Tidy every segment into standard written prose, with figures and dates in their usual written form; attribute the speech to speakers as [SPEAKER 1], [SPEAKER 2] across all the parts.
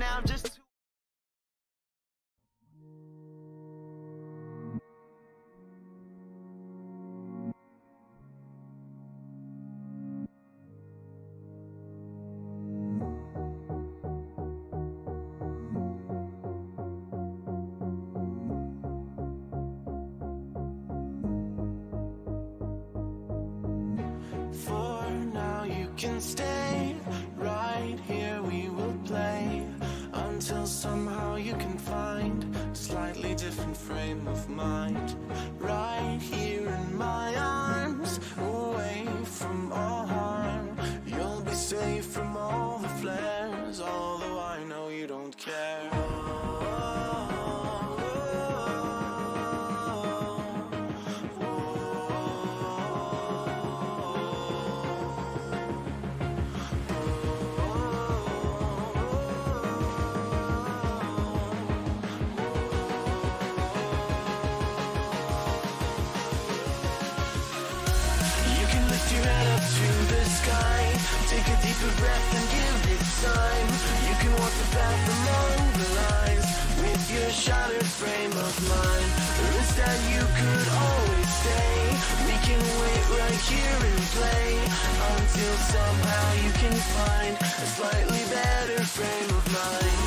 [SPEAKER 1] now I'm just too can stay right here, we will play until somehow you can find a slightly different frame of mind. Right here in my arms, away from all harm, you'll be safe from all the flares, although I know you don't care. Your head up to the sky, take a deeper breath and give it time. You can walk the path among the lines with your shattered frame of mind. Or instead you could always stay. We can wait right here and play until somehow you can find a slightly better frame of mind.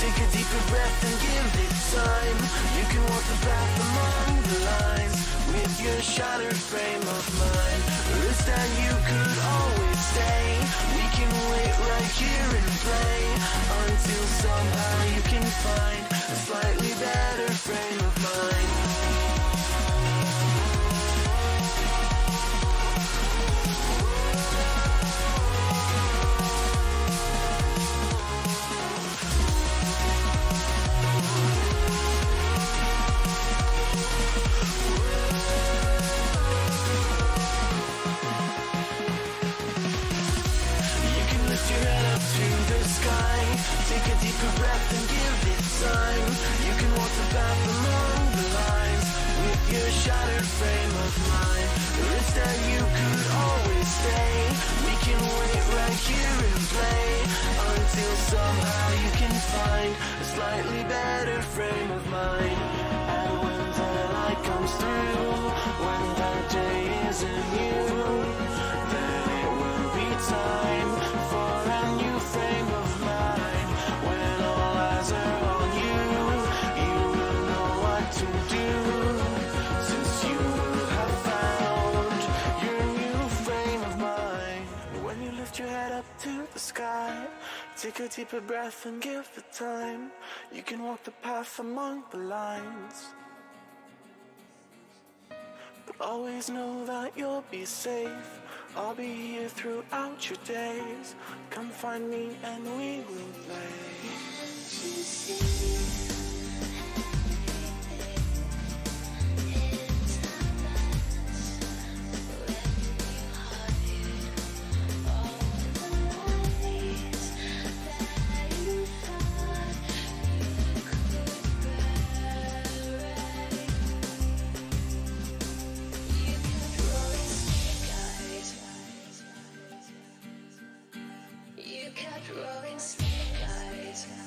[SPEAKER 1] Take a deeper breath and give it time. You can walk the path among the lines with your shattered frame of mind. Or instead you could always stay. We can wait right here and play until somehow you can find a slightly better frame of mind. Take a deeper breath and give it time. You can walk the path among the lines with your shattered frame of mind. Or instead you could always stay. We can wait right here and play until somehow you can find a slightly better frame of mind. And when the light comes through, when the day isn't new, then it will be time for a new frame of mind. When all eyes are on you, you will know what to do, since you will have found your new frame of mind. When you lift your head up to the sky, take a deeper breath and give it time. You can walk the path among the lines, but always know that you'll be safe. I'll be here throughout your days. Come find me and we will play.
[SPEAKER 2] You kept rolling snake eyes.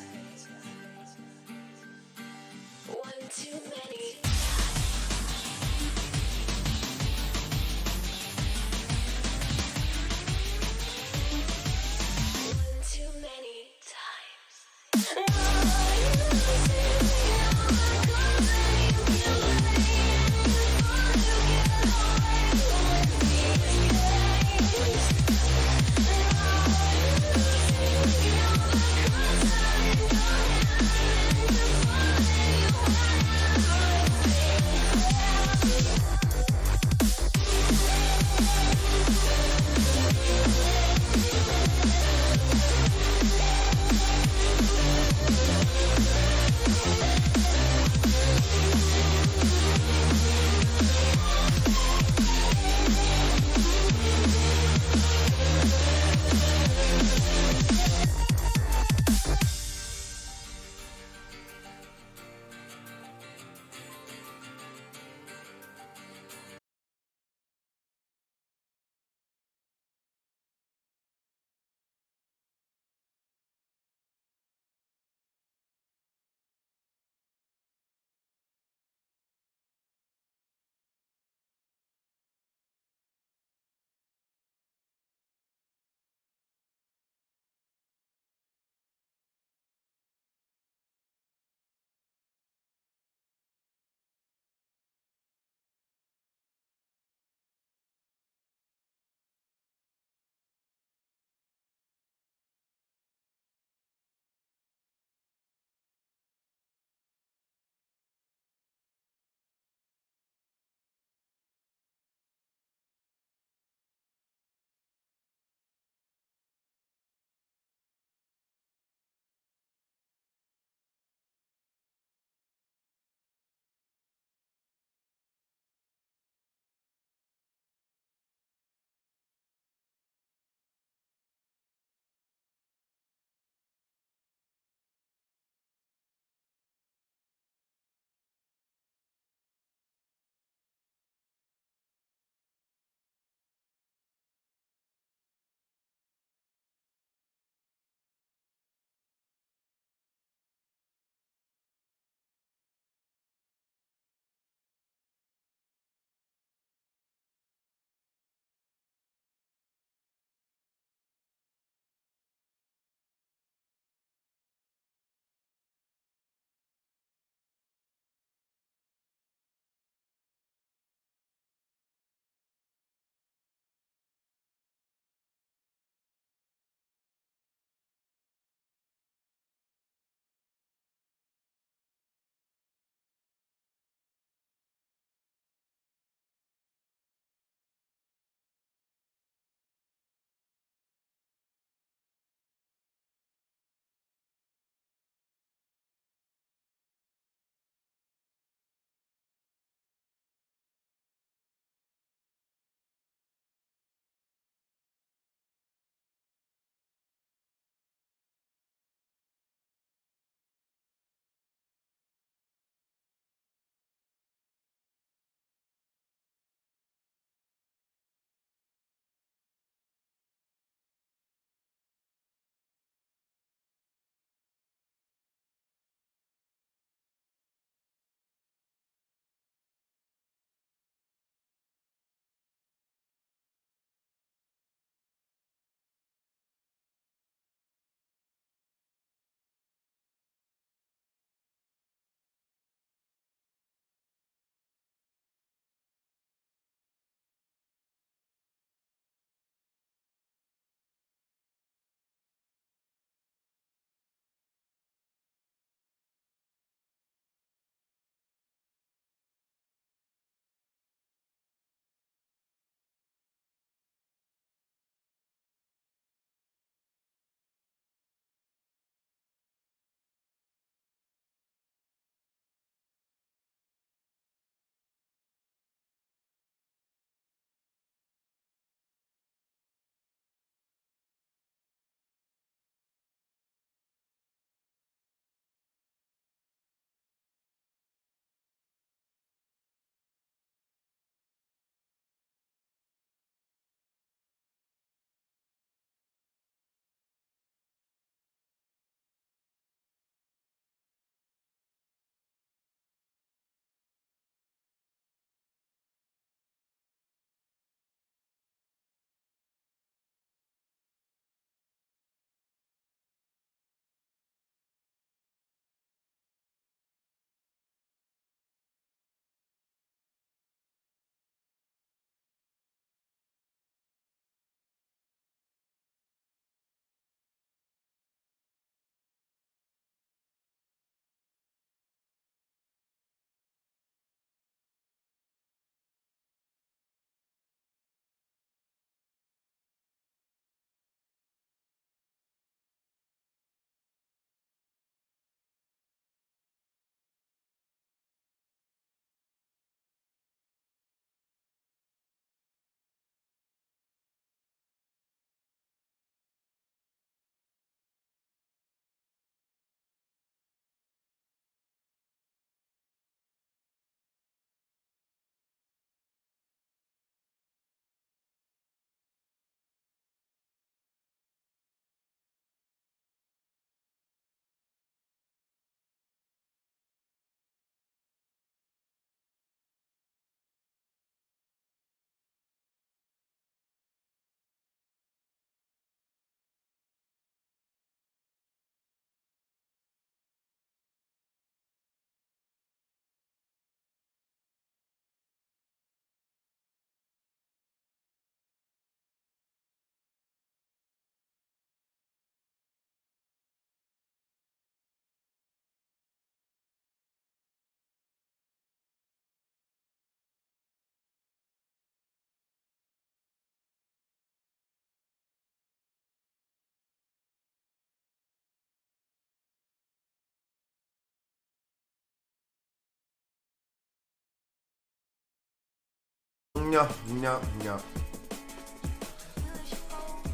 [SPEAKER 2] Yeah.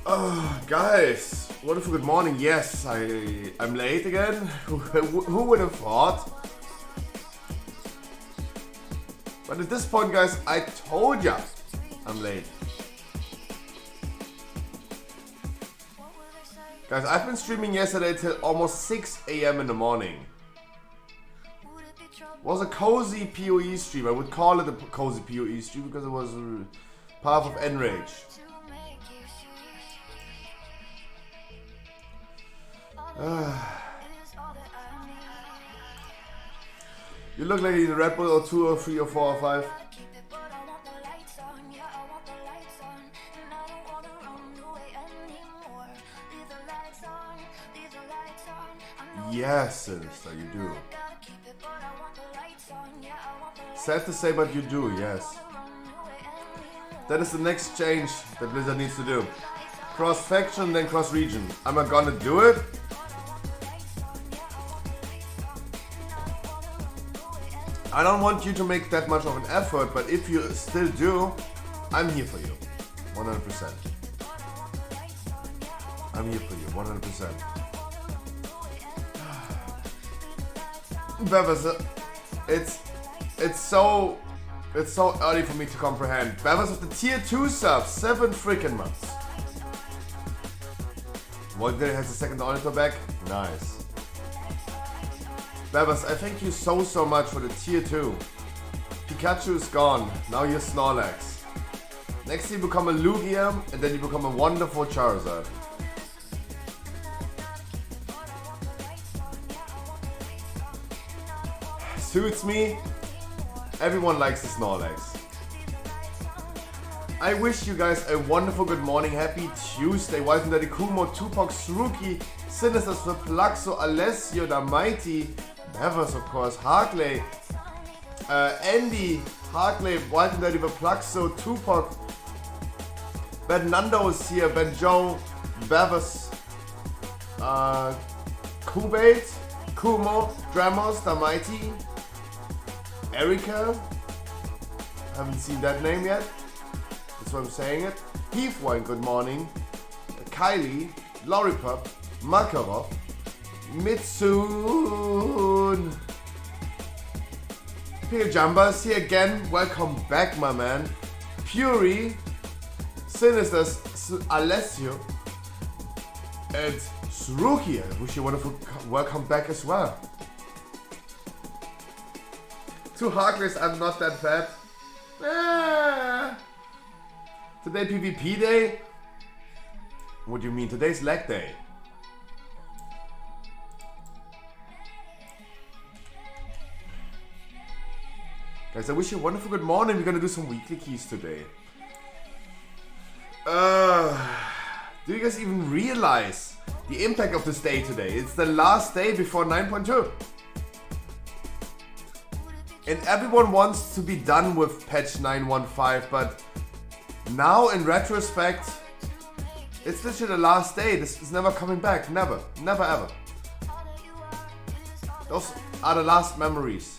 [SPEAKER 2] Oh, guys, wonderful good morning. Yes, I'm late again. Who would have thought? But at this point, guys, I told ya I'm late. Guys, I've been streaming yesterday till almost 6 a.m. in the morning. It was a cozy PoE stream. I would call it a cozy PoE stream because it was part of Enrage. You look like you need a Red Bull or 2 or 3 or 4 or 5. Yes, Sinister, you do. Sad to say, but you do, yes. That is the next change that Blizzard needs to do. Cross-faction, then cross-region. Am I gonna do it? I don't want you to make that much of an effort, but if you still do, I'm here for you. 100%. I'm here for you, 100%. Bevers, it's so early for me to comprehend. Bevers with the tier 2 subs, 7 freaking months. VoD has the second auditor back. Nice. Bevers, I thank you so much for the tier 2. Pikachu is gone. Now you're Snorlax. Next you become a Lugia, and then you become a wonderful Charizard. Suits me. Everyone likes the Snorlax. I wish you guys a wonderful good morning. Happy Tuesday. Welcome to the Kumo, Tupac, Sruki, Sinisters for Plaxo, Alessio, the Mighty, Bevers, of course, Harkley, Andy, Harkley, welcome to the Plaxo, Tupac, Ben Nando is here, Ben Joe, Bevers, Kubate, Kumo, Dramos, the Mighty, Erika, haven't seen that name yet, that's why I'm saying it, Heathwine, good morning, Kylie, Loripop, Makarov, Mitsun, Peel Jambas here again, welcome back my man, Fury, Sinisters, Alessio, and Sruki, I wish you wonderful welcome back as well. To Harkless, I'm not that bad. Today PvP day? What do you mean? Today's leg day. Guys, I wish you a wonderful good morning. We're gonna do some weekly keys today. Do you guys even realize the impact of this day today? It's the last day before 9.2. And everyone wants to be done with patch 9.15, but now in retrospect, it's literally the last day. This is never coming back. Never. Never ever. Those are the last memories.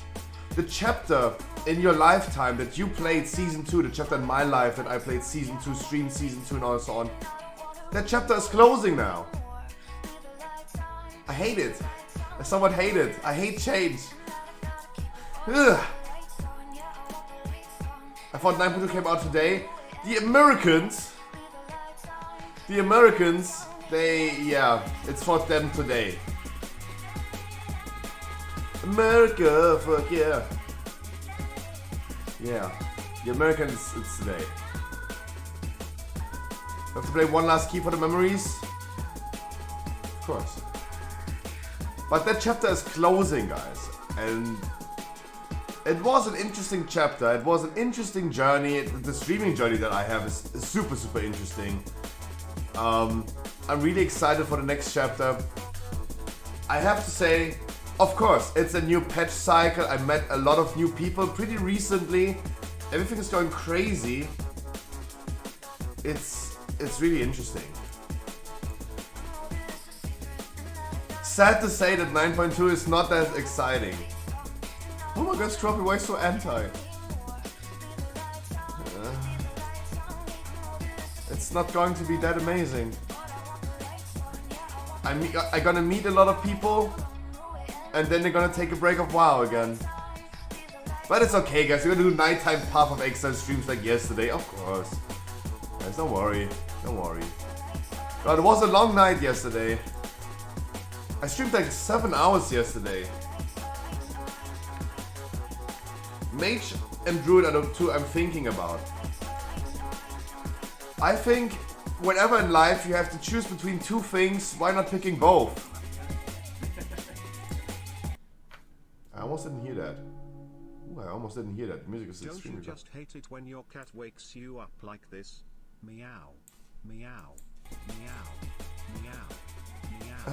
[SPEAKER 2] The chapter in your lifetime that you played Season 2, the chapter in my life that I played Season 2, streamed Season 2 and all so on. That chapter is closing now. I hate it. I somewhat hate it. I hate change. Ugh. I thought 9.2 came out today. The Americans, it's for them today. America, fuck yeah. Yeah, the Americans, it's today. Have to play one last key for the memories? Of course. But that chapter is closing, guys. And it was an interesting chapter. It was an interesting journey. The streaming journey that I have is super interesting. I'm really excited for the next chapter. I have to say, of course, it's a new patch cycle. I met a lot of new people pretty recently. Everything is going crazy. It's really interesting. Sad to say that 9.2 is not that exciting. Oh my god, Strophy, why so anti? It's not going to be that amazing. I'm gonna meet a lot of people, and then they're gonna take a break of WoW again. But it's okay, guys. We're gonna do nighttime Path of Exile streams like yesterday, of course. Guys, don't worry. Don't worry. But it was a long night yesterday. I streamed like 7 hours yesterday. Mage and Druid are the two I'm thinking about. I think whenever in life you have to choose between two things, why not picking both? I almost didn't hear that. Ooh, I almost didn't hear that. The music is extremely
[SPEAKER 3] Don't you just hate it when your cat wakes you up like this? Meow. Meow. Meow. Meow. Meow.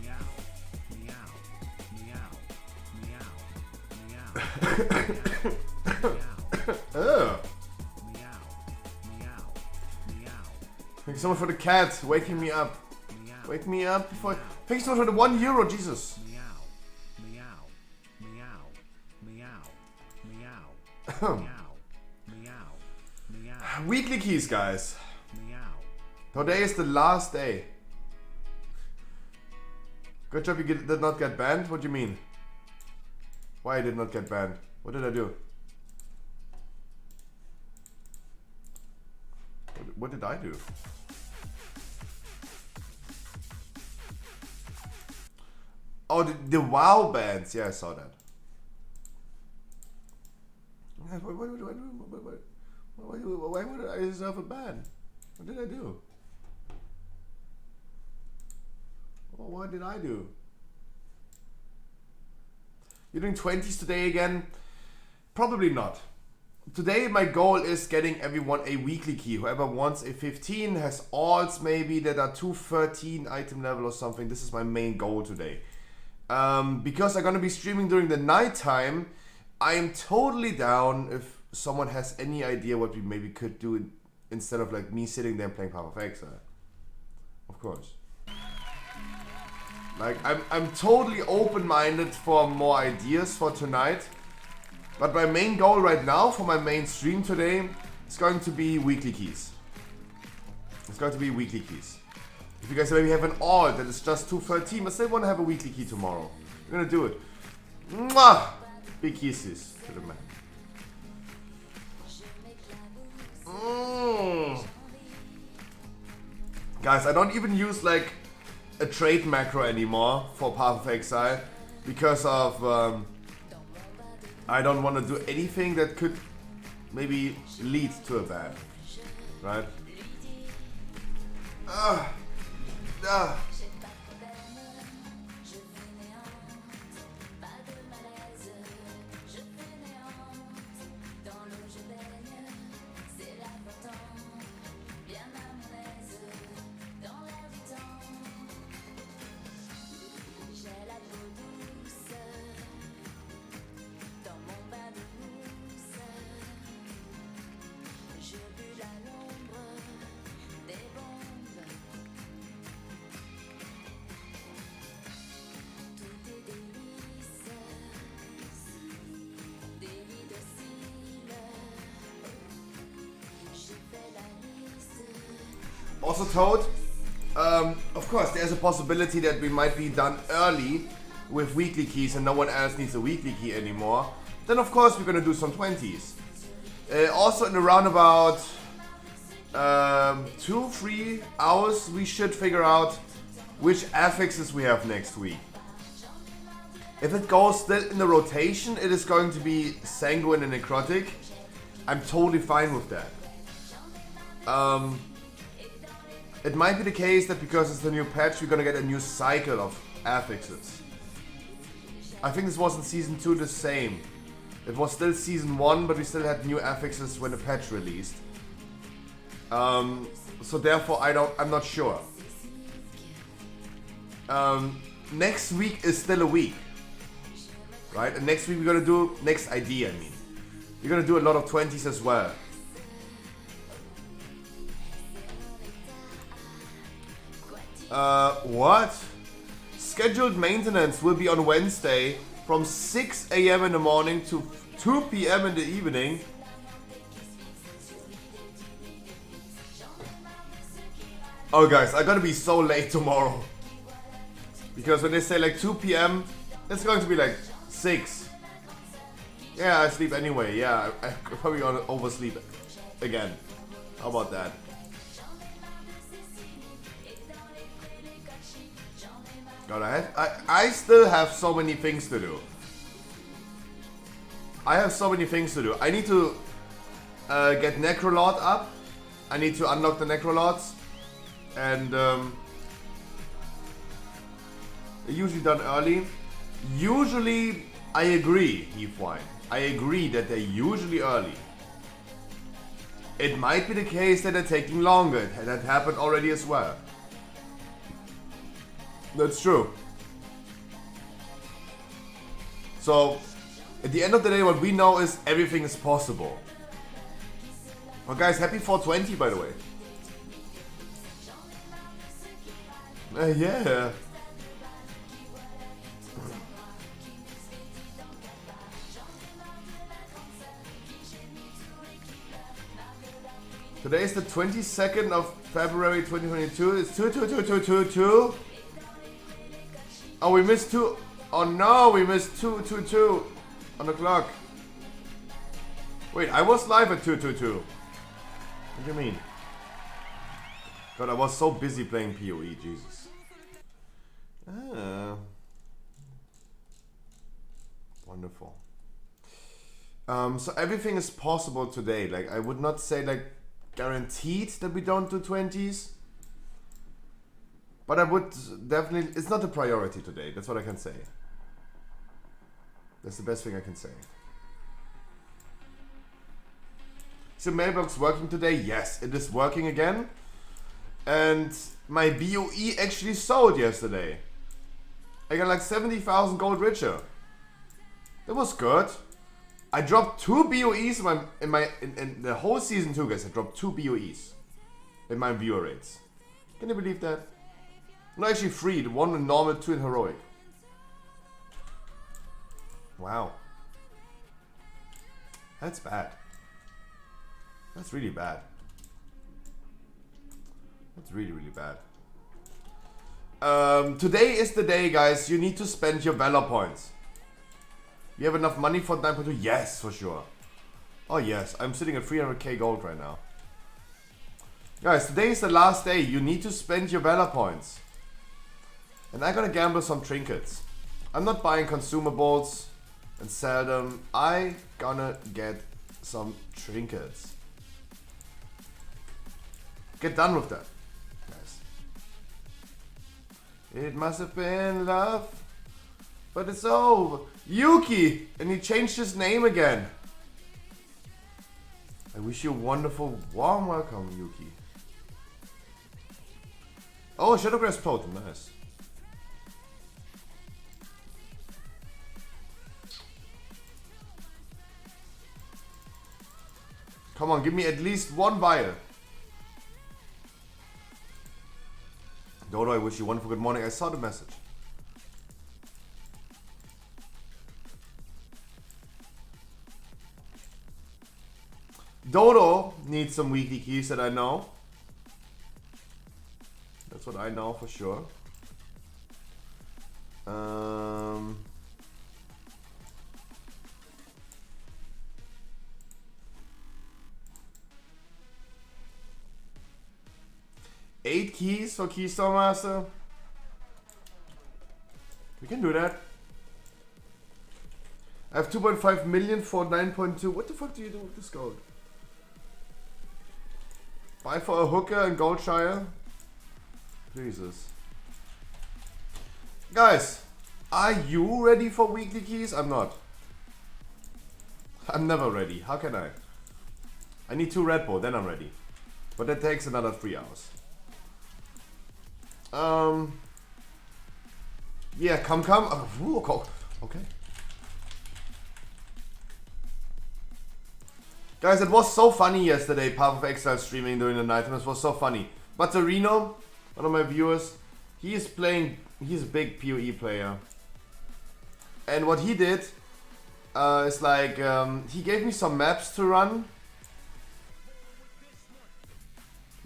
[SPEAKER 3] Meow. Meow. Meow. Meow. Meow.
[SPEAKER 2] Ugh.
[SPEAKER 3] Meow. Meow. Meow.
[SPEAKER 2] Thank you so much for the cat waking me up.
[SPEAKER 3] Meow.
[SPEAKER 2] Wake me up before. Thank you so much for the €1, Jesus.
[SPEAKER 3] Meow. Meow. Meow. Meow. Meow. Meow. Meow. Meow.
[SPEAKER 2] Weekly keys, guys.
[SPEAKER 3] Meow.
[SPEAKER 2] Today is the last day. Good job you did not get banned? What do you mean? Why I did not get banned? What did I do? What did I do? Oh, the WoW bans. Yeah, I saw that. Why would I deserve a ban? What did I do? Oh, what did I do? You're doing 20s today again? Probably not. Today my goal is getting everyone a weekly key. Whoever wants a 15 has alts maybe that are 213 item level or something. This is my main goal today. Because I'm gonna be streaming during the night time, I am totally down if someone has any idea what we maybe could do instead of like me sitting there and playing Path of Exile. Of course. Like, I'm totally open-minded for more ideas for tonight. But my main goal right now for my main stream today is going to be weekly keys. It's going to be weekly keys. If you guys maybe have an alt that is just 213, but still want to have a weekly key tomorrow, we're gonna do it. Mwah! Big kisses to the man. Guys, I don't even use like a trade macro anymore for Path of Exile because of I don't want to do anything that could maybe lead to a ban, right? Also Toad, of course there's a possibility that we might be done early with weekly keys and no one else needs a weekly key anymore. Then of course we're gonna do some 20s. Also in around about 2-3 hours we should figure out which affixes we have next week. If it goes still in the rotation, it is going to be Sanguine and Necrotic. I'm totally fine with that. It might be the case that because it's the new patch, we're gonna get a new cycle of affixes. I think this was in Season 2 the same. It was still Season 1, but we still had new affixes when the patch released. So therefore, I'm not sure. Next week is still a week. Right? And next week we're gonna do, next idea I mean. We're gonna do a lot of 20s as well. What? Scheduled maintenance will be on Wednesday from 6 AM in the morning to 2 PM in the evening. Oh guys, I gotta be so late tomorrow. Because when they say like 2 p.m, it's going to be like 6. Yeah, I sleep anyway. Yeah, I probably gonna oversleep again. How about that? God, I still have so many things to do. I have so many things to do. I need to get Necrolord up. I need to unlock the Necrolords. And they're usually done early. Usually, I agree, Heathwine. I agree that they're usually early. It might be the case that they're taking longer. That happened already as well. That's true. So, at the end of the day, what we know is everything is possible. Well, guys, happy 420, by the way. Yeah. Today is the 22nd of February 2022. It's 2222222. Oh, we missed 2. Oh no, we missed 222 on the clock. Wait, I was live at 222. What do you mean? God, I was so busy playing PoE, Jesus. Wonderful. So everything is possible today. Like, I would not say like guaranteed that we don't do 20s. But I would definitely, it's not a priority today. That's what I can say. That's the best thing I can say. So mailbox working today? Yes, it is working again. And my BOE actually sold yesterday. I got like 70,000 gold richer. That was good. I dropped 2 BOEs in the whole season 2, guys. I dropped 2 BOEs in my viewer rates. Can you believe that? No, actually 3. The 1 in normal, 2 in heroic. Wow. That's bad. That's really bad. That's really, really bad. Today is the day, guys. You need to spend your Valor points. You have enough money for 9.2? Yes, for sure. Oh yes, I'm sitting at 300k gold right now. Guys, today is the last day. You need to spend your Valor points. And I'm gonna gamble some trinkets. I'm not buying consumables and sell them. I gonna get some trinkets. Get done with that, guys. It must have been love, but it's over. Yuki! And he changed his name again. I wish you a wonderful, warm welcome, Yuki. Oh, Shadowgrass Totem, nice. Come on, give me at least one vial. Dodo, I wish you a wonderful good morning. I saw the message. Dodo needs some weekly keys that I know. That's what I know for sure. 8 keys for Keystone Master. We can do that. I have 2.5 million for 9.2. What the fuck do you do with this gold? Buy for a hooker in Goldshire? Jesus. Guys, are you ready for weekly keys? I'm not. I'm never ready. How can I? I need 2 Red Bull, then I'm ready. But that takes another 3 hours. Yeah, come. Okay. Guys, it was so funny yesterday, Path of Exile streaming during the night, and it was so funny. But Reno, one of my viewers, he's a big PoE player. And what he did is like, he gave me some maps to run.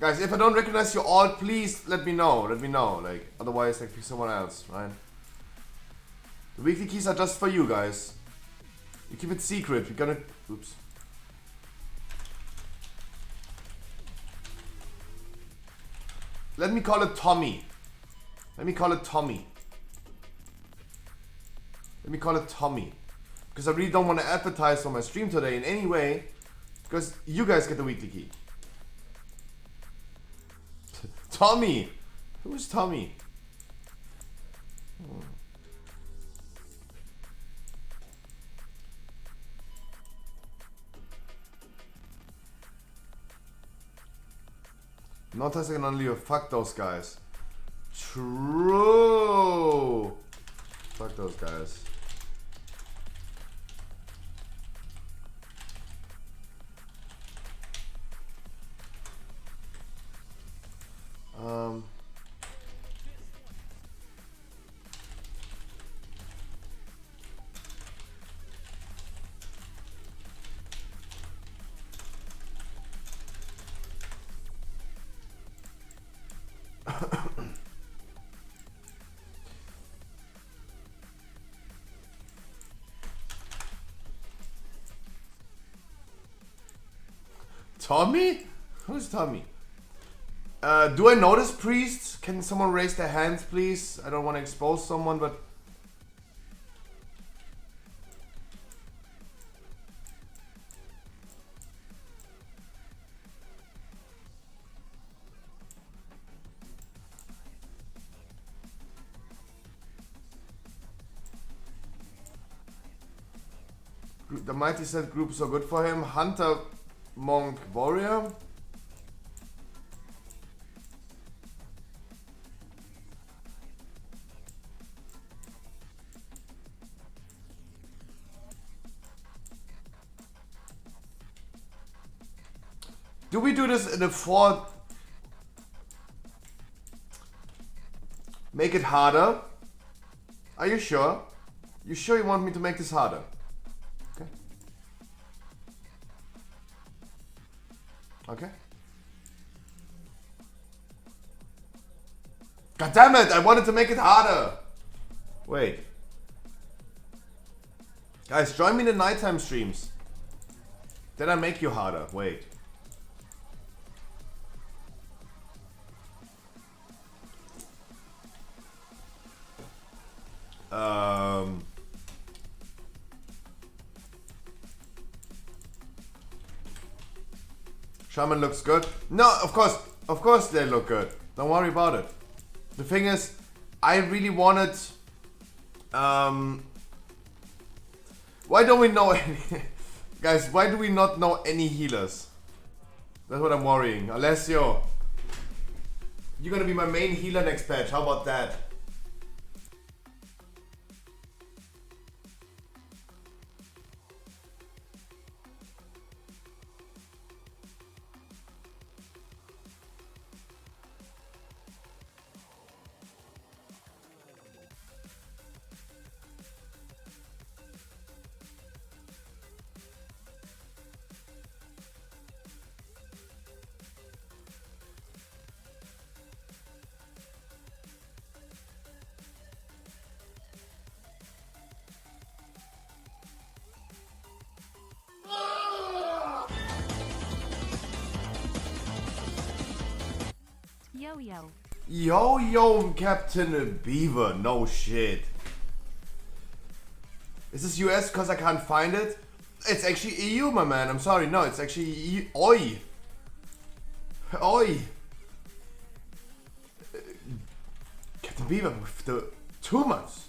[SPEAKER 2] Guys, if I don't recognize your alt, please let me know. Let me know. Like, otherwise, like, pick someone else, right? The weekly keys are just for you guys. You keep it secret. We're gonna. Oops. Let me call it Tommy. Let me call it Tommy. Let me call it Tommy. Because I really don't want to advertise on my stream today in any way. Because you guys get the weekly key. Tommy! Who's Tommy? Not testing on Leo. Fuck those guys. True! Fuck those guys. Tommy? Who's Tommy? Do I notice priests? Can someone raise their hands, please? I don't want to expose someone, but... The Mighty Set group is so good for him. Hunter, Monk, Warrior. Do we do this in a 4? Make it harder? Are you sure? You sure you want me to make this harder? Okay. Okay. God damn it! I wanted to make it harder! Wait. Guys, join me in the nighttime streams. Then I make you harder. Wait. Shaman looks good. No, of course they look good. Don't worry about it. The thing is, I really wanted. Why don't we know any guys? Why do we not know any healers? That's what I'm worrying. Alessio, you're gonna be my main healer next patch. How about that?
[SPEAKER 4] Yo.
[SPEAKER 2] Yo, Captain Beaver. No shit. Is this US because I can't find it? It's actually EU, my man. I'm sorry. No, it's actually EU. Oi. Oi. Captain Beaver with the 2 months.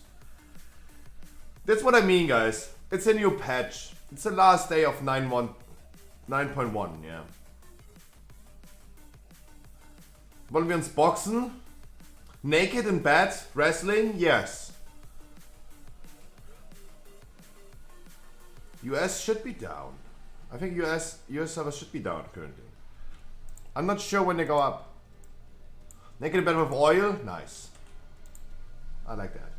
[SPEAKER 2] That's what I mean, guys. It's a new patch. It's the last day of 9.1, yeah. Wollen wir uns boxen? Naked in bed? Wrestling? Yes. US should be down. I think US servers should be down currently. I'm not sure when they go up. Naked in bed with oil? Nice. I like that.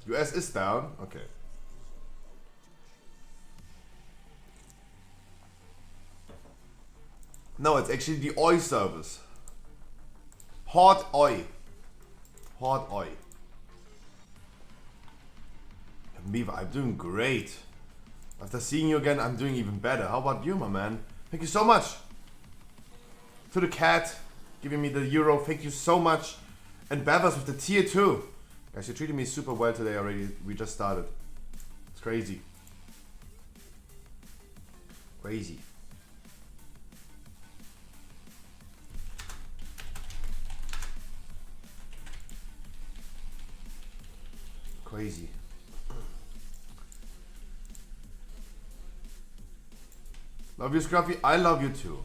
[SPEAKER 2] US is down? Okay. No, it's actually the Oi service. Hot Oi. Hot Oi. Beaver, I'm doing great. After seeing you again, I'm doing even better. How about you, my man? Thank you so much. To the cat, giving me the euro. Thank you so much. And Bevers with the tier 2. Guys, you're treating me super well today already. We just started. It's crazy. Crazy. Crazy. Love you, Scruffy. I love you too.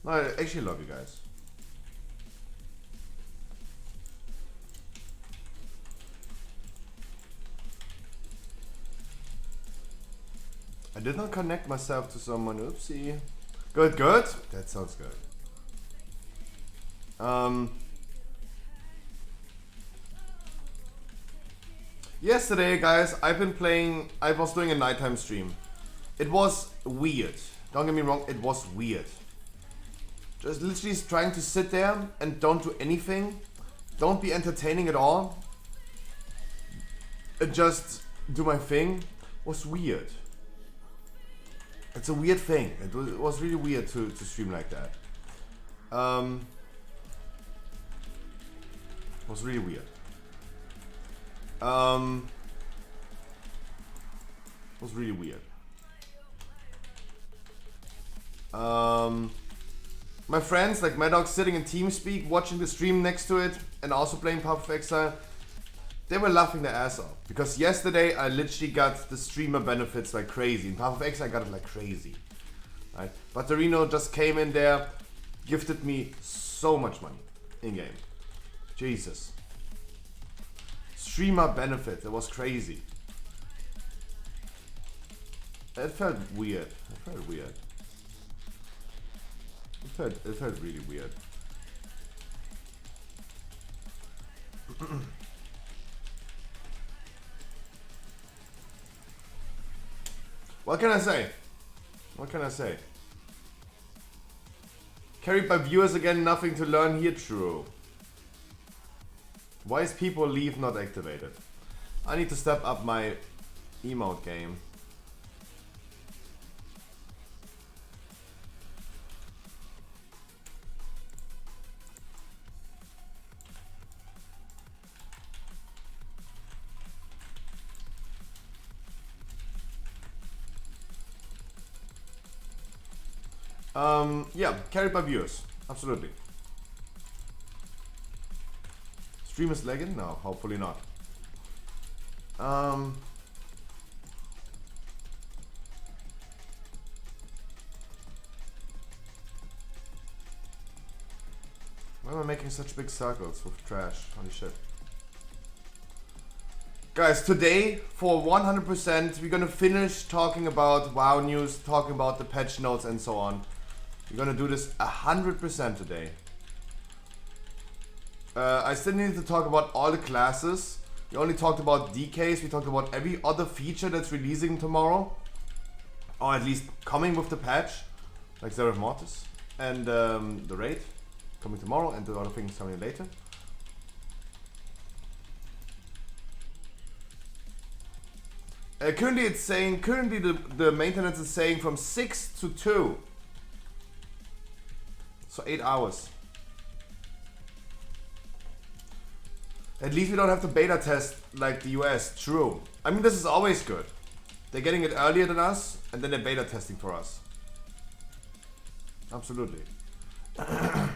[SPEAKER 2] No, I actually love you guys. I did not connect myself to someone. Oopsie. Good, good. That sounds good. Yesterday, guys, I was doing a nighttime stream. It was weird. Don't get me wrong, it was weird. Just literally trying to sit there and don't do anything. Don't be entertaining at all. And just do my thing. Was weird. It's a weird thing. It was really weird to stream like that. It was really weird. It was really weird. My friends like Maddox sitting in TeamSpeak, watching the stream next to it, and also playing Path of Exile, they were laughing their ass off. Because yesterday I literally got the streamer benefits like crazy. In Path of Exile I got it like crazy. Right? Batterino just came in there, gifted me so much money in game. Jesus. Streamer benefits, it was crazy. It felt weird. It felt weird. It felt really weird. What can I say? What can I say? Carried by viewers again, nothing to learn here, true. Why is people leave not activated? I need to step up my emote game. Yeah, carried by viewers. Absolutely. Stream is lagging? No, hopefully not. Why am I making such big circles with trash? Holy shit. Guys, today, for 100%, we're gonna finish talking about WoW news, talking about the patch notes and so on. We're gonna do this 100% today. I still need to talk about all the classes. We only talked about DKs, we talked about every other feature that's releasing tomorrow. Or at least coming with the patch. Like Zeref Mortis and the raid coming tomorrow and the other things coming later. Currently it's saying, the maintenance is saying from 6 to 2. So 8 hours. At least we don't have to beta test like the US, true. I mean, this is always good. They're getting it earlier than us, and then they're beta testing for us. Absolutely. The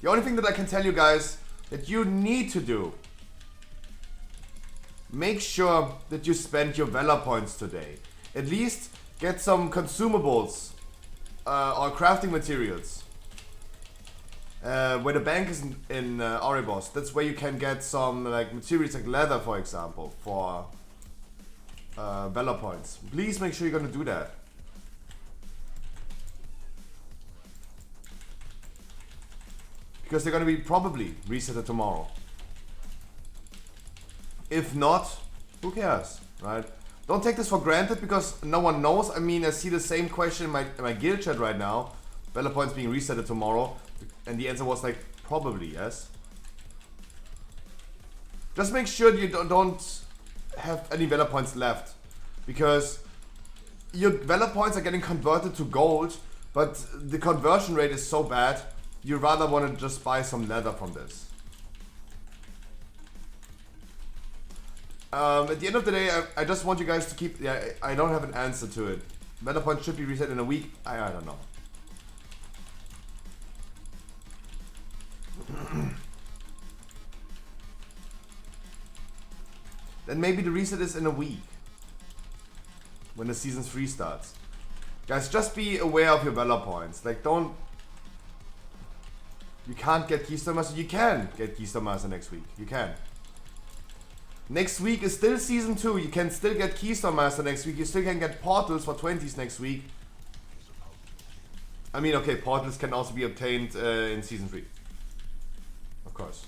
[SPEAKER 2] only thing that I can tell you guys that you need to do, make sure that you spend your Valor points today. At least get some consumables or crafting materials. Where the bank is in Oribos, that's where you can get some like materials like leather, for example, for Valor points. Please make sure you're gonna do that. Because they're gonna be probably resetted tomorrow. If not, who cares, right? Don't take this for granted because no one knows. I mean, I see the same question in my guild chat right now. Valor points being resetted tomorrow. And the answer was like, probably yes. Just make sure you don't have any Valor points left. Because your Valor points are getting converted to gold. But the conversion rate is so bad. You rather want to just buy some leather from this. At the end of the day, I just want you guys to keep... Yeah, I don't have an answer to it. Valor points should be reset in a week. I don't know. Then maybe the reset is in a week. When the season 3 starts. Guys, just be aware of your Valor points. Like, don't... You can't get Keystone Master. You can get Keystone Master next week. You can. Next week is still Season 2. You can still get Keystone Master next week. You still can get Portals for 20s next week. I mean, okay, Portals can also be obtained in Season 3. Of course.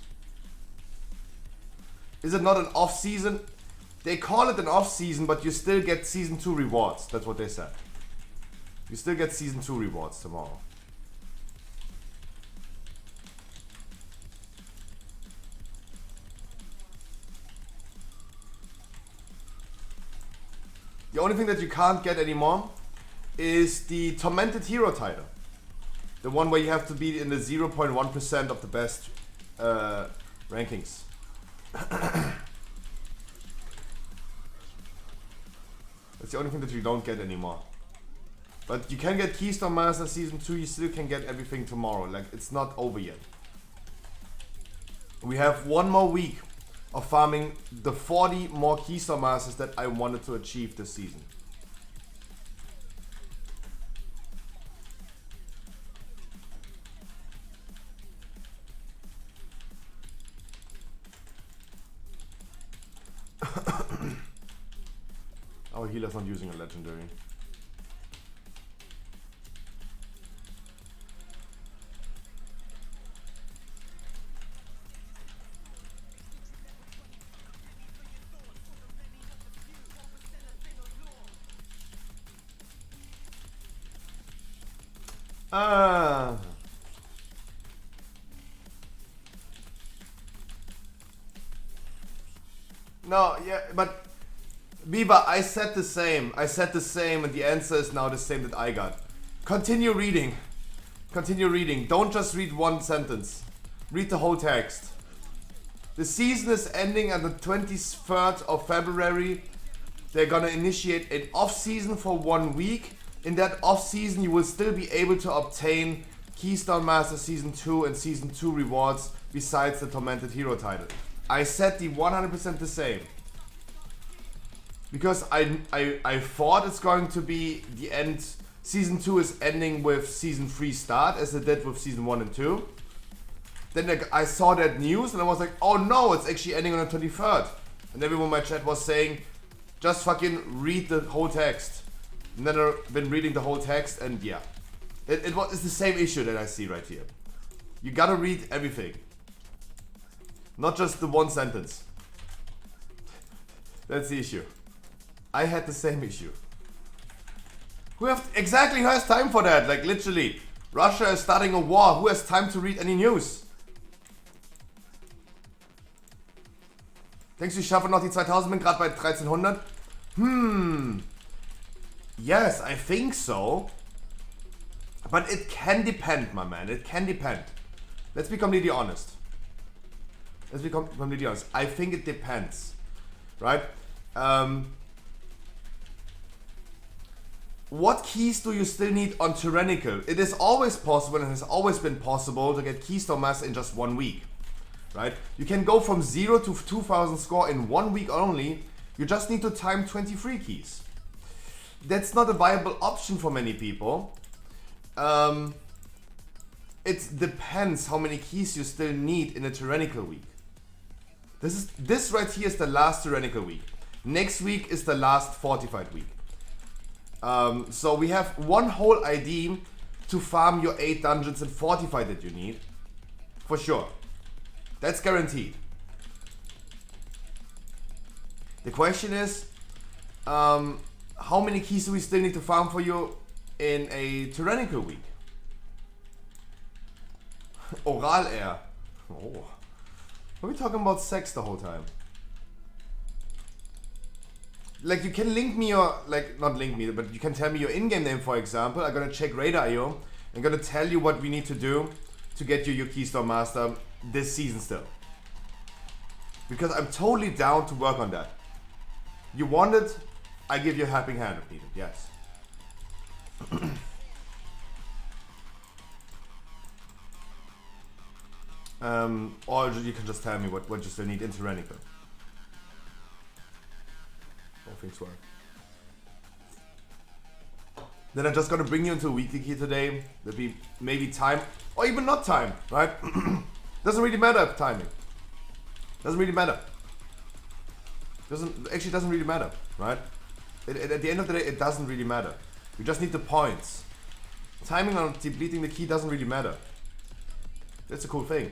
[SPEAKER 2] Is it not an off-season? They call it an off-season, but you still get Season 2 rewards. That's what they said. You still get Season 2 rewards tomorrow. The only thing that you can't get anymore is the Tormented Hero title. The one where you have to be in the 0.1% of the best rankings. That's the only thing that you don't get anymore. But you can get Keystone Master Season 2, you still can get everything tomorrow. Like, it's not over yet. We have one more week of farming the 40 more Keystone Masters that I wanted to achieve this season. Our healer's not using a legendary. No, yeah, but Viva, I said the same. I said the same, and the answer is now the same that I got. Continue reading. Continue reading. Don't just read one sentence. Read the whole text. The season is ending on the 23rd of February. They're gonna initiate an off-season for 1 week. In that off-season, you will still be able to obtain Keystone Master Season 2 and Season 2 rewards besides the Tormented Hero title. I said the 100% the same. Because I thought it's going to be the end. Season 2 is ending with Season 3 start, as it did with Season 1 and 2. Then I saw that news and I was like, oh no, it's actually ending on the 23rd. And everyone in my chat was saying, just fucking read the whole text. And then I've been reading the whole text and yeah. It's the same issue that I see right here. You gotta read everything. Not just the one sentence. That's the issue. I had the same issue. Who has time for that? Like literally, Russia is starting a war. Who has time to read any news? Denkst du, ich schaffe noch die 2000, bin gerade bei 1300? Yes, I think so. But it can depend, my man. It can depend. Let's be completely honest. I think it depends. Right? What keys do you still need on Tyrannical? It is always possible and has always been possible to get Keystone Master in just 1 week. Right? You can go from 0 to 2000 score in 1 week only. You just need to time 23 keys. That's not a viable option for many people. It depends how many keys you still need in a Tyrannical week. This right here is the last Tyrannical week. Next week is the last fortified week. So we have one whole ID to farm your 8 dungeons and fortified that you need. For sure. That's guaranteed. The question is, How many keys do we still need to farm for you in a tyrannical week? Oral air. Oh. Are we talking about sex the whole time? Like, you can link me your, like, not link me, but you can tell me your in-game name, for example. I'm gonna check Radar.io. I'm gonna tell you what we need to do to get you your Keystone Master this season still. Because I'm totally down to work on that. You want it, I give you a helping hand if needed, yes. Or you can just tell me what you still need in Tyrannical. All things work. Then I'm just gonna bring you into a weekly key today. There'll be maybe time, or even not time, right? Doesn't really matter timing. Doesn't really matter. Doesn't really matter, right? At the end of the day, it doesn't really matter. We just need the points. Timing on depleting the key doesn't really matter. That's a cool thing.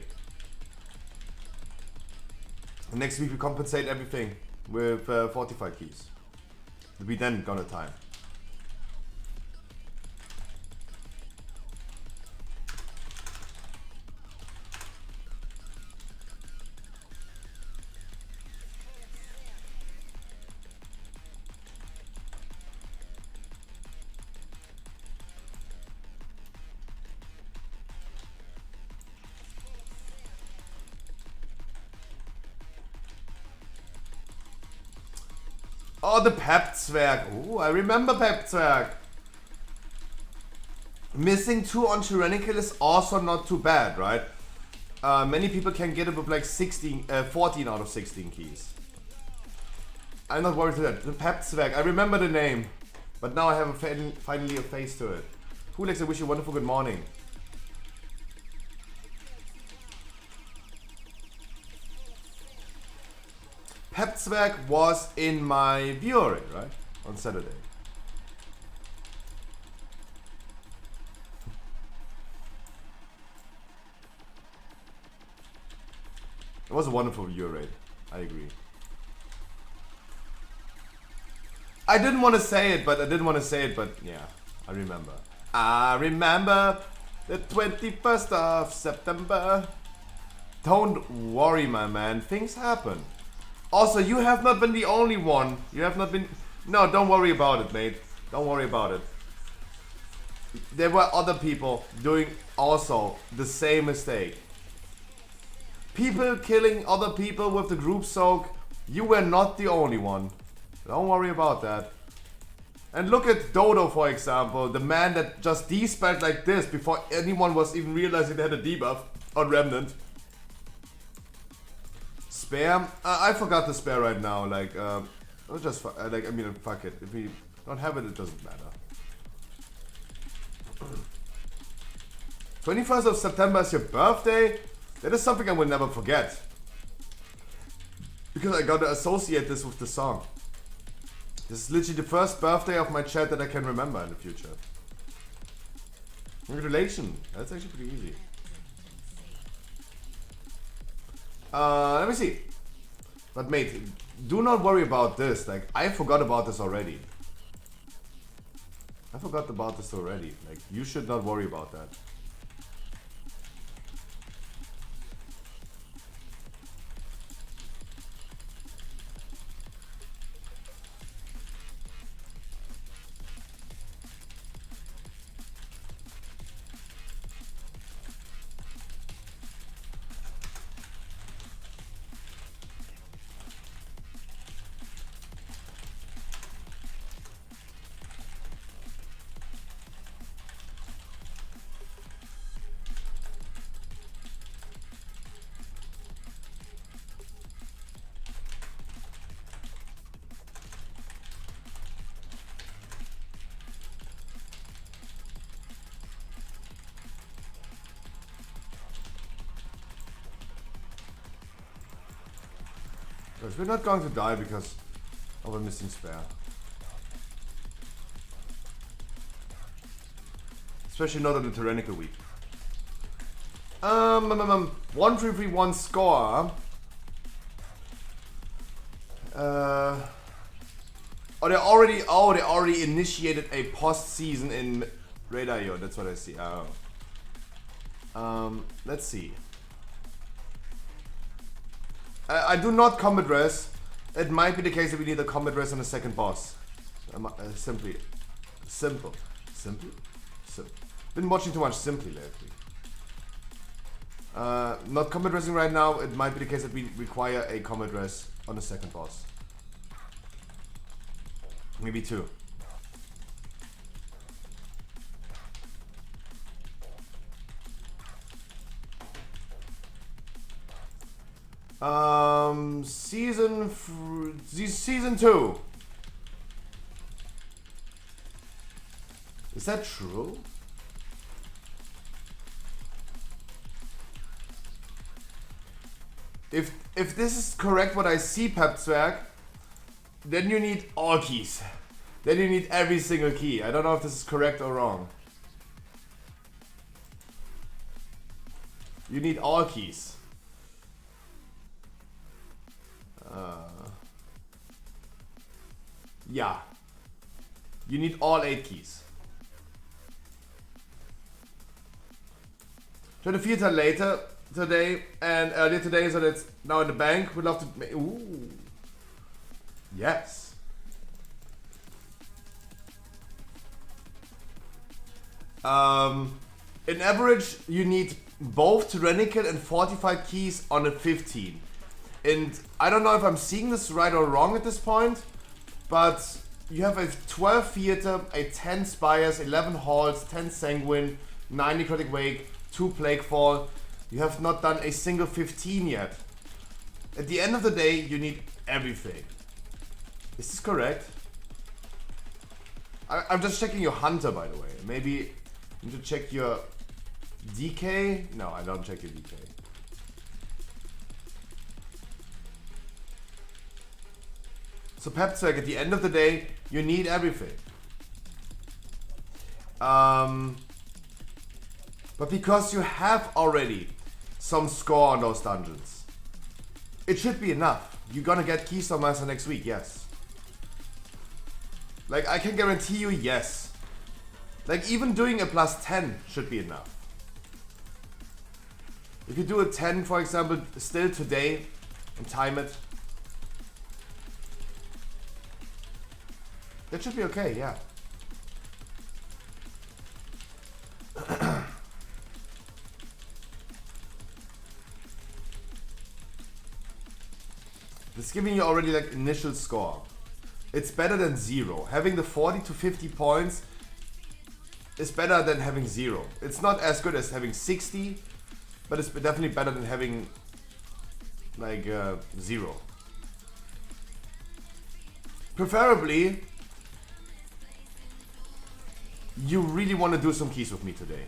[SPEAKER 2] And next week we compensate everything with fortified keys. We then gonna time. Oh, the Pep-Zwerg. Oh, I remember Pep-Zwerg. Missing 2 on Tyrannical is also not too bad, right? Many people can get it with like 14 out of 16 keys. I'm not worried about that. The Pep-Zwerg. I remember the name. But now I have finally a face to it. Hulex, I wish you a wonderful good morning. Pep-Zwerg was in my viewer raid, right? On Saturday. It was a wonderful viewer raid. I agree. I didn't want to say it, but yeah, I remember. I remember the 21st of September. Don't worry, my man. Things happen. Also, you have not been the only one. You have not been... No, don't worry about it, mate. Don't worry about it. There were other people doing also the same mistake. People killing other people with the group soak. You were not the only one. Don't worry about that. And look at Dodo, for example. The man that just despelled like this before anyone was even realizing they had a debuff on Remnant. Spare? I forgot the spare right now. Like, just like, I mean, fuck it. If we don't have it, it doesn't matter. 21st of September is your birthday? That is something I will never forget. Because I gotta associate this with the song. This is literally the first birthday of my chat that I can remember in the future. Congratulations. That's actually pretty easy. Let me see. But mate, do not worry about this. Like, I forgot about this already. Like, you should not worry about that. Because we're not going to die because of a missing spare. Especially not on the Tyrannical week. 1331 score. Oh, they already initiated a post-season in Raid.io. That's what I see. Oh. Let's see. I do not combat res. It might be the case that we need a combat res on the second boss. Simple. Been watching too much Simply lately. Not combat resing right now. It might be the case that we require a combat res on the second boss. Maybe 2. Season 2. Is that true? If this is correct, what I see, Pepzwerg, then you need all keys. Then you need every single key. I don't know if this is correct or wrong. You need all keys. Yeah. You need all 8 keys. Try to filter later today and earlier today, so that's now in the bank. We'd love to. Ooh. Yes. In average, you need both Tyrannical and Fortified keys on a 15. And I don't know if I'm seeing this right or wrong at this point, but you have a 12 Theater, a 10 Spires, 11 Halls, 10 Sanguine, 9 Necrotic Wake, 2 Plague Fall. You have not done a single 15 yet. At the end of the day, you need everything. Is this correct? I'm just checking your Hunter, by the way. Maybe you need to check your DK? No, I don't check your DK. So Pepzwerg, at the end of the day, you need everything. But because you have already some score on those dungeons, it should be enough. You're gonna get Keystone Master next week, yes. Like, I can guarantee you, yes. Like, even doing a plus 10 should be enough. If you do a 10, for example, still today, and time it, that should be okay, yeah. It's giving you already like initial score. It's better than 0. Having the 40 to 50 points is better than having 0. It's not as good as having 60, but it's definitely better than having like 0. Preferably, you really want to do some keys with me today.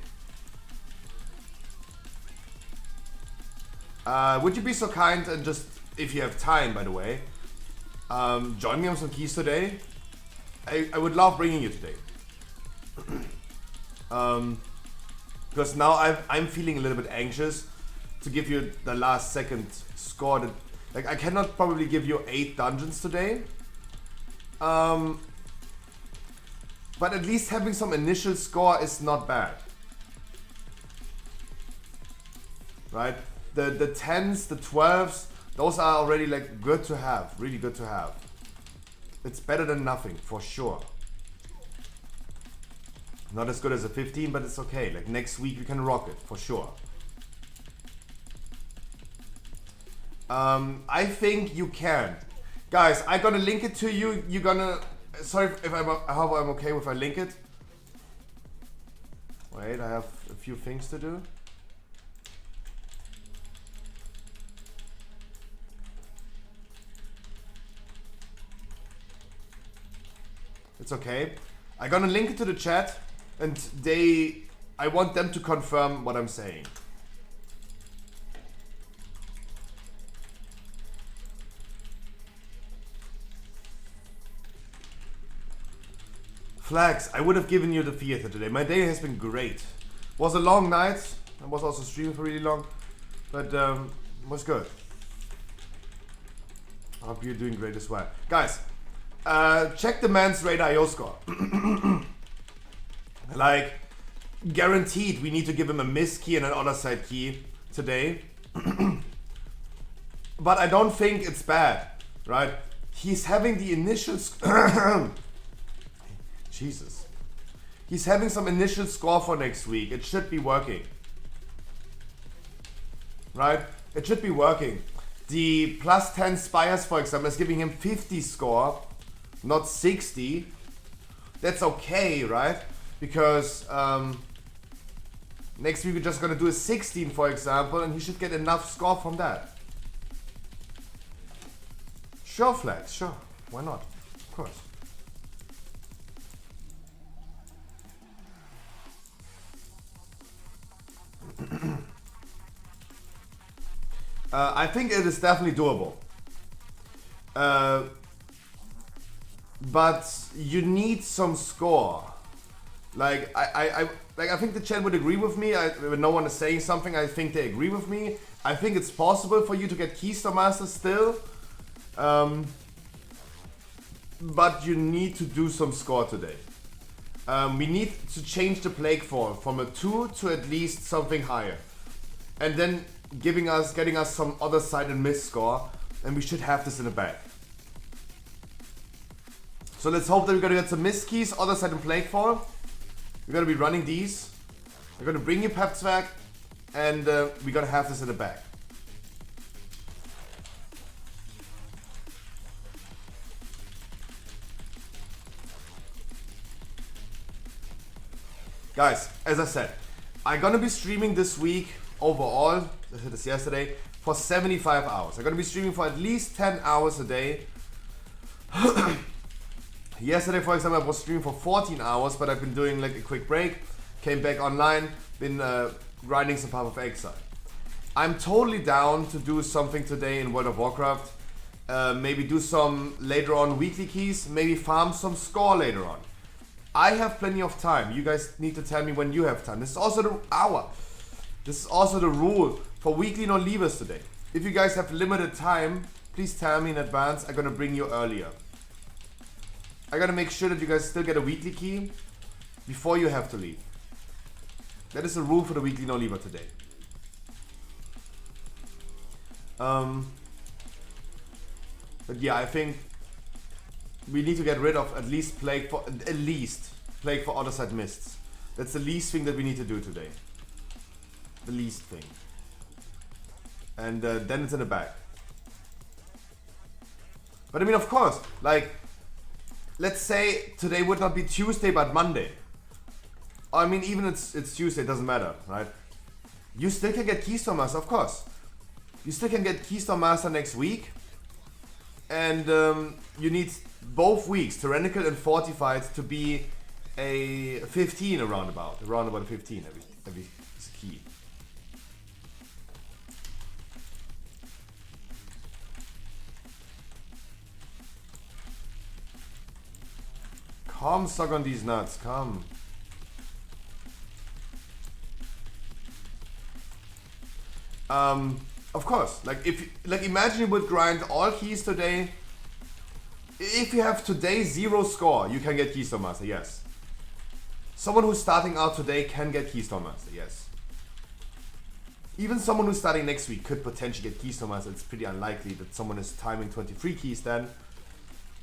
[SPEAKER 2] Would you be so kind and just, if you have time, by the way, join me on some keys today? I would love bringing you today. Because now I'm feeling a little bit anxious to give you the last second score. That, like, I cannot probably give you 8 dungeons today. But at least having some initial score is not bad. Right? The 10s, the 12s, those are already like good to have, really good to have. It's better than nothing, for sure. Not as good as a 15, but it's okay. Like next week we can rock it, for sure. I think you can. Guys, I'm gonna link it to you. You're gonna... Sorry if I hope I'm okay if I link it. Wait, I have a few things to do. It's okay. I'm gonna link it to the chat, and I want them to confirm what I'm saying. Flags, I would have given you the theater today. My day has been great. Was a long night. I was also streaming for really long, but was good. I hope you're doing great as well. Guys, check the man's Raid.io score. Like, guaranteed we need to give him a miss key and an other side key today. But I don't think it's bad, right? He's having the initial Jesus. He's having some initial score for next week. It should be working. Right? It should be working. The plus 10 Spires, for example, is giving him 50 score, not 60. That's okay, right? Because next week we're just gonna do a 16, for example, and he should get enough score from that. Sure, Flags, sure. Why not? Of course. I think it is definitely doable. But you need some score. Like I think the chat would agree with me. When no one is saying something, I think they agree with me. I think it's possible for you to get Keystone Master still. But you need to do some score today. We need to change the plague form from a 2 to at least something higher. And then getting us some other side and miss score. And we should have this in the bag. So let's hope that we're gonna get some miss keys, other side and plague form. We're gonna be running these. We're gonna bring you Pepzwag. And we're gonna have this in the bag. Guys, as I said, I'm gonna be streaming this week overall, I said this yesterday, for 75 hours. I'm gonna be streaming for at least 10 hours a day. Yesterday, for example, I was streaming for 14 hours, but I've been doing like a quick break, came back online, been grinding some Path of Exile. I'm totally down to do something today in World of Warcraft. Maybe do some later on weekly keys, maybe farm some score later on. I have plenty of time. You guys need to tell me when you have time. This is also the hour. This is also the rule for weekly non-leavers today. If you guys have limited time, please tell me in advance. I'm gonna bring you earlier. I gotta make sure that you guys still get a weekly key before you have to leave. That is the rule for the weekly non-leaver today. But yeah, I think we need to get rid of at least plague for other side mists. That's the least thing that we need to do today. The least thing. And then it's in the bag. But I mean, of course, like, let's say today would not be Tuesday but Monday. I mean, even it's Tuesday, it doesn't matter, right? You still can get Keystone Master, of course. You still can get Keystone Master next week. And you need both weeks, Tyrannical and Fortified, to be a 15 around about a 15 every key. Come suck on these nuts, come. Of course, imagine you would grind all keys today. If you have today 0 score, you can get Keystone Master, yes. Someone who's starting out today can get Keystone Master, yes. Even someone who's starting next week could potentially get Keystone Master. It's pretty unlikely that someone is timing 23 keys then.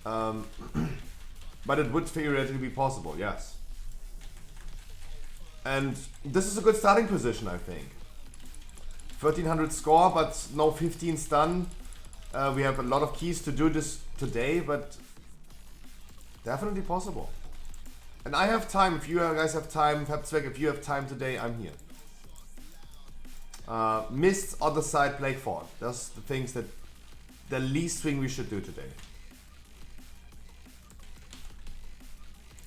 [SPEAKER 2] But it would theoretically be possible, yes. And this is a good starting position, I think. 1300 score, but no 15 stun. We have a lot of keys to do this today, but definitely possible. And I have time. If you guys have time, Pepzwag, if you have time today, I'm here. Mists, other side, Plague Fort. That's the things that the least thing we should do today.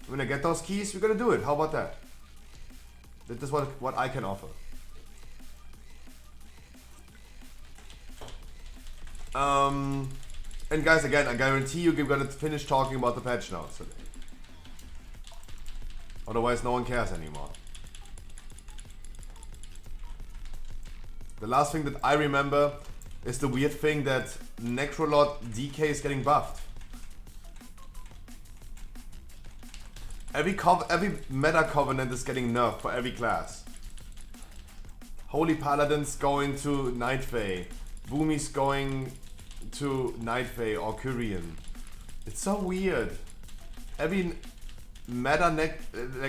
[SPEAKER 2] When I get those keys, we're gonna do it. How about that? That is what I can offer. And guys, again, I guarantee you we're gonna finish talking about the patch notes today. Otherwise, no one cares anymore. The last thing that I remember is the weird thing that Necrolord DK is getting buffed. Every meta covenant is getting nerfed for every class. Holy Paladin's going to Night Fae. Boomy's going to Night Fae or Kyrian. It's so weird. Every meta I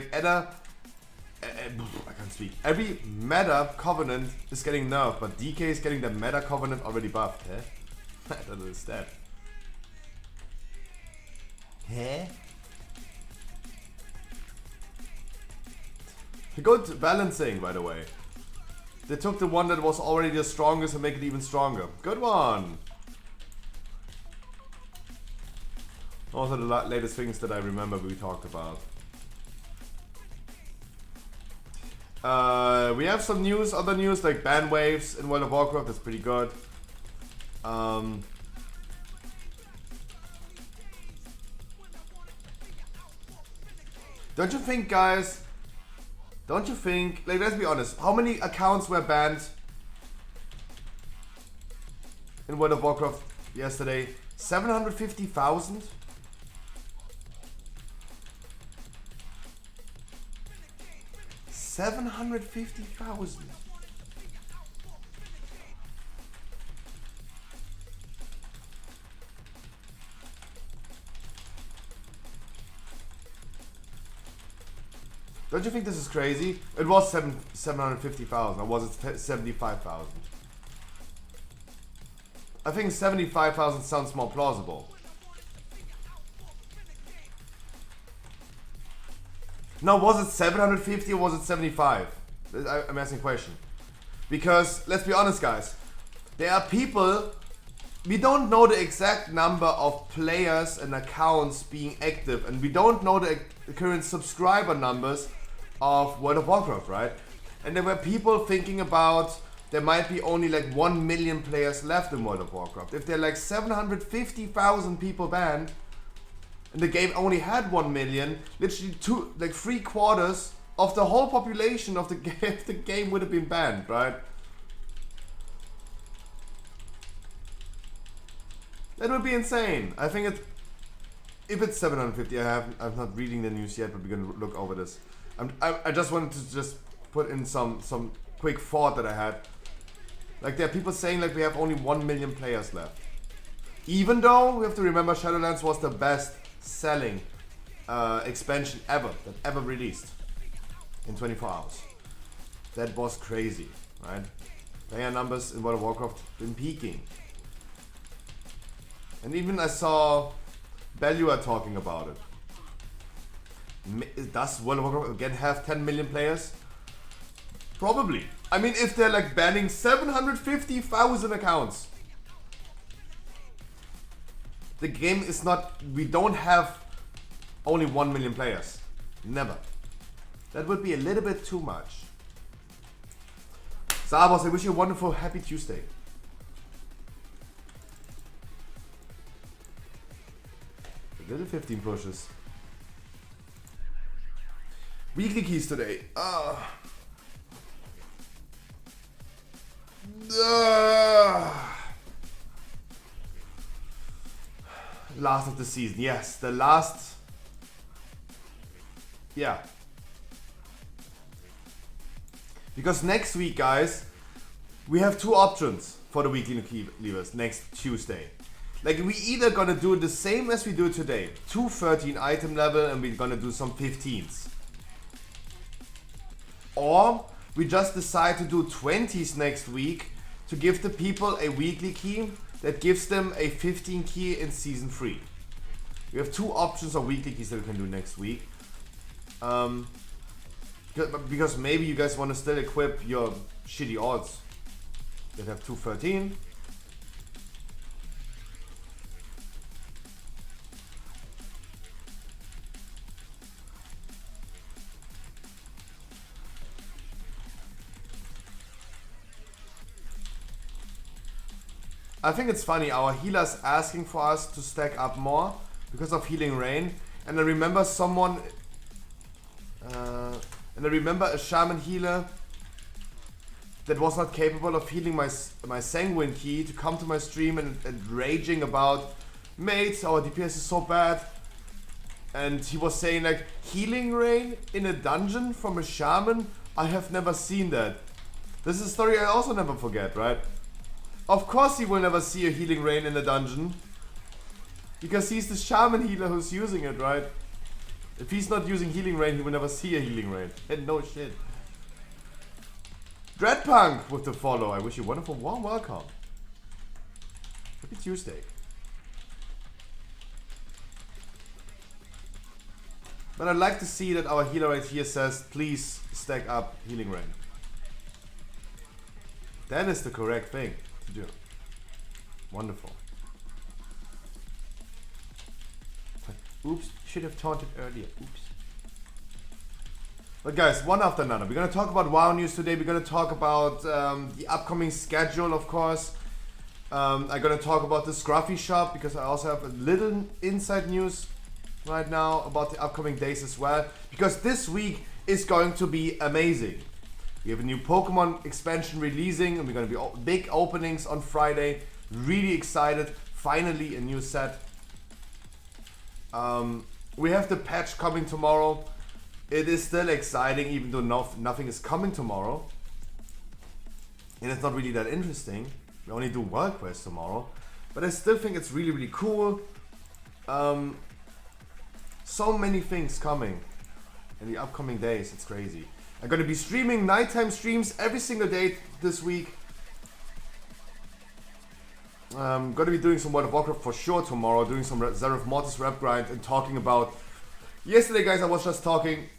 [SPEAKER 2] can't speak. Every meta covenant is getting nerfed, but DK is getting the meta covenant already buffed, huh? I don't understand. Huh? Good balancing, by the way. They took the one that was already the strongest and make it even stronger. Good one! Also the latest things that I remember we talked about. We have some news, other news like ban waves in World of Warcraft, that's pretty good. Don't you think, guys? Don't you think, like, let's be honest, how many accounts were banned in World of Warcraft yesterday? 750,000? $750,000. Don't you think this is crazy? It was 750,000, or was it 75,000? I think 75,000 sounds more plausible. Now, was it 750 or was it 75? I'm asking a question. Because, let's be honest, guys. There are people... We don't know the exact number of players and accounts being active. And we don't know the current subscriber numbers of World of Warcraft, right? And there were people thinking about... There might be only like 1 million players left in World of Warcraft. If there are like 750,000 people banned... And the game only had 1 million, literally 3/4 of the whole population of the game would have been banned, right? That would be insane. I think if it's 750, I'm not reading the news yet, but we're gonna look over this. I just wanted to just put in some quick thought that I had. Like, there are people saying like we have only 1 million players left, even though we have to remember Shadowlands was the best selling expansion ever released in 24 hours. That was crazy, right? Player numbers in World of Warcraft been peaking. And even I saw Belua talking about it. Does World of Warcraft again have 10 million players? Probably. I mean, if they're like banning 750,000 accounts. The game is not... We don't have only 1 million players. Never. That would be a little bit too much. Sabos, I wish you a wonderful, happy Tuesday. A little 15 pushes. Weekly keys today. Last of the season, yes, the last. Yeah. Because next week, guys, we have two options for the weekly key levers next Tuesday. Like, we either gonna do the same as we do today, 213 item level, and we're gonna do some 15s. Or we just decide to do 20s next week to give the people a weekly key that gives them a 15 key in season 3. We have two options of weekly keys that we can do next week. Because maybe you guys want to still equip your shitty odds that have 213. I think it's funny, our healer's asking for us to stack up more because of Healing Rain. And I remember someone... and I remember a shaman healer that was not capable of healing my Sanguine key to come to my stream and raging about, mates, our DPS is so bad. and he was saying like, healing rain in a dungeon from a shaman? I have never seen that. This is a story I also never forget, right? Of course he will never see a healing rain in a dungeon. Because he's the shaman healer who's using it, right? If he's not using healing rain, he will never see a healing rain. And no shit. Dreadpunk with the follow. I wish you a wonderful warm welcome. Happy Tuesday. But I'd like to see that our healer right here says, please stack up healing rain. That is the correct thing to do. Wonderful. Oops, should have taunted earlier. Oops. But guys, one after another. We're gonna talk about WoW news today. We're gonna talk about the upcoming schedule, of course. I'm gonna talk about the Scruffy shop because I also have a little inside news right now about the upcoming days as well. Because this week is going to be amazing. We have a new Pokemon expansion releasing and we're gonna be big openings on Friday. Really excited. Finally a new set. We have the patch coming tomorrow. It is still exciting even though nothing is coming tomorrow. And it's not really that interesting. We only do World Quest tomorrow. But I still think it's really, really cool. So many things coming in the upcoming days. It's crazy. I'm going to be streaming nighttime streams every single day this week. I'm going to be doing some World of Warcraft for sure tomorrow, doing some Zeref Mortis rep grind and talking about... Yesterday, guys, I was just talking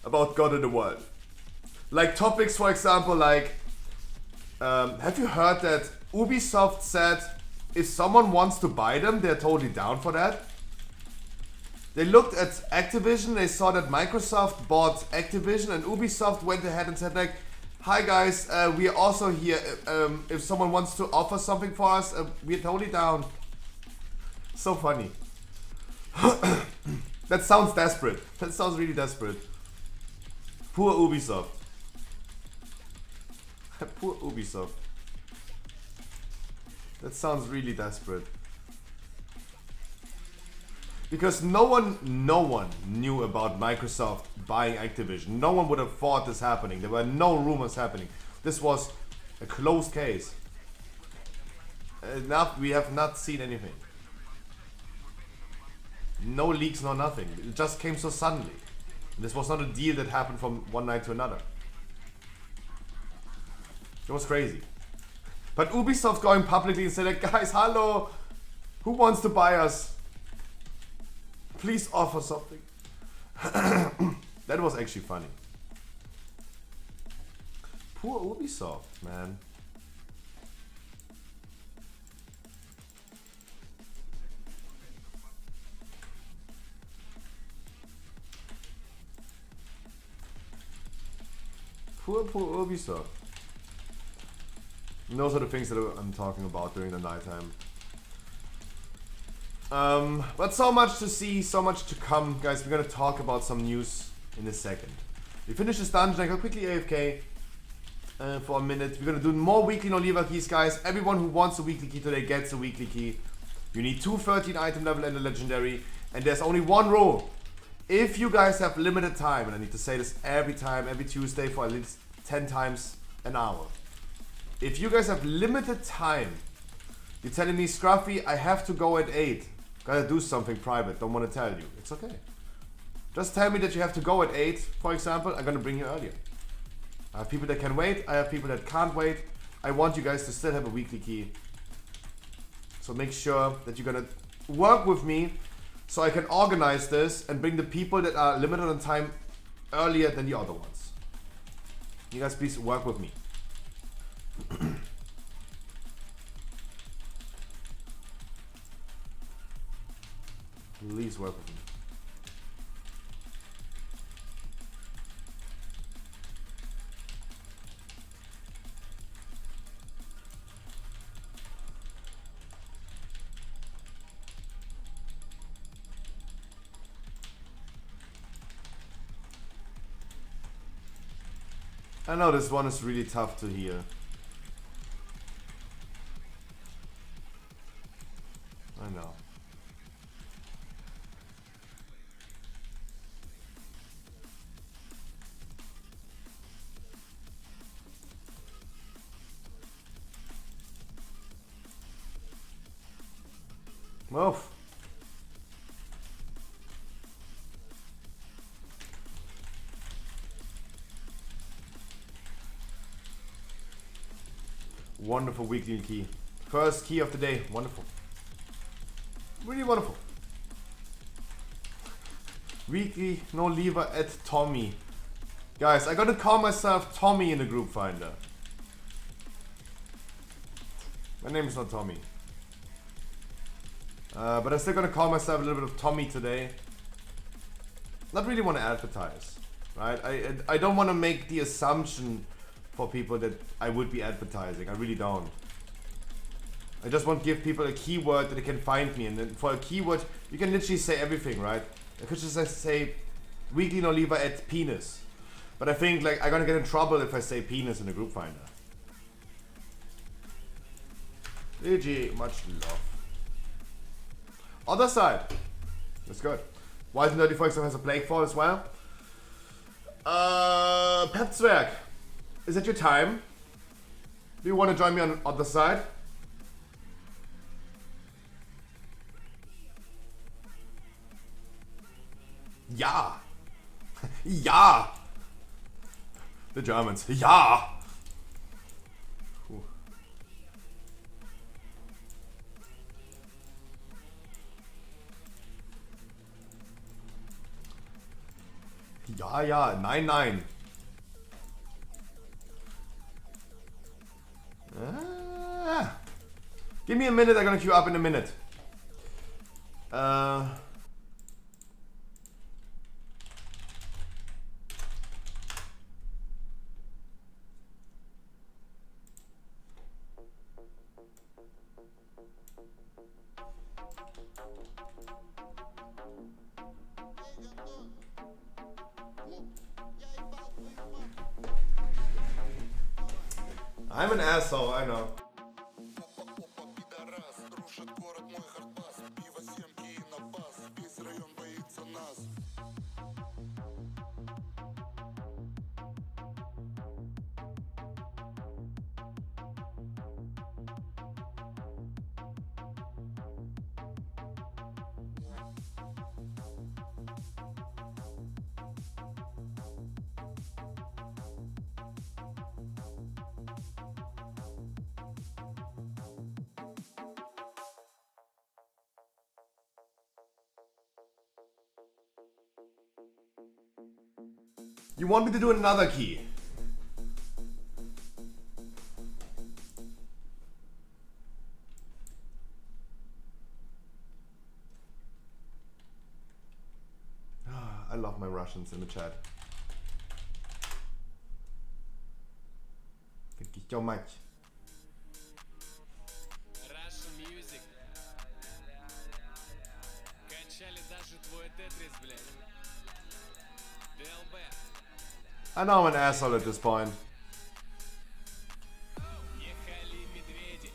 [SPEAKER 2] about God in the World. Like topics, for example, like... have you heard that Ubisoft said if someone wants to buy them, they're totally down for that? They looked at Activision, they saw that Microsoft bought Activision and Ubisoft went ahead and said like, hi guys, we are also here. If someone wants to offer something for us, we're totally down. So funny. That sounds desperate. That sounds really desperate. Poor Ubisoft. Poor Ubisoft. That sounds really desperate. Because no one knew about Microsoft buying Activision. No one would have thought this happening. There were no rumors happening. This was a closed case. We have not seen anything. No leaks, no nothing. It just came so suddenly. This was not a deal that happened from one night to another. It was crazy. But Ubisoft going publicly and saying like, guys, hello, who wants to buy us? Please offer something. That was actually funny. Poor Ubisoft, man. Poor Ubisoft. And those are the things that I'm talking about during the nighttime. But so much to see, so much to come. Guys, we're gonna talk about some news in a second. We finished this dungeon, I go quickly AFK for a minute. We're gonna do more weekly no-lever keys, guys. Everyone who wants a weekly key today gets a weekly key. You need 213 item level and a legendary. And there's only one rule. If you guys have limited time, and I need to say this every time, every Tuesday for at least 10 times an hour. If you guys have limited time, you're telling me, Scruffy, I have to go at 8. Gotta do something private, don't want to tell you. It's okay. Just tell me that you have to go at 8, for example, I'm gonna bring you earlier. I have people that can wait, I have people that can't wait. I want you guys to still have a weekly key. So make sure that you're gonna work with me so I can organize this and bring the people that are limited on time earlier than the other ones. You guys please work with me. Please work with me. I know this one is really tough to hear. I know. Move. Wonderful weekly key. First key of the day. Wonderful. Really wonderful. Weekly no lever at Tommy. Guys, I gotta call myself Tommy in the group finder. My name is not Tommy. But I'm still gonna call myself a little bit of Tommy today. Not really want to advertise, right? I don't want to make the assumption for people that I would be advertising. I really don't. I just want to give people a keyword that they can find me. And then for a keyword, you can literally say everything, right? I could just say weekly no lever at penis. But I think like I'm gonna get in trouble if I say penis in the group finder. GG, much love. Other side. That's good. Wise and Dirty Fox has a plague fall as well. Petzwerk. Is it your time? Do you want to join me on the other side? Ja. Ja. The Germans. Ja. Ja, ja, nein, nein. Give me a minute, I'm gonna queue up in a minute. I'm an asshole, I know. You want me to do another key? I love my Russians in the chat. Thank you so much.
[SPEAKER 4] Russian music. Качали даже твой тетрис, блядь. ДЛБ.
[SPEAKER 2] I know I'm an asshole at this point.
[SPEAKER 4] Ехали медведи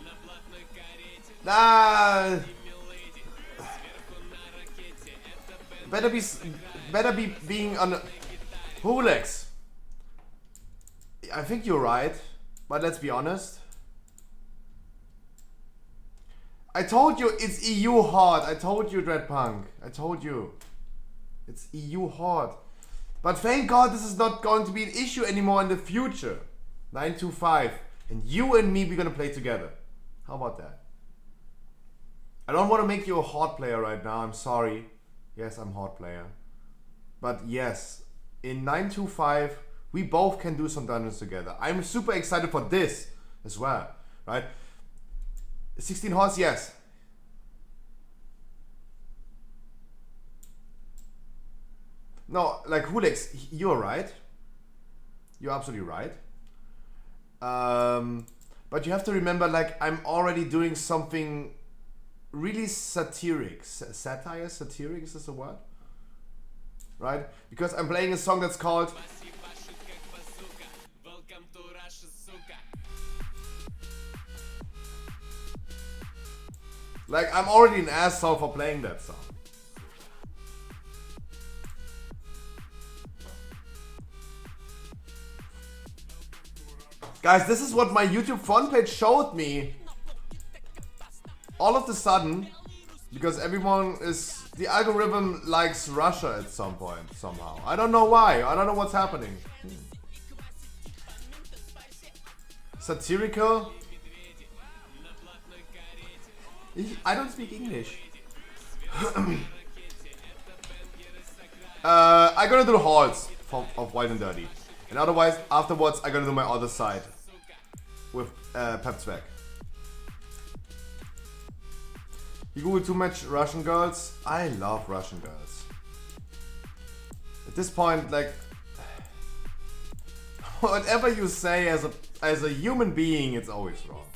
[SPEAKER 4] на блатной карете.
[SPEAKER 2] Nah.
[SPEAKER 4] Сверху на ракете. Это
[SPEAKER 2] Better be being on Hulex. I think you're right, but let's be honest. I told you it's EU hard. I told you, Dreadpunk. I told you. It's EU hard. But thank God this is not going to be an issue anymore in the future. 925. And you and me, we're gonna play together. How about that? I don't want to make you a hard player right now. I'm sorry. Yes, I'm hard player. But yes, in 925, we both can do some dungeons together. I'm super excited for this as well, right? 16 horse, yes. No, like Hulex, you're right. You're absolutely right. But you have to remember, like, I'm already doing something really satiric. Satire? Satiric, is this a word? Right? Because I'm playing a song that's called
[SPEAKER 4] Welcome to Russia, сука.
[SPEAKER 2] like, I'm already an asshole for playing that song. Guys, this is what my YouTube front page showed me. All of a sudden, Because everyone is... The algorithm likes Russia at some point, somehow. I don't know why. I don't know what's happening. Satirical? I don't speak English. I'm gonna do the halls of Wild and Dirty. And otherwise, afterwards, I'm gonna do my other side. With Pep Zweck. You Google too much Russian girls? I love Russian girls. At this point, like... Whatever you say as a human being, it's always wrong.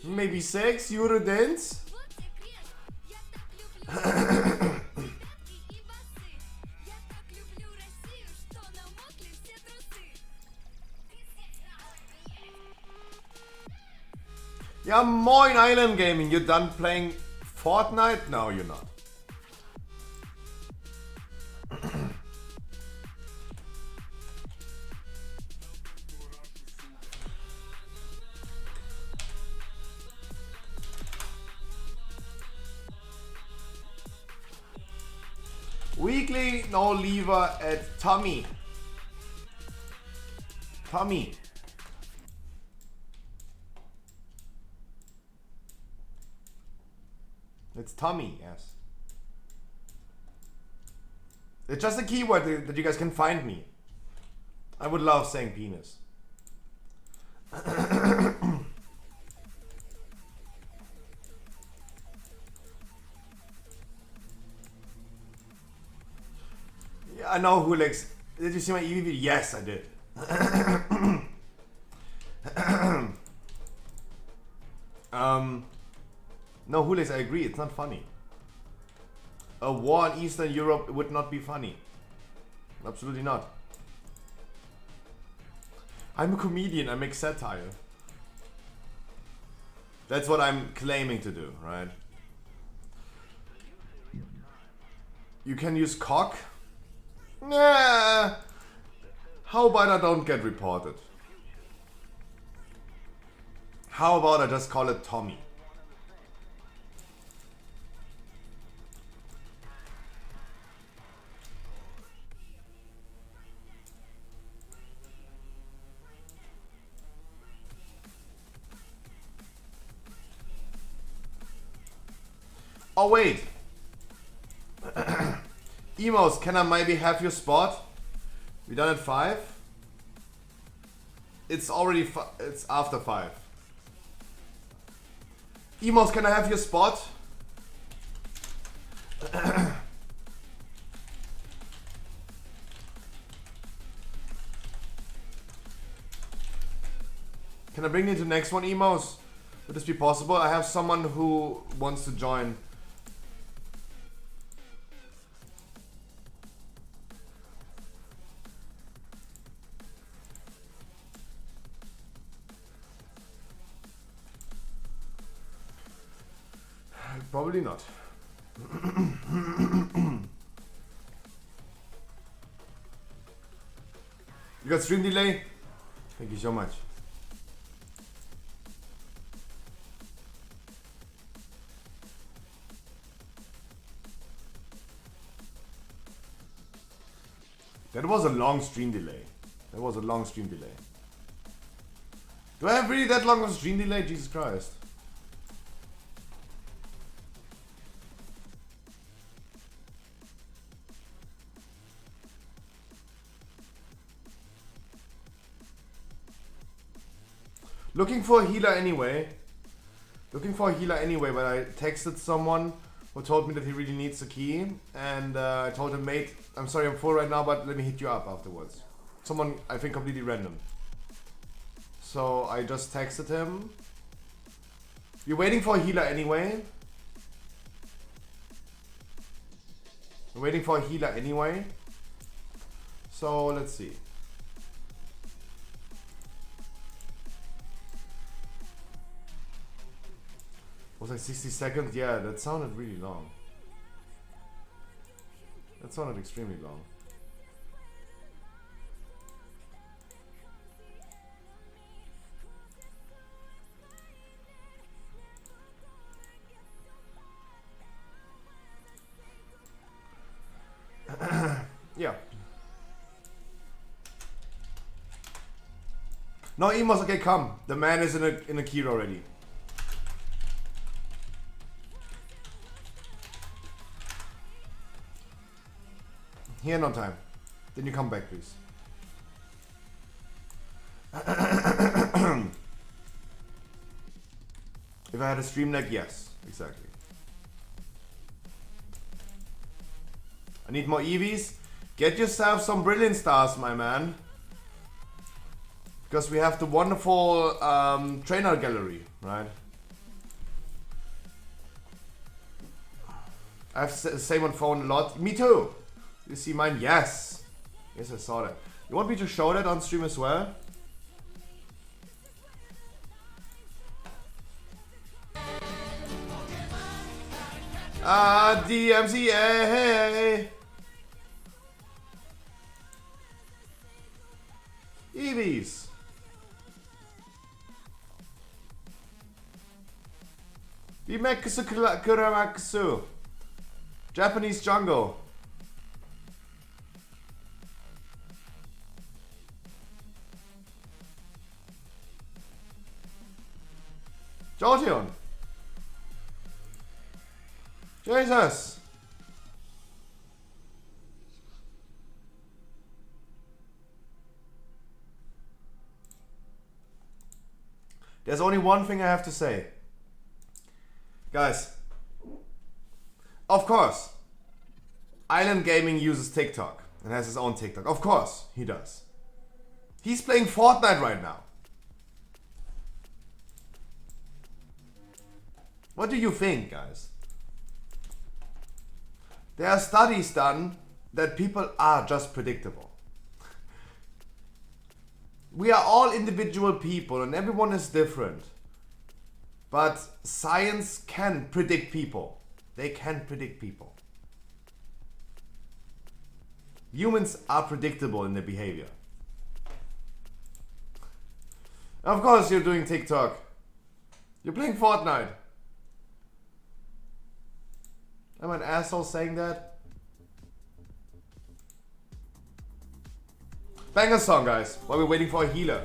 [SPEAKER 2] Maybe sex, Euro dance? Yeah, moin Island Gaming, you done playing Fortnite? No, you're not. Weekly no lever at Tommy. Tommy. It's Tommy, yes. It's just a keyword that you guys can find me. I would love saying penis. Yeah, I know who likes. Did you see my EV video? Yes, I did. No, Hulex, I agree, it's not funny. A war in Eastern Europe would not be funny. Absolutely not. I'm a comedian, I make satire. That's what I'm claiming to do, right? You can use cock? Nah. How about I don't get reported? How about I just call it Tommy? Oh wait. Emos, can I maybe have your spot? We done at 5? It's already it's after 5. Emos, can I have your spot? Can I bring you to the next one, Emos? Would this be possible? I have someone who wants to join. Probably not. You got stream delay? Thank you so much. That was a long stream delay. That was a long stream delay. Do I have really that long of a stream delay? Jesus Christ. Looking for a healer anyway. But I texted someone who told me that he really needs a key. And I told him, mate, I'm sorry I'm full right now, but let me hit you up afterwards. Someone, I think, completely random. So I just texted him. You're waiting for a healer anyway? We're waiting for a healer anyway. So let's see. Was like 60 seconds? Yeah, that sounded really long. That sounded extremely long. No, Emos, okay, come. The man is in a queue already. Here, no time. Then you come back, please. If I had a stream deck, yes, exactly. I need more EVs. Get yourself some brilliant stars, my man. Because we have the wonderful trainer gallery, right? I have the same on phone a lot. Me too. You see mine? Yes. Yes, I saw that. You want me to show that on stream as well? DMCA. EVs. Bimekisu Kuramakusu. Japanese jungle. Jordion. Jesus. There's only one thing I have to say. Guys, of course, Island Gaming uses TikTok and has his own TikTok. Of course, he does. He's playing Fortnite right now. What do you think, guys? There are studies done that people are just predictable. We are all individual people and everyone is different. But science can predict people. They can predict people. Humans are predictable in their behavior. Of course you're doing TikTok. You're playing Fortnite. Am I an asshole saying that? Banger song, guys, while we're waiting for a healer.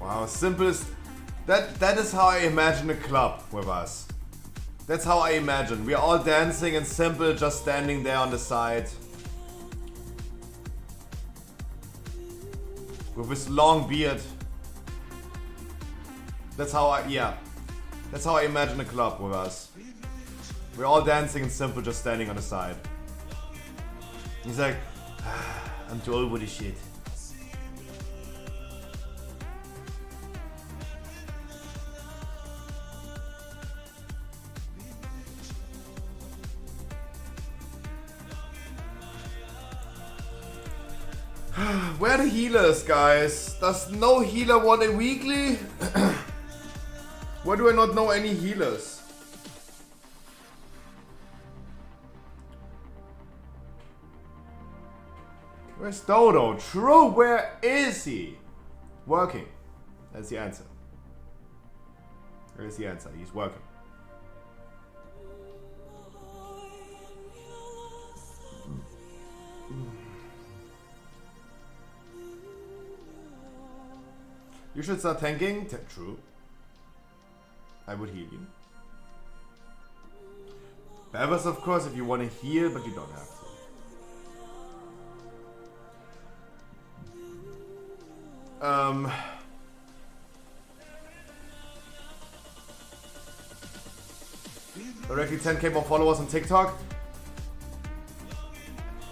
[SPEAKER 2] Wow, simplest. That is how I imagine a club with us. That's how I imagine. We are all dancing and Simple just standing there on the side. With his long beard. That's how I imagine a club with us. We're all dancing and Simple just standing on the side. He's like, I'm too old for this shit. Where are the healers, guys? Does no healer want a weekly? Why do I not know any healers? Where's Dodo? True, where is he? Working. That's the answer. There's the answer. He's working. You should start thanking. True. I would heal you. Bevers, of course, if you want to heal, but you don't have to. Directly 10k more followers on TikTok.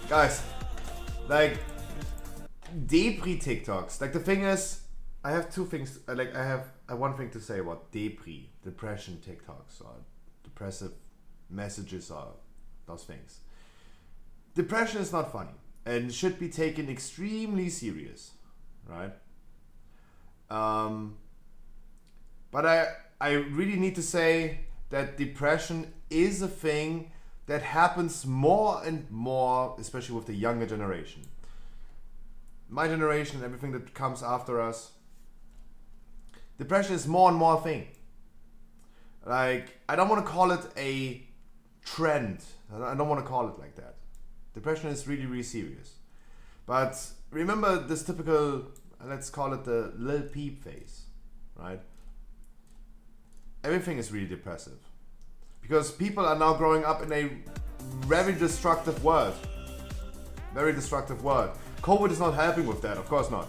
[SPEAKER 2] Guys, like, Depri TikToks. Like, the thing is, I have two things. Like, I have one thing to say about Depri, depression TikToks, or depressive messages, or those things. Depression is not funny and should be taken extremely serious, right? But I really need to say that depression is a thing that happens more and more, especially with the younger generation. My generation and everything that comes after us. Depression is more and more a thing. Like, I don't want to call it a trend. I don't want to call it like that. Depression is really, really serious. But remember this typical, let's call it the Lil Peep phase, right? Everything is really depressive. Because people are now growing up in a very destructive world. Very destructive world. COVID is not helping with that, of course not.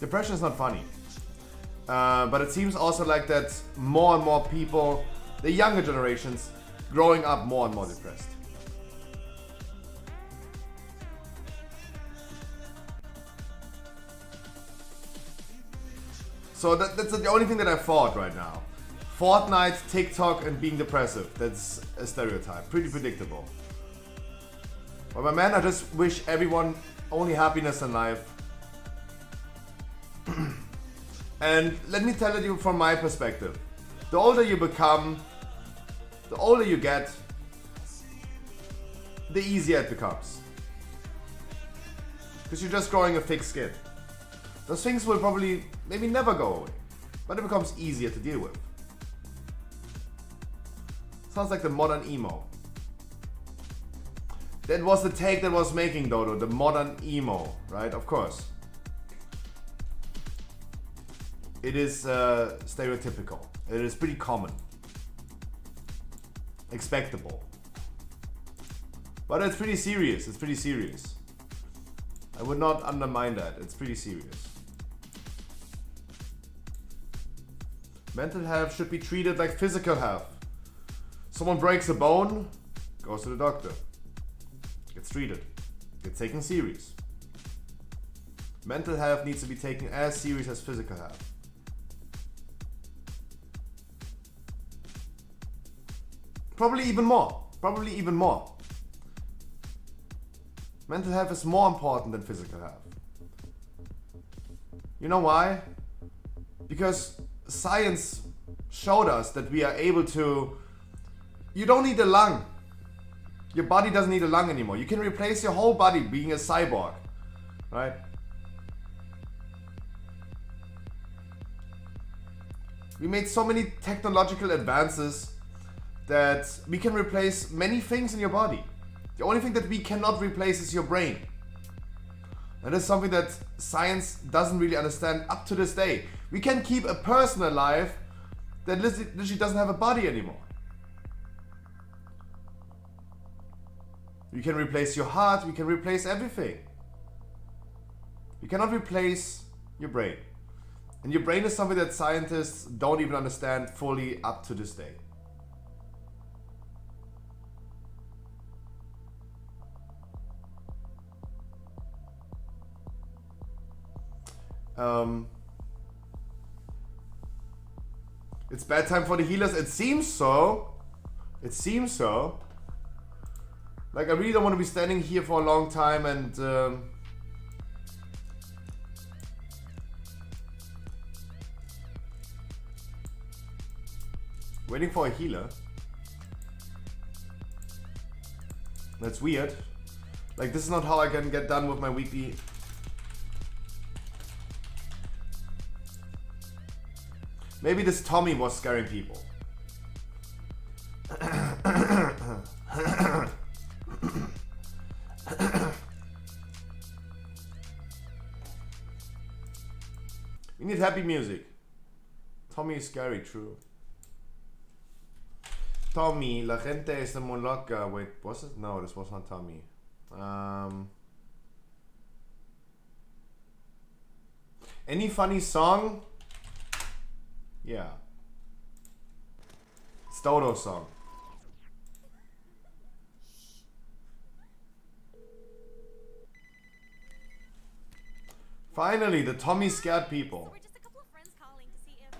[SPEAKER 2] Depression is not funny. But it seems also like that more and more people, the younger generations, growing up more and more depressed. So that's the only thing that I thought right now. Fortnite, TikTok, and being depressive. That's a stereotype. Pretty predictable. But my man, I just wish everyone only happiness in life. And let me tell you from my perspective. The older you become, the older you get, the easier it becomes. Because you're just growing a thick skin. Those things will probably maybe never go away. But it becomes easier to deal with. Sounds like the modern emo. That was the take that was making Dodo, the modern emo, right? Of course. It is stereotypical. It is pretty common. Expectable. But it's pretty serious. It's pretty serious. I would not undermine that. It's pretty serious. Mental health should be treated like physical health. Someone breaks a bone, goes to the doctor. Gets treated. Gets taken serious. Mental health needs to be taken as serious as physical health. Probably even more. Probably even more. Mental health is more important than physical health. You know why? Because science showed us that we are able to... You don't need a lung. Your body doesn't need a lung anymore. You can replace your whole body being a cyborg. Right? We made so many technological advances that we can replace many things in your body. The only thing that we cannot replace is your brain. And that's something that science doesn't really understand up to this day. We can keep a person alive that literally doesn't have a body anymore. We can replace your heart, we can replace everything. We cannot replace your brain. And your brain is something that scientists don't even understand fully up to this day. It's bad time for the healers. It seems so. It seems so. Like, I really don't want to be standing here for a long time and waiting for a healer. That's weird. Like, this is not how I can get done with my weekly. Maybe this Tommy was scaring people. We need happy music. Tommy is scary, true. Tommy, la gente está muy loca. Wait, was it? No, this was not Tommy. Any funny song? Yeah. It's Dodo's song. Finally, the Tommy scared people.
[SPEAKER 5] We're just a couple of friends calling to see if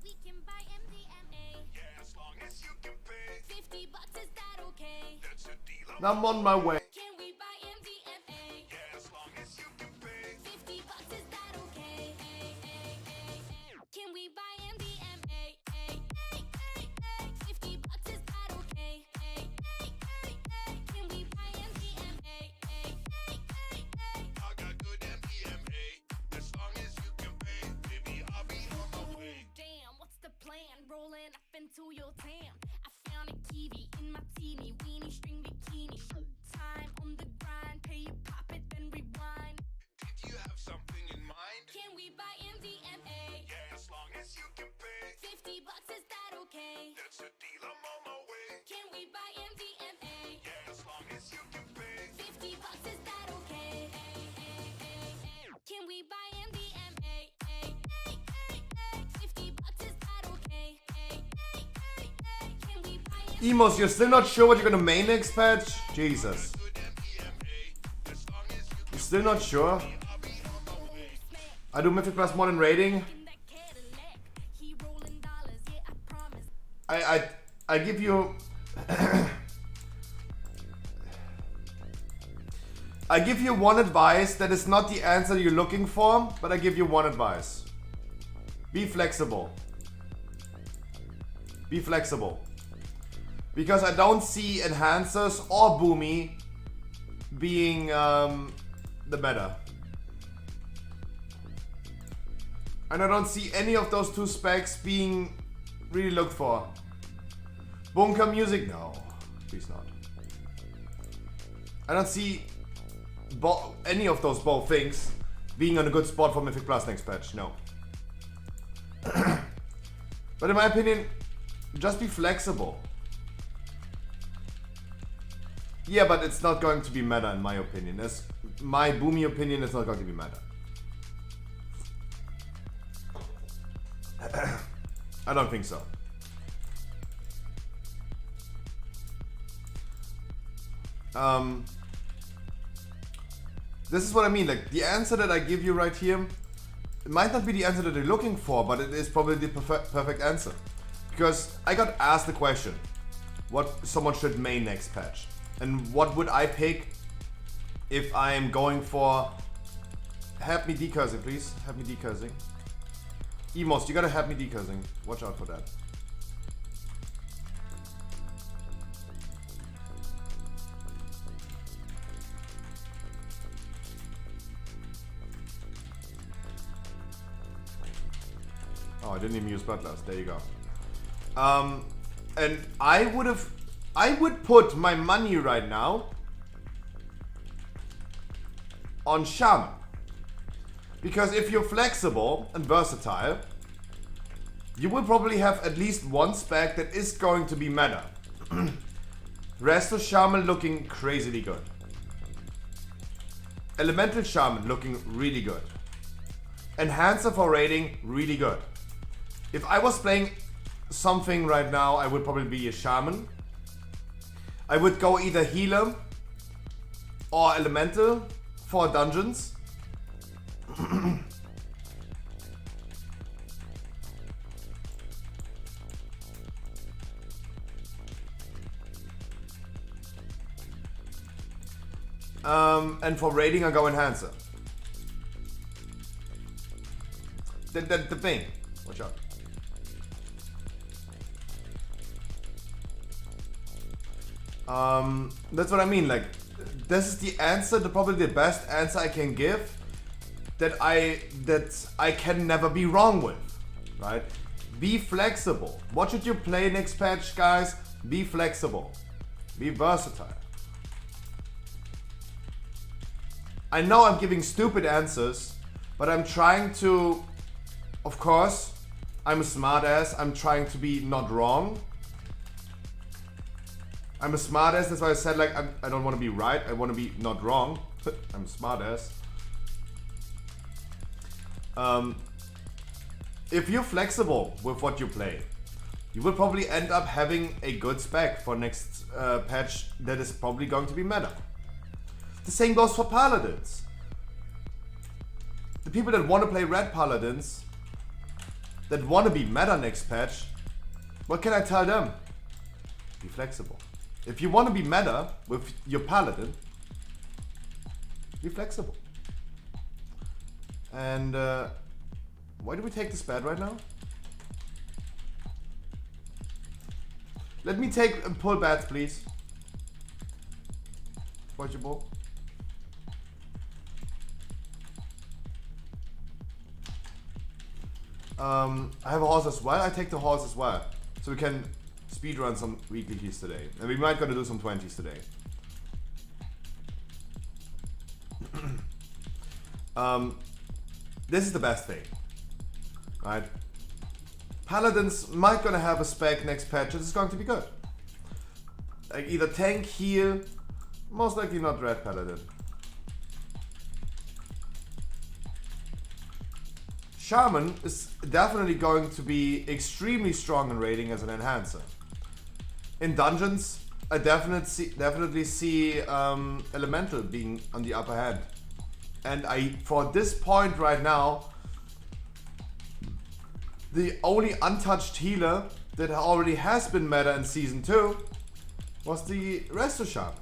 [SPEAKER 5] we can buy MDMA.
[SPEAKER 1] Yeah, as long as you can pay.
[SPEAKER 5] $50, is that okay?
[SPEAKER 1] That's a deal.
[SPEAKER 2] I'm on my way.
[SPEAKER 5] Can we buy MDMA?
[SPEAKER 1] Yeah, as long as you can pay.
[SPEAKER 5] $50, is that okay? Can we buy MDMA? $50, is that okay? Can we buy MDMA?
[SPEAKER 1] I got good MDMA. As long as you can pay, baby, I'll be on my way.
[SPEAKER 5] Damn, what's the plan? Rolling up into your tam. I found a kiwi in my teeny weeny string bikini. Time on the grind, pay you pop it, then rewind.
[SPEAKER 1] Did you have something in mind?
[SPEAKER 5] Can we buy MDMA?
[SPEAKER 1] Yeah, as long as you can pay.
[SPEAKER 5] $50, is that okay?
[SPEAKER 1] That's a deal, I'm on my way.
[SPEAKER 5] Can we buy MDMA?
[SPEAKER 1] Yeah, as long as you can pay.
[SPEAKER 5] $50, is that okay? Can we buy MDMA? $50, is that okay? Can we buy MDMA?
[SPEAKER 2] Emos, you're still not sure what you're gonna main next patch? Jesus.
[SPEAKER 1] Good MDMA. As long as you
[SPEAKER 2] You're still not sure?
[SPEAKER 1] I'll be on my way.
[SPEAKER 2] I do Mythic Plus more than rating.
[SPEAKER 5] In that Cadillac, he rolling dollars, yeah, I promise.
[SPEAKER 2] I give you I give you one advice that is not the answer you're looking for, but I give you one advice. Be flexible. Be flexible. Because I don't see enhancers or Boomy being the better. And I don't see any of those two specs being really looked for. Bunker music? No, please not. I don't see any of those both things being on a good spot for Mythic Plus next patch, no. But in my opinion, just be flexible. Yeah, but it's not going to be meta in my opinion. As my Boomy opinion, it's not going to be meta. I don't think so. This is what I mean, like the answer that I give you right here, it might not be the answer that you're looking for, but it is probably the perfect answer. Because I got asked the question, what someone should main next patch. And what would I pick if I'm going for, help me decursing please, help me decursing. Emos, you gotta help me decursing, watch out for that. Oh, I didn't even use Bloodlust. There you go. And I would put my money right now on Shaman. Because if you're flexible and versatile, you will probably have at least one spec that is going to be meta. Resto Shaman looking crazily good. Elemental Shaman looking really good. Enhancer for raiding, really good. If I was playing something right now, I would probably be a Shaman. I would go either Healer or Elemental for dungeons. And for raiding, I go Enhancer. The thing. Watch out. That's what I mean. Like, this is the answer, probably the best answer I can give. That I can never be wrong with, right? Be flexible. What should you play next patch, guys? Be flexible. Be versatile. I know I'm giving stupid answers, but I'm trying to of course, I'm a smartass. I'm trying to be not wrong. I'm a smartass. That's why I said like I don't want to be right. I want to be not wrong. I'm a smartass. If you're flexible with what you play, you will probably end up having a good spec for next patch that is probably going to be meta. The same goes for paladins. The people that want to play red paladins, that want to be meta next patch, what can I tell them? Be flexible. If you want to be meta with your paladin, be flexible. And why do we take this bad right now? Let me take and pull bats, please. What's your ball? I have a horse as well. I take the horse as well. So we can speedrun some weekly keys today. And we might gonna do some 20s today. This is the best thing. Right? Paladins might gonna have a spec next patch. This is going to be good. Like either tank, heal, most likely not red paladin. Shaman is definitely going to be extremely strong in raiding as an enhancer. In dungeons, I definitely see Elemental being on the upper hand. And for this point right now, the only untouched healer that already has been meta in Season 2 was the Resto Shaman.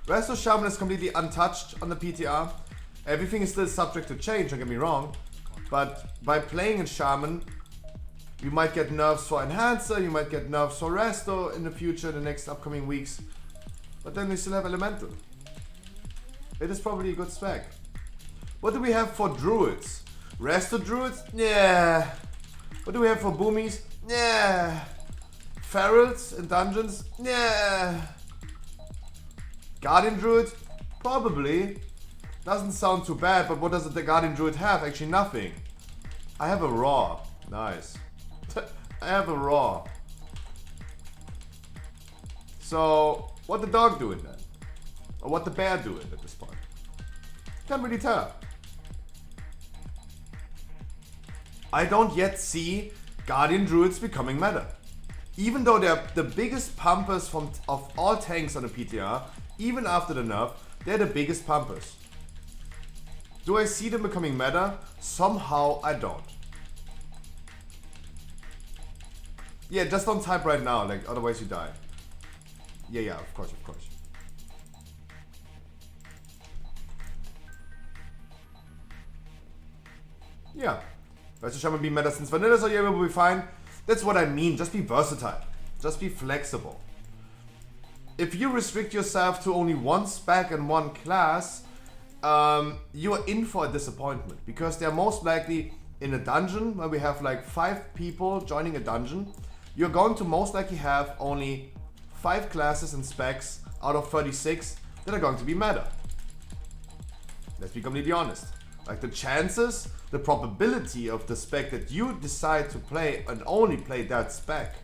[SPEAKER 2] Resto Shaman is completely untouched on the PTR. Everything is still subject to change, don't get me wrong. But by playing in Shaman, you might get nerfs for Enhancer, you might get nerfs for Resto in the future, the next upcoming weeks. But then we still have Elemental. It is probably a good spec. What do we have for Druids? Resto Druids? Yeah. What do we have for Boomies? Yeah. Ferals in dungeons? Yeah. Guardian Druid? Probably. Doesn't sound too bad, but what does the Guardian Druid have? Actually nothing. I have a Raw. Nice. I have a Raw. So, what the dog doing then? Or what the bear doing at this point? Can't really tell. I don't yet see Guardian Druids becoming meta. Even though they're the biggest pumpers of all tanks on the PTR, even after the nerf, they're the biggest pumpers. Do I see them becoming meta? Somehow I don't. Yeah, just don't type right now, like otherwise you die. Yeah, of course. Yeah. Resto Shaman be meta since vanilla, so yeah, we'll be fine. That's what I mean, just be versatile. Just be flexible. If you restrict yourself to only one spec and one class, you are in for a disappointment. Because they're most likely in a dungeon where we have like 5 people joining a dungeon. You're going to most likely have only 5 classes and specs out of 36 that are going to be meta. Let's be completely honest. Like the chances, the probability of the spec that you decide to play and only play that spec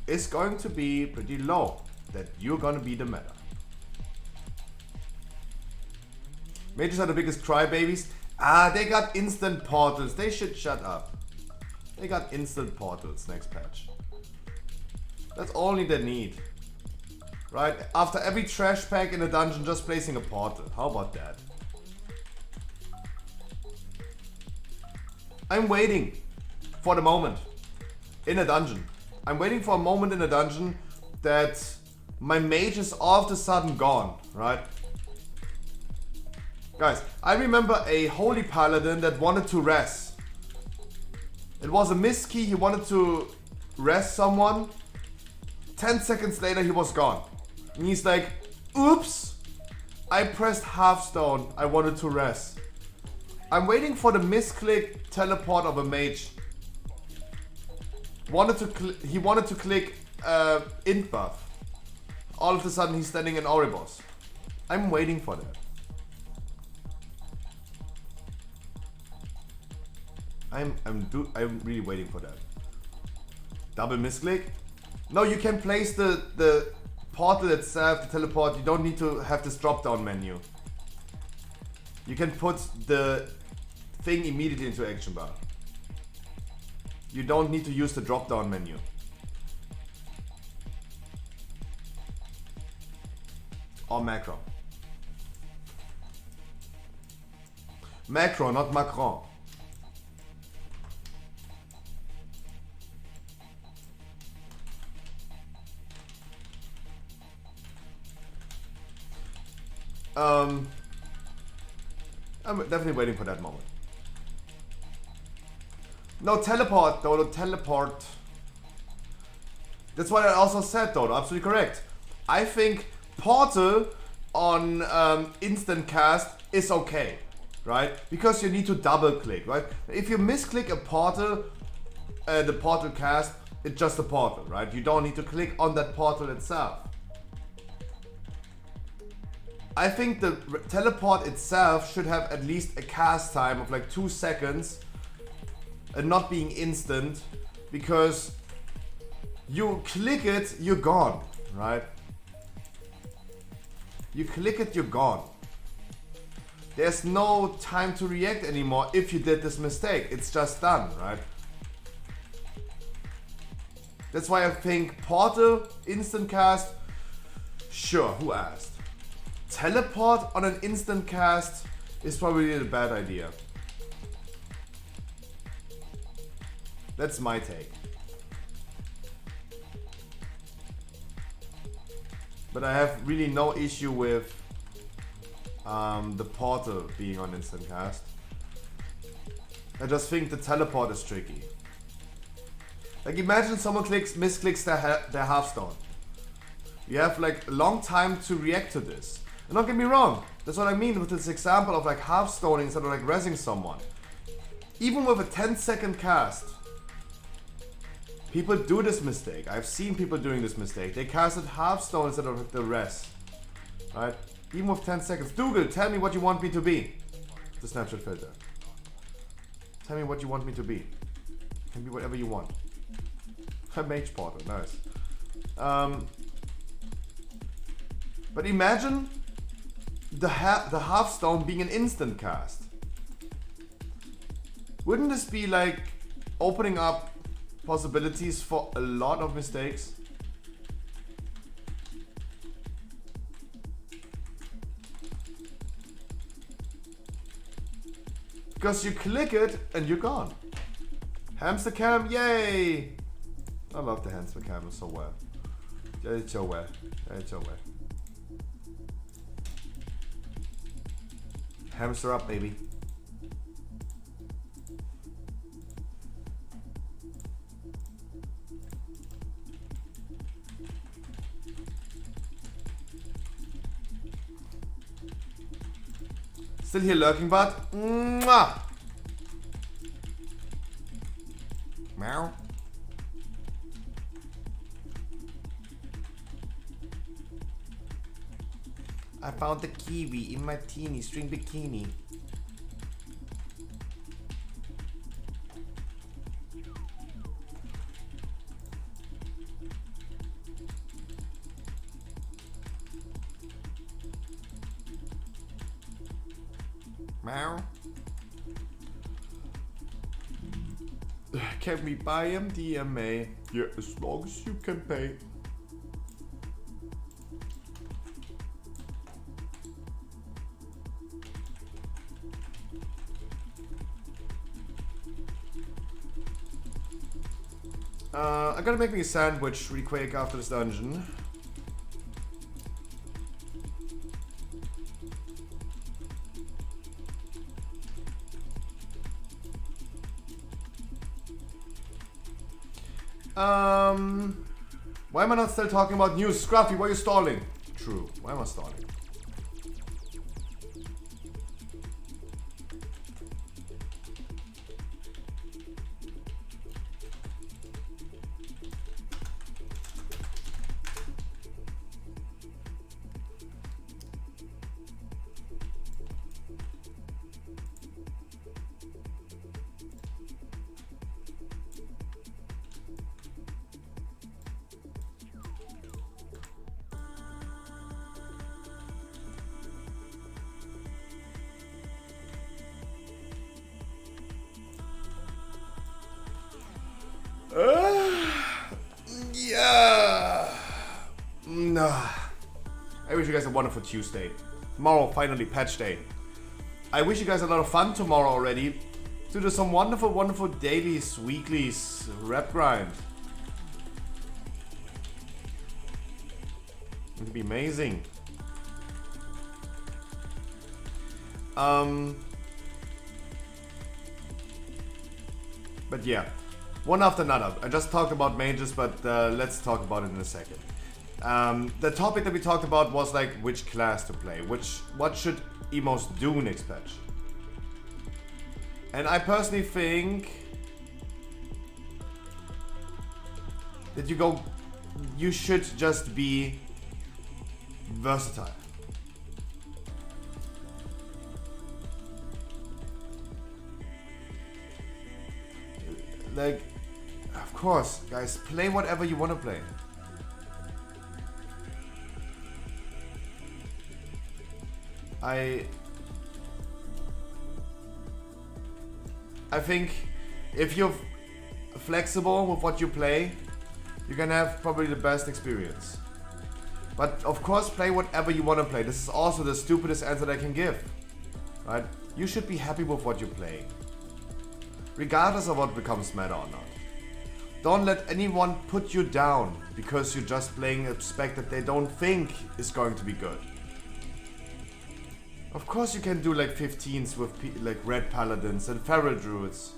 [SPEAKER 2] is going to be pretty low. That you're going to be the meta. Mages are the biggest crybabies. They got instant portals. They should shut up. They got instant portals next patch. That's only they need. Right? After every trash pack in a dungeon, just placing a portal. How about that? I'm waiting for the moment in a dungeon. I'm waiting for a moment in a dungeon that my mage is all of a sudden gone, right? Guys, I remember a holy paladin that wanted to rest. It was a miskey, he wanted to rest someone. 10 seconds later he was gone. And he's like, oops, I pressed half-stone, I wanted to rest. I'm waiting for the misclick teleport of a mage. He wanted to click int buff. All of a sudden he's standing in Oribos. I'm waiting for that. I'm really waiting for that. Double misclick? No, you can place the portal itself, the teleport. You don't need to have this drop down menu. You can put the thing immediately into action bar. You don't need to use the drop down menu. Or macro. Macro, not Macron. I'm definitely waiting for that moment. No, teleport, Dodo, teleport. That's what I also said, Dodo, absolutely correct. I think portal on instant cast is okay, right? Because you need to double click, right? If you misclick a portal, the portal cast, it's just a portal, right? You don't need to click on that portal itself. I think the teleport itself should have at least a cast time of like 2 seconds and not being instant, because you click it, you're gone, right? You click it, you're gone. There's no time to react anymore if you did this mistake. It's just done, right? That's why I think portal, instant cast, sure, who asked? Teleport on an instant cast is probably a bad idea. That's my take. But I have really no issue with the portal being on instant cast. I just think the teleport is tricky. Like imagine someone misclicks their half-stone. You have like a long time to react to this. And don't get me wrong, that's what I mean with this example of like half-stoning instead of like rezzing someone. Even with a 10-second cast, people do this mistake. I've seen people doing this mistake. They casted half-stone instead of the res. Right? Even with 10 seconds. Dougal, tell me what you want me to be. The snapshot filter. Tell me what you want me to be. Can be whatever you want. A mage portal, nice. But imagine the half-stone being an instant cast. Wouldn't this be like opening up possibilities for a lot of mistakes? Because you click it and you're gone. Hamster cam, yay! I love the hamster cam so well. Yeah, it's so well. Yeah, it's so well. Hamster up, baby. Still here lurking, but mwah! Meow. I found the kiwi in my teeny string bikini. Meow. Can we buy MDMA? Yeah, as long as you can pay. I gotta make me a sandwich really quick after this dungeon. Why am I not still talking about news? Scruffy, why are you stalling? True, why am I stalling? Yeah. Nah. I wish you guys a wonderful Tuesday. Tomorrow, finally, patch day. I wish you guys a lot of fun tomorrow already. To do some wonderful, wonderful dailies, weeklies, rap grind. It'll be amazing. But yeah, one after another. I just talked about majors, but let's talk about it in a second. The topic that we talked about was like which class to play, what should emos do next patch. And I personally think that you should just be versatile. Like, of course, guys, play whatever you want to play. I think if you're flexible with what you play, you can have probably the best experience. But of course, play whatever you want to play. This is also the stupidest answer that I can give, right? You should be happy with what you play, regardless of what becomes meta or not. Don't let anyone put you down because you're just playing a spec that they don't think is going to be good. Of course you can do like 15s with like red paladins and feral druids.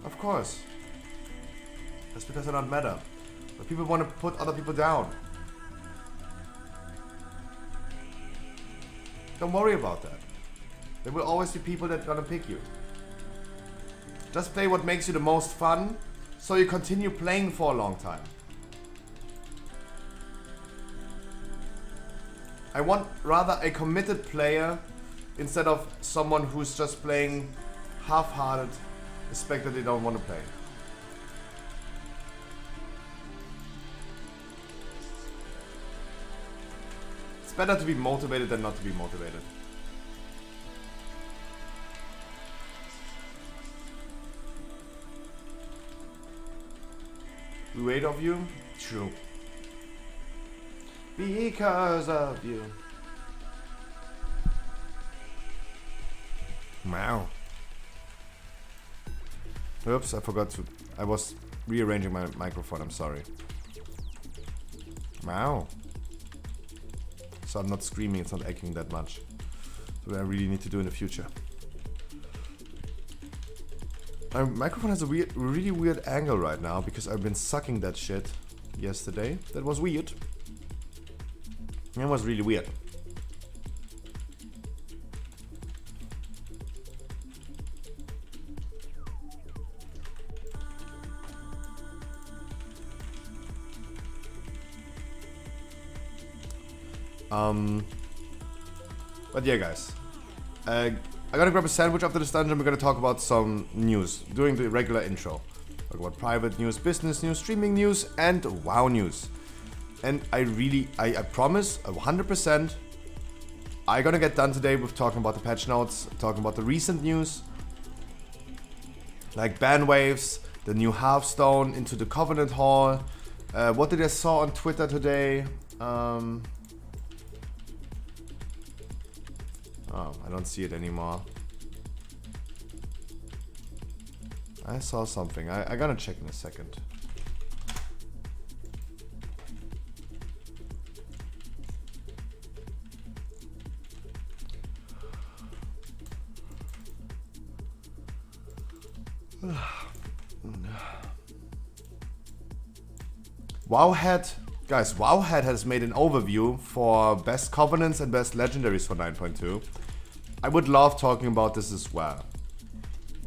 [SPEAKER 2] Of course. That's because they're not meta. But people want to put other people down. Don't worry about that. There will always be people that are gonna pick you. Just play what makes you the most fun, so you continue playing for a long time. I want rather a committed player instead of someone who's just playing half-hearted, a spec that they don't want to play. It's better to be motivated than not to be motivated. We wait of you? True. Because of you. Wow. Oops, I forgot to. I was rearranging my microphone, I'm sorry. Wow. So I'm not screaming, it's not echoing that much. So I really need to do in the future. My microphone has a really weird angle right now because I've been sucking that shit yesterday. That was weird. It was really weird. But yeah, guys. I gotta grab a sandwich after this dungeon. We're gonna talk about some news during the regular intro. Talk about private news, business news, streaming news, and WoW news. And I promise 100% I'm gonna get done today with talking about the patch notes, talking about the recent news, like ban waves, the new Hearthstone into the Covenant Hall. What did I saw on Twitter today? Oh, I don't see it anymore. I saw something. I gotta check in a second. Wowhead has made an overview for best covenants and best legendaries for 9.2. I would love talking about this as well.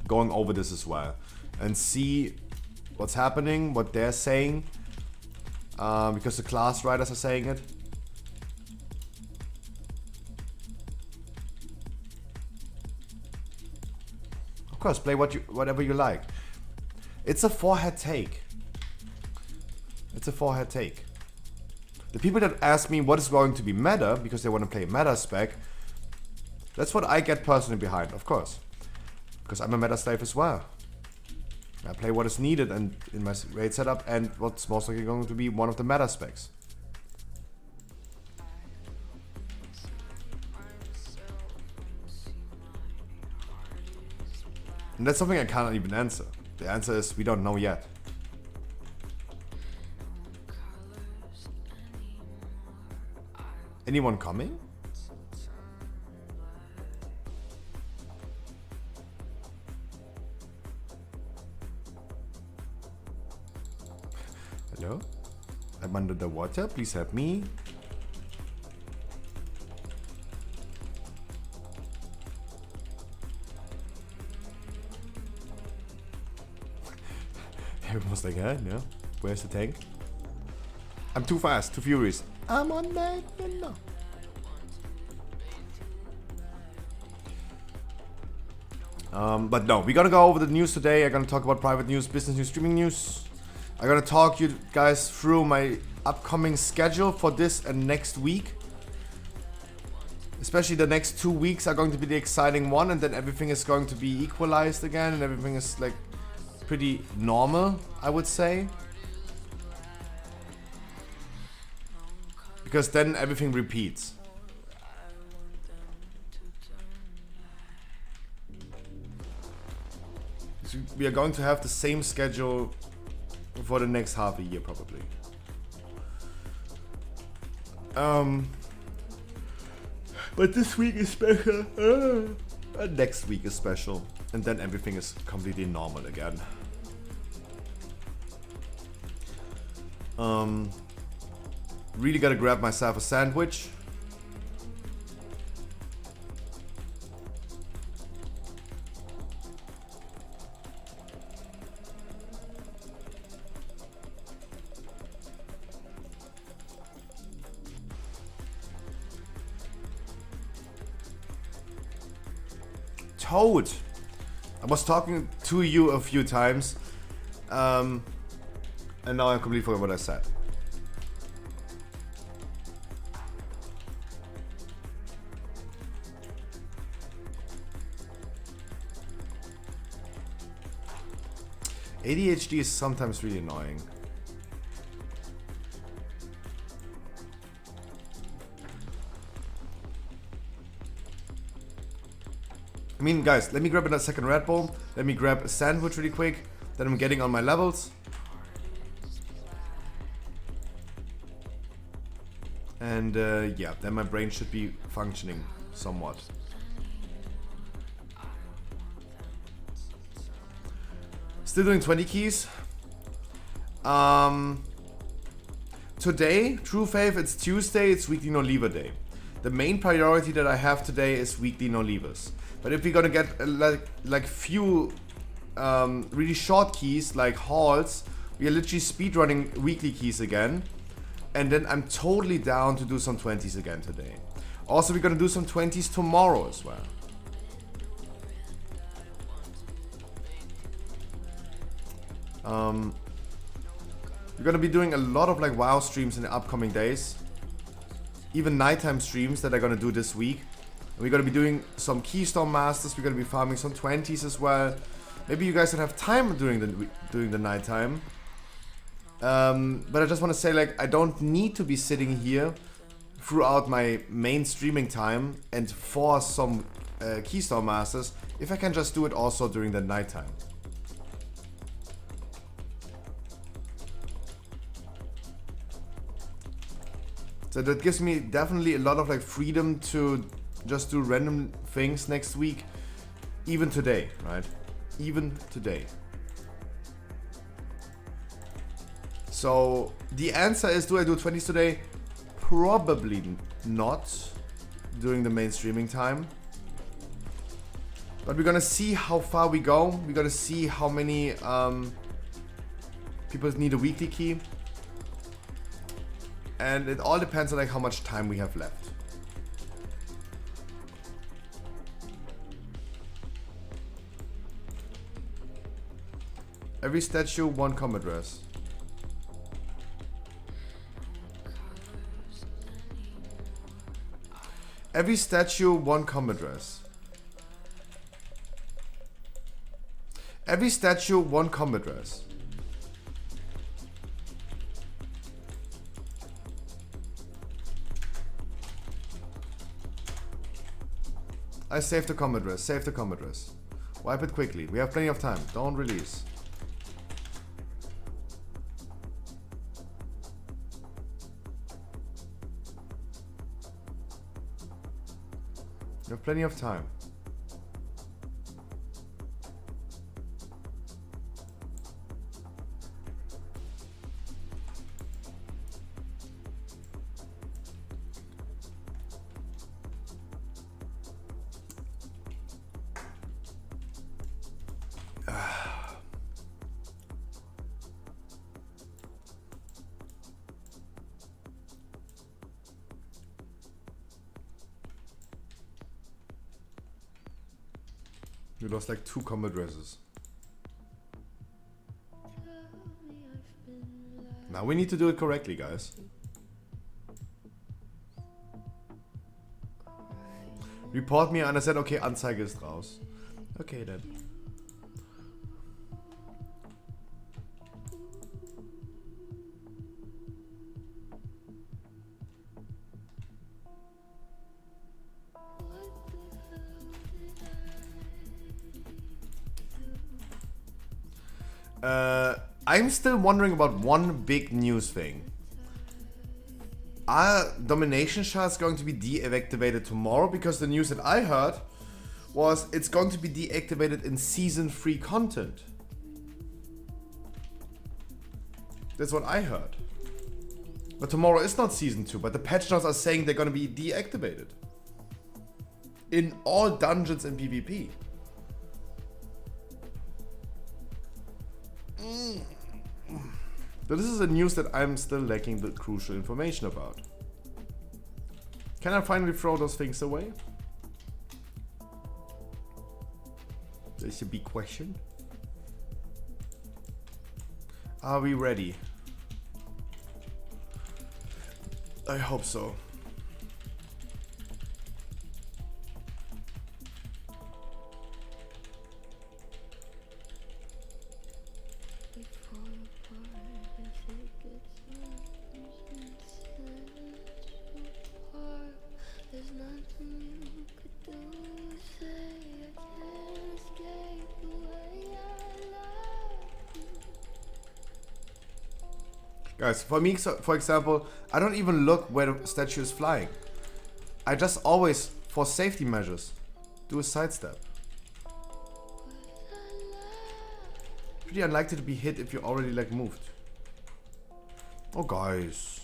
[SPEAKER 2] Going over this as well. And see what's happening, what they're saying. Because the class writers are saying it. Of course, play whatever you like. It's a forehead take. It's a forehead take. The people that ask me what is going to be meta, because they want to play a meta spec, that's what I get personally behind, of course. Because I'm a meta slave as well. I play what is needed and in my raid setup and what's most likely going to be one of the meta specs. And that's something I can't even answer. The answer is we don't know yet. Anyone coming? Hello? I'm under the water, please help me. Everyone's like, no. Where's the tank? I'm too fast, too furious. I'm on that now. But no, we're gonna go over the news today. I'm gonna talk about private news, business news, streaming news. I'm gonna talk you guys through my upcoming schedule for this and next week. Especially the next 2 weeks are going to be the exciting one, and then everything is going to be equalized again, and everything is like pretty normal, I would say. Because then everything repeats. So we are going to have the same schedule for the next half a year probably. But this week is special. Next week is special. And then everything is completely normal again. Really gotta grab myself a sandwich. Toad! I was talking to you a few times. And now I completely forgot what I said. ADHD is sometimes really annoying. I mean, guys, let me grab a second Red Bull. Let me grab a sandwich really quick. Then I'm getting on my levels. And yeah, then my brain should be functioning somewhat. Still doing 20 keys. Today, True Faith, it's Tuesday, it's weekly no leaver day. The main priority that I have today is weekly no leavers. But if we're gonna get like few really short keys like hauls, we are literally speedrunning weekly keys again. And then I'm totally down to do some 20s again today. Also, we're gonna do some 20s tomorrow as well. We're gonna be doing a lot of like WoW streams in the upcoming days. Even nighttime streams that I'm gonna do this week. And we're gonna be doing some Keystone Masters. We're gonna be farming some 20s as well. Maybe you guys don't have time during the nighttime. But I just want to say, like, I don't need to be sitting here throughout my main streaming time and force some Keystone Masters if I can just do it also during the nighttime. So that gives me definitely a lot of like freedom to just do random things next week. Even today, right? Even today. So the answer is, do I do 20s today? Probably not during the main streaming time. But we're gonna see how far we go. We're gonna see how many people need a weekly key. And it all depends on like how much time we have left. Every statue, one combat dress. Every statue, one combat dress. Every statue, one combat dress. I saved the combat dress. Save the combat dress. Wipe it quickly. We have plenty of time. Don't release. You have plenty of time. We lost like 2 combat dresses. Now we need to do it correctly, guys. Report me, and I said, okay, Anzeige ist raus. Okay, then. I'm still wondering about one big news thing. Are domination shards going to be deactivated tomorrow? Because the news that I heard was it's going to be deactivated in season 3 content. That's what I heard. But tomorrow is not season 2, but the patch notes are saying they're going to be deactivated. In all dungeons and PvP. So this is a news that I'm still lacking the crucial information about. Can I finally throw those things away? That's a big question. Are we ready? I hope so. Guys, for me, for example, I don't even look where the statue is flying. I just always, for safety measures, do a sidestep. Pretty unlikely to be hit if you already like moved. Oh guys.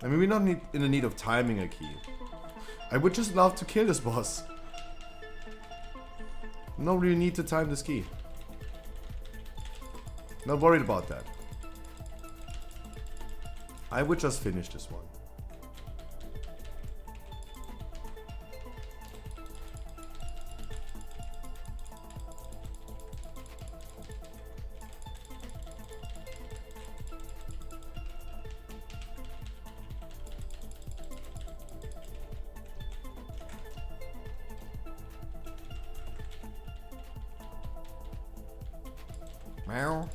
[SPEAKER 2] I mean, we're not in the need of timing a key. I would just love to kill this boss. No really need to time this key. Not worried about that. I would just finish this one. Meow.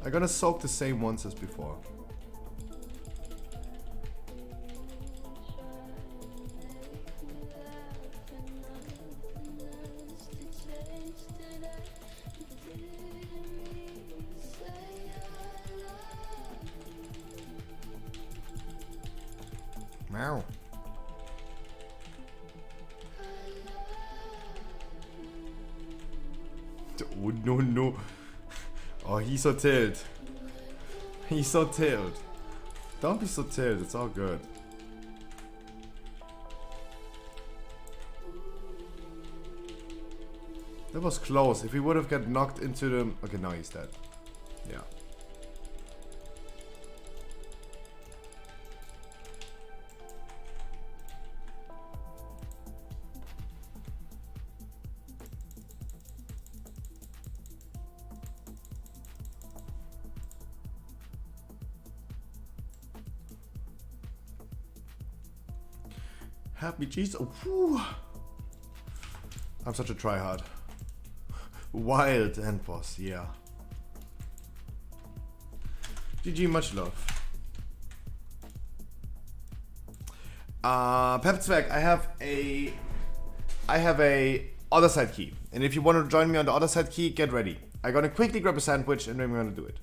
[SPEAKER 2] I'm gonna soak the same ones as before. Meow. Oh no no. Oh, he's so tilt. He's so tilt. Don't be so tilt, it's all good. That was close. If he would have got knocked into the... Okay, now he's dead. Yeah. Happy cheese. Oh, whew. I'm such a tryhard. Wild end boss, yeah. GG, much love. Pepzwerg, I have a other side key. And if you want to join me on the other side key, get ready. I'm gonna quickly grab a sandwich and then we're gonna do it.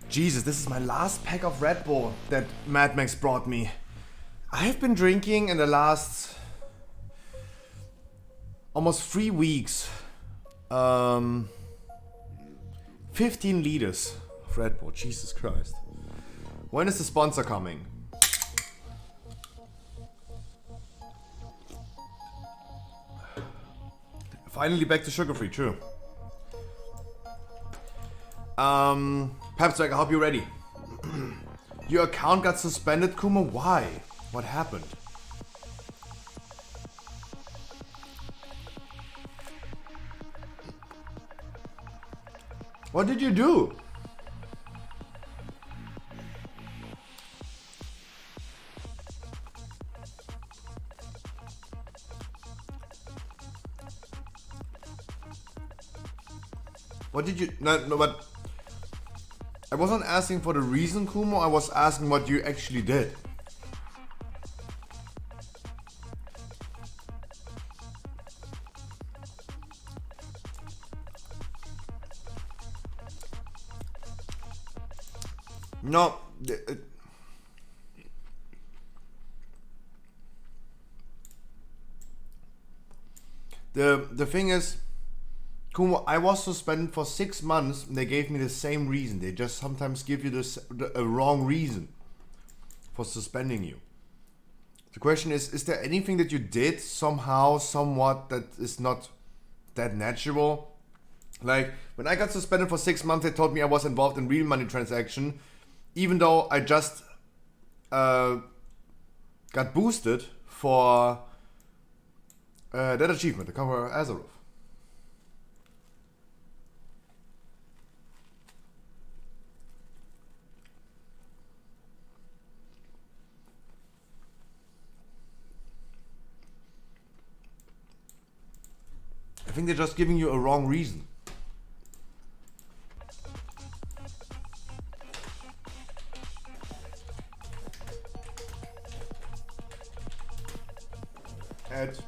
[SPEAKER 2] Jesus, this is my last pack of Red Bull that Mad Max brought me. I have been drinking in the last almost 3 weeks 15 liters of Red Bull. Jesus Christ. When is the sponsor coming? Finally back to sugar-free, true. Pepzwerg, I hope you're ready. Your account got suspended, Kuma? Why? What happened? What did you do? What did you... No, but... I wasn't asking for the reason, Kumo. I was asking what you actually did. No. The thing is... Kumo, I was suspended for 6 months and they gave me the same reason. They just sometimes give you a wrong reason for suspending you. The question is there anything that you did somehow, somewhat, that is not that natural? Like, when I got suspended for 6 months, they told me I was involved in real money transaction, even though I just got boosted for that achievement, the cover Azeroth. I think they're just giving you a wrong reason. Ed.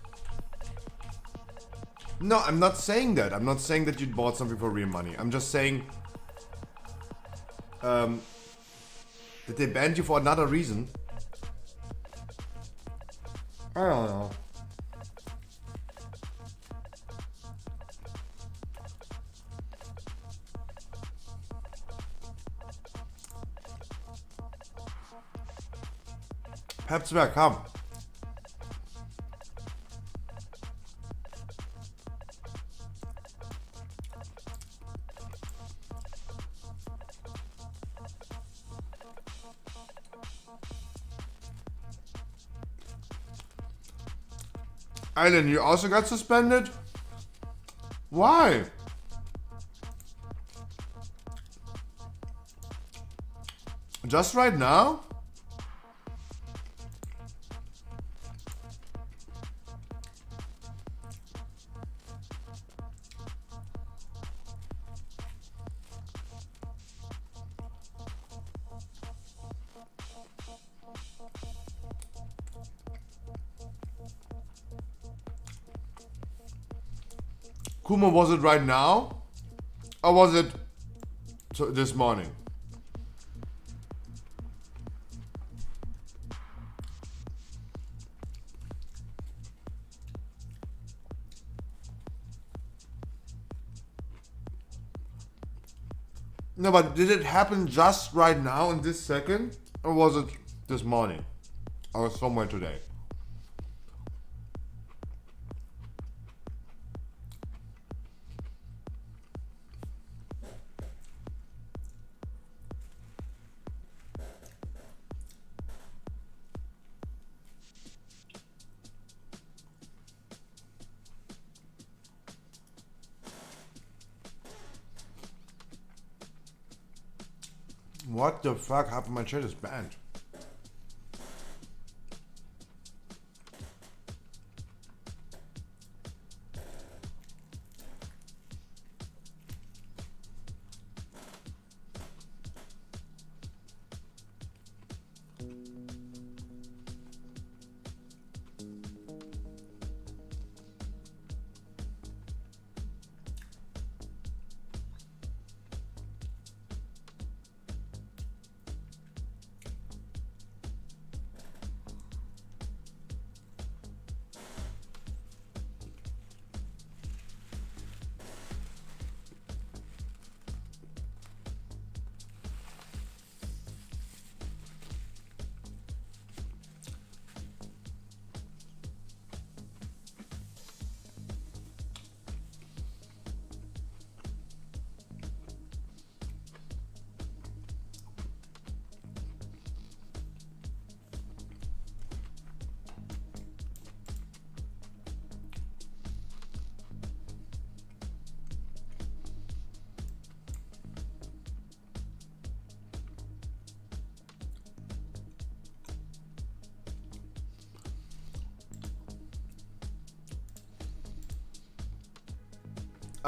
[SPEAKER 2] No, I'm not saying that. I'm not saying that you bought something for real money. I'm just saying that they banned you for another reason. I don't know. Perhaps where come. Island, you also got suspended? Why? Just right now? Kumo, was it right now? Or was it this morning? No, but did it happen just right now in this second? Or was it this morning? Or somewhere today? What the fuck happened? My chat is banned.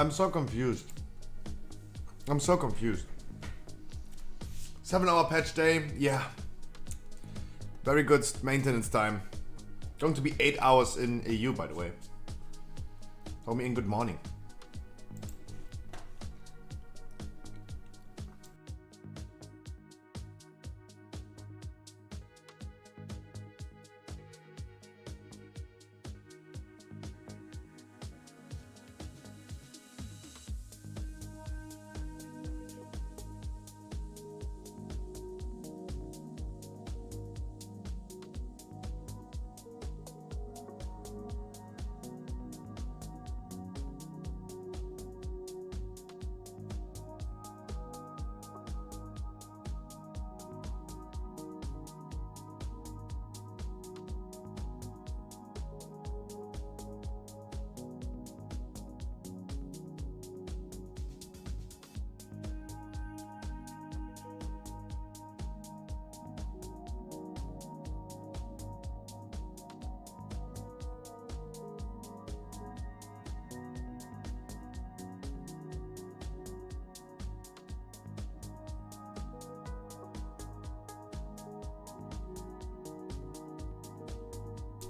[SPEAKER 2] I'm so confused. I'm so confused. 7-hour patch day, yeah. Very good maintenance time. Going to be 8 hours in EU, by the way. Told me in good morning.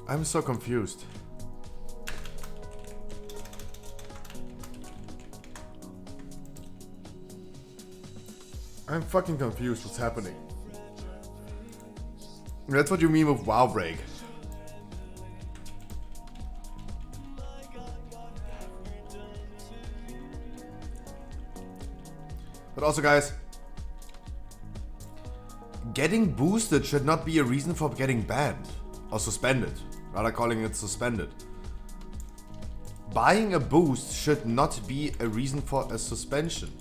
[SPEAKER 2] I'm so confused. I'm fucking confused what's happening. That's what you mean with WoW break. But also guys, getting boosted should not be a reason for getting banned or suspended. Rather calling it suspended. Buying a boost should not be a reason for a suspension.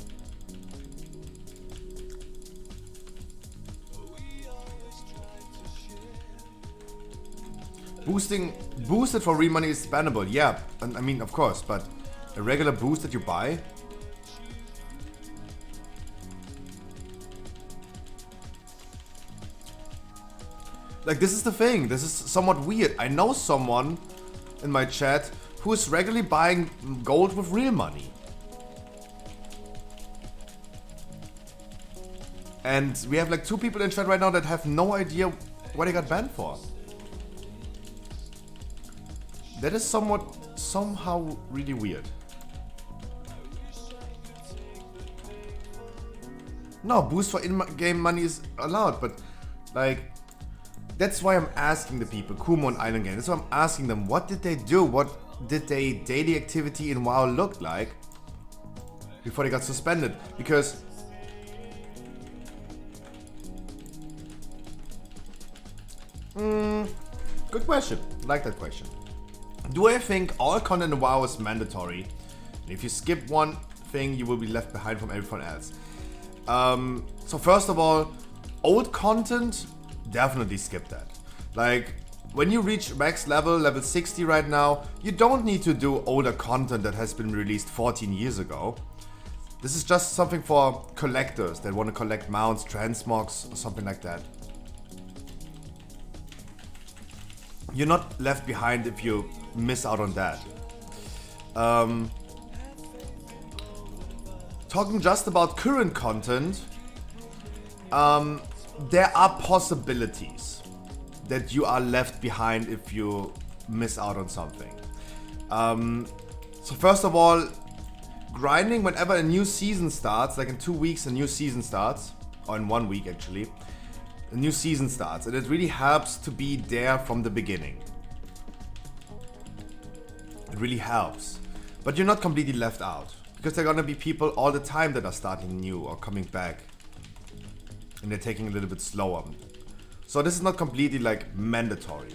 [SPEAKER 2] Boosted for real money is bannable, yeah, and I mean of course, but a regular boost that you buy? Like, this is the thing, this is somewhat weird. I know someone in my chat who is regularly buying gold with real money. And we have like 2 people in chat right now that have no idea what they got banned for. That is somehow really weird. No, boost for in-game money is allowed, but like, that's why I'm asking the people, Kumo and Island Game, that's why I'm asking them, what did they do? What did their daily activity in WoW look like before they got suspended? Because good question. I like that question. Do I think all content in WoW is mandatory? And if you skip one thing, you will be left behind from everyone else. So first of all, old content, definitely skip that. Like, when you reach max level 60 right now, you don't need to do older content that has been released 14 years ago. This is just something for collectors that want to collect mounts, transmogs, or something like that. You're not left behind if you miss out on that. Talking just about current content, there are possibilities that you are left behind if you miss out on something. So first of all, grinding whenever a new season starts, like in 2 weeks a new season starts, or in 1 week actually, a new season starts, and it really helps to be there from the beginning. It really helps. But you're not completely left out, because there are gonna be people all the time that are starting new or coming back, and they're taking a little bit slower. So this is not completely like mandatory.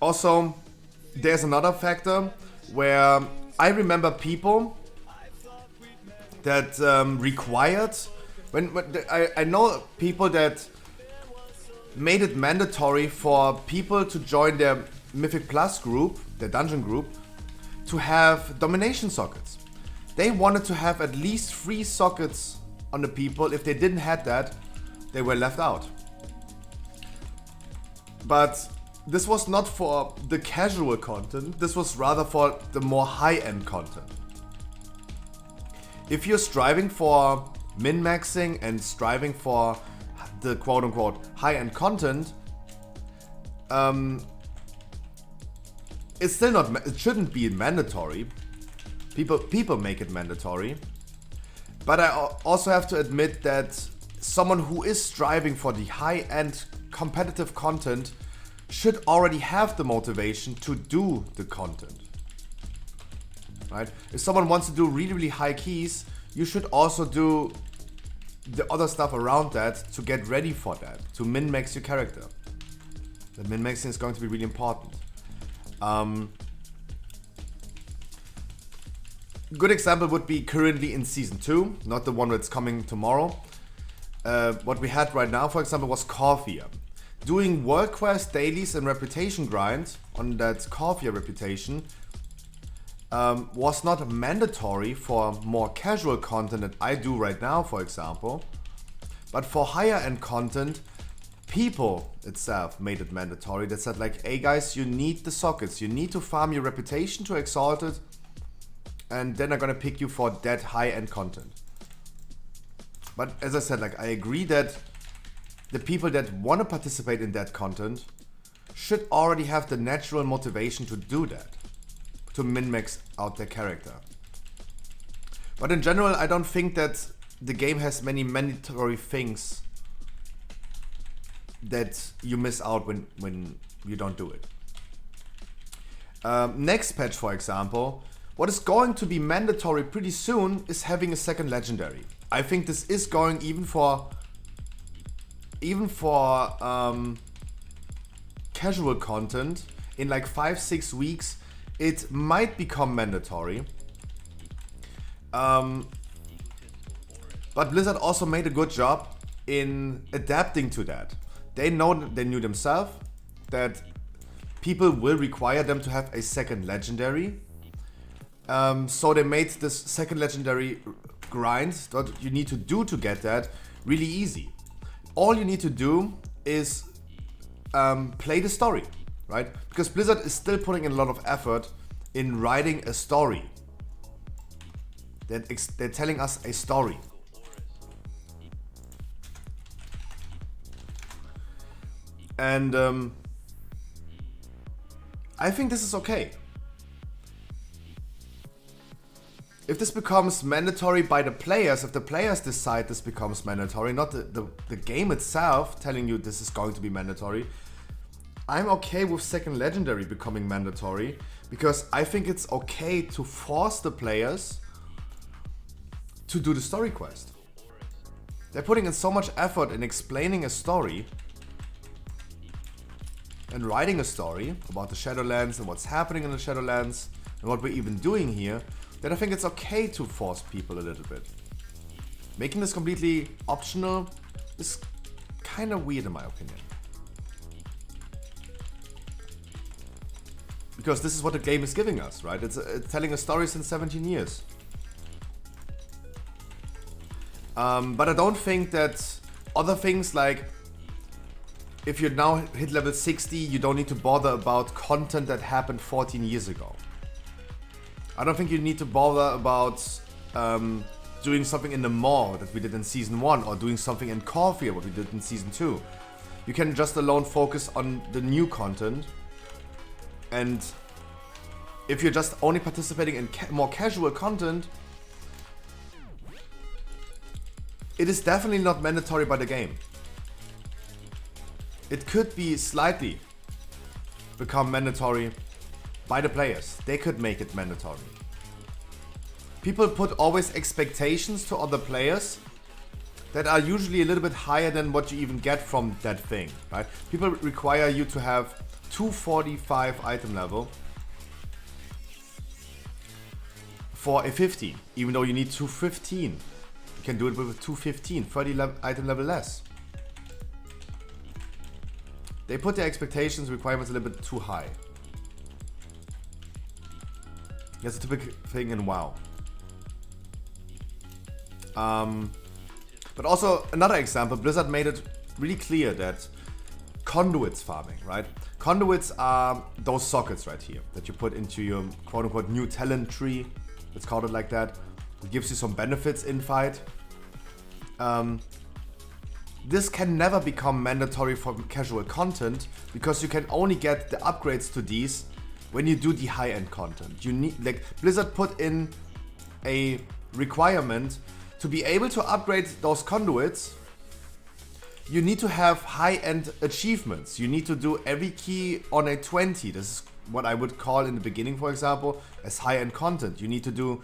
[SPEAKER 2] Also, there's another factor where I remember people that required, I know people that made it mandatory for people to join their Mythic Plus group, their dungeon group, to have domination sockets. They wanted to have at least 3 sockets on the people. If they didn't have that, they were left out. But this was not for the casual content, this was rather for the more high-end content. If you're striving for min-maxing and striving for the quote-unquote high-end content, it's still not, it shouldn't be mandatory. People make it mandatory. But I also have to admit that someone who is striving for the high-end competitive content should already have the motivation to do the content. Right? If someone wants to do really, really high keys, you should also do the other stuff around that to get ready for that, to min-max your character. The min-maxing is going to be really important. Good example would be currently in Season 2, not the one that's coming tomorrow. What we had right now, for example, was Corvia. Doing world quest, dailies and reputation grind on that Corvia reputation was not mandatory for more casual content that I do right now, for example. But for higher end content, people itself made it mandatory. That said like, hey guys, you need the sockets. You need to farm your reputation to Exalted. And then I'm gonna pick you for that high end content. But as I said, like I agree that the people that want to participate in that content should already have the natural motivation to do that. To min-max out their character. But in general, I don't think that the game has many mandatory things that you miss out when you don't do it. Next patch, for example, what is going to be mandatory pretty soon is having a second legendary. I think this is going even for casual content in like 5-6 weeks. It might become mandatory. But Blizzard also made a good job in adapting to that. They knew themselves that people will require them to have a second legendary. So they made this second legendary grind, what you need to do to get that, really easy. All you need to do is play the story, right? Because Blizzard is still putting in a lot of effort in writing a story. They're telling us a story. And I think this is okay. If this becomes mandatory by the players, if the players decide this becomes mandatory, not the game itself telling you this is going to be mandatory, I'm okay with second legendary becoming mandatory because I think it's okay to force the players to do the story quest. They're putting in so much effort in explaining a story and writing a story about the Shadowlands and what's happening in the Shadowlands and what we're even doing here, that I think it's okay to force people a little bit. Making this completely optional is kind of weird in my opinion. Because this is what the game is giving us, right? It's telling a story since 17 years. But I don't think that other things like if you now hit level 60, you don't need to bother about content that happened 14 years ago. I don't think you need to bother about doing something in the Maw that we did in Season 1 or doing something in Corvia, what we did in Season 2. You can just alone focus on the new content. And if you're just only participating in more casual content, it is definitely not mandatory by the game. It could be slightly become mandatory by the players. They could make it mandatory. People put always expectations to other players that are usually a little bit higher than what you even get from that thing, right? People require you to have 245 item level for a 15, even though you need 215. You can do it with a 215, 30 item level less. They put their expectations requirements a little bit too high. That's a typical thing in WoW. But also another example, Blizzard made it really clear that conduits farming, right? Conduits are those sockets right here that you put into your quote-unquote new talent tree. Let's call it like that. It gives you some benefits in fight. This can never become mandatory for casual content because you can only get the upgrades to these when you do the high-end content. You need, like, Blizzard put in a requirement to be able to upgrade those conduits. You need to have high-end achievements. You need to do every key on a 20. This is what I would call in the beginning, for example, as high-end content. You need to do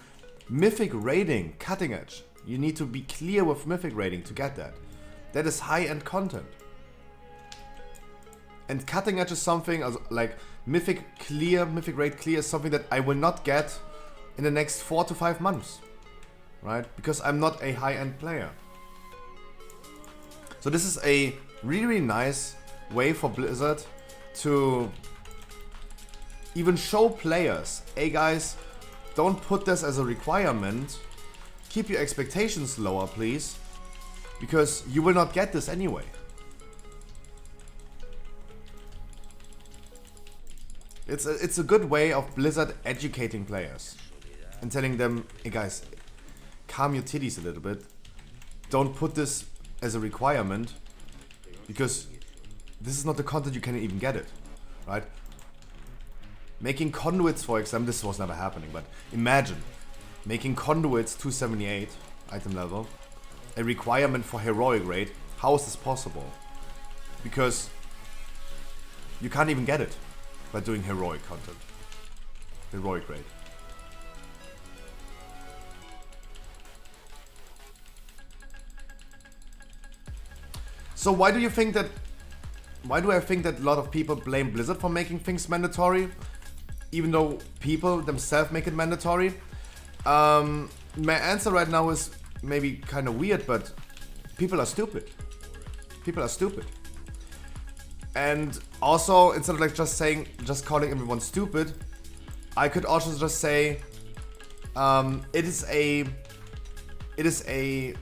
[SPEAKER 2] mythic raiding, cutting edge. You need to be clear with mythic raiding to get that. That is high-end content. And cutting edge is something like mythic raid clear is something that I will not get in the next 4 to 5 months, right? Because I'm not a high-end player. So this is a really, really nice way for Blizzard to even show players, hey guys, don't put this as a requirement. Keep your expectations lower, please, because you will not get this anyway. It's a good way of Blizzard educating players and telling them, hey guys, calm your titties a little bit. Don't put this as a requirement because this is not the content you can even get it, right? Making conduits, for example, this was never happening, but imagine making conduits 278 item level a requirement for heroic raid. How is this possible? Because you can't even get it by doing heroic content, heroic raid. So why do I think that a lot of people blame Blizzard for making things mandatory, even though people themselves make it mandatory? My answer right now is maybe kind of weird, but people are stupid. People are stupid. And also, instead of like just calling everyone stupid, I could also just say it is a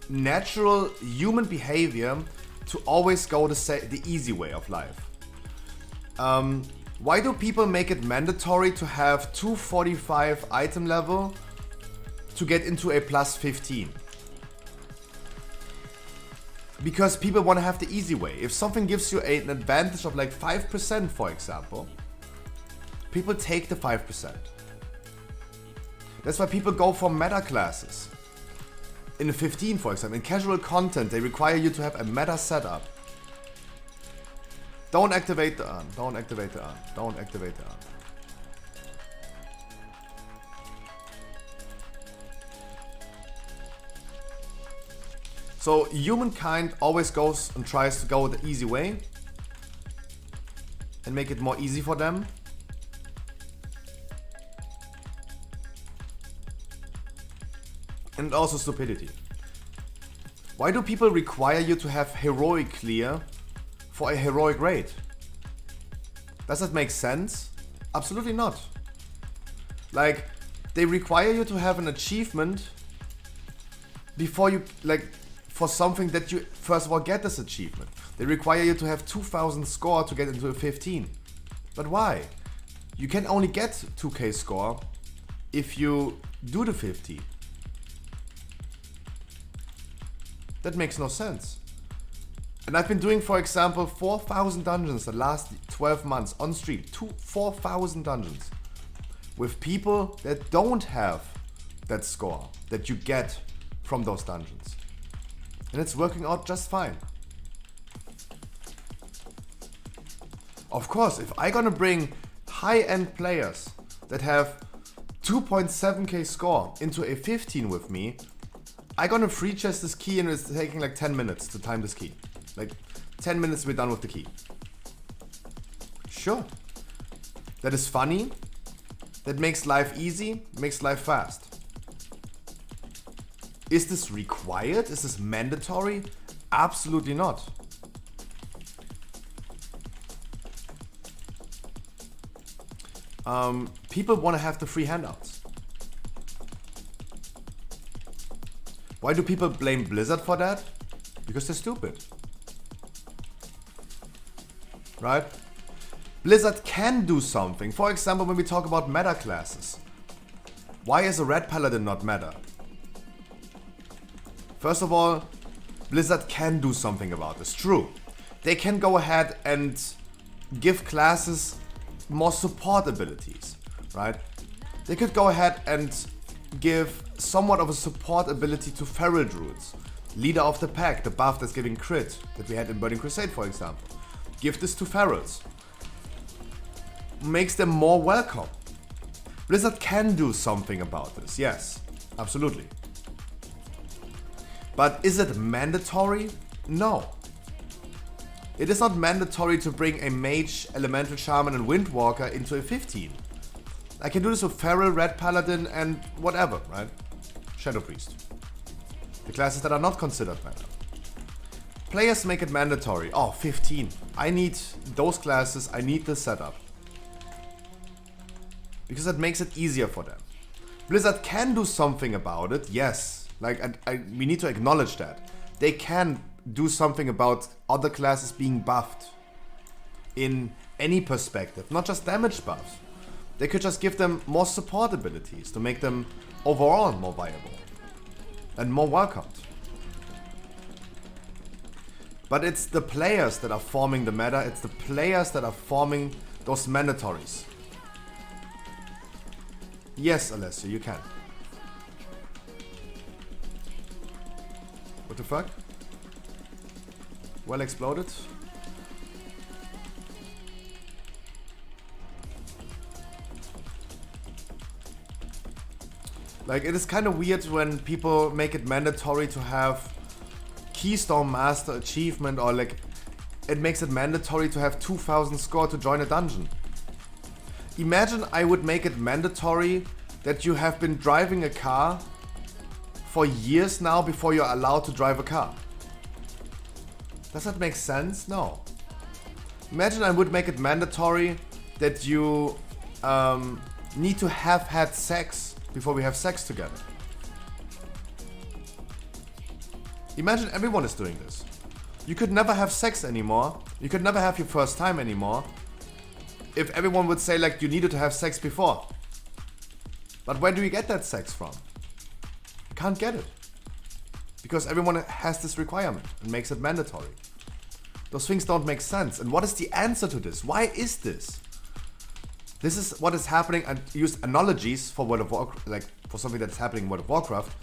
[SPEAKER 2] natural human behavior to always go the easy way of life. Why do people make it mandatory to have 245 item level to get into a plus 15? Because people want to have the easy way. If something gives you an advantage of like 5%, for example, people take the 5%. That's why people go for meta classes. In the 15, for example, in casual content, they require you to have a meta setup. Don't activate the urn. Don't activate the urn. Don't activate the urn. So humankind always goes and tries to go the easy way and make it more easy for them. And also stupidity. Why do people require you to have heroic clear for a heroic raid? Does that make sense? Absolutely not. Like, they require you to have an achievement before you, like, for something that you first of all get this achievement. They require you to have 2000 score to get into a 15. But why? You can only get 2k score if you do the 15. That makes no sense. And I've been doing, for example, 4,000 dungeons the last 12 months on stream. 4,000 dungeons. With people that don't have that score that you get from those dungeons. And it's working out just fine. Of course, if I'm gonna bring high-end players that have 2.7k score into a 15 with me, I'm gonna free chest this key and it's taking like 10 minutes to time this key. Like 10 minutes we're done with the key. Sure. That is funny. That makes life easy, makes life fast. Is this required? Is this mandatory? Absolutely not. People want to have the free handouts. Why do people blame Blizzard for that? Because they're stupid. right? Blizzard can do something. For example, when we talk about meta classes. Why is a red paladin not meta? First of all, Blizzard can do something about this. True. They can go ahead and give classes more support abilities, right? They could go ahead and give somewhat of a support ability to Feral Druids. Leader of the Pack, the buff that's giving crit, that we had in Burning Crusade, for example. Give this to Ferals. Makes them more welcome. Blizzard can do something about this, yes, absolutely. But is it mandatory? No. It is not mandatory to bring a Mage, Elemental Shaman and Windwalker into a 15. I can do this with Feral, Red Paladin and whatever, right? Shadow Priest. The classes that are not considered meta. Players make it mandatory. Oh, 15. I need those classes, I need this setup. Because it makes it easier for them. Blizzard can do something about it, yes. Like, we need to acknowledge that. They can do something about other classes being buffed. In any perspective, not just damage buffs. They could just give them more support abilities to make them overall more viable. And more welcomed. But it's the players that are forming the meta, it's the players that are forming those mandatories. Yes, Alessio, you can. What the fuck? Well exploded. Like, it is kind of weird when people make it mandatory to have Keystone Master achievement, or like, it makes it mandatory to have 2000 score to join a dungeon. Imagine I would make it mandatory that you have been driving a car for years now before you're allowed to drive a car. Does that make sense? No. Imagine I would make it mandatory that you need to have had sex before we have sex together. Imagine everyone is doing this. You could never have sex anymore. You could never have your first time anymore. If everyone would say, like, you needed to have sex before. But where do you get that sex from? You can't get it. Because everyone has this requirement and makes it mandatory. Those things don't make sense. And what is the answer to this? Why is this? This is what is happening. I use analogies for World of Warcraft, like for something that's happening in World of Warcraft.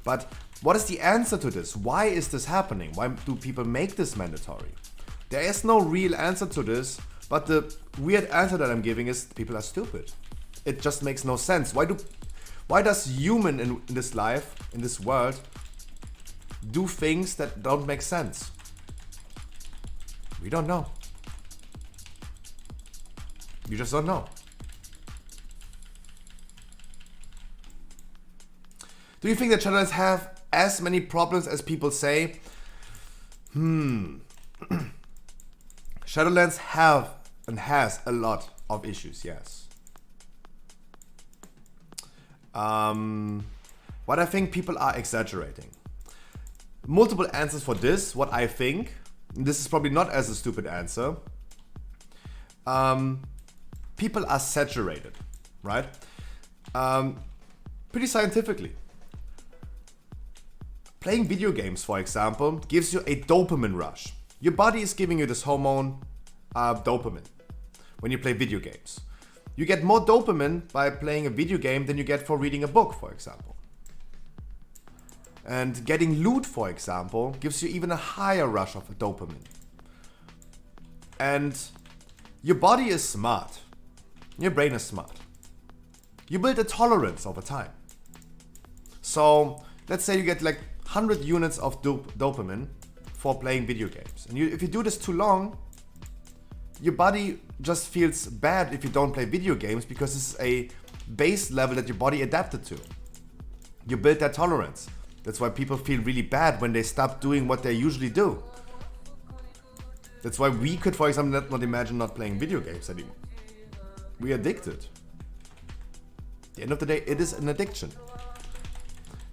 [SPEAKER 2] But what is the answer to this? Why is this happening? Why do people make this mandatory? There is no real answer to this, but the weird answer that I'm giving is people are stupid. It just makes no sense. Why does human in this life, in this world, do things that don't make sense? We don't know. We just don't know. Do you think that Shadowlands have as many problems as people say? Shadowlands have and has a lot of issues, yes. But I think people are exaggerating. Multiple answers for this, what I think. This is probably not as a stupid answer. People are saturated, right? Pretty scientifically. Playing video games, for example, gives you a dopamine rush. Your body is giving you this hormone, dopamine, when you play video games. You get more dopamine by playing a video game than you get for reading a book, for example. And getting loot, for example, gives you even a higher rush of dopamine. And your body is smart. Your brain is smart. You build a tolerance over time. So, let's say you get like 100 units of dopamine for playing video games. And if you do this too long, your body just feels bad if you don't play video games because it's a base level that your body adapted to. You build that tolerance. That's why people feel really bad when they stop doing what they usually do. That's why we could, for example, not imagine not playing video games anymore. We're addicted. At the end of the day, it is an addiction.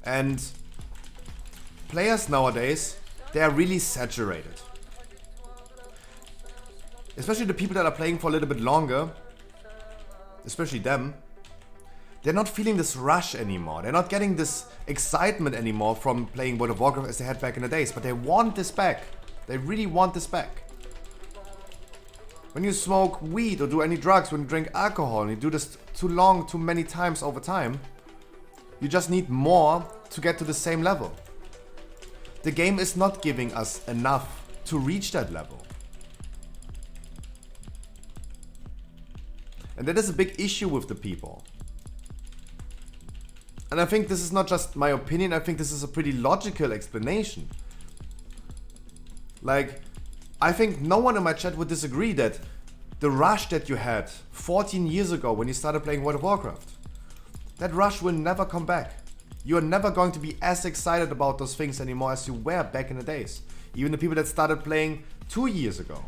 [SPEAKER 2] And players nowadays, they are really saturated. especially the people that are playing for a little bit longer, especially them, they're not feeling this rush anymore. They're not getting this excitement anymore from playing World of Warcraft as they had back in the days. But they want this back. They really want this back. When you smoke weed or do any drugs, when you drink alcohol, and you do this too long, too many times over time, you just need more to get to the same level. The game is not giving us enough to reach that level. And that is a big issue with the people. And I think this is not just my opinion, I think this is a pretty logical explanation. Like, I think no one in my chat would disagree that the rush that you had 14 years ago when you started playing World of Warcraft, that rush will never come back. You are never going to be as excited about those things anymore as you were back in the days. Even the people that started playing 2 years ago.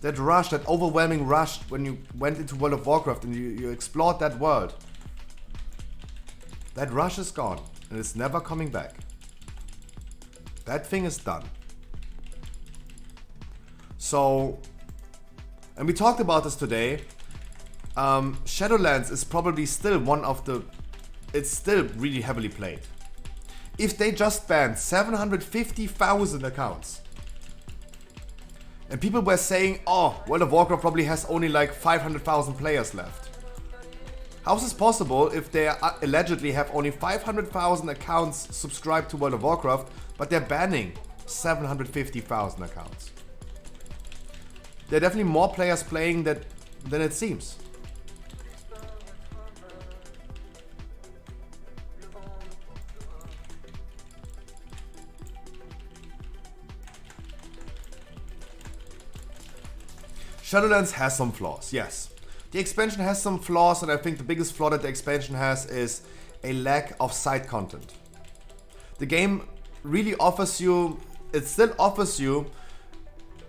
[SPEAKER 2] That rush, that overwhelming rush when you went into World of Warcraft and you explored that world. That rush is gone and it's never coming back. That thing is done. So, and we talked about this today, Shadowlands is probably still one of the, it's still really heavily played. If they just banned 750,000 accounts, and people were saying, oh, World of Warcraft probably has only like 500,000 players left. How is this possible if they allegedly have only 500,000 accounts subscribed to World of Warcraft, but they're banning 750,000 accounts? There are definitely more players playing that than it seems. Shadowlands has some flaws, yes. The expansion has some flaws, and I think the biggest flaw that the expansion has is a lack of side content. The game really offers you, it still offers you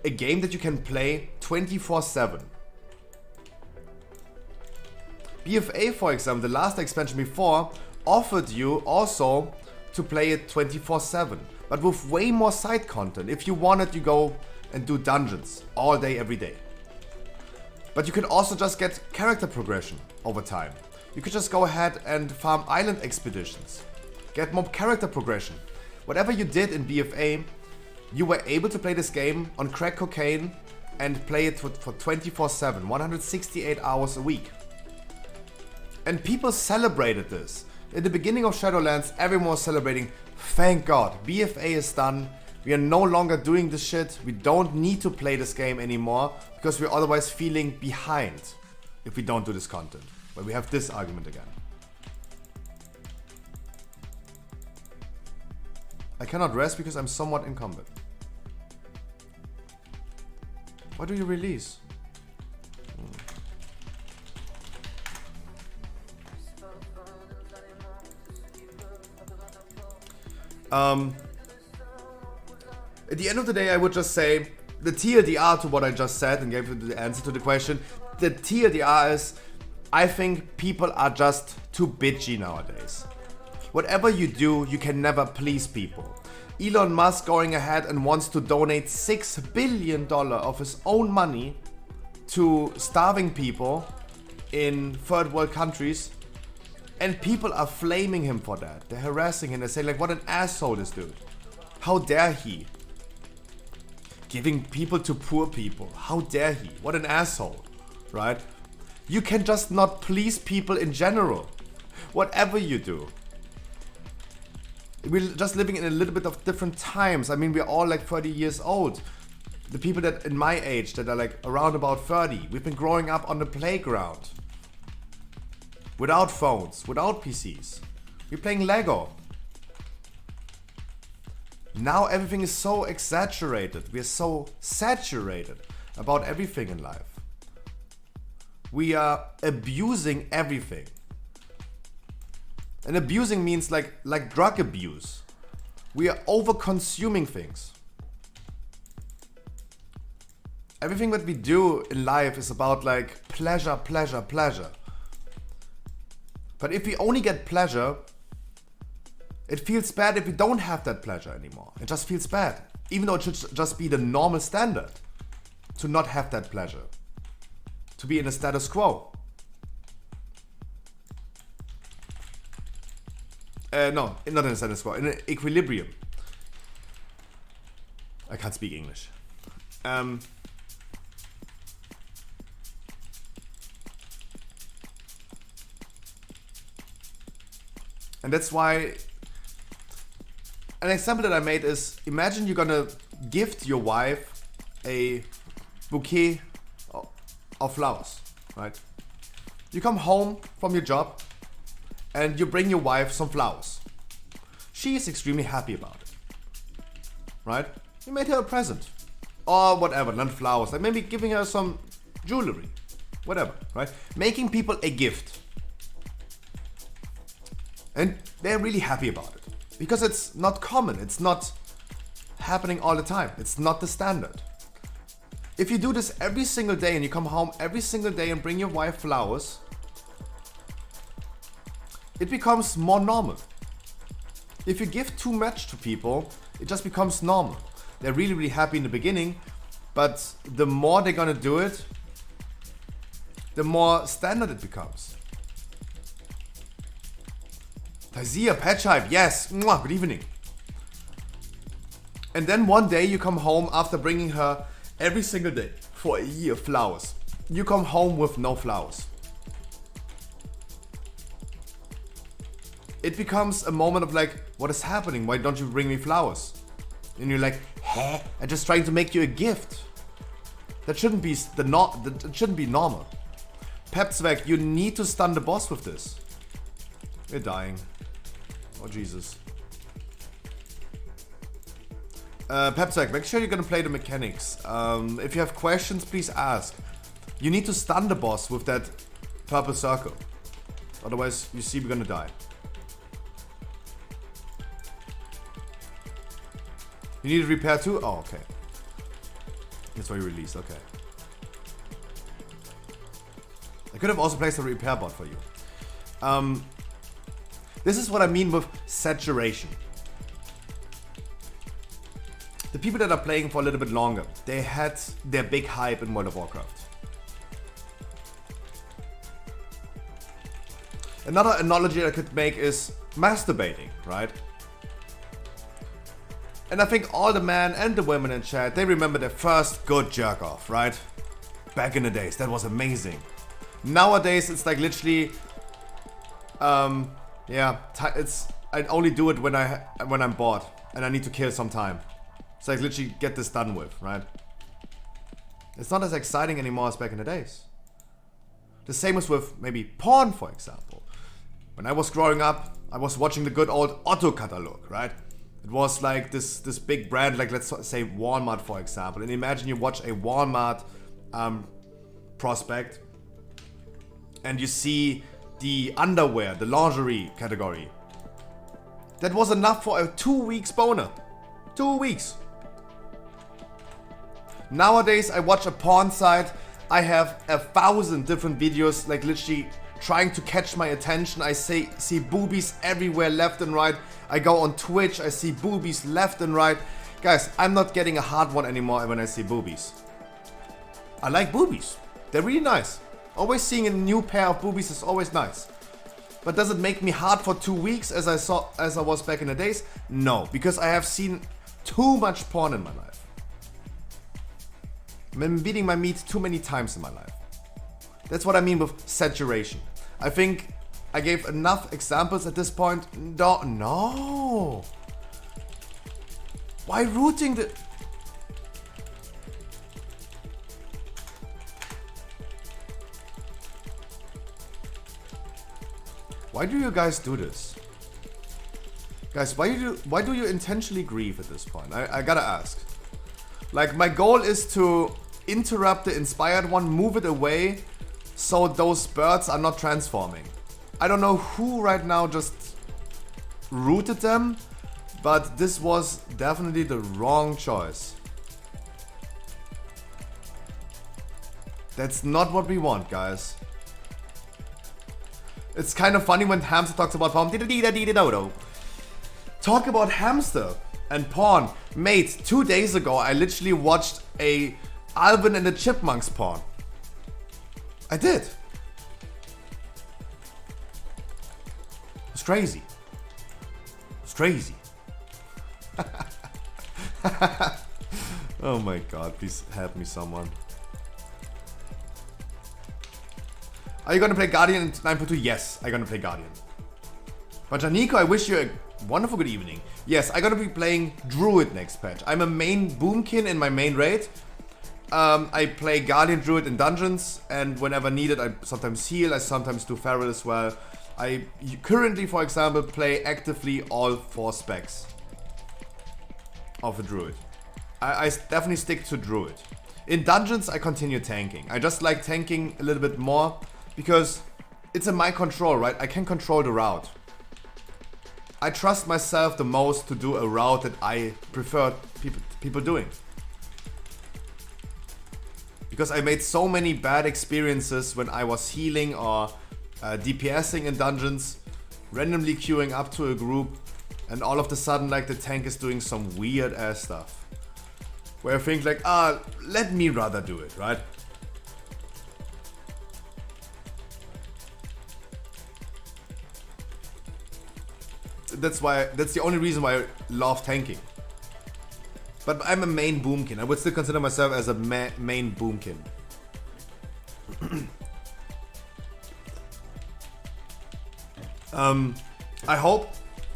[SPEAKER 2] a game that you can play 24/7. BFA, for example, the last expansion before, offered you also to play it 24/7, but with way more side content. If you wanted, you go and do dungeons all day, every day. But you could also just get character progression over time. You could just go ahead and farm island expeditions, get more character progression. Whatever you did in BFA, you were able to play this game on crack cocaine and play it for 24/7, 168 hours a week. And people celebrated this. In the beginning of Shadowlands, everyone was celebrating, thank God, BFA is done. We are no longer doing this shit. We don't need to play this game anymore because we're otherwise feeling behind if we don't do this content. But we have this argument again. I cannot rest because I'm somewhat incumbent. Why do you release? At the end of the day, I would just say the TLDR to what I just said and gave you the answer to the question. The TLDR is, I think people are just too bitchy nowadays. Whatever you do, you can never please people. Elon Musk going ahead and wants to donate $6 billion of his own money to starving people in third world countries. And people are flaming him for that. They're harassing him. They're saying like, what an asshole this dude. How dare he? Giving people to poor people. How dare he? What an asshole. Right? You can just not please people in general. Whatever you do. We're just living in a little bit of different times. I mean, we're all like 30 years old. The people that in my age that are like around about 30, we've been growing up on the playground. Without phones, without PCs. We're playing Lego. Now everything is so exaggerated. We're so saturated about everything in life. We are abusing everything. And abusing means like drug abuse. We are over consuming things. Everything that we do in life is about like pleasure, pleasure, pleasure. But if we only get pleasure, it feels bad if we don't have that pleasure anymore. It just feels bad. Even though it should just be the normal standard. to not have that pleasure. To be in a status quo. No, not in a status quo, in an equilibrium. I can't speak English. And that's why an example that I made is, imagine you're gonna gift your wife a bouquet of flowers, right? You come home from your job and you bring your wife some flowers. She is extremely happy about it, right? You made her a present or whatever, not flowers, like maybe giving her some jewelry, whatever, right? Making people a gift. And they're really happy about it because it's not common. It's not happening all the time. It's not the standard. If you do this every single day and you come home every single day and bring your wife flowers, it becomes more normal. If you give too much to people, it just becomes normal. They're really, really happy in the beginning, but the more they're gonna do it, the more standard it becomes. Tazia, Patch Hype, yes, mwah, good evening. And then one day you come home after bringing her every single day for a year flowers. You come home with no flowers. It becomes a moment of like, what is happening? Why don't you bring me flowers? And you're like, huh? I'm just trying to make you a gift. That shouldn't be that shouldn't be normal. Pepzweg, you need to stun the boss with this. We're dying. Oh Jesus. Pepzweg, make sure you're gonna play the mechanics. If you have questions, please ask. You need to stun the boss with that purple circle. Otherwise, you see we're gonna die. You need to repair too? Oh, okay. That's why you released, okay. I could have also placed a repair bot for you. This is what I mean with saturation. The people that are playing for a little bit longer, they had their big hype in World of Warcraft. Another analogy I could make is masturbating, right? And I think all the men and the women in chat, they remember their first good jerk off, right? Back in the days, that was amazing. Nowadays, it's like literally, yeah, I only do it when I'm bored and I need to kill some time. So I literally get this done with, right? It's not as exciting anymore as back in the days. The same as with maybe porn, for example. When I was growing up, I was watching the good old Otto catalog, right? It was like this big brand, like let's say Walmart, for example. And imagine you watch a Walmart prospect and you see the underwear, the lingerie category. That was enough for a 2 weeks boner. 2 weeks. Nowadays, I watch a porn site. I have 1,000 different videos, like literally trying to catch my attention. I see boobies everywhere, left and right. I go on Twitch, I see boobies left and right. Guys, I'm not getting a hard one anymore when I see boobies. I like boobies. They're really nice. Always seeing a new pair of boobies is always nice. But does it make me hard for 2 weeks as I was back in the days? No, because I have seen too much porn in my life. I've been beating my meat too many times in my life. That's what I mean with saturation. I think I gave enough examples at this point. No. Why rooting the... Why do you guys do this? Guys, why do you intentionally grieve at this point? I gotta ask. Like, my goal is to interrupt the inspired one, move it away, so those birds are not transforming. I don't know who right now just rooted them, but this was definitely the wrong choice. That's not what we want, guys. It's kind of funny when Hamster talks about porn. Talk about Hamster and porn. Mate, 2 days ago I literally watched a Alvin and the Chipmunks porn. I did. It's crazy. It's crazy. Oh my god, please help me someone. Are you gonna play Guardian in 9.2? Yes, I'm gonna play Guardian. But Janiko, I wish you a wonderful good evening. Yes, I'm gonna be playing Druid next patch. I'm a main Boomkin in my main raid. I play Guardian Druid in dungeons, and whenever needed, I sometimes heal, I sometimes do Feral as well. I currently, for example, play actively all 4 specs of a Druid. I definitely stick to Druid. In dungeons, I continue tanking. I just like tanking a little bit more because it's in my control, right? I can control the route. I trust myself the most to do a route that I prefer people doing. Because I made so many bad experiences when I was healing or DPSing in dungeons, randomly queuing up to a group, and all of a sudden like the tank is doing some weird ass stuff. Where I think like, let me rather do it, right? That's the only reason why I love tanking. But I'm a main Boomkin. I would still consider myself as a main Boomkin.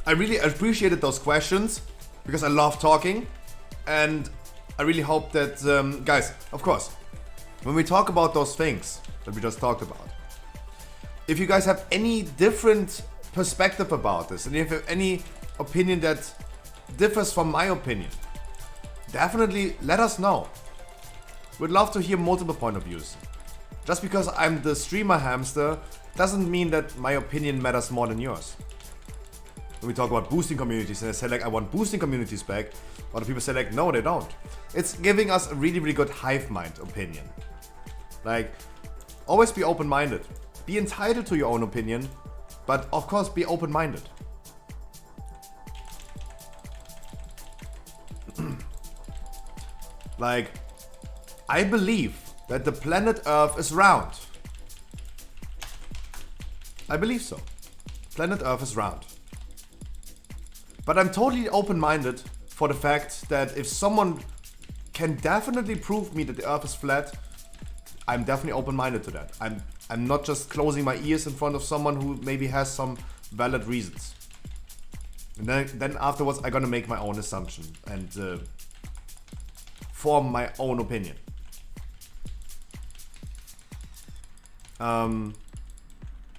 [SPEAKER 2] I really appreciated those questions because I love talking, and I really hope that, guys, of course, when we talk about those things that we just talked about, if you guys have any different perspective about this, and if you have any opinion that differs from my opinion, definitely let us know. We'd love to hear multiple point of views. Just because I'm the streamer hamster doesn't mean that my opinion matters more than yours. When we talk about boosting communities and I say like I want boosting communities back, other people say like no they don't. It's giving us a really good hive mind opinion. Like, always be open-minded. Be entitled to your own opinion, but of course be open-minded. Like, I believe that the planet Earth is round. I believe so. Planet Earth is round. But I'm totally open-minded for the fact that if someone can definitely prove me that the Earth is flat, I'm definitely open-minded to that. I'm not just closing my ears in front of someone who maybe has some valid reasons. And then afterwards I'm gonna make my own assumption and form my own opinion.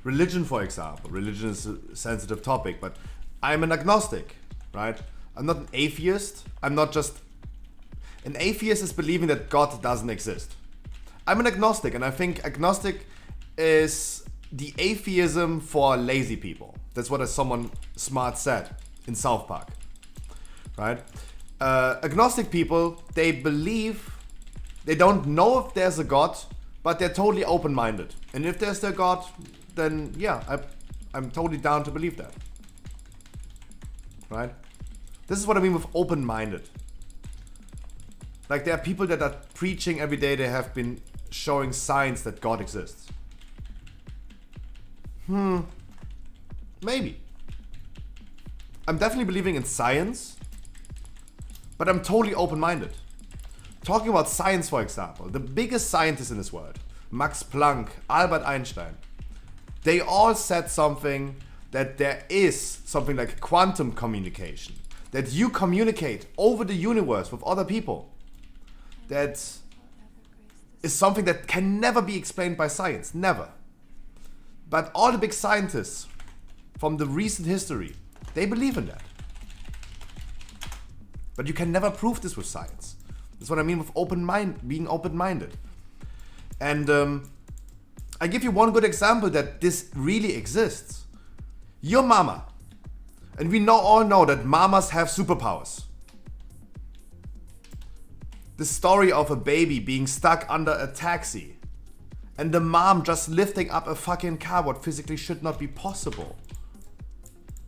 [SPEAKER 2] Religion, for example. Religion is a sensitive topic, but I'm an agnostic, right? I'm not an atheist. I'm not just... An atheist is believing that God doesn't exist. I'm an agnostic, and I think agnostic is the atheism for lazy people. That's what someone smart said in South Park, right? Agnostic people, they believe, they don't know if there's a God, but they're totally open-minded. And if there's a God, then yeah, I'm totally down to believe that. Right? This is what I mean with open-minded. Like, there are people that are preaching every day, they have been showing signs that God exists. Maybe. I'm definitely believing in science, but I'm totally open-minded. Talking about science, for example, the biggest scientists in this world, Max Planck, Albert Einstein, they all said something that there is something like quantum communication. That you communicate over the universe with other people. That is something that can never be explained by science, never. But all the big scientists from the recent history, they believe in that. But you can never prove this with science. That's what I mean with being open-minded. And I give you one good example that this really exists. Your mama. And we all know that mamas have superpowers. The story of a baby being stuck under a taxi and the mom just lifting up a fucking car, what physically should not be possible.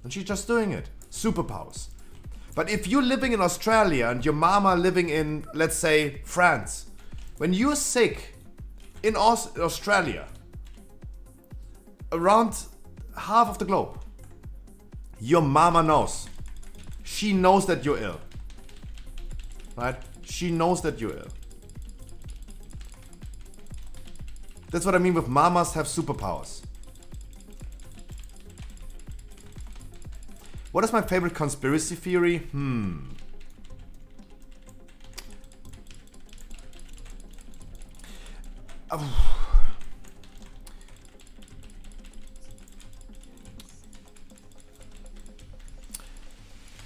[SPEAKER 2] And she's just doing it. Superpowers. But if you're living in Australia and your mama living in, let's say, France, When you're sick in Australia, around half of the globe, your mama knows. She knows that you're ill. Right? She knows that you're ill. That's what I mean with mamas have superpowers. What is my favorite conspiracy theory?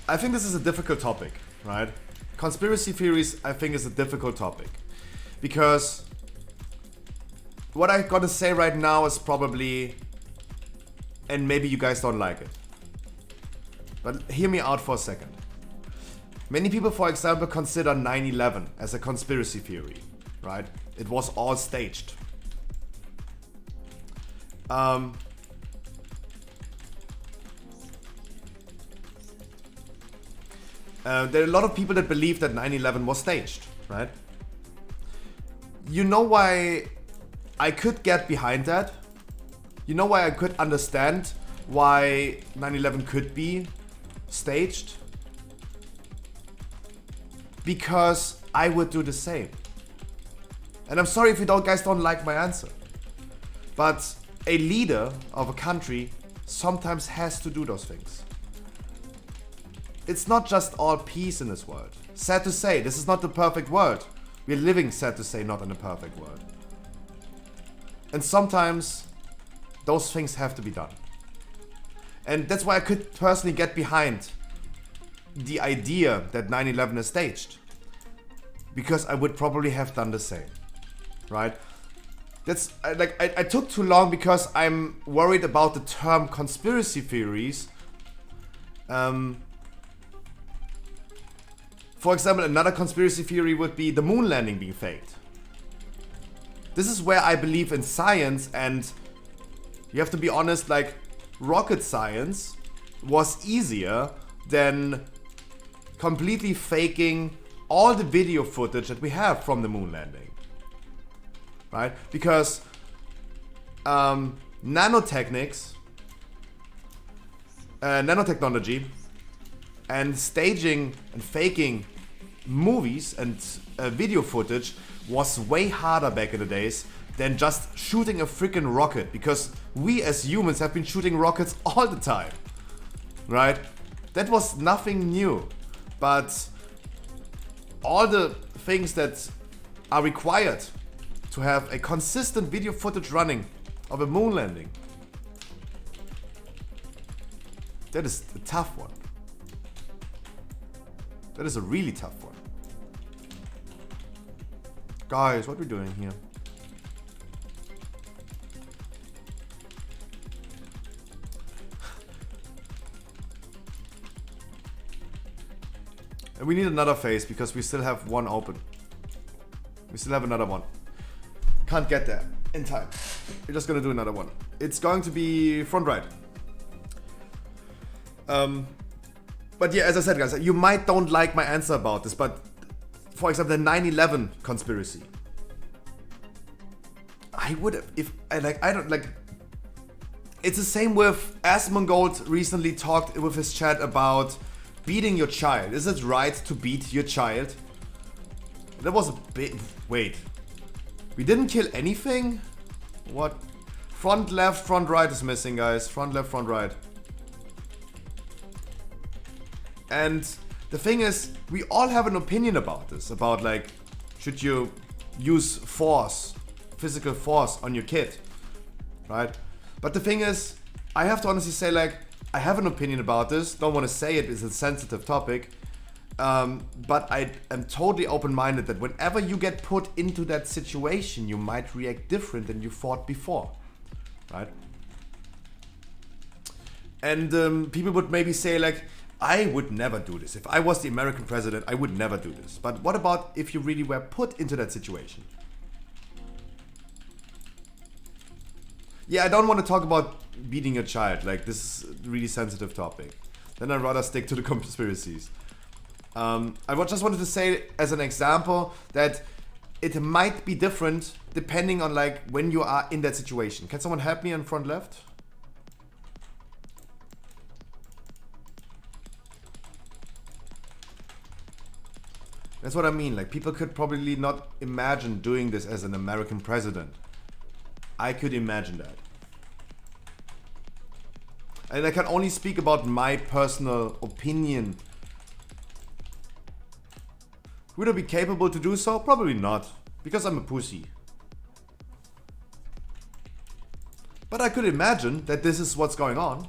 [SPEAKER 2] I think this is a difficult topic, right? Conspiracy theories, I think, is a difficult topic. Because what I gotta say right now is probably, and maybe you guys don't like it, but hear me out for a second. Many people, for example, consider 9/11 as a conspiracy theory, right? It was all staged. There are a lot of people that believe that 9/11 was staged, right? You know why I could get behind that? You know why I could understand why 9/11 could be staged? Because I would do the same. And I'm sorry if you guys don't like my answer. But a leader of a country sometimes has to do those things. It's not just all peace in this world. Sad to say, this is not the perfect world. We're living, sad to say, not in a perfect world. And sometimes those things have to be done. And that's why I could personally get behind the idea that 9/11 is staged. Because I would probably have done the same. Right? I took too long because I'm worried about the term conspiracy theories. For example, another conspiracy theory would be the moon landing being faked. This is where I believe in science, and you have to be honest, like, rocket science was easier than completely faking all the video footage that we have from the moon landing. Right? Because nanotechnology and staging and faking movies and video footage was way harder back in the days than just shooting a freaking rocket, because we as humans have been shooting rockets all the time, right? That was nothing new, but all the things that are required to have a consistent video footage running of a moon landing, that is a tough one. That is a really tough one. Guys, what are we doing here? And we need another phase because we still have one open. We still have another one. Can't get there in time. We're just gonna do another one. It's going to be front right. But yeah, as I said, guys, you might don't like my answer about this, but for example, the 9/11 conspiracy, I would have, if I don't like. It's the same with Asmongold recently talked with his chat about beating your child. Is it right to beat your child? That was a bit. Wait, we didn't kill anything. What? Front left, front right is missing, guys. Front left, front right. And the thing is, we all have an opinion about this. About like, should you use force, physical force on your kid, right? But the thing is, I have to honestly say, like, I have an opinion about this. Don't want to say it, it's a sensitive topic. But I am totally open-minded that whenever you get put into that situation, you might react different than you thought before, right? And people would maybe say like, I would never do this. If I was the American president, I would never do this. But what about if you really were put into that situation? Yeah, I don't want to talk about beating a child. Like, this is a really sensitive topic. Then I'd rather stick to the conspiracies. I just wanted to say as an example that it might be different depending on like when you are in that situation. Can someone help me on front left? That's what I mean. Like, people could probably not imagine doing this as an American president. I could imagine that. And I can only speak about my personal opinion. Would I be capable to do so? Probably not, because I'm a pussy. But I could imagine that this is what's going on.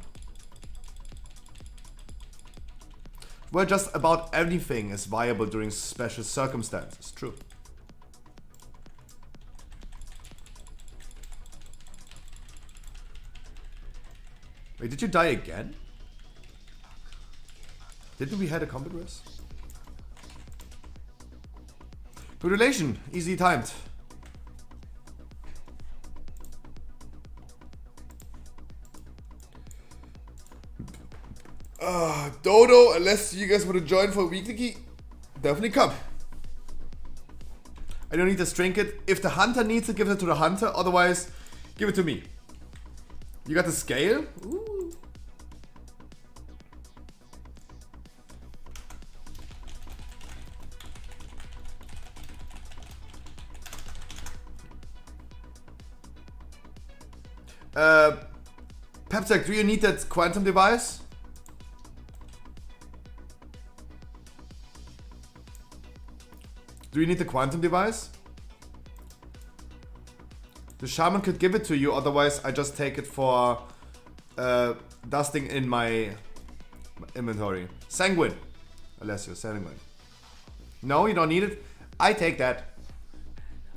[SPEAKER 2] Where just about anything is viable during special circumstances. True. Wait, did you die again? Didn't we had a combat race? Good relation, easy timed. Dodo, unless you guys want to join for a weekly key, definitely come. I don't need this trinket. If the hunter needs it, give it to the hunter. Otherwise, give it to me. You got the scale? Ooh. Pepsec, do you need that quantum device? Do you need the quantum device? The shaman could give it to you, otherwise I just take it for dusting in my inventory. Sanguine. Alessio, sanguine. No, you don't need it? I take that.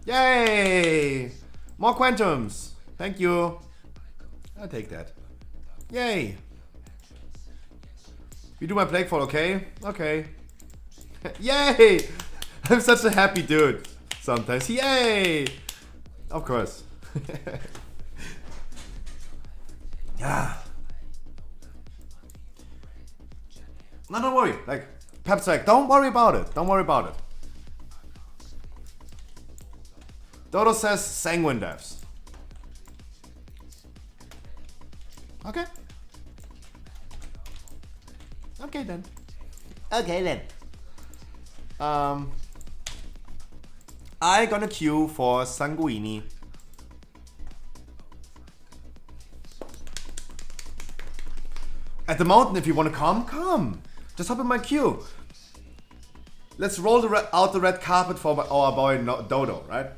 [SPEAKER 2] Yay! More quantums. Thank you. I take that. Yay! You do my plague fall, okay? Okay. Yay! I'm such a happy dude sometimes. Yay! Of course. Yeah. No, don't worry. Like, Pepsec, don't worry about it. Don't worry about it. Dodo says sanguine devs. Okay. Okay then. Okay then. I gonna queue for Sanguini. At the mountain, if you wanna come, come. Just hop in my queue. Let's roll out the red carpet for our boy Dodo, right?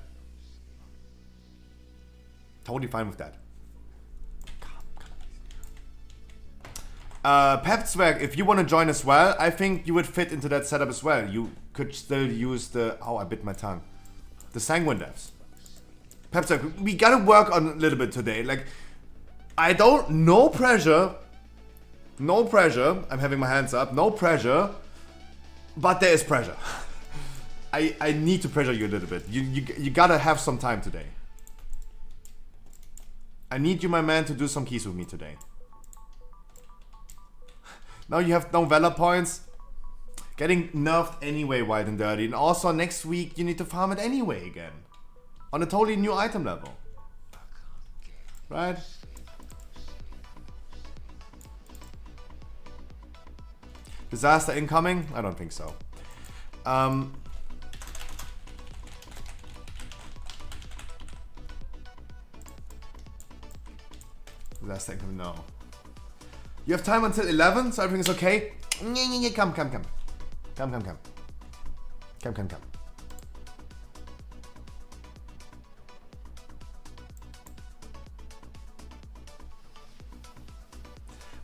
[SPEAKER 2] Totally fine with that. Pepzwerg, if you want to join as well, I think you would fit into that setup as well. You could still use the... Oh, I bit my tongue. The sanguine devs. Pepzwerg, we gotta work on a little bit today. Like, I don't... No pressure. No pressure. I'm having my hands up. No pressure. But there is pressure. I need to pressure you a little bit. You gotta have some time today. I need you, my man, to do some keys with me today. Now you have no Valor points. Getting nerfed anyway, White and Dirty. And also next week you need to farm it anyway again. On a totally new item level. Right? Disaster incoming? I don't think so. Disaster incoming, no. You have time until 11, so everything is okay. Come. Come.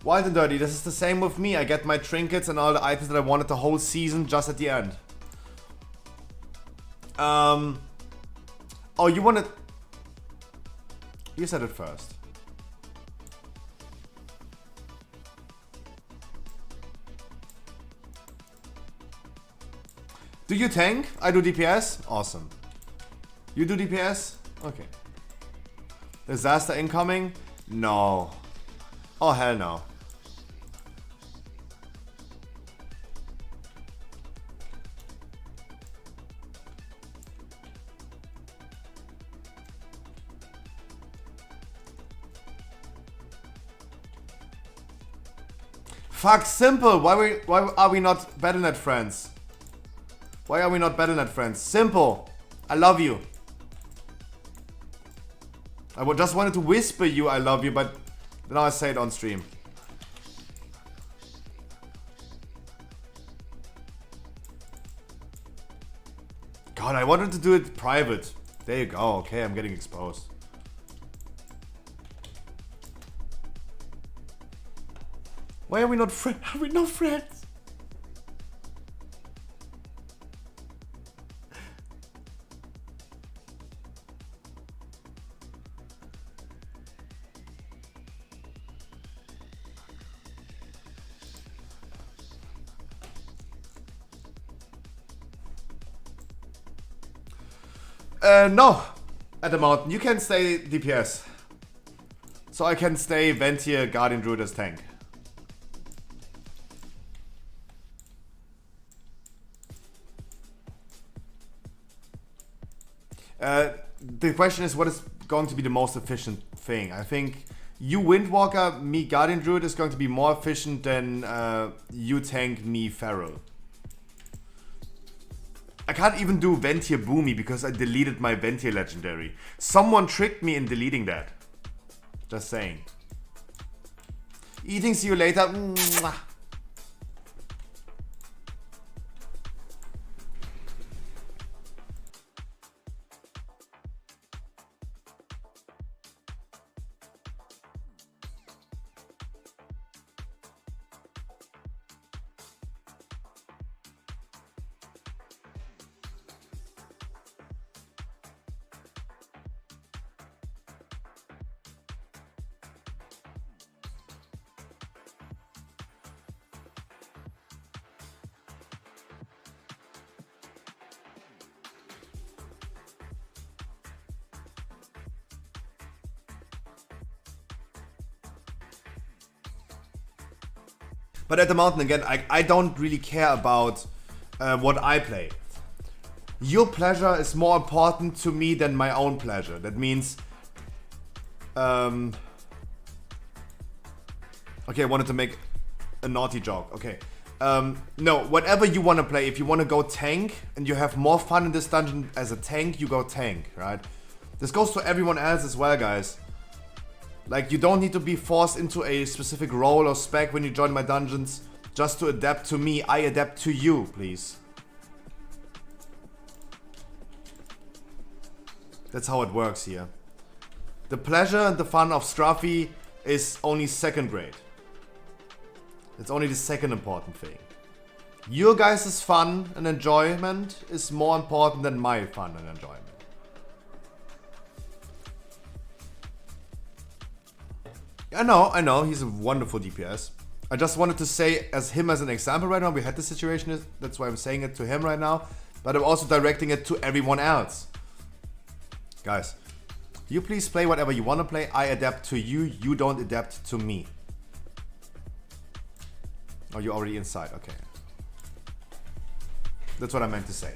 [SPEAKER 2] Wild and Dirty, this is the same with me. I get my trinkets and all the items that I wanted the whole season just at the end. Oh, you wanted... You said it first. Do you tank? I do DPS? Awesome. You do DPS? Okay. Disaster incoming? No. Oh, hell no. Fuck, simple. Why are we not Battle.net friends? Why are we not Battle.net friends? Simple. I love you. I just wanted to whisper you I love you, but now I say it on stream. God, I wanted to do it private. There you go. Okay, I'm getting exposed. Why are we not friends? Are we not friends? No. At the mountain. You can stay DPS. So I can stay Ventier, Guardian Druid as tank. The question is, what is going to be the most efficient thing? I think you Windwalker, me Guardian Druid is going to be more efficient than you tank, me Feral. I can't even do Ventier Boomy because I deleted my Ventier legendary. Someone tricked me in deleting that. Just saying. Eating, see you later. Mwah. But at the mountain again, I don't really care about what I play. Your pleasure is more important to me than my own pleasure. That means... okay, I wanted to make a naughty joke. Okay. No, whatever you want to play, if you want to go tank and you have more fun in this dungeon as a tank, you go tank, right? This goes to everyone else as well, guys. Like, you don't need to be forced into a specific role or spec when you join my dungeons just to adapt to me. I adapt to you, please. That's how it works here. The pleasure and the fun of Straffy is only second grade. It's only the second important thing. Your guys' fun and enjoyment is more important than my fun and enjoyment. I know, he's a wonderful DPS. I just wanted to say him as an example right now. We had this situation, that's why I'm saying it to him right now. But I'm also directing it to everyone else. Guys, you please play whatever you want to play. I adapt to you, you don't adapt to me. Oh, you're already inside, okay. That's what I meant to say.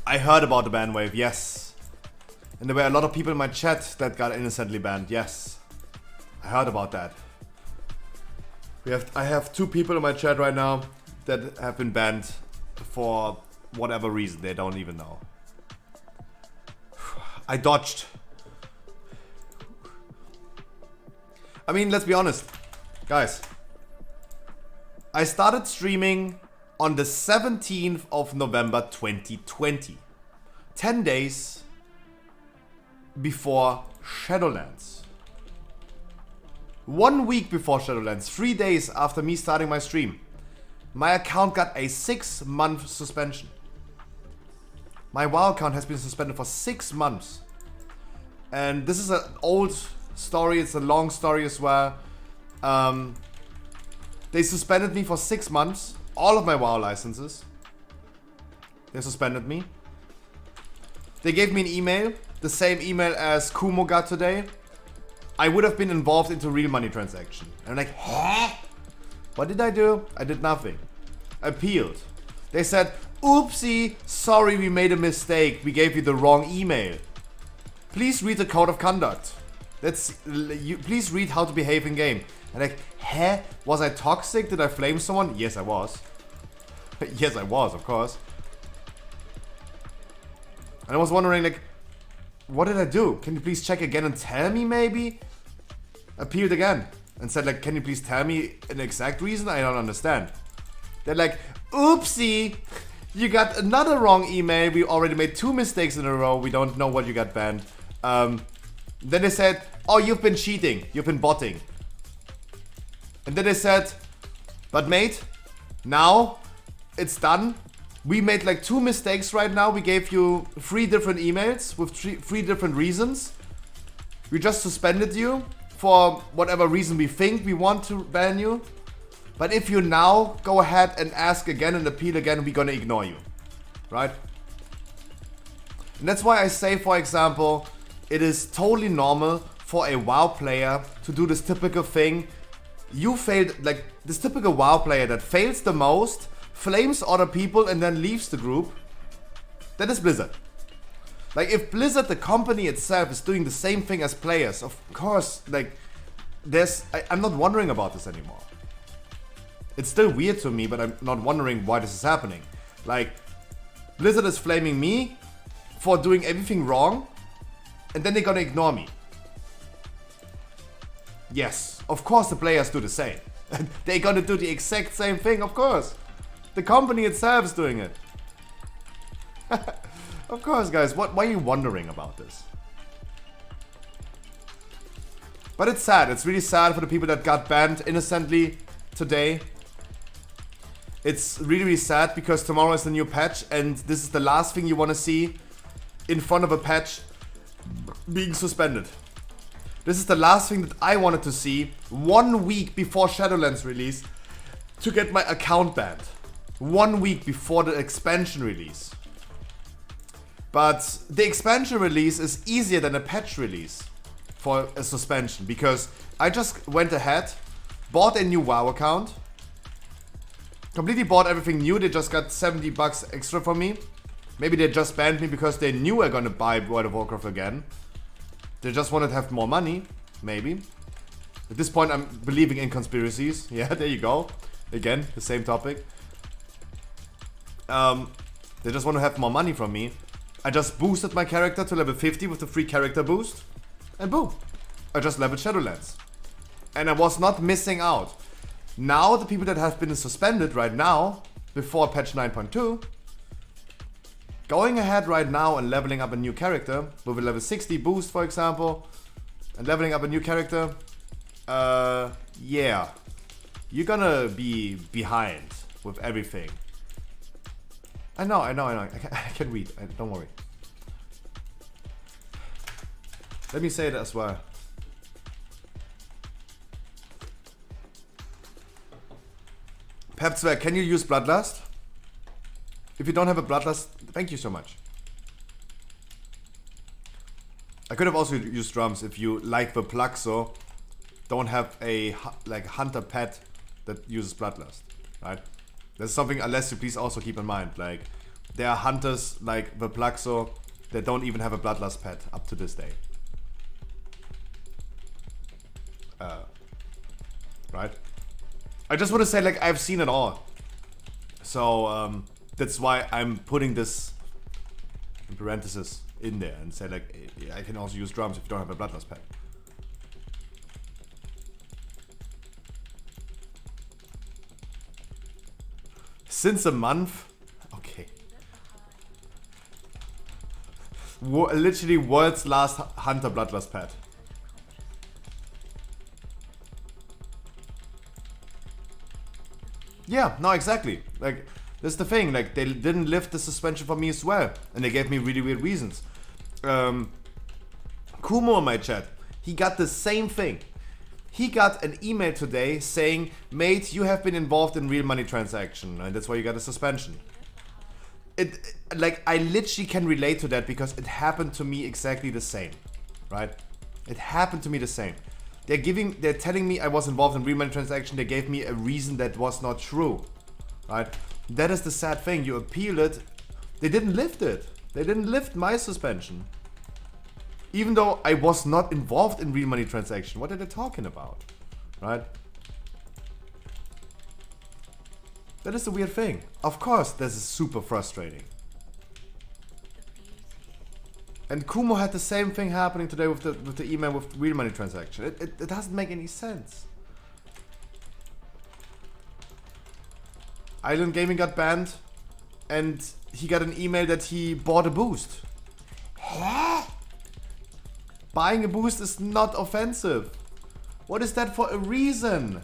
[SPEAKER 2] I heard about the ban wave, yes. And there were a lot of people in my chat that got innocently banned, yes. I heard about that. I have 2 people in my chat right now that have been banned for whatever reason, they don't even know. I dodged. I mean, let's be honest, guys. I started streaming on the 17th of November 2020. 10 days before Shadowlands. 1 week before Shadowlands, 3 days after me starting my stream, my account got a 6-month suspension. My WoW account has been suspended for 6 months. And this is an old story, it's a long story as well. They suspended me for 6 months. All of my WoW licenses. They suspended me. They gave me an email, the same email as Kumo got today. I would have been involved into real money transaction. And I'm like, huh? What did I do? I did nothing. Appealed. They said, oopsie, sorry, we made a mistake. We gave you the wrong email. Please read the code of conduct. Please read how to behave in game. And like, huh? Was I toxic? Did I flame someone? Yes, I was. Yes, I was, of course. And I was wondering, like, what did I do? Can you please check again and tell me, maybe? Appealed again. And said, like, can you please tell me an exact reason? I don't understand. They're like, oopsie, you got another wrong email. We already made 2 mistakes in a row. We don't know what you got banned. Then they said, oh, you've been cheating. You've been botting. And then they said, but mate, now it's done. We made like 2 mistakes right now. We gave you 3 different emails with 3 different reasons. We just suspended you for whatever reason we think we want to ban you. But if you now go ahead and ask again and appeal again, we're gonna ignore you. Right? And that's why I say, for example, it is totally normal for a WoW player to do this typical thing. You failed, like this typical WoW player that fails the most, flames other people and then leaves the group. That is Blizzard. Like if Blizzard, the company itself, is doing the same thing as players, of course, like I'm not wondering about this anymore. It's still weird to me, but I'm not wondering why this is happening. Like, Blizzard is flaming me for doing everything wrong, and then they're gonna ignore me. Yes, of course the players do the same. They're gonna do the exact same thing, of course. The company itself is doing it. Of course, guys, why are you wondering about this? But it's sad, it's really sad for the people that got banned innocently today. It's really, really sad because tomorrow is the new patch and this is the last thing you want to see in front of a patch being suspended. This is the last thing that I wanted to see 1 week before Shadowlands release to get my account banned. 1 week before the expansion release. But the expansion release is easier than a patch release for a suspension because I just went ahead, bought a new WoW account, completely bought everything new. They just got $70 extra from me. Maybe they just banned me because they knew I'm gonna buy World of Warcraft again. They just wanted to have more money, maybe. At this point, I'm believing in conspiracies. Yeah, there you go. Again, the same topic. They just want to have more money from me. I just boosted my character to level 50 with the free character boost. And boom, I just leveled Shadowlands. And I was not missing out. Now, the people that have been suspended right now, before patch 9.2, going ahead right now and leveling up a new character with a level 60 boost, for example, and leveling up a new character, yeah, you're gonna be behind with everything. I know. I can read. Don't worry. Let me say it as well. Pepzwerg, can you use Bloodlust? If you don't have a Bloodlust, thank you so much. I could have also used drums if you, like the Plaxo, don't have a like hunter pet that uses Bloodlust, right? There's something, unless you please also keep in mind, like there are hunters like the Plaxo that don't even have a Bloodlust pet up to this day. Right? I just want to say, like, I've seen it all. So, that's why I'm putting this in parentheses in there and say, like, I can also use drums if you don't have a Bloodlust pet. Since a month? Okay. Literally world's last hunter Bloodlust pet. Yeah, no, exactly. Like, That's the thing. Like, they didn't lift the suspension for me as well, and they gave me really weird reasons. Kumo in my chat, he got the same thing. He got an email today saying, "Mate, you have been involved in real money transaction, and that's why you got a suspension." Like, I literally can relate to that because it happened to me exactly the same, right? It happened to me the same. They're telling me I was involved in real money transaction. They gave me a reason that was not true, right? That is the sad thing. You appeal it. They didn't lift it. They didn't lift my suspension. Even though I was not involved in real money transaction. What are they talking about, right? That is the weird thing. Of course, this is super frustrating. And Kumo had the same thing happening today with the email with real money transaction. It doesn't make any sense. Island Gaming got banned, and he got an email that he bought a boost. Huh? Buying a boost is not offensive. What is that for a reason?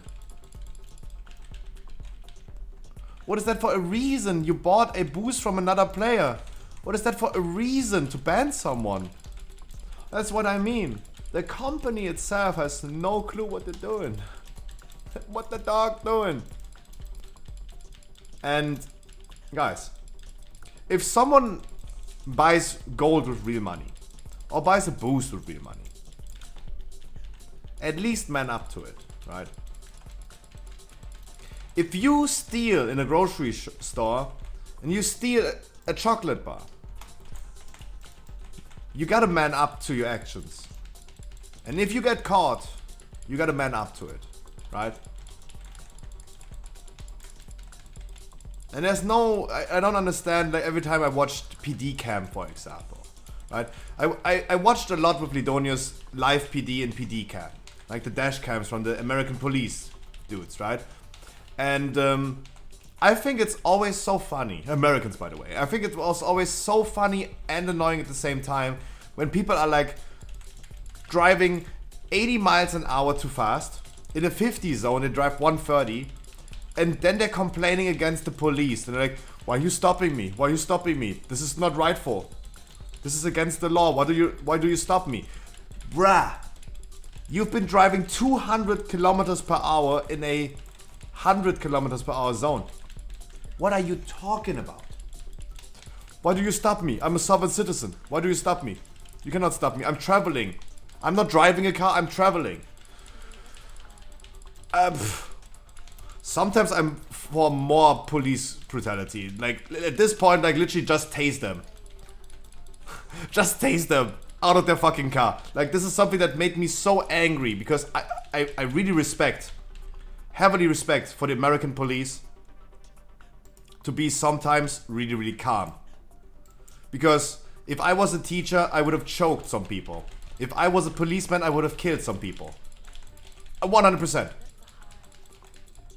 [SPEAKER 2] What is that for a reason? You bought a boost from another player. What is that for a reason to ban someone? That's what I mean. The company itself has no clue what they're doing. What the dog doing? And guys, if someone buys gold with real money or buys a boost with real money, at least man up to it, right? If you steal in a grocery store and you steal a chocolate bar, you gotta man up to your actions. And if you get caught, you gotta man up to it, right? And there's no, I don't understand, like every time I watched PD Cam, for example, right? I watched a lot with Lidonia's live PD and PD Cam, like the dash cams from the American police dudes, right? And I think it's always so funny, Americans by the way, I think it was always so funny and annoying at the same time when people are like driving 80 miles an hour too fast, in a 50 zone they drive 130, and then they're complaining against the police, and they're like, "Why are you stopping me? Why are you stopping me? This is not rightful. This is against the law. Why do you stop me?" Bruh, you've been driving 200 kilometers per hour in a 100 kilometers per hour zone. What are you talking about? Why do you stop me? I'm a sovereign citizen. Why do you stop me? You cannot stop me. I'm traveling. I'm not driving a car, I'm traveling. Sometimes I'm for more police brutality. Like, at this point, like, literally just tase them. Just tase them out of their fucking car. Like, this is something that made me so angry because I really heavily respect for the American police to be sometimes really, really calm. Because if I was a teacher, I would have choked some people. If I was a policeman, I would have killed some people. 100%.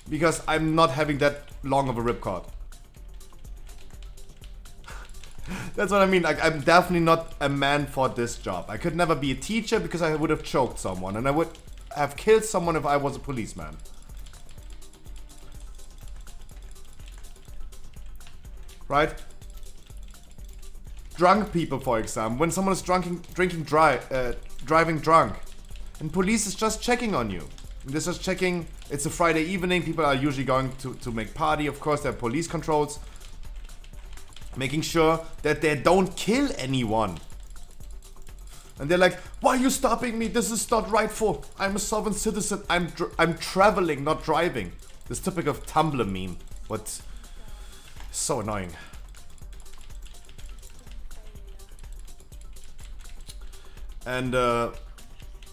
[SPEAKER 2] Because I'm not having that long of a ripcord. That's what I mean. Like, I'm definitely not a man for this job. I could never be a teacher because I would have choked someone. And I would have killed someone if I was a policeman. Right? Drunk people, for example. When someone is driving drunk. And police is just checking on you. They're just checking. It's a Friday evening. People are usually going to make party. Of course, there are police controls. Making sure that they don't kill anyone. And they're like, "Why are you stopping me? This is not rightful. I'm a sovereign citizen. I'm traveling, not driving." This typical Tumblr meme. But so annoying. And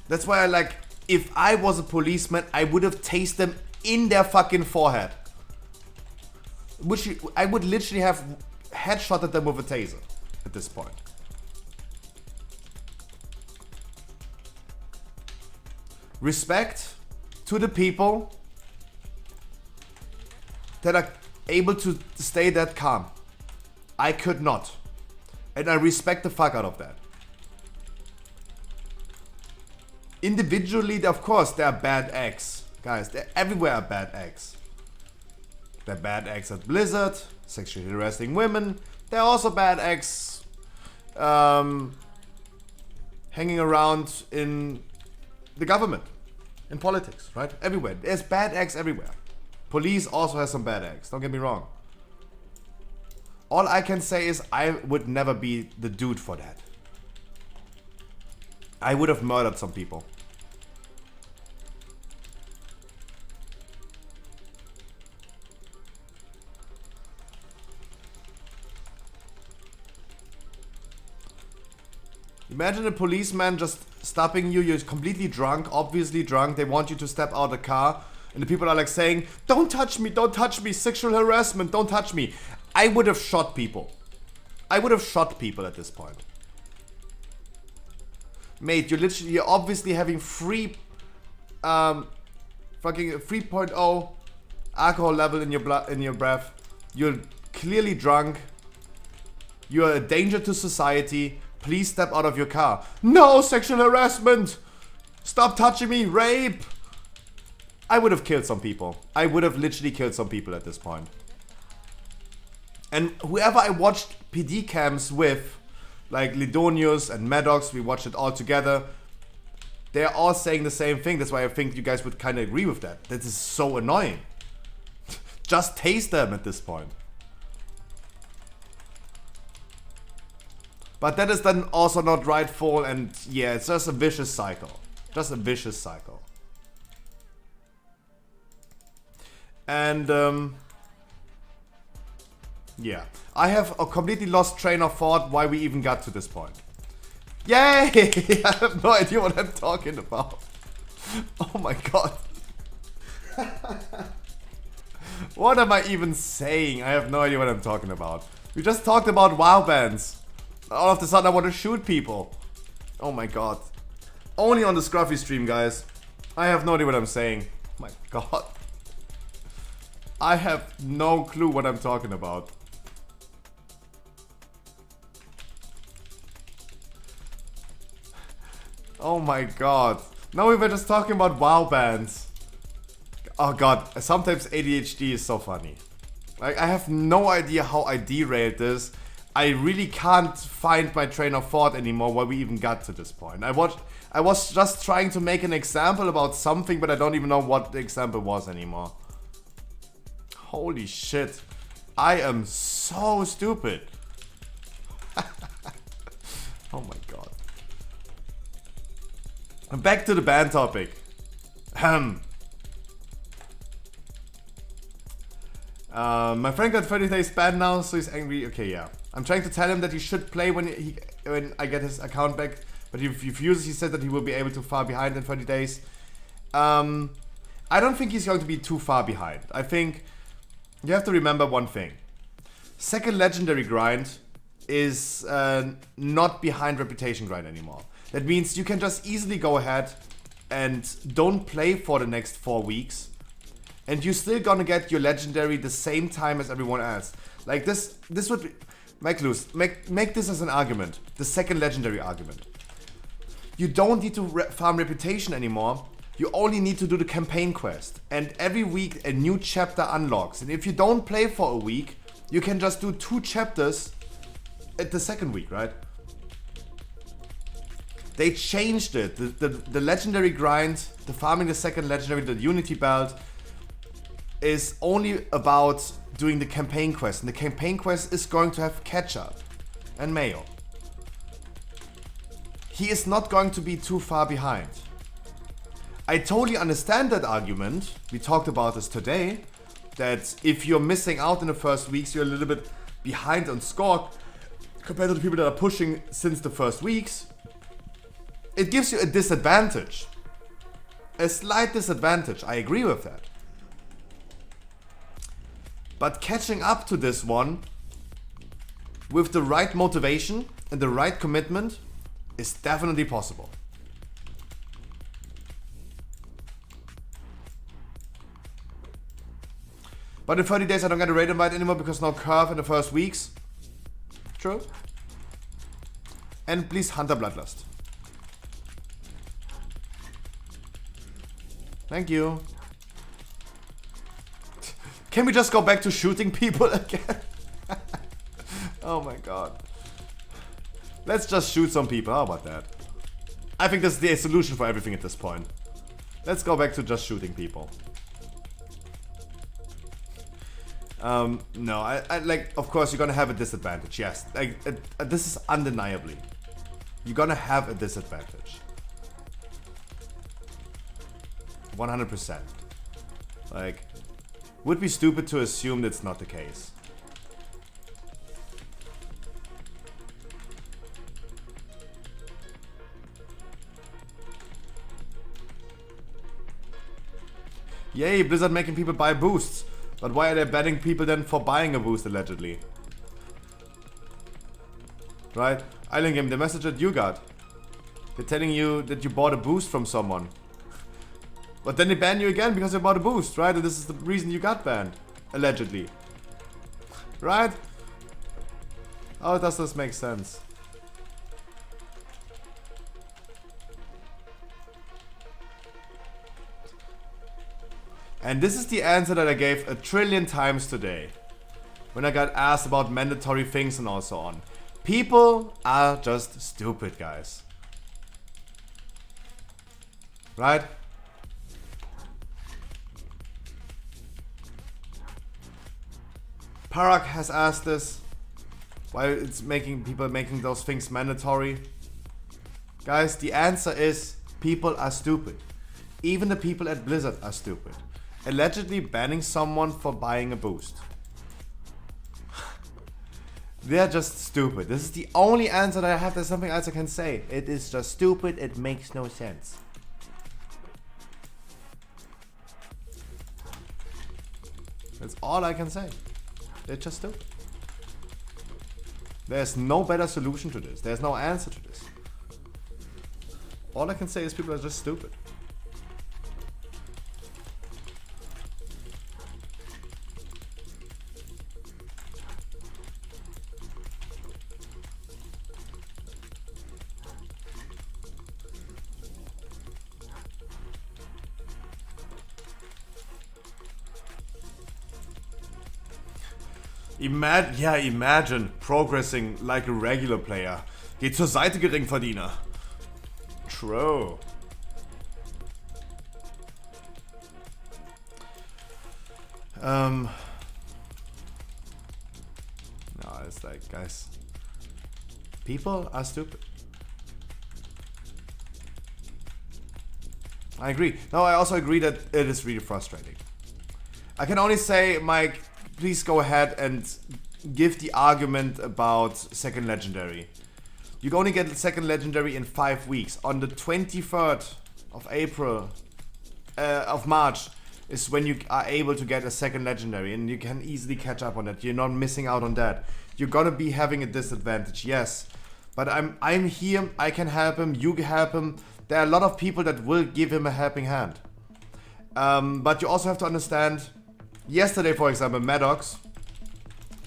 [SPEAKER 2] that's why I like, if I was a policeman, I would have tased them in their fucking forehead. Which I would literally have headshotted them with a taser at this point. Respect to the people that are able to stay that calm. I could not. And I respect the fuck out of that. Individually, of course, there are bad eggs. Guys, there everywhere are bad eggs. They're bad eggs at Blizzard, sexually harassing women. They're also bad eggs hanging around in the government, in politics, right? Everywhere. There's bad eggs everywhere. Police also has some bad eggs, don't get me wrong. All I can say is I would never be the dude for that. I would have murdered some people. Imagine a policeman just stopping you. You're completely drunk, obviously drunk. They want you to step out of the car. And the people are like saying, don't touch me, sexual harassment, don't touch me. I would have shot people. I would have shot people at this point. Mate, you're obviously having fucking 3.0 alcohol level in your blood, in your breath. You're clearly drunk. You're a danger to society. Please step out of your car. No, sexual harassment! Stop touching me, rape! I would have killed some people. I would have literally killed some people at this point. And whoever I watched PD cams with, like Lidonius and Maddox, we watched it all together. They're all saying the same thing. That's why I think you guys would kind of agree with that. That is so annoying. Just taste them at this point. But that is then also not rightful, and yeah, it's just a vicious cycle. Just a vicious cycle. And yeah, I have a completely lost train of thought why we even got to this point. Yay! I have no idea what I'm talking about. Oh my god. What am I even saying? I have no idea what I'm talking about. We just talked about WoW bans. All of a sudden I want to shoot people. Oh my god. Only on the Scruffy stream, guys. I have no idea what I'm saying. Oh my god. I have no clue what I'm talking about. Oh my god. Now we were just talking about WoW bans. Oh god, sometimes ADHD is so funny. Like, I have no idea how I derailed this. I really can't find my train of thought anymore where we even got to this point. I was just trying to make an example about something, but I don't even know what the example was anymore. Holy shit. I am so stupid. Oh my god. Back to the ban topic. My friend got 30 days ban now, so he's angry. Okay, yeah. I'm trying to tell him that he should play when I get his account back, but he refuses. He said that he will be able to far behind in 30 days. I don't think he's going to be too far behind. I think you have to remember one thing. Second legendary grind is not behind reputation grind anymore. That means you can just easily go ahead and don't play for the next 4 weeks, and you're still gonna get your legendary the same time as everyone else. Like this would be, make this as an argument, the second legendary argument. You don't need to farm reputation anymore. You only need to do the campaign quest, and every week a new chapter unlocks. And if you don't play for a week, you can just do 2 chapters at the second week, right? They changed it. The legendary grind, the farming the second legendary, the unity belt, is only about doing the campaign quest. And the campaign quest is going to have catch-up and mail. He is not going to be too far behind. I totally understand that argument. We talked about this today. That if you're missing out in the first weeks, you're a little bit behind on score compared to the people that are pushing since the first weeks. It gives you a disadvantage. A slight disadvantage. I agree with that. But catching up to this one with the right motivation and the right commitment is definitely possible. But in 30 days I don't get a raid invite anymore because no curve in the first weeks. True. And please Hunter Bloodlust. Thank you. Can we just go back to shooting people again? Oh my god. Let's just shoot some people. How about that? I think this is the solution for everything at this point. Let's go back to just shooting people. No, I like, of course, you're gonna have a disadvantage. Yes, like, this is undeniably. You're gonna have a disadvantage. 100%. Like, would be stupid to assume that's not the case. Yay, Blizzard making people buy boosts. But why are they banning people then for buying a boost, allegedly? Right? Island Game, the message that you got. They're telling you that you bought a boost from someone. But then they ban you again because you bought a boost, right? And this is the reason you got banned. Allegedly. Right? How does this make sense? And this is the answer that I gave 1 trillion times today. When I got asked about mandatory things and also on. People are just stupid, guys. Right? Parak has asked this. Why it's making people making those things mandatory. Guys, the answer is people are stupid. Even the people at Blizzard are stupid. Allegedly banning someone for buying a boost. They're just stupid. This is the only answer that I have. There's something else I can say. It is just stupid. It makes no sense. That's all I can say. They're just stupid. There's no better solution to this. There's no answer to this. All I can say is people are just stupid. Imagine progressing like a regular player. Geh zur Seite, Geringverdiener. True. No, it's like, guys, people are stupid. I agree. No, I also agree that it is really frustrating. I can only say, Mike, please go ahead and give the argument about second legendary. You can only get the second legendary in 5 weeks. On the 23rd of April, of March, is when you are able to get a second legendary, and you can easily catch up on that. You're not missing out on that. You're gonna be having a disadvantage, yes. But I'm here, I can help him, you can help him. There are a lot of people that will give him a helping hand. But you also have to understand, yesterday, for example, Maddox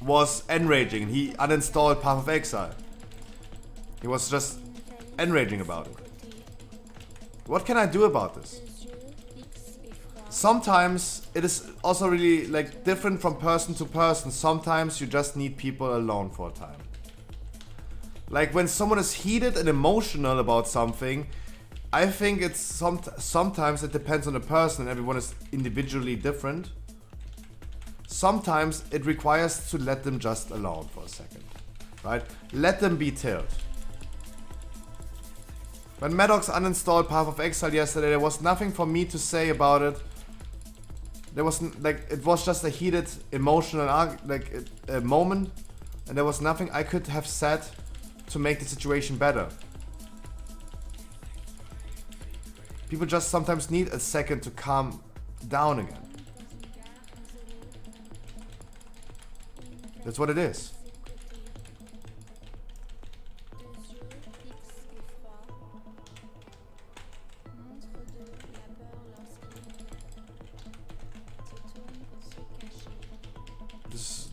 [SPEAKER 2] was enraging. He uninstalled Path of Exile. He was just enraging about it. What can I do about this? Sometimes it is also really like different from person to person. Sometimes you just need people alone for a time. Like when someone is heated and emotional about something, I think it's sometimes it depends on the person and everyone is individually different. Sometimes it requires to let them just alone for a second, right? Let them be tilled. When Maddox uninstalled Path of Exile yesterday, there was nothing for me to say about it. There was like, it was just a heated emotional a moment, and there was nothing I could have said to make the situation better. People just sometimes need a second to calm down again. That's what it is.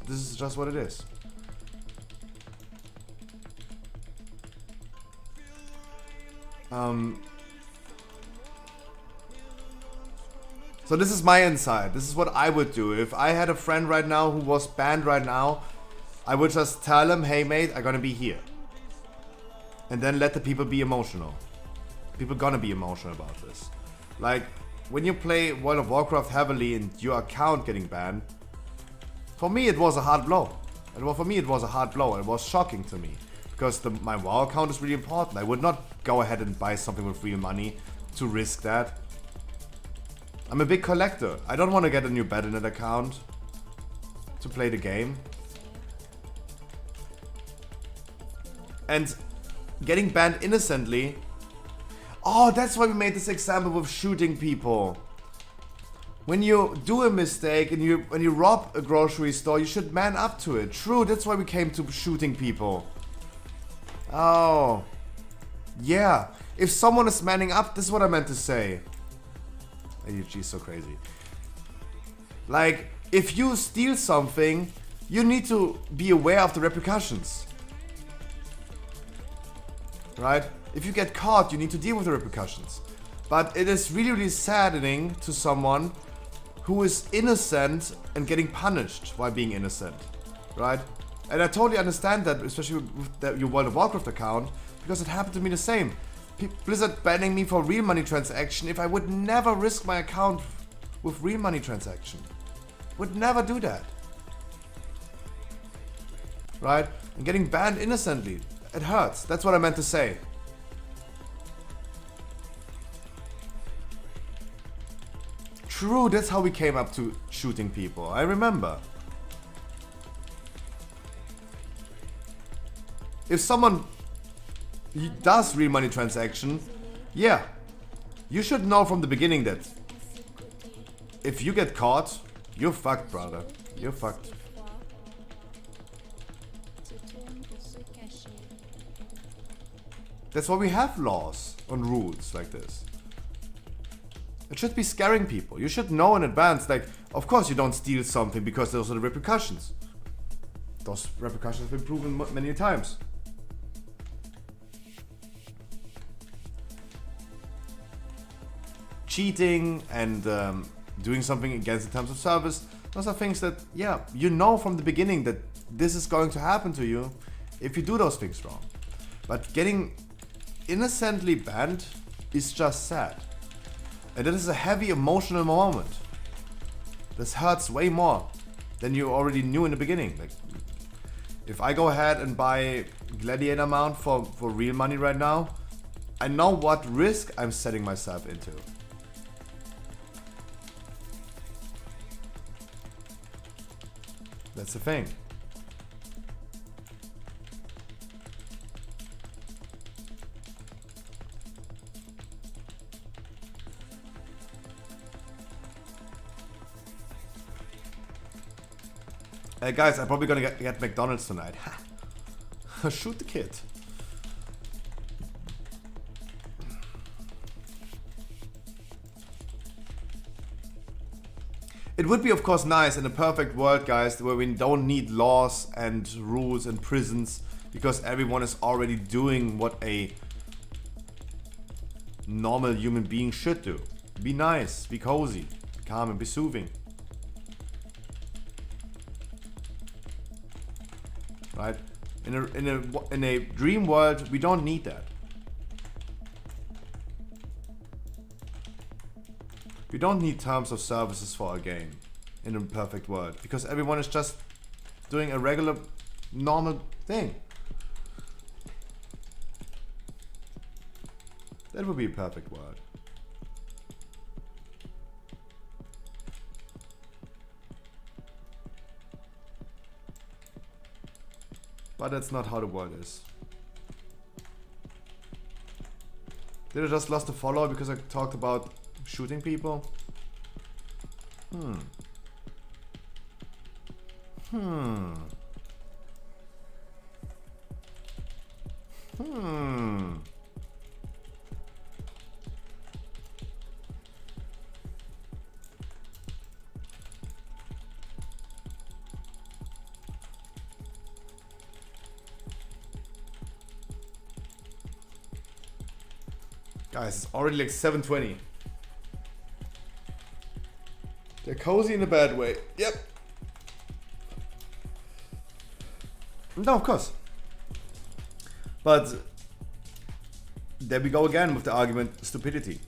[SPEAKER 2] This is just what it is. So this is my insight. This is what I would do. If I had a friend right now who was banned right now, I would just tell him, hey mate, I'm gonna be here. And then let the people be emotional. People gonna be emotional about this. Like, when you play World of Warcraft heavily and your account getting banned, for me it was a hard blow. For me it was a hard blow. It was shocking to me. Because my WoW account is really important. I would not go ahead and buy something with real money to risk that. I'm a big collector. I don't want to get a new Battle.net account to play the game. And getting banned innocently. Oh, that's why we made this example with shooting people. When you do a mistake and when you rob a grocery store, you should man up to it. True, that's why we came to shooting people. Oh. Yeah. If someone is manning up, this is what I meant to say. AUG is so crazy. Like, if you steal something, you need to be aware of the repercussions. Right? If you get caught, you need to deal with the repercussions. But it is really, really saddening to someone who is innocent and getting punished while being innocent. Right? And I totally understand that, especially with your World of Warcraft account, because it happened to me the same. Blizzard banning me for real money transaction if I would never risk my account with real money transaction. Would never do that. Right? And getting banned innocently. It hurts. That's what I meant to say. True, that's how we came up to shooting people. I remember. If someone does real money transaction, yeah, you should know from the beginning that if you get caught, you're fucked, brother. You're fucked. That's why we have laws and rules like this. It should be scaring people. You should know in advance, like, of course you don't steal something because those are the repercussions. Those repercussions have been proven many times. Cheating and doing something against the terms of service, those are things that, yeah, you know from the beginning that this is going to happen to you if you do those things wrong. But getting innocently banned is just sad. And that is a heavy emotional moment. This hurts way more than you already knew in the beginning. Like, if I go ahead and buy Gladiator mount for real money right now, I know what risk I'm setting myself into. That's the thing. Guys, I'm probably gonna get McDonald's tonight. Shoot the kid. It would be, of course, nice in a perfect world, guys, where we don't need laws and rules and prisons because everyone is already doing what a normal human being should do. Be nice, be cozy, be calm and be soothing. Right? In a dream world, we don't need that. We don't need terms of services for a game in a perfect world because everyone is just doing a regular, normal thing. That would be a perfect world. But that's not how the world is. Did I just lost a follower because I talked about shooting people? Hmm. Guys, it's already like 7:20. They're cozy in a bad way. Yep. No, of course. But there we go again with the argument stupidity.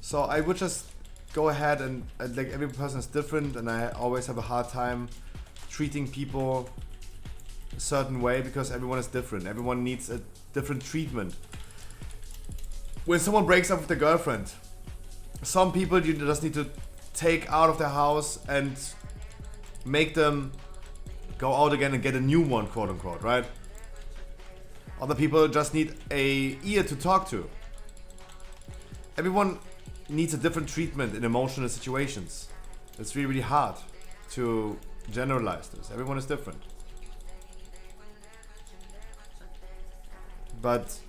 [SPEAKER 2] So I would just go ahead and like every person is different, and I always have a hard time treating people a certain way because everyone is different. Everyone needs a different treatment. When someone breaks up with their girlfriend, some people you just need to take out of their house and make them go out again and get a new one, quote unquote, right? Other people just need a ear to talk to. Everyone needs a different treatment in emotional situations. It's really, really hard to generalize this. Everyone is different. But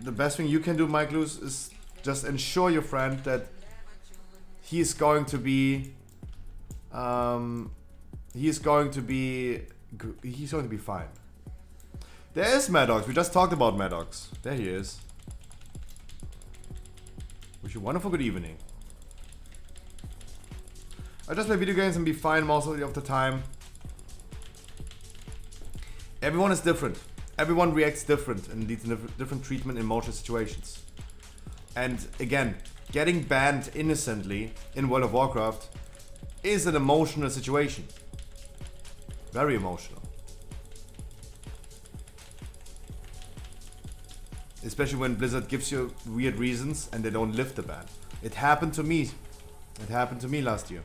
[SPEAKER 2] the best thing you can do, Mike Luz, is just ensure your friend that he's going to be fine. There is Maddox. We just talked about Maddox. There he is. Wish you a wonderful good evening. I just play video games and be fine most of the time. Everyone is different. Everyone reacts different and needs different treatment in emotional situations. And again, getting banned innocently in World of Warcraft is an emotional situation. Very emotional. Especially when Blizzard gives you weird reasons and they don't lift the ban. It happened to me. It happened to me last year.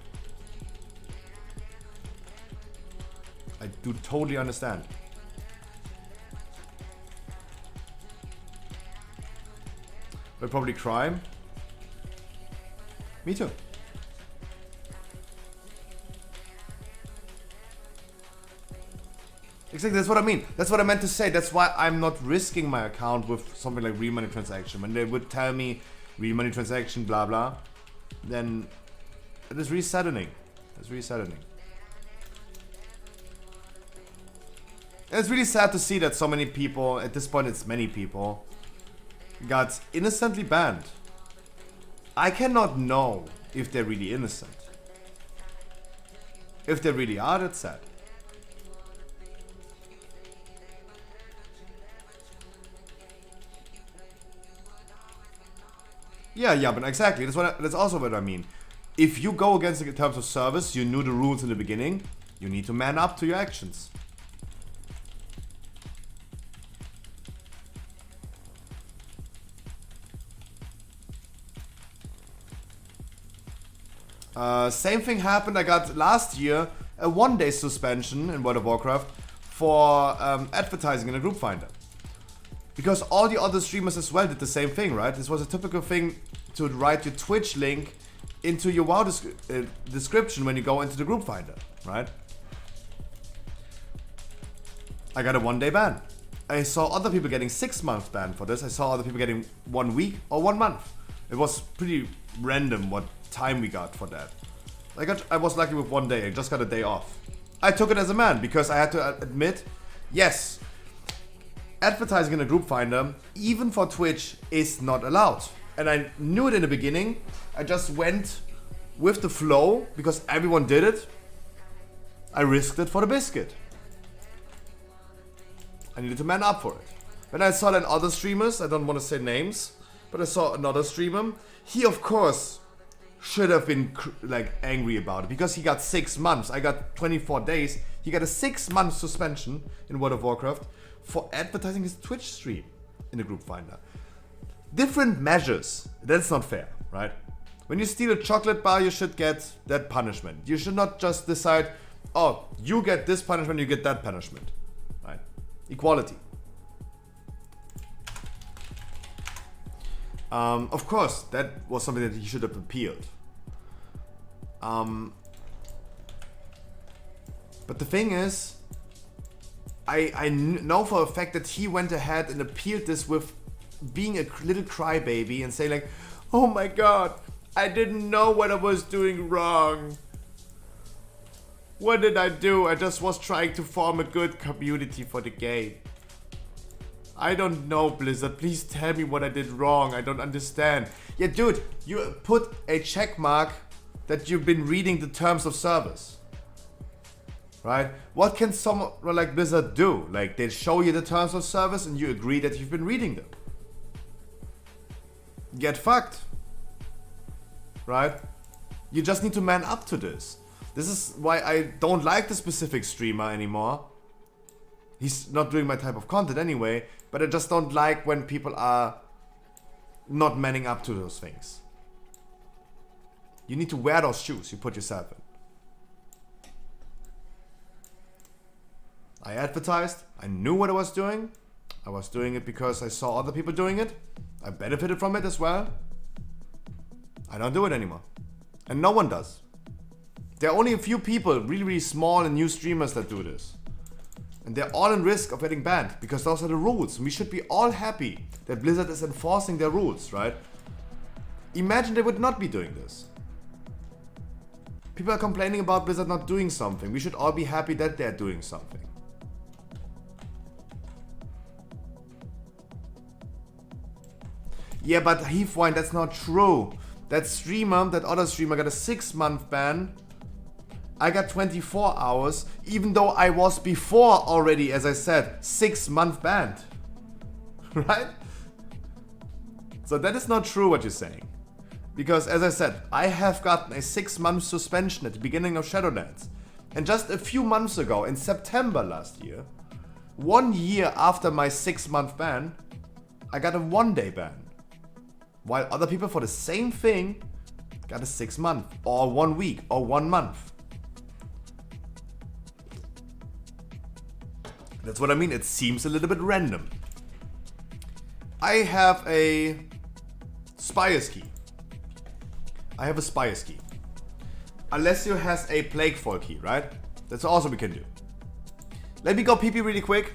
[SPEAKER 2] I do totally understand. But probably crime. Me too. Exactly, that's what I mean. That's what I meant to say. That's why I'm not risking my account with something like real money transaction. When they would tell me real money transaction, blah blah, then it is really saddening. It's really saddening. And it's really sad to see that so many people, at this point it's many people, got innocently banned. I cannot know if they're really innocent. If they really are, that's sad. Yeah, but exactly. That's also what I mean. If you go against the terms of service, you knew the rules in the beginning, you need to man up to your actions. Same thing happened. I got last year a 1-day suspension in World of Warcraft for advertising in a group finder. Because all the other streamers as well did the same thing, right? This was a typical thing to write your Twitch link into your WoW description when you go into the group finder, right? I got a 1-day ban. I saw other people getting 6 months ban for this. I saw other people getting 1 week or 1 month. It was pretty random what time we got for that. I was lucky with 1 day. I just got a day off. I took it as a man because I had to admit, yes, advertising in a group finder, even for Twitch, is not allowed. And I knew it in the beginning. I just went with the flow because everyone did it. I risked it for the biscuit. I needed to man up for it. When I saw then other streamers, I don't want to say names, but I saw another streamer. He of course should have been like angry about it because he got 6 months. I got 24 days. He got a 6-month suspension in World of Warcraft for advertising his Twitch stream in the group finder. Different measures. That's not fair, right? When you steal a chocolate bar, you should get that punishment. You should not just decide, oh, you get this punishment, you get that punishment, right? Equality. Of course, that was something that he should have appealed. But the thing is, I know for a fact that he went ahead and appealed this with being a little crybaby and saying like, oh my god, I didn't know what I was doing wrong. What did I do? I just was trying to form a good community for the game. I don't know, Blizzard. Please tell me what I did wrong. I don't understand. Yeah, dude, you put a check mark that you've been reading the terms of service. Right? What can someone like Blizzard do? Like, they show you the terms of service and you agree that you've been reading them. Get fucked. Right? You just need to man up to this. This is why I don't like the specific streamer anymore. He's not doing my type of content anyway, but I just don't like when people are not manning up to those things. You need to wear those shoes you put yourself in. I advertised, I knew what I was doing. I was doing it because I saw other people doing it. I benefited from it as well. I don't do it anymore. And no one does. There are only a few people, really, really small and new streamers that do this. And they're all in risk of getting banned because those are the rules. We should be all happy that Blizzard is enforcing their rules, right? Imagine they would not be doing this. People are complaining about Blizzard not doing something. We should all be happy that they're doing something. Yeah, but Heathwine, that's not true. That streamer, that other streamer got a 6-month ban. I got 24 hours, even though I was before already, as I said, 6-month banned. Right? So that is not true what you're saying. Because as I said, I have gotten a 6-month suspension at the beginning of Shadowlands. And just a few months ago, in September last year, 1 year after my 6-month ban, I got a 1-day ban. While other people for the same thing got a 6-month, or 1 week, or 1 month. That's what I mean, it seems a little bit random. I have a Spire's key. I have a Spire's key. Alessio has a Plaguefall key, right? That's also we can do. Let me go pee really quick.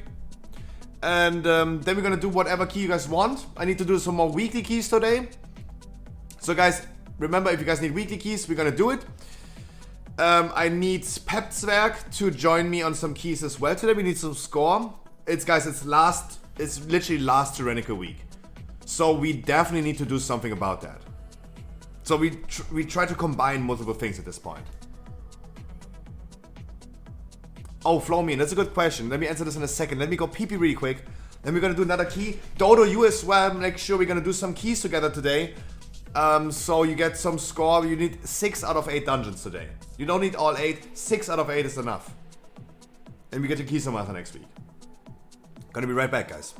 [SPEAKER 2] And then we're gonna do whatever key you guys want. I need to do some more weekly keys today. So guys, remember, if you guys need weekly keys, we're gonna do it. I need Pepzwerg to join me on some keys as well today. We need some score. It's literally last Tyrannical week. So we definitely need to do something about that. So we try to combine multiple things at this point. Oh, Flomian, that's a good question. Let me answer this in a second. Let me go pee really quick. Then we're gonna do another key. Dodo, you as well. Make sure we're gonna do some keys together today. So you get some score. You need 6 out of 8 dungeons today. You don't need all 8. 6 out of 8 is enough. And we get to key some other next week. Gonna be right back, guys.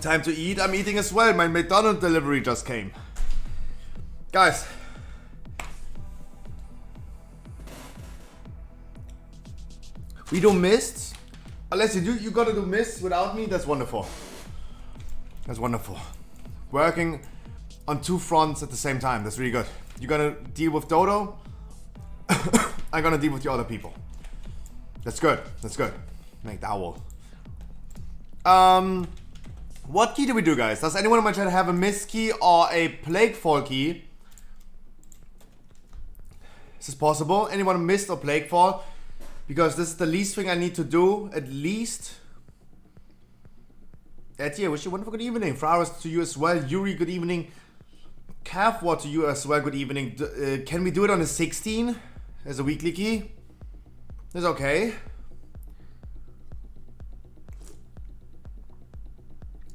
[SPEAKER 2] Time to eat. I'm eating as well. My McDonald's delivery just came. Guys. We do mists. Unless you gotta do mists without me. That's wonderful. That's wonderful. Working on two fronts at the same time. That's really good. You're gonna deal with Dodo. I'm gonna deal with the other people. That's good. That's good. Make the owl. What key do we do, guys? Does anyone in my chat have a mist key or a plaguefall key? Is this possible? Anyone mist or plaguefall? Because this is the least thing I need to do, at least. Etienne, wish you a wonderful good evening. Flowers to you as well. Yuri, good evening. Calfwar to you as well, good evening. Can we do it on a 16 as a weekly key? It's okay.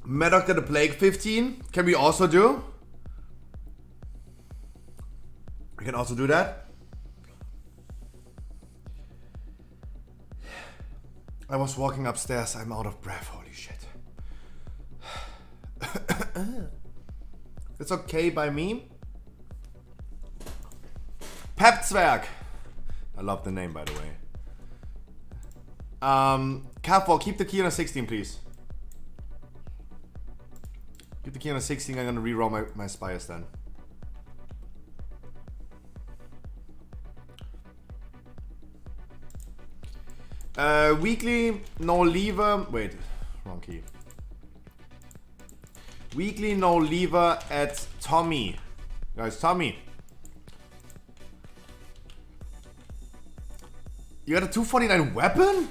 [SPEAKER 2] Medoc to the Plague 15. Can we also do? We can also do that. I was walking upstairs. I'm out of breath. Holy shit. It's okay by me. Pepzwerg. I love the name, by the way. Calfwar, keep the key on a 16, please. Keep the key on a 16. I'm gonna reroll my spires then. Weekly, no lever. Wait, wrong key. Weekly, no lever at Tommy. Guys, Tommy. You got a 249 weapon?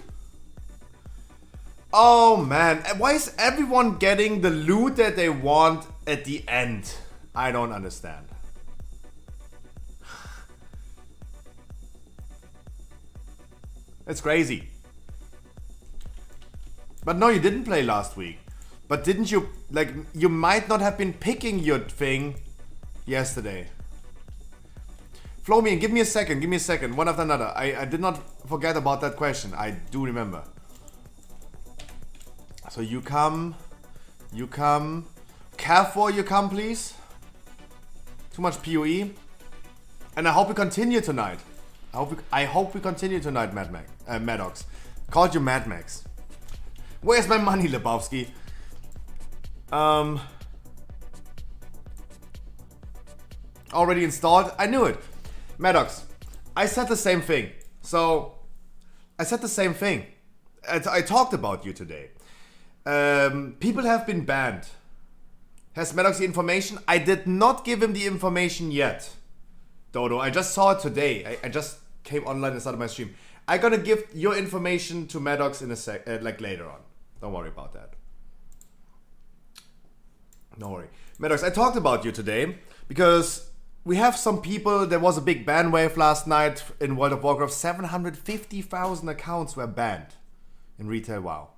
[SPEAKER 2] Oh man, why is everyone getting the loot that they want at the end? I don't understand. It's crazy. But no, you didn't play last week. But didn't you, like, you might not have been picking your thing yesterday. Flomian, give me a second, one after another. I did not forget about that question. I do remember. So you come. Careful, you come, please. Too much PoE. And I hope we continue tonight. I hope we continue tonight, Maddox. Called you Mad Max. Where's my money, Lebowski? Already installed? I knew it. Maddox, I said the same thing. So, I said the same thing. I talked about you today. People have been banned. Has Maddox the information? I did not give him the information yet. Dodo, I just saw it today. I just came online and started my stream. I'm gonna give your information to Maddox in a sec, like later on. Don't worry about that. Don't worry. Maddox, I talked about you today because we have some people. There was a big ban wave last night in World of Warcraft. 750,000 accounts were banned in retail WoW.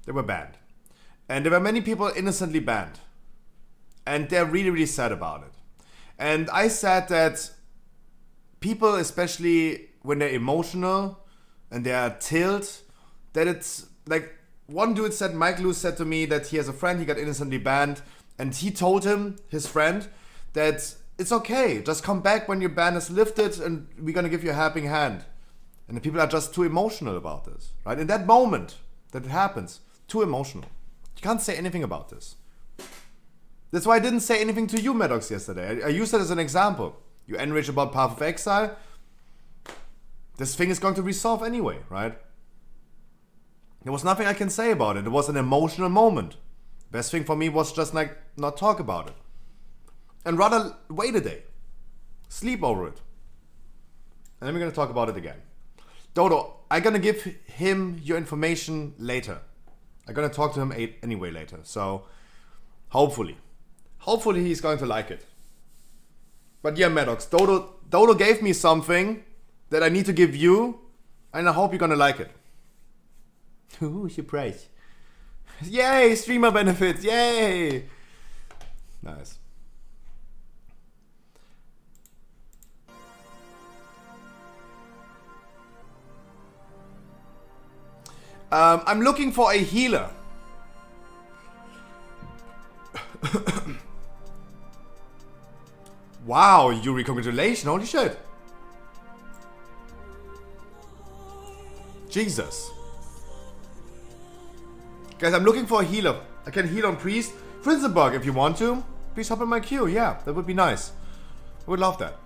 [SPEAKER 2] They were banned. And there were many people innocently banned. And they're really, really sad about it. And I said that people, especially when they're emotional and they are tilt, that it's like one dude said, Mike Lewis said to me that he has a friend, he got innocently banned, and he told him, his friend, that it's okay, just come back when your ban is lifted and we're gonna give you a helping hand. And the people are just too emotional about this, right? In that moment that it happens, too emotional. You can't say anything about this. That's why I didn't say anything to you, Maddox, yesterday. I used it as an example. You enraged about Path of Exile. This thing is going to resolve anyway, right? There was nothing I can say about it. It was an emotional moment. Best thing for me was just like not talk about it. And rather wait a day. Sleep over it. And then we're going to talk about it again. Dodo, I'm going to give him your information later. I'm going to talk to him anyway later. So hopefully he's going to like it. But yeah, Maddox, Dodo gave me something that I need to give you, and I hope you're gonna like it. Ooh, surprise. Yay, streamer benefits, yay! Nice. I'm looking for a healer. Wow, Yuri, congratulations. Holy shit. Jesus. Guys, I'm looking for a healer. I can heal on Priest. Frinzenberg, if you want to, please hop in my queue. Yeah, that would be nice. I would love that.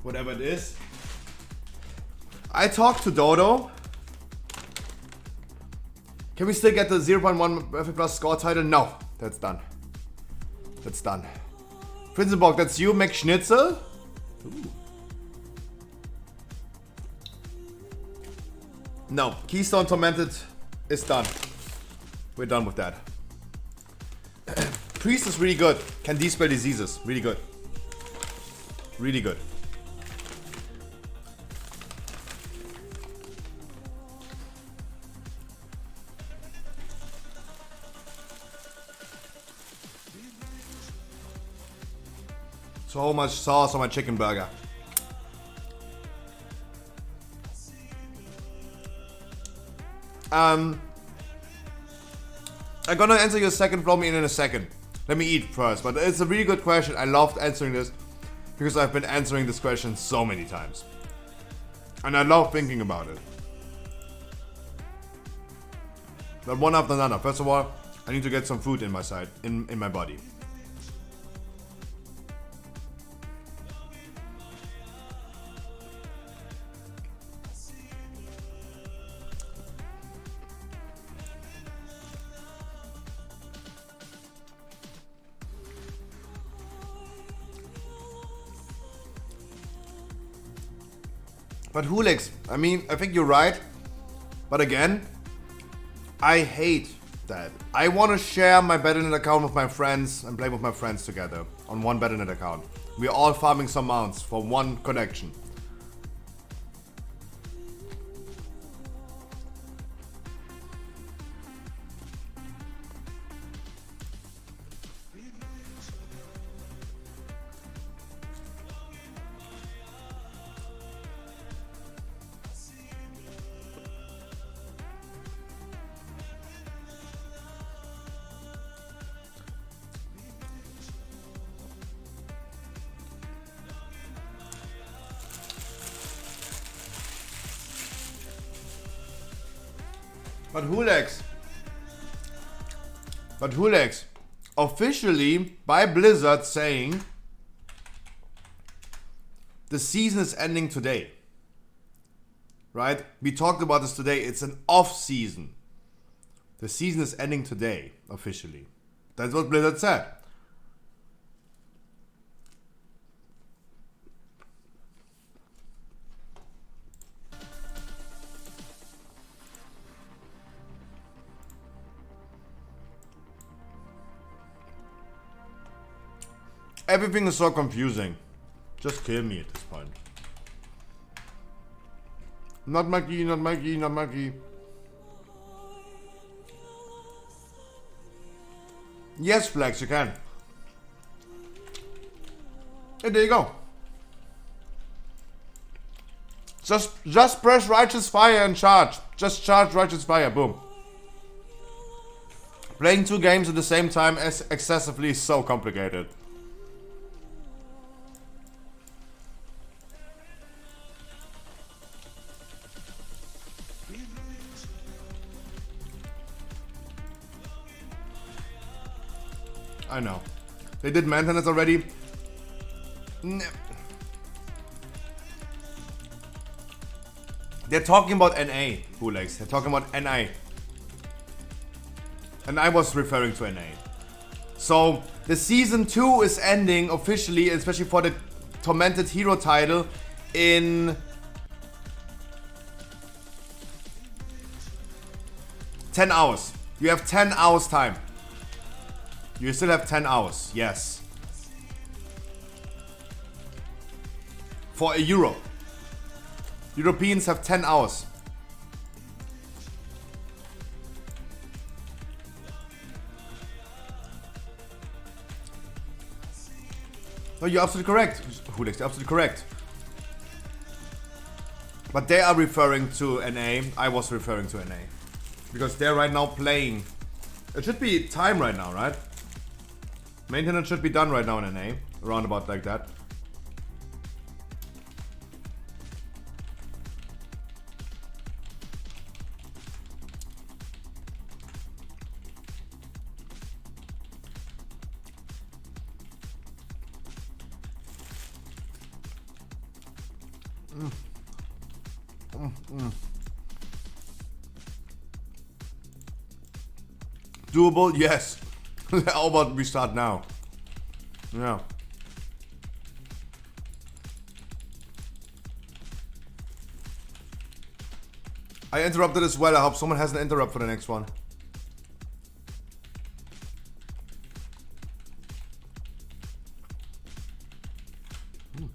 [SPEAKER 2] Whatever it is. I talked to Dodo. Can we still get the 0.1 FA Plus score title? No, that's done. That's done. Prinzenborg, that's you, McSchnitzel? Ooh. No, Keystone Tormented is done. We're done with that. Priest is really good. Can dispel diseases. Really good. Really good. So much sauce on my chicken burger. I'm gonna answer your second from me in a second. Let me eat first, but it's a really good question. I loved answering this because I've been answering this question so many times. And I love thinking about it. But one after another. First of all, I need to get some food in my side, in my body. But Hulix, I mean, I think you're right. But again, I hate that. I want to share my Battle.net account with my friends and play with my friends together on one Battle.net account. We're all farming some mounts for one connection. But Hulex, officially by Blizzard saying the season is ending today. Right? We talked about this today. It's an off season. The season is ending today, officially. That's what Blizzard said. Everything is so confusing. Just kill me at this point. Not Mikey, not Mikey, not Mikey. Yes, Flex, you can. Hey, there you go. Just press Righteous Fire and charge. Just charge Righteous Fire, boom. Playing two games at the same time is excessively so complicated. I know. They did maintenance already. They're talking about NA, Hulex. They're talking about NA. And I was referring to NA. So, the season 2 is ending officially, especially for the Tormented Hero title in 10 hours. You have 10 hours time. You still have 10 hours. Yes. For a euro. Europeans have 10 hours. No, you're absolutely correct. Hulex, you're absolutely correct. But they are referring to NA. I was referring to NA. Because they're right now playing. It should be time right now, right? Maintenance should be done right now in NA. Around about like that. Doable? Yes. How about we start now? Yeah. I interrupted as well. I hope someone has an interrupt for the next one. Hmm.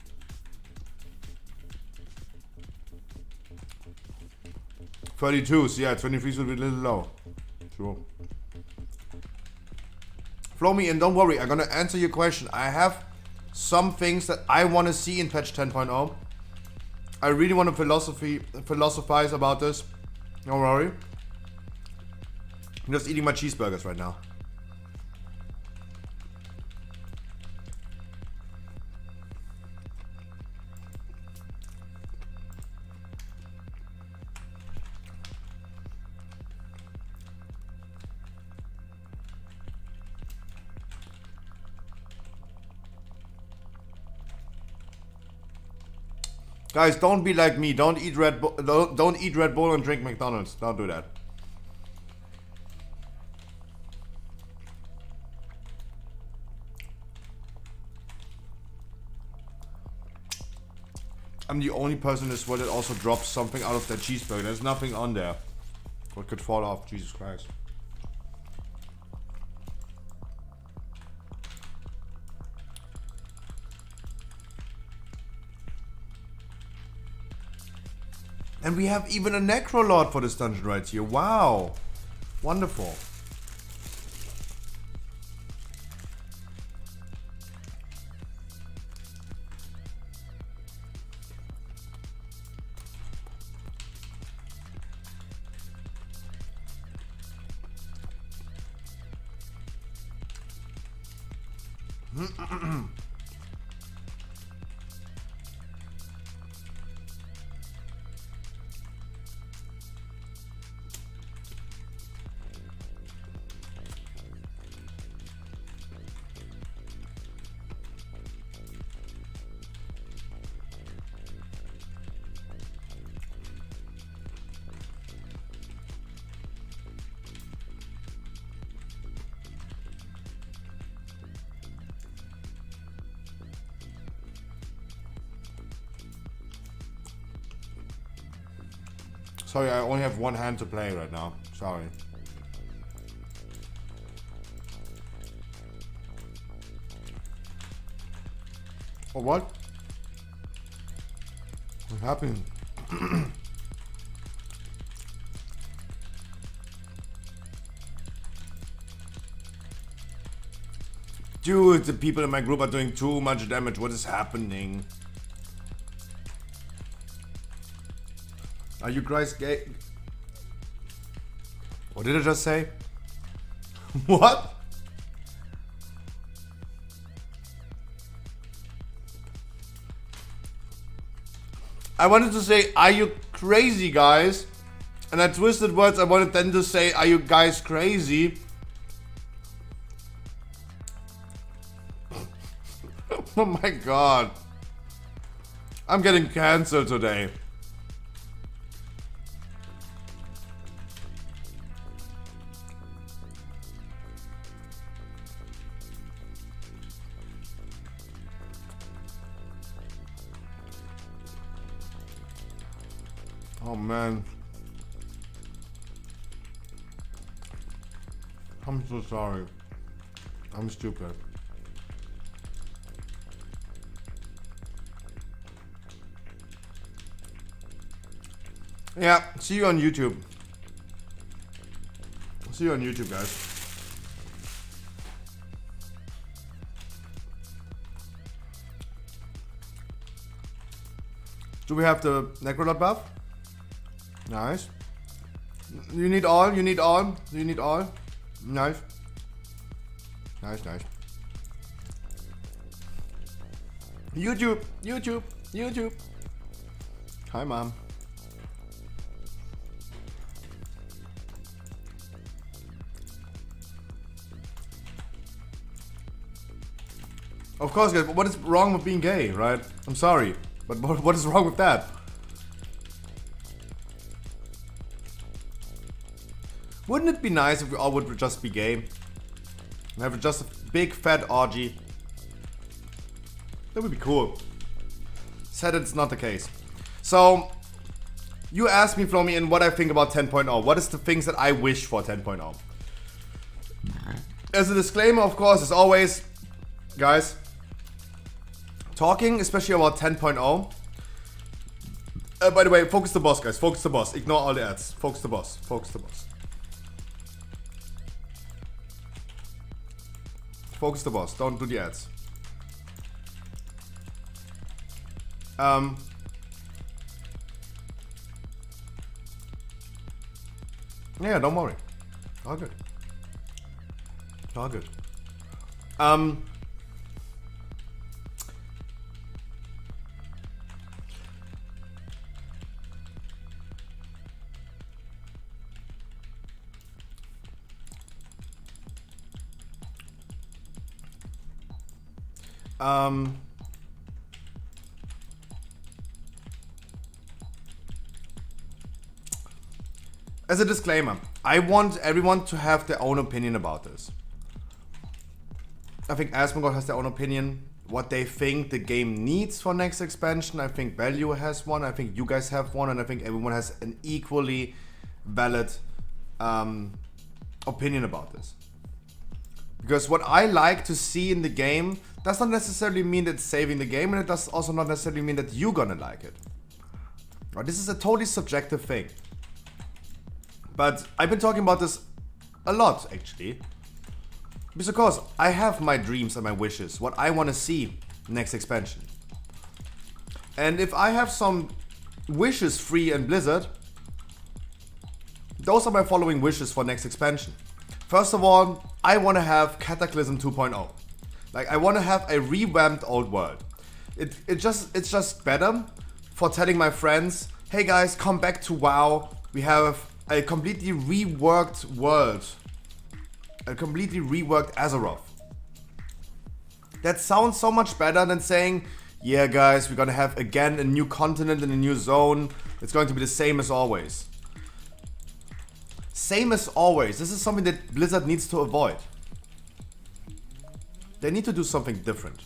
[SPEAKER 2] 32, so yeah, 23 would be a little low. Sure. Flow me in, don't worry, I'm gonna answer your question. I have some things that I want to see in patch 10.0. I really want to philosophize about this. Don't worry. I'm just eating my cheeseburgers right now. Guys, don't be like me. Don't eat Red Bull. Don't eat Red Bull and drink McDonald's. Don't do that. I'm the only person in this world that also drops something out of their cheeseburger. There's nothing on there what could fall off. Jesus Christ. And we have even a Necrolord for this dungeon right here. Wow. Wonderful. Sorry, I only have one hand to play right now. Sorry. Oh, what? What happened? Dude, the people in my group are doing too much damage. What is happening? Are you guys gay? What did I just say? What? I wanted to say, are you crazy, guys? And I twisted words. I wanted then to say, are you guys crazy? Oh my god. I'm getting cancelled today. Oh man. I'm so sorry. I'm stupid. Yeah, see you on YouTube. See you on YouTube, guys. Do we have the Necrolot buff? Nice. You need all, you need all, you need all. Nice. Nice, nice. YouTube, YouTube, YouTube. Hi, Mom. Of course, guys, what is wrong with being gay, right? I'm sorry, but what is wrong with that? Wouldn't it be nice if we all would just be gay? And have just a big fat orgy? That would be cool. Said it's not the case. So, you asked me, Flomi, in what I think about 10.0. What is the things that I wish for 10.0? As a disclaimer, of course, as always, guys, talking especially about 10.0. By the way, focus the boss, guys. Focus the boss. Ignore all the ads. Focus the boss. Focus the boss. Focus the boss. Don't do the ads. Yeah, don't worry. All good. All good. As a disclaimer, I want everyone to have their own opinion about this. I think Asmongold has their own opinion, what they think the game needs for next expansion. I think Value has one, I think you guys have one, and I think everyone has an equally valid opinion about this. Because what I like to see in the game does not necessarily mean that it's saving the game, and it does also not necessarily mean that you're gonna like it. Right, this is a totally subjective thing. But I've been talking about this a lot, actually. Because of course, I have my dreams and my wishes, what I want to see next expansion. And if I have some wishes free in Blizzard, those are my following wishes for next expansion. First of all, I want to have Cataclysm 2.0. Like, I want to have a revamped old world. It's just better for telling my friends, hey guys, come back to WoW. We have a completely reworked world. A completely reworked Azeroth. That sounds so much better than saying, yeah guys, we're gonna have again a new continent and a new zone. It's going to be the same as always. Same as always. This is something that Blizzard needs to avoid. They need to do something different.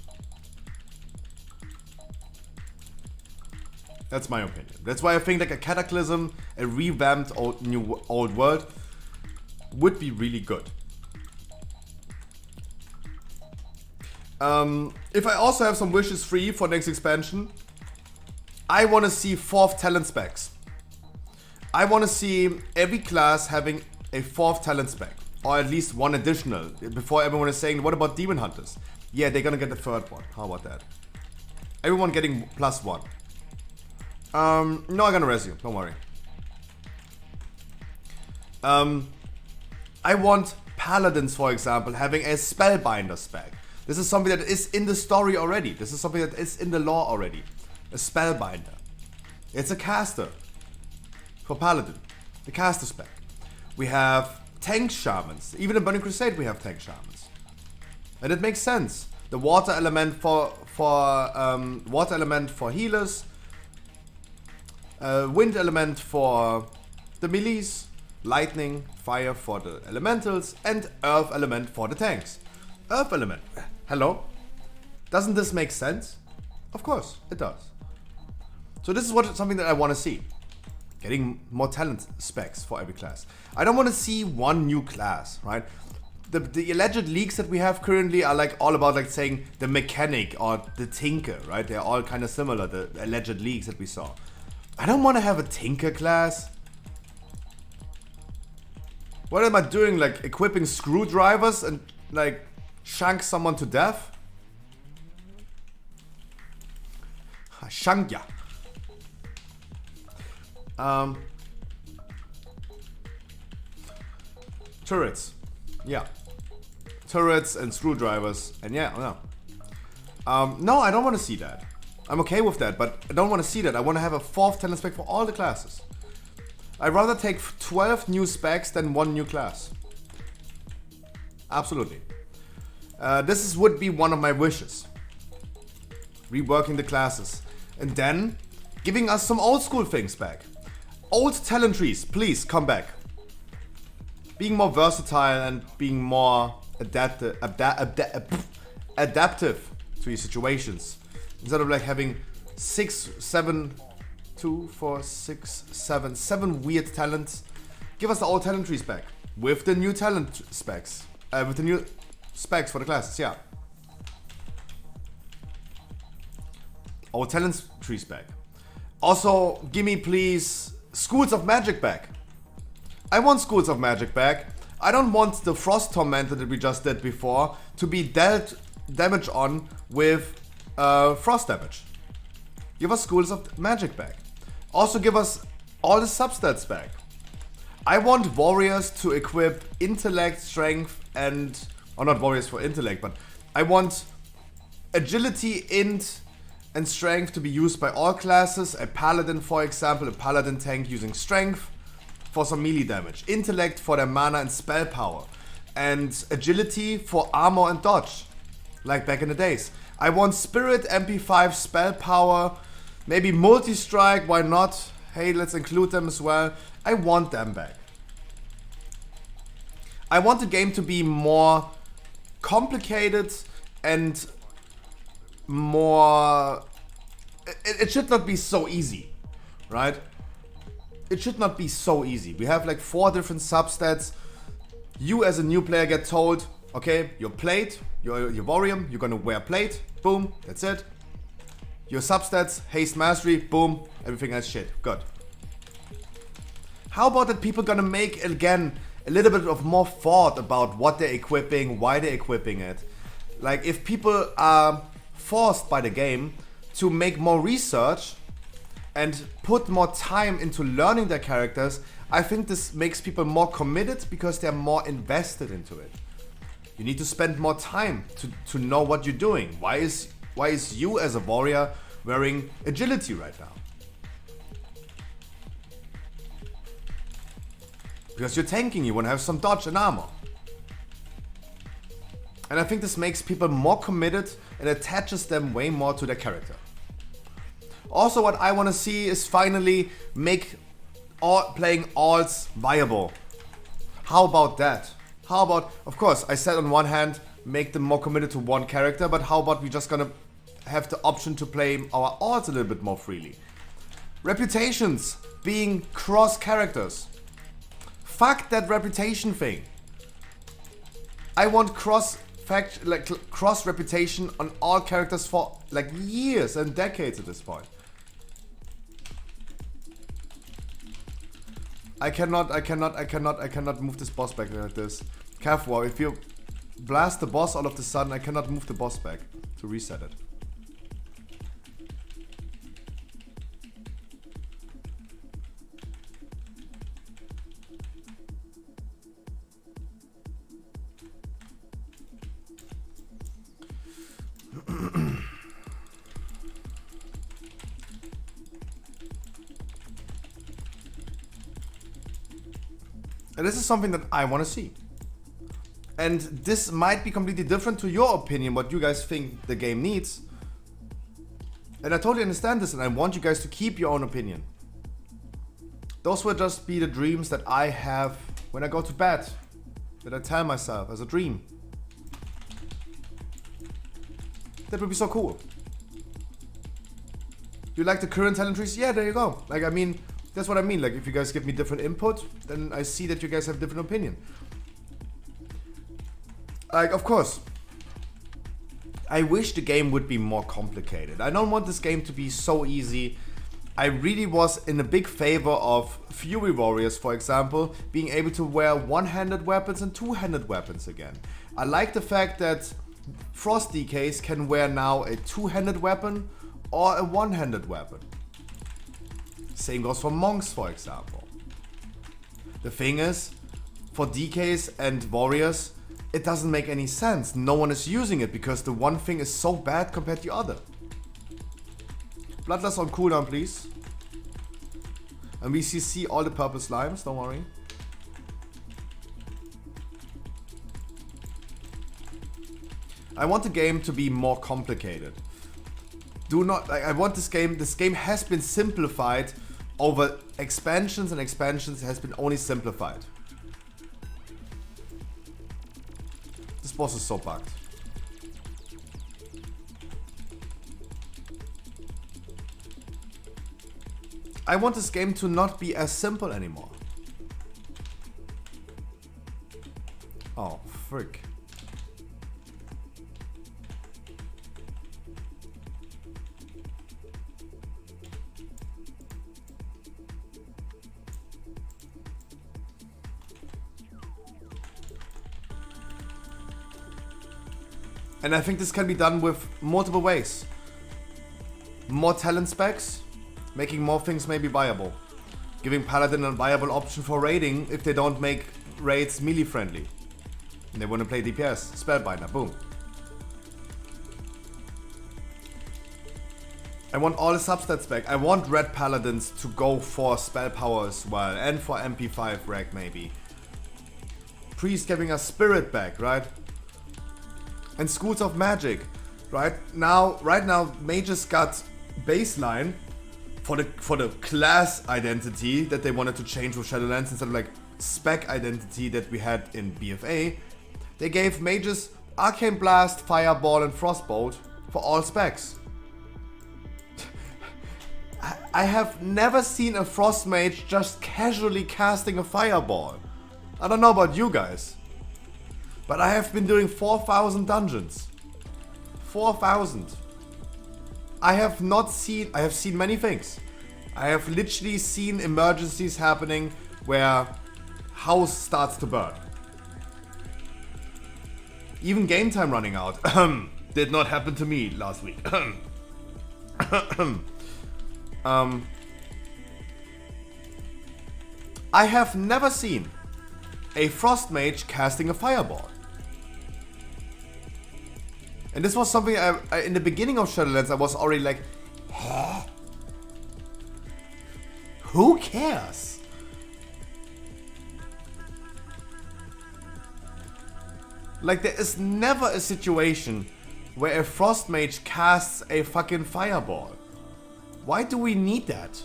[SPEAKER 2] That's my opinion. That's why I think like a Cataclysm, a revamped old world would be really good. If I also have some wishes free for next expansion, I want to see 4th talent specs. I want to see every class having a 4th talent spec, or at least one additional, before everyone is saying, what about Demon Hunters? Yeah, they're gonna get the 3rd one. How about that? Everyone getting +1. No, I'm gonna res you, don't worry. I want Paladins, for example, having a Spellbinder spec. This is something that is in the story already. This is something that is in the lore already. A Spellbinder. It's a caster. For Paladin. The caster spec. We have tank shamans. Even in Burning Crusade we have tank shamans. And it makes sense. The water element for healers. Wind element for the melees. Lightning, fire for the elementals, and earth element for the tanks. Earth element. Hello? Doesn't this make sense? Of course, it does. So this is something that I want to see. getting more talent specs for every class. I don't want to see one new class, right? The alleged leaks that we have currently are like all about like saying the mechanic or the tinker, right? They're all kind of similar, the alleged leaks that we saw. I don't want to have a tinker class. What am I doing? Like equipping screwdrivers and like shank someone to death? Shank ya. Turrets. Yeah. Turrets and screwdrivers. And yeah, no. No, I don't want to see that. I'm okay with that, but I don't want to see that. I want to have a 4th talent spec for all the classes. I'd rather take 12 new specs than 1 new class. Absolutely. Would be one of my wishes. Reworking the classes. And then giving us some old school things back. Old talent trees, please come back. Being more versatile and being more adaptive to your situations. Instead of like having 7 weird talents. Give us the old talent trees back. With the new talent specs. With the new specs for the classes, yeah. Old talent trees back. Also, give me please Schools of Magic back. I want Schools of Magic back. I don't want the Frost Tormentor that we just did before to be dealt damage on with Frost damage. Give us Schools of Magic back. Also give us all the substats back. I want warriors to equip intellect, strength, and... or not warriors for intellect, but I want agility, int, and strength to be used by all classes. A paladin, for example, a paladin tank using strength for some melee damage. Intellect for their mana and spell power. And agility for armor and dodge. Like back in the days. I want spirit, MP5, spell power, maybe multi-strike, why not? Hey, let's include them as well. I want them back. I want the game to be more complicated and more... It should not be so easy, right? It should not be so easy. We have like 4 different substats. You as a new player get told, okay, your plate, your warrior, you're gonna wear plate, boom, that's it. Your substats, haste mastery, boom, everything else shit, good. How about that people gonna make, again, a little bit of more thought about what they're equipping, why they're equipping it. Like if people are forced by the game to make more research and put more time into learning their characters, I think this makes people more committed because they're more invested into it. You need to spend more time to know what you're doing. Why is you as a warrior wearing agility right now? Because you're tanking, you want to have some dodge and armor. And I think this makes people more committed and attaches them way more to their character. Also, what I want to see is finally make playing alts viable. How about that? How about, of course, I said on one hand, make them more committed to one character, but how about we just gonna have the option to play our alts a little bit more freely? Reputations being cross characters. Fuck that reputation thing. I want cross reputation on all characters for like years and decades at this point. I cannot move this boss back like this. Careful, if you blast the boss all of the sudden, I cannot move the boss back to reset it. And this is something that I want to see. And this might be completely different to your opinion, what you guys think the game needs. And I totally understand this, and I want you guys to keep your own opinion. Those will just be the dreams that I have when I go to bed. That I tell myself as a dream. That would be so cool. You like the current talent trees? Yeah, there you go. Like, I mean, That's what I mean. Like, if you guys give me different input, then I see that you guys have different opinion. Like, of course, I wish the game would be more complicated. I don't want this game to be so easy. I really was in a big favor of Fury Warriors, for example, being able to wear one-handed weapons and two-handed weapons again. I like the fact that Frost DKs can wear now a two-handed weapon or a one-handed weapon. Same goes for monks, for example. The thing is, for DKs and warriors, it doesn't make any sense. No one is using it because the one thing is so bad compared to the other. Bloodlust on cooldown, please. And we see all the purple slimes, don't worry. I want the game to be more complicated. Do not, like, I want this game has been simplified over expansions, and expansions has been only simplified. This boss is so bugged. I want this game to not be as simple anymore. Oh, frick. And I think this can be done with multiple ways. More talent specs, making more things maybe viable. Giving Paladin a viable option for raiding if they don't make raids melee friendly. And they want to play DPS. Spellbinder, boom. I want all the substats back. I want red Paladins to go for spell power as well. And for MP5 reg maybe. Priest giving us spirit back, right? And schools of magic, right now, mages got baseline for the class identity that they wanted to change with Shadowlands instead of like spec identity that we had in BFA. They gave mages Arcane Blast, Fireball, and Frostbolt for all specs. I have never seen a Frost Mage just casually casting a Fireball. I don't know about you guys. But I have been doing 4,000 dungeons. 4,000. I have seen many things. I have literally seen emergencies happening where house starts to burn. Even game time running out. Did not happen to me last week. I have never seen a Frost Mage casting a Fireball. And this was something I in the beginning of Shadowlands I was already like, huh? Who cares? Like, there is never a situation where a Frost Mage casts a fucking Fireball. Why do we need that?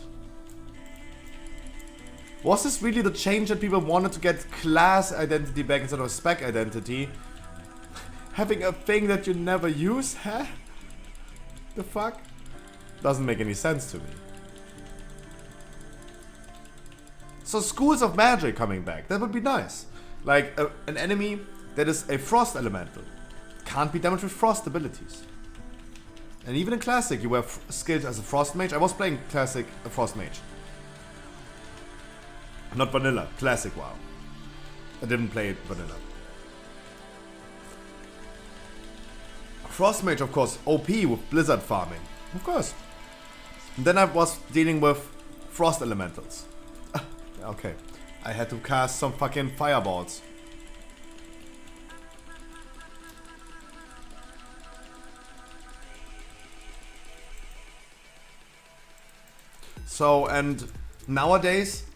[SPEAKER 2] Was this really the change that people wanted to get class identity back instead of spec identity? Having a thing that you never use, huh? The fuck? Doesn't make any sense to me. So schools of magic coming back, that would be nice. Like an enemy that is a frost elemental. Can't be damaged with frost abilities. And even in classic you were skilled as a frost mage. I was playing classic a frost mage. Not vanilla, classic WoW. I didn't play it vanilla. Frostmage, of course, OP with blizzard farming. Of course. And then I was dealing with frost elementals. Okay. I had to cast some fucking fireballs. So, and nowadays,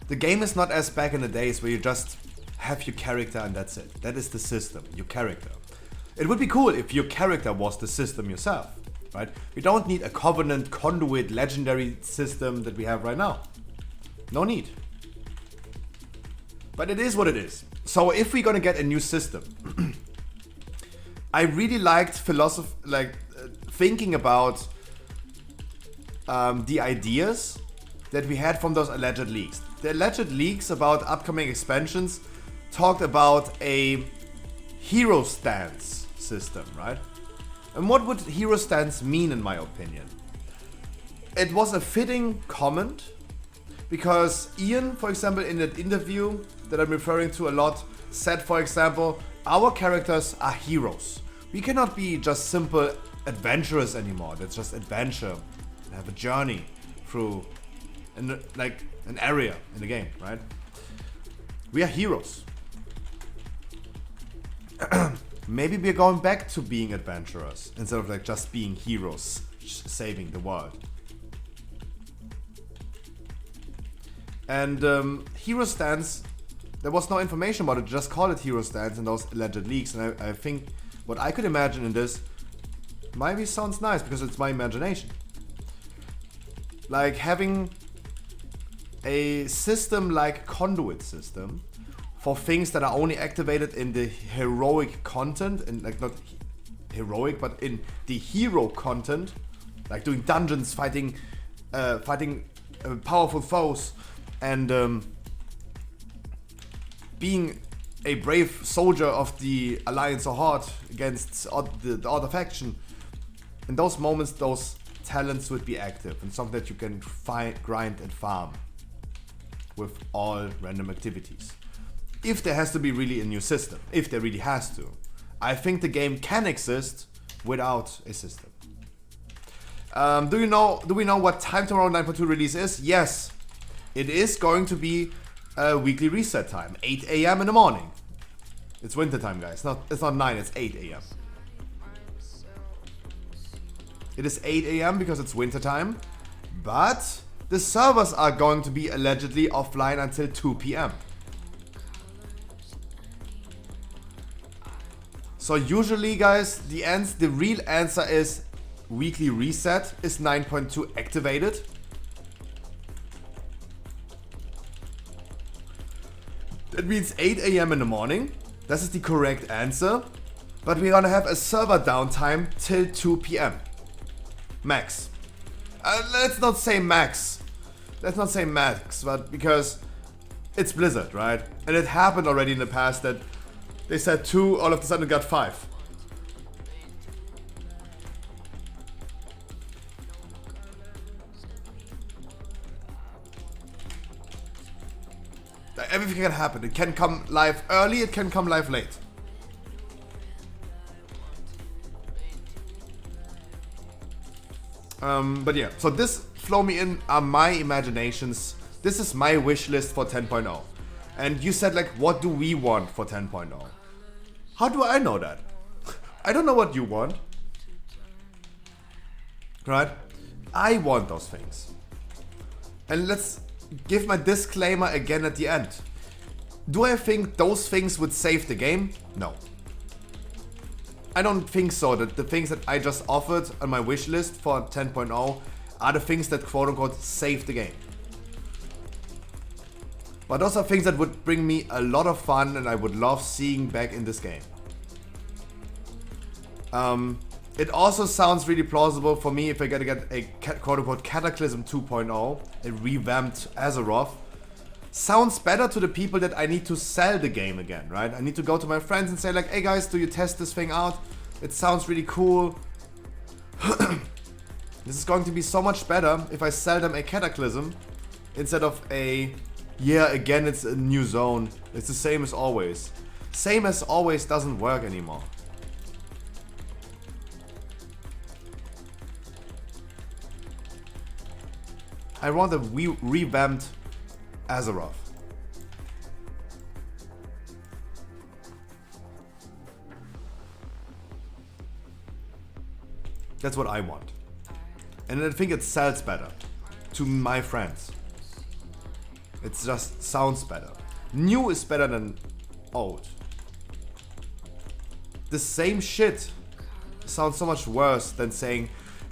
[SPEAKER 2] the game is not as back in the days where you just have your character and that's it. That is the system, your character. It would be cool if your character was the system yourself, right? We don't need a Covenant, Conduit, Legendary system that we have right now. No need. But it is what it is. So if we're gonna get a new system, I really liked thinking about the ideas that we had from those alleged leaks. The alleged leaks about upcoming expansions talked about a hero stance system, right? And what would hero stance mean in my opinion? It was a fitting comment because Ian, for example, in that interview that I'm referring to a lot, said, for example, our characters are heroes. We cannot be just simple adventurers anymore. That's just adventure and have a journey through an area in the game, right? We are heroes. Maybe we're going back to being adventurers instead of like just being heroes saving the world. And hero stance, there was no information about it, just call it hero stance in those alleged leaks. And I think what I could imagine in this maybe sounds nice because it's my imagination. Like having a system like conduit system for things that are only activated in the heroic content, and like not heroic, but in the hero content, like doing dungeons, fighting powerful foes, and being a brave soldier of the Alliance or Horde against the other faction. In those moments, those talents would be active and something that you can grind and farm with all random activities. If there has to be really a new system, if there really has to. I think the game can exist without a system. Do we know what time tomorrow 9.2 release is? Yes, it is going to be a weekly reset time, 8 AM in the morning. It's winter time, guys. It's not 9, it's 8 AM. It is 8 AM because it's winter time, but the servers are going to be allegedly offline until 2 PM. So usually, guys, the real answer is weekly reset is 9.2 activated. That means 8 AM in the morning. This is the correct answer. But we're gonna have a server downtime till 2 PM. Max. Let's not say max. Let's not say max, but because it's Blizzard, right? And it happened already in the past that they said 2, all of a sudden it got 5. Everything can happen. It can come live early, it can come live late. But yeah, so this flow me in are my imaginations. This is my wish list for 10.0. And you said like, what do we want for 10.0? How do I know that? I don't know what you want. Right? I want those things. And let's give my disclaimer again at the end. Do I think those things would save the game? No. I don't think so. That the things that I just offered on my wish list for 10.0 are the things that quote unquote save the game. But those are things that would bring me a lot of fun and I would love seeing back in this game. It also sounds really plausible for me if I get a quote-unquote Cataclysm 2.0, a revamped Azeroth. Sounds better to the people that I need to sell the game again, right? I need to go to my friends and say like, hey guys, do you test this thing out? It sounds really cool. This is going to be so much better if I sell them a Cataclysm instead of a, yeah, again it's a new zone. It's the same as always. Same as always doesn't work anymore. I want a revamped Azeroth. That's what I want. And I think it sells better to my friends. It just sounds better. New is better than old. The same shit sounds so much worse than saying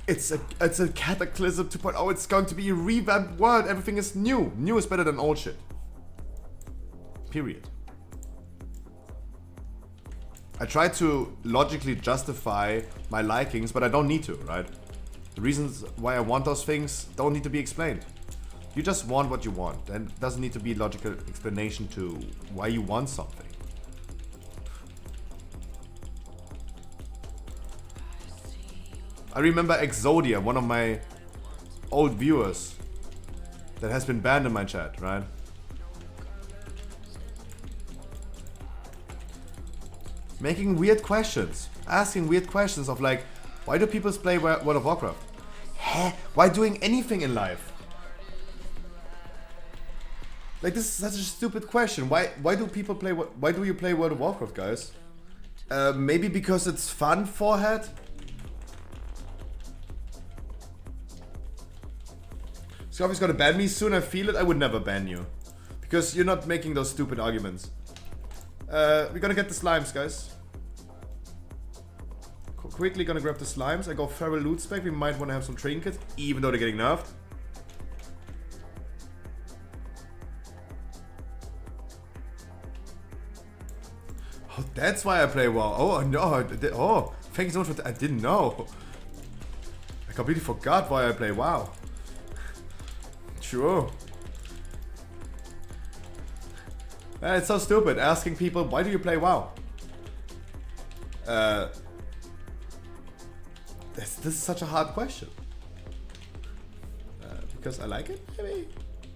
[SPEAKER 2] it's a Cataclysm 2.0, it's going to be a revamped world, everything is new. New is better than old shit. Period. I try to logically justify my likings, but I don't need to, right? The reasons why I want those things don't need to be explained. You just want what you want, and it doesn't need to be a logical explanation to why you want something. I remember Exodia, one of my old viewers that has been banned in my chat, right? Making weird questions, asking weird questions of like, why do people play World of Warcraft? Huh? Why doing anything in life? Like, this is such a stupid question. Why do people play? Why do you play World of Warcraft, guys? Maybe because it's fun, forehead. Scoffy's gonna ban me soon. I feel it. I would never ban you because you're not making those stupid arguments. We're gonna get the slimes, guys. Quickly gonna grab the slimes. I go feral loot spec. We might want to have some trinkets, even though they're getting nerfed. Oh, that's why I play WoW. Oh no! Oh, thank you so much for that. I didn't know. I completely forgot why I play WoW. Sure. It's so stupid asking people, why do you play WoW? This is such a hard question. Because I like it? Maybe?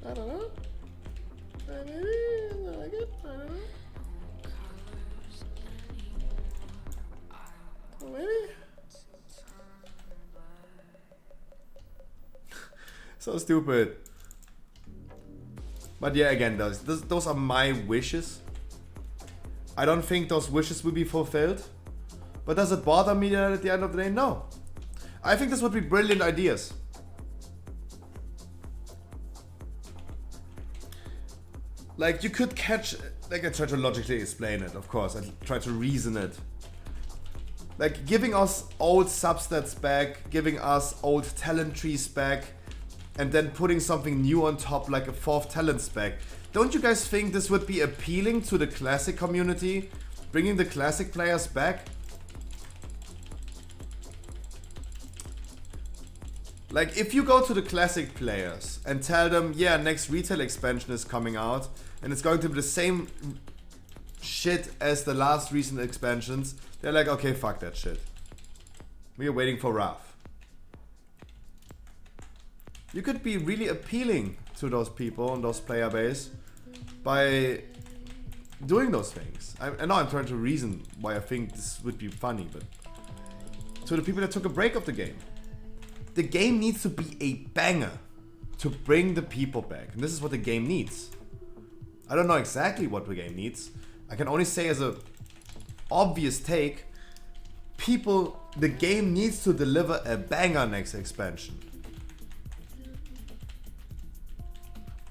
[SPEAKER 2] I don't know. Maybe I like it? I don't know. Maybe? So stupid. But yeah, again, those are my wishes. I don't think those wishes will be fulfilled. But does it bother me that at the end of the day? No. I think this would be brilliant ideas. Like, you could catch... Like, I try to logically explain it, of course. I try to reason it. Like, giving us old substats back, giving us old talent trees back, and then putting something new on top, like a 4th talent spec. Don't you guys think this would be appealing to the classic community? Bringing the classic players back? Like, if you go to the classic players and tell them, yeah, next retail expansion is coming out, and it's going to be the same shit as the last recent expansions, they're like, okay, fuck that shit. We are waiting for Wrath. You could be really appealing to those people and those player base by doing those things. I know I'm trying to reason why I think this would be funny, but to the people that took a break of the game needs to be a banger to bring the people back. And this is what the game needs. I don't know exactly what the game needs. I can only say as a obvious take, the game needs to deliver a banger next expansion.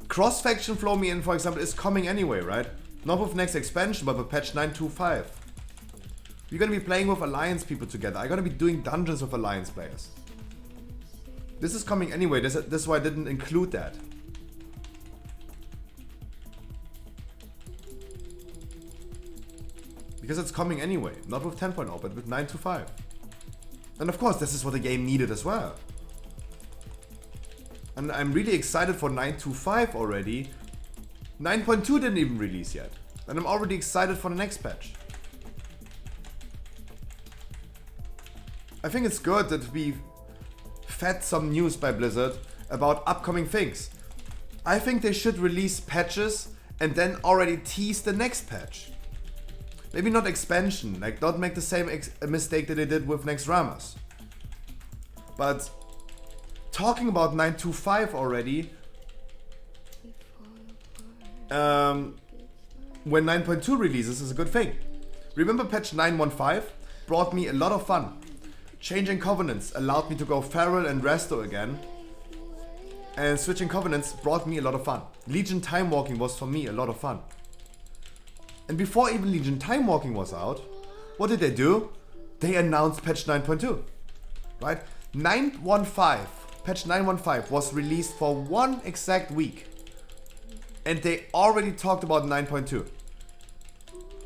[SPEAKER 2] Cross-faction flow me in, for example, is coming anyway, right? Not with next expansion, but with patch 9.2.5. We're gonna be playing with Alliance people together. I'm gonna be doing dungeons with Alliance players. This is coming anyway, this is why I didn't include that. Because it's coming anyway, not with 10.0, but with 9.2.5. And of course, this is what the game needed as well. And I'm really excited for 9.2.5 already. 9.2 didn't even release yet. And I'm already excited for the next patch. I think it's good that we fed some news by Blizzard about upcoming things. I think they should release patches and then already tease the next patch. Maybe not expansion, like don't make the same mistake that they did with Next Ramas. But talking about 9.2.5 already, when 9.2 releases is a good thing. Remember patch 9.1.5 brought me a lot of fun. Changing Covenants allowed me to go Feral and Resto again. And switching Covenants brought me a lot of fun. Legion Time Walking was for me a lot of fun. And before even Legion Time Walking was out, what did they do? They announced patch 9.2. Right? 9.1.5. Patch 9.1.5 was released for 1 exact week. And they already talked about 9.2.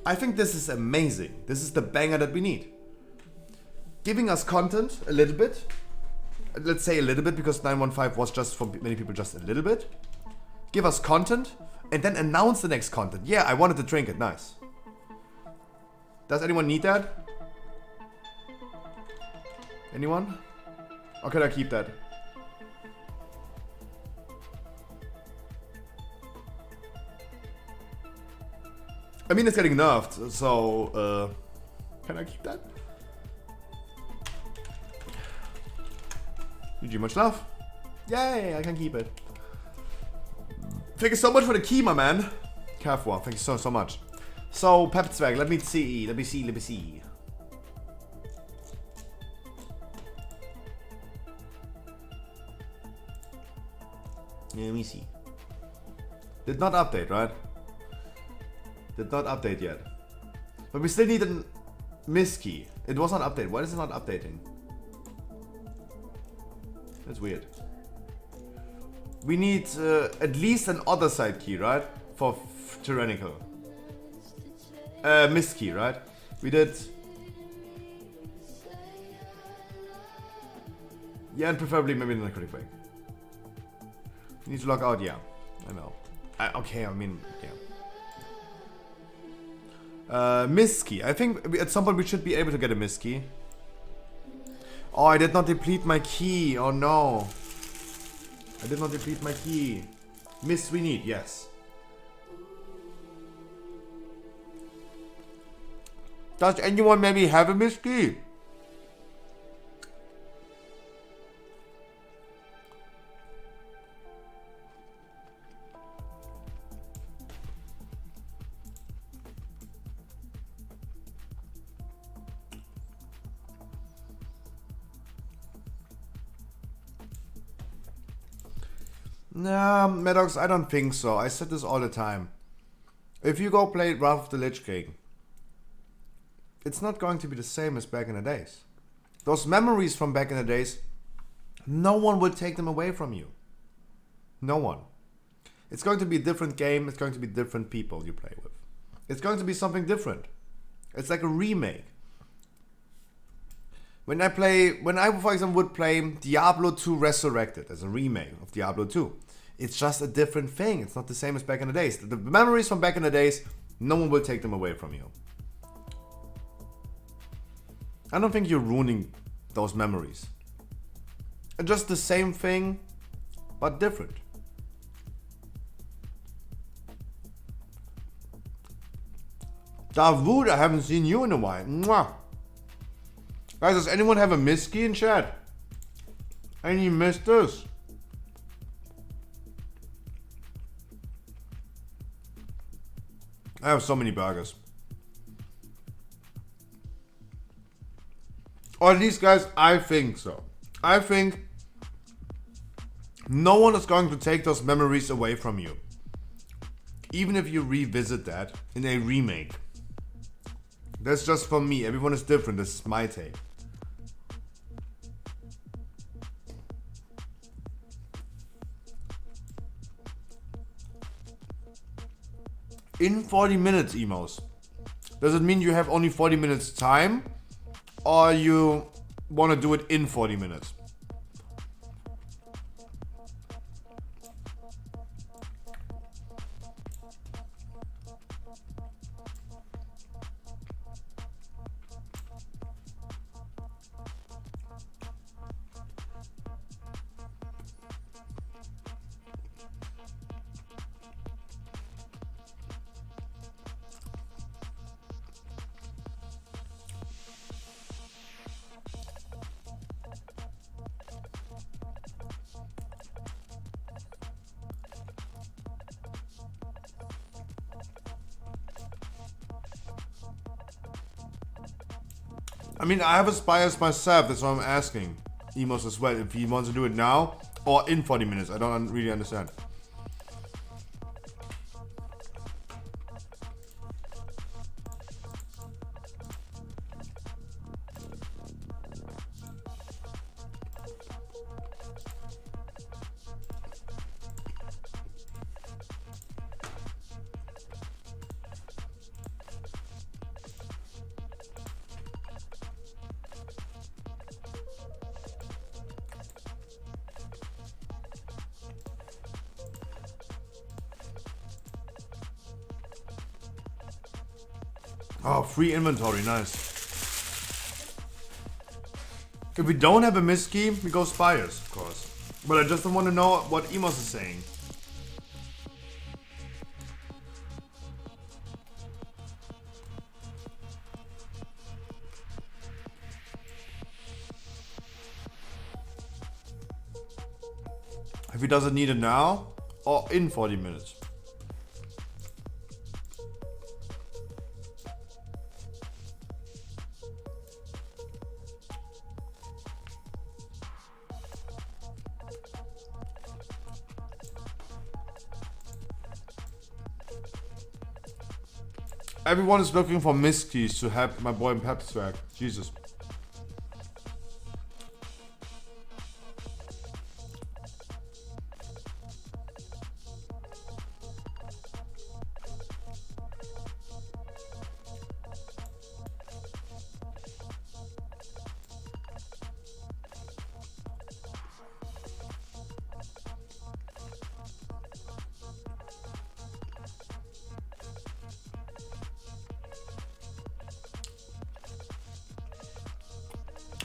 [SPEAKER 2] I think this is amazing. This is the banger that we need. Giving us content a little bit. let's say a little bit, because 915 was just for many people just a little bit. Give us content, and then announce the next content. Yeah, I wanted to drink it. Nice. Does anyone need that? Anyone? Or can I keep that? I mean, it's getting nerfed, so, can I keep that? GG, much love. Yay, I can keep it. Thank you so much for the key, my man. Careful, thank you so much. So, Pepzwerg, let me see. Let me see. Let me see. Did not update, right? Did not update yet. But we still need a miss key. It was not updated. Why is it not updating? That's weird. We need at least an other side key, right? For tyrannical. Miss key, right? We did. Yeah, and preferably maybe in a critic break. Need to log out, yeah. I know. Okay, I mean, yeah. Miss key. I think at some point we should be able to get a miss key. Oh, I did not deplete my key. Oh no. I did not deplete my key. Miss we need, yes. Does anyone maybe have a miss key? Nah, Maddox, I don't think so. I said this all the time. If you go play Wrath of the Lich King, it's not going to be the same as back in the days. Those memories from back in the days, no one will take them away from you. No one. It's going to be a different game. It's going to be different people you play with. It's going to be something different. It's like a remake. When I, for example, would play Diablo 2 Resurrected as a remake of Diablo 2, it's just a different thing. It's not the same as back in the days. The memories from back in the days, no one will take them away from you. I don't think you're ruining those memories. Just the same thing, but different. Davud, I haven't seen you in a while. Mwah. Guys, does anyone have a miss key in chat? Any misters? I have so many burgers. Or at least, guys, I think so. I think no one is going to take those memories away from you. Even if you revisit that in a remake. That's just for me. Everyone is different. This is my take. In 40 minutes, emos. Does it mean you have only 40 minutes time? Or you want to do it in 40 minutes? I mean, I have Aspires myself, that's why I'm asking Emos as well, if he wants to do it now or in 40 minutes. I don't really understand. Oh, free inventory, nice. If we don't have a miss key, we go Spires, of course. But I just don't want to know what Emos is saying. If he doesn't need it now or in 40 minutes. Everyone is looking for miss keys to have my boy Pep swag. Jesus.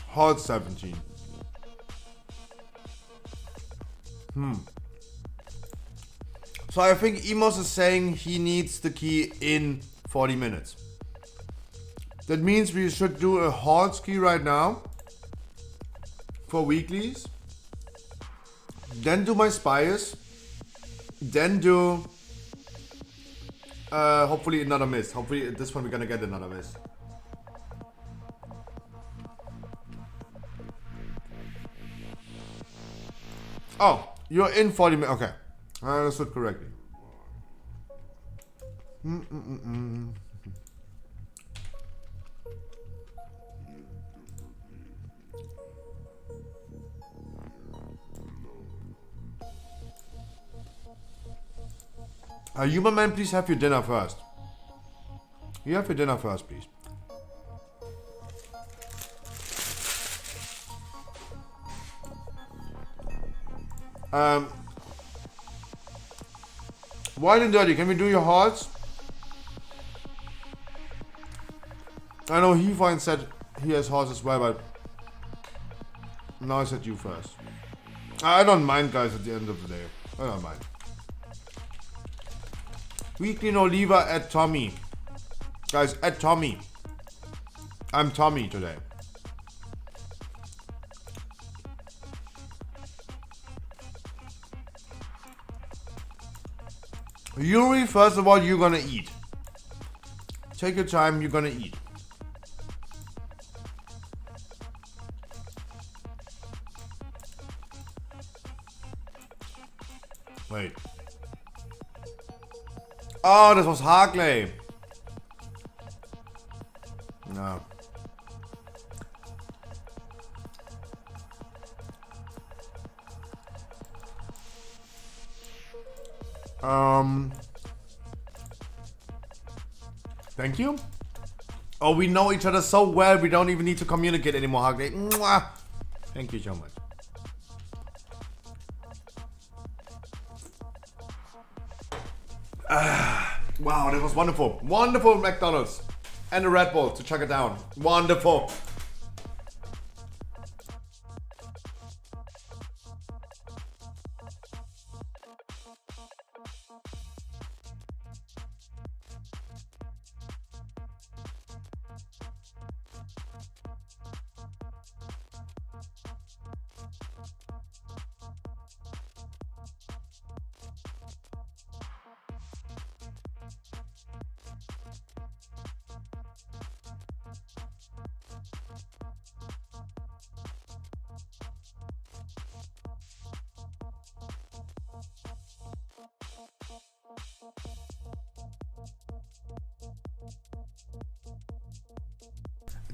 [SPEAKER 2] Hard 17. So I think Emos is saying he needs the key in 40 minutes. That means we should do a hard ski right now for weeklies. Then do my Spires. Then do hopefully another miss. Hopefully at this one we're gonna get another miss. Oh, you're in 40 minutes. Okay. I understood correctly. Human man, please have your dinner first. You have your dinner first, please. Wide and dirty, can we do your hearts? I know he finds said he has hearts as well, but now I said you first. I don't mind, guys, at the end of the day. I don't mind. Weekly no lever at Tommy. Guys, at Tommy. I'm Tommy today. Yuri, first of all, you're gonna eat. Take your time, you're gonna eat. Wait. Oh, das was Harkley. No. Thank you. Oh, we know each other so well, we don't even need to communicate anymore, Harkley. Mwah. Thank you so much. Wow, that was wonderful. Wonderful McDonald's. And a Red Bull to chug it down. Wonderful.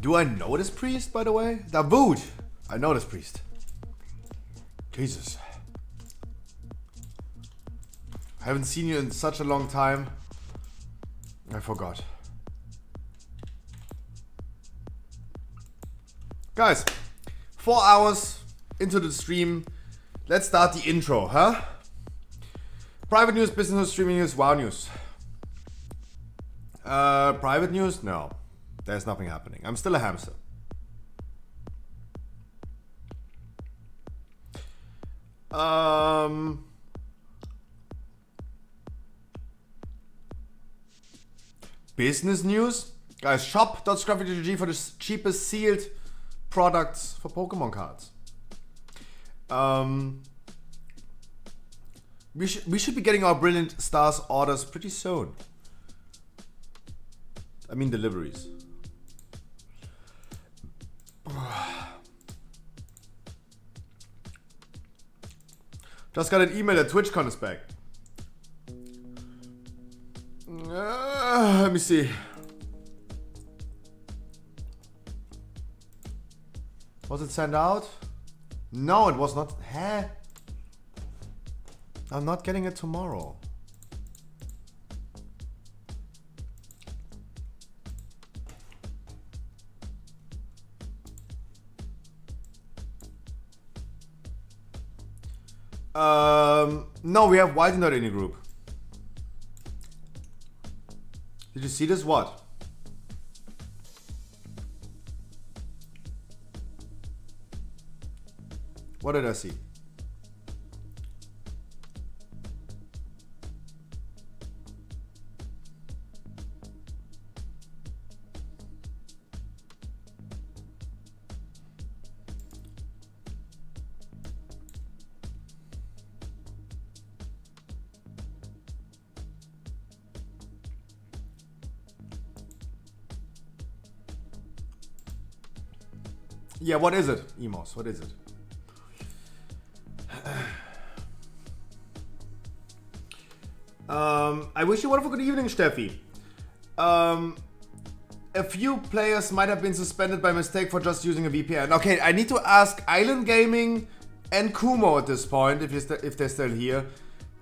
[SPEAKER 2] Do I know this priest, by the way? VoD. I know this priest. Jesus. I haven't seen you in such a long time. I forgot. Guys, 4 hours into the stream. Let's start the intro, huh? Private news, business news, streaming news, wow news. Private news? No. There's nothing happening. I'm still a hamster. Business news? Guys, shop.scruffy.gg for the cheapest sealed products for Pokemon cards. We should be getting our Brilliant Stars orders pretty soon. I mean deliveries. Just got an email that TwitchCon is back. Let me see. Was it sent out? No, it was not. Huh? I'm not getting it tomorrow. No, we have White not in the group. Did you see this? What? What did I see? Yeah, what is it? Emos, what is it? I wish you wonderful good evening, Steffi. A few players might have been suspended by mistake for just using a VPN. Okay, I need to ask Island Gaming and Kumo at this point, if they're still here.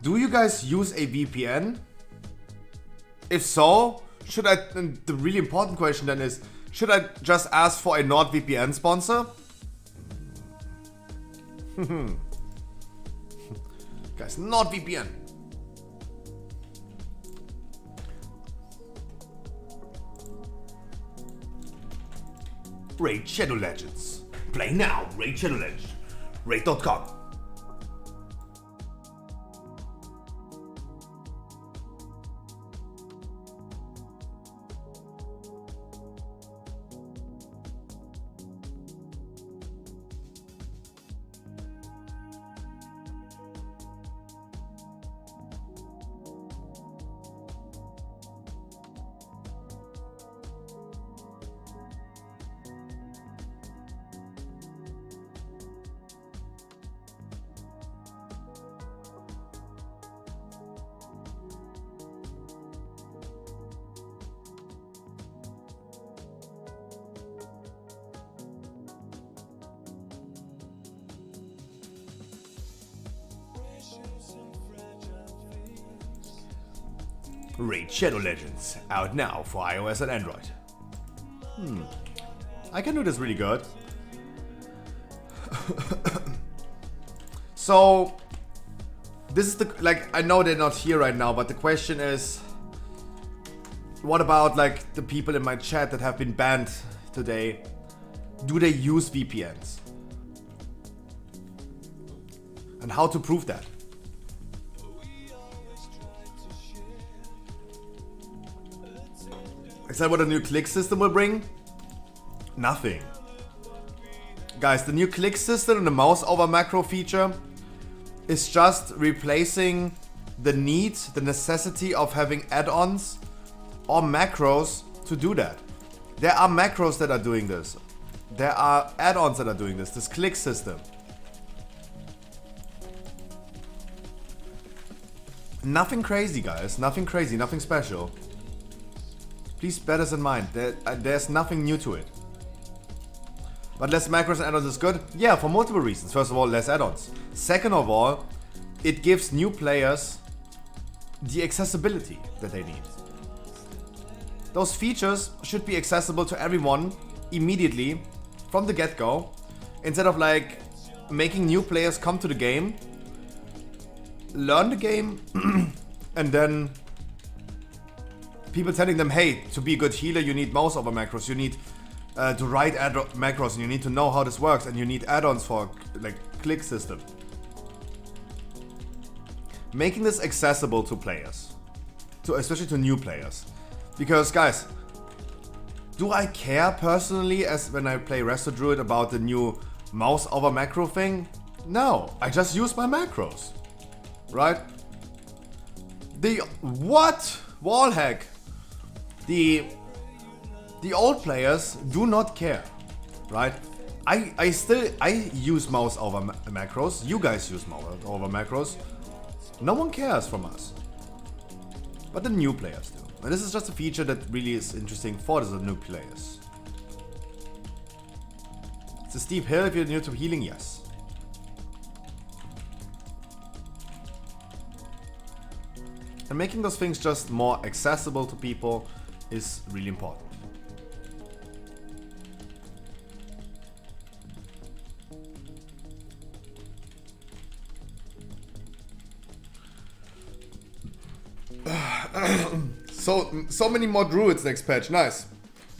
[SPEAKER 2] Do you guys use a VPN? If so, should I... And the really important question then is, should I just ask for a NordVPN sponsor? Guys, NordVPN. Raid Shadow Legends. Play now, Raid Shadow Legends. Raid.com. Raid Shadow Legends, out now for iOS and Android. I can do this really good. So, this is the, like, I know they're not here right now, but the question is, what about like the people in my chat that have been banned today? Do they use VPNs? And how to prove that? Is that what a new click system will bring? Nothing. Guys, the new click system and the mouse over macro feature is just replacing the need, the necessity of having add-ons or macros to do that. There are macros that are doing this. There are add-ons that are doing this click system. Nothing crazy, guys. Nothing crazy, nothing special. Please bear this in mind. There's nothing new to it. But less macros and add-ons is good? Yeah, for multiple reasons. First of all, less add-ons. Second of all, it gives new players the accessibility that they need. Those features should be accessible to everyone immediately from the get-go, instead of like making new players come to the game, learn the game, and then people telling them, hey, to be a good healer, you need mouse over macros, you need to write macros, and you need to know how this works, and you need add-ons for like click system. Making this accessible to players, especially to new players, because guys, do I care personally as when I play Resto Druid about the new mouse over macro thing? No, I just use my macros, right? The what wall hack? The old players do not care, right? I still use mouse over macros. You guys use mouse over macros. No one cares from us, but the new players do. And this is just a feature that really is interesting for the new players. It's a steep hill if you're new to healing, yes. And making those things just more accessible to people is really important. So many more druids next patch, nice.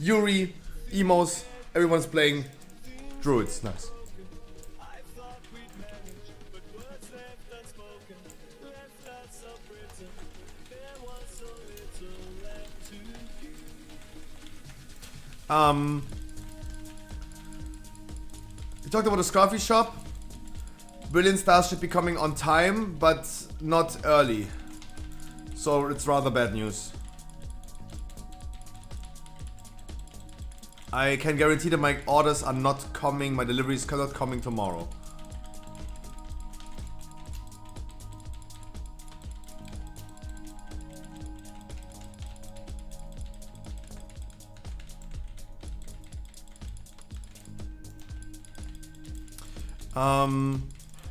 [SPEAKER 2] Yuri, emos, everyone's playing druids, nice. We talked about the Scruffy shop. Brilliant Stars should be coming on time, but not early. So it's rather bad news. I can guarantee that my orders are not coming, my deliveries are not coming tomorrow.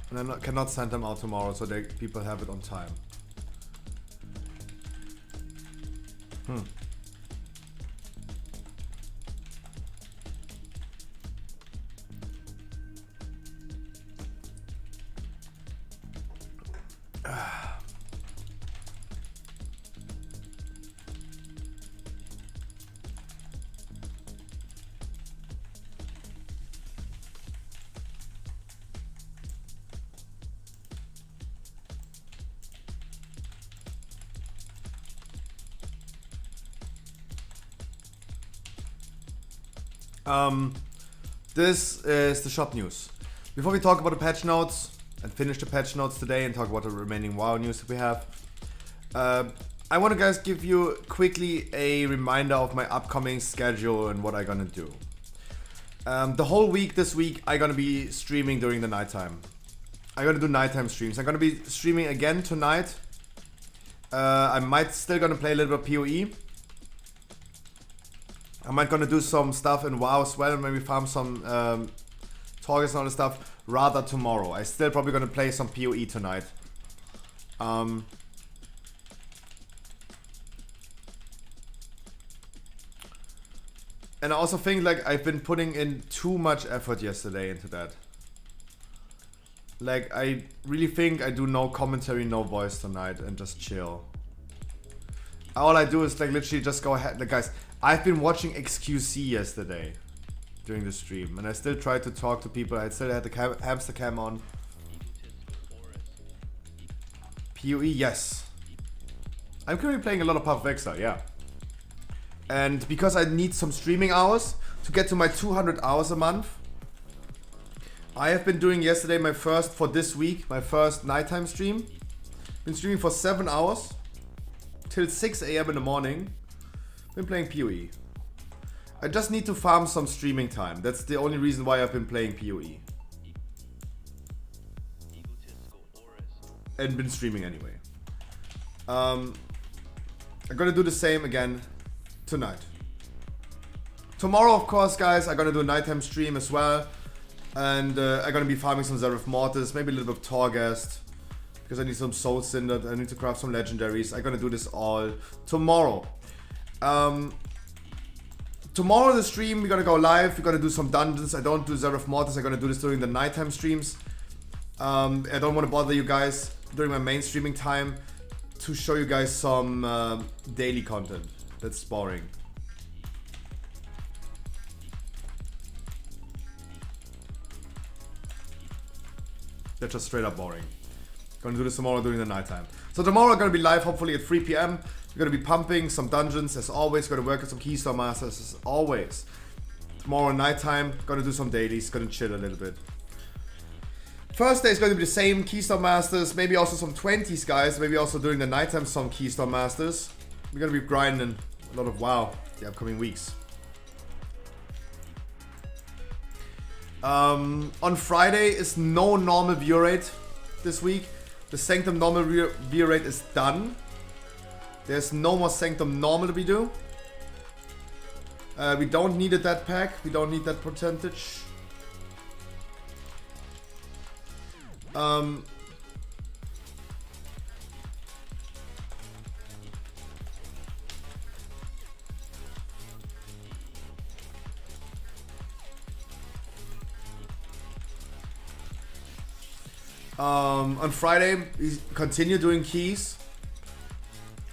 [SPEAKER 2] And I cannot send them out tomorrow, so people have it on time. This is the shop news. Before we talk about the patch notes and finish the patch notes today and talk about the remaining WoW news that we have, I want to guys give you quickly a reminder of my upcoming schedule and what I'm gonna do. The whole week this week I'm gonna be streaming during the nighttime. I'm gonna do nighttime streams. I'm gonna be streaming again tonight. I might still gonna play a little bit of PoE. I might gonna do some stuff in WoW as well, and maybe farm some targets and all this stuff rather tomorrow. I still probably gonna play some PoE tonight. And I also think like I've been putting in too much effort yesterday into that. Like I really think I do no commentary, no voice tonight and just chill. All I do is like literally just go ahead. Like guys, I've been watching XQC yesterday during the stream, and I still tried to talk to people. I still had the hamster cam on. PoE, yes. I'm currently playing a lot of Puff Vexer, yeah. And because I need some streaming hours to get to my 200 hours a month, I have been doing yesterday my first, for this week, my first nighttime stream. Been streaming for 7 hours till 6 AM in the morning. Been playing PoE. I just need to farm some streaming time. That's the only reason why I've been playing PoE. And been streaming anyway. I'm gonna do the same again tonight. Tomorrow, of course, guys, I'm gonna do a nighttime stream as well. And I'm gonna be farming some Zereth Mortis, maybe a little bit of Torghast. Because I need some Soul Cinder, I need to craft some legendaries. I'm gonna do this all tomorrow. Tomorrow the stream, we're gonna go live, we're gonna do some dungeons. I don't do Zereth Mortis, I'm gonna do this during the nighttime streams. I don't want to bother you guys during my main streaming time to show you guys some daily content. That's boring. That's just straight up boring. Gonna do this tomorrow during the nighttime. So tomorrow I'm gonna be live, hopefully at 3 p.m. We're gonna be pumping some dungeons as always. Gonna work with some Keystone Masters as always. Tomorrow nighttime, gonna do some dailies. Gonna chill a little bit. First day is going to be the same Keystone Masters, maybe also some 20s guys, maybe also during the nighttime some Keystone Masters. We're going to be grinding a lot of WoW the upcoming weeks. On Friday is no normal view rate this week. The Sanctum normal view rate is done. There's no more Sanctum normal to be do. We don't need that pack, we don't need that percentage. On Friday, we continue doing keys.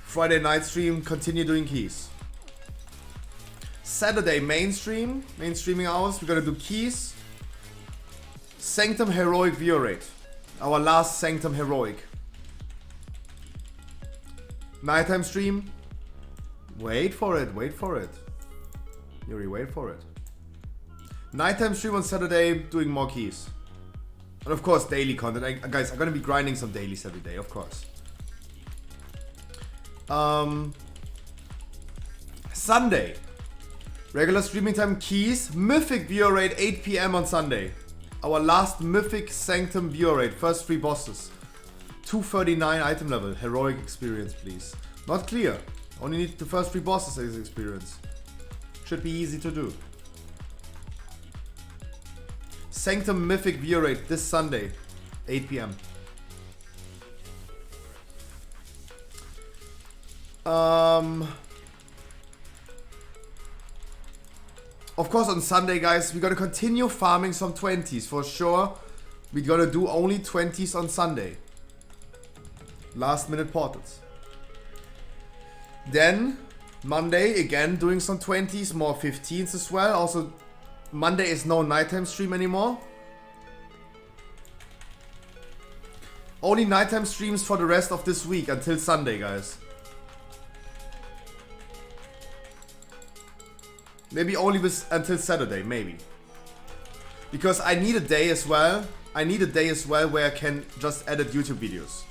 [SPEAKER 2] Friday night stream, continue doing keys. Saturday mainstreaming hours, we're gonna do keys. Sanctum Heroic view rate. Our last Sanctum Heroic. Nighttime stream. Wait for it. Yuri, wait for it. Nighttime stream on Saturday, doing more keys. And of course, daily content. Guys, I'm gonna be grinding some dailies every day, of course. Sunday. Regular streaming time, keys. Mythic view rate, 8 p.m. on Sunday. Our last Mythic Sanctum view rate, first 3 bosses. 239 item level, heroic experience please. Not clear, only need the first 3 bosses as experience. Should be easy to do. Sanctum Mythic view rate this Sunday, 8 p.m. Of course on Sunday guys, we're gonna continue farming some 20s for sure. We're gonna do only 20s on Sunday. Last minute portals. Then Monday again doing some 20s, more 15s as well. Also Monday is no nighttime stream anymore. Only nighttime streams for the rest of this week until Sunday guys. Maybe only until Saturday, maybe. Because I need a day as well. Where I can just edit YouTube videos.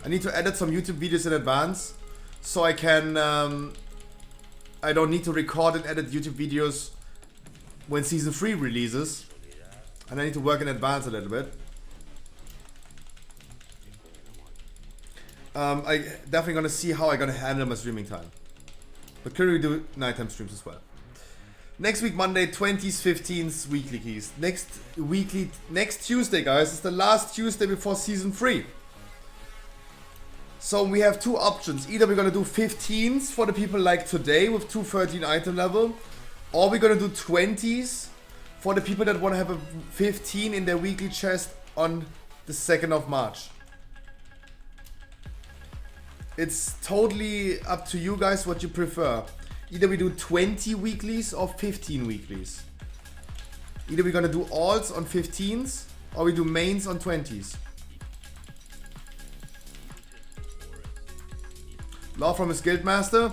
[SPEAKER 2] I need to edit some YouTube videos in advance. So I can... I don't need to record and edit YouTube videos when Season 3 releases. And I need to work in advance a little bit. I definitely gonna see how I'm gonna handle my streaming time. But currently we do nighttime streams as well. Next week, Monday, 20s, 15s, weekly keys. Next Tuesday, guys, is the last Tuesday before Season 3. So we have 2 options. Either we're gonna do 15s for the people like today with 213 item level, or we're gonna do 20s for the people that wanna have a 15 in their weekly chest on the 2nd of March. It's totally up to you guys what you prefer. Either we do 20 weeklies or 15 weeklies. Either we're gonna do alts on 15s or we do mains on 20s. Law from his guildmaster.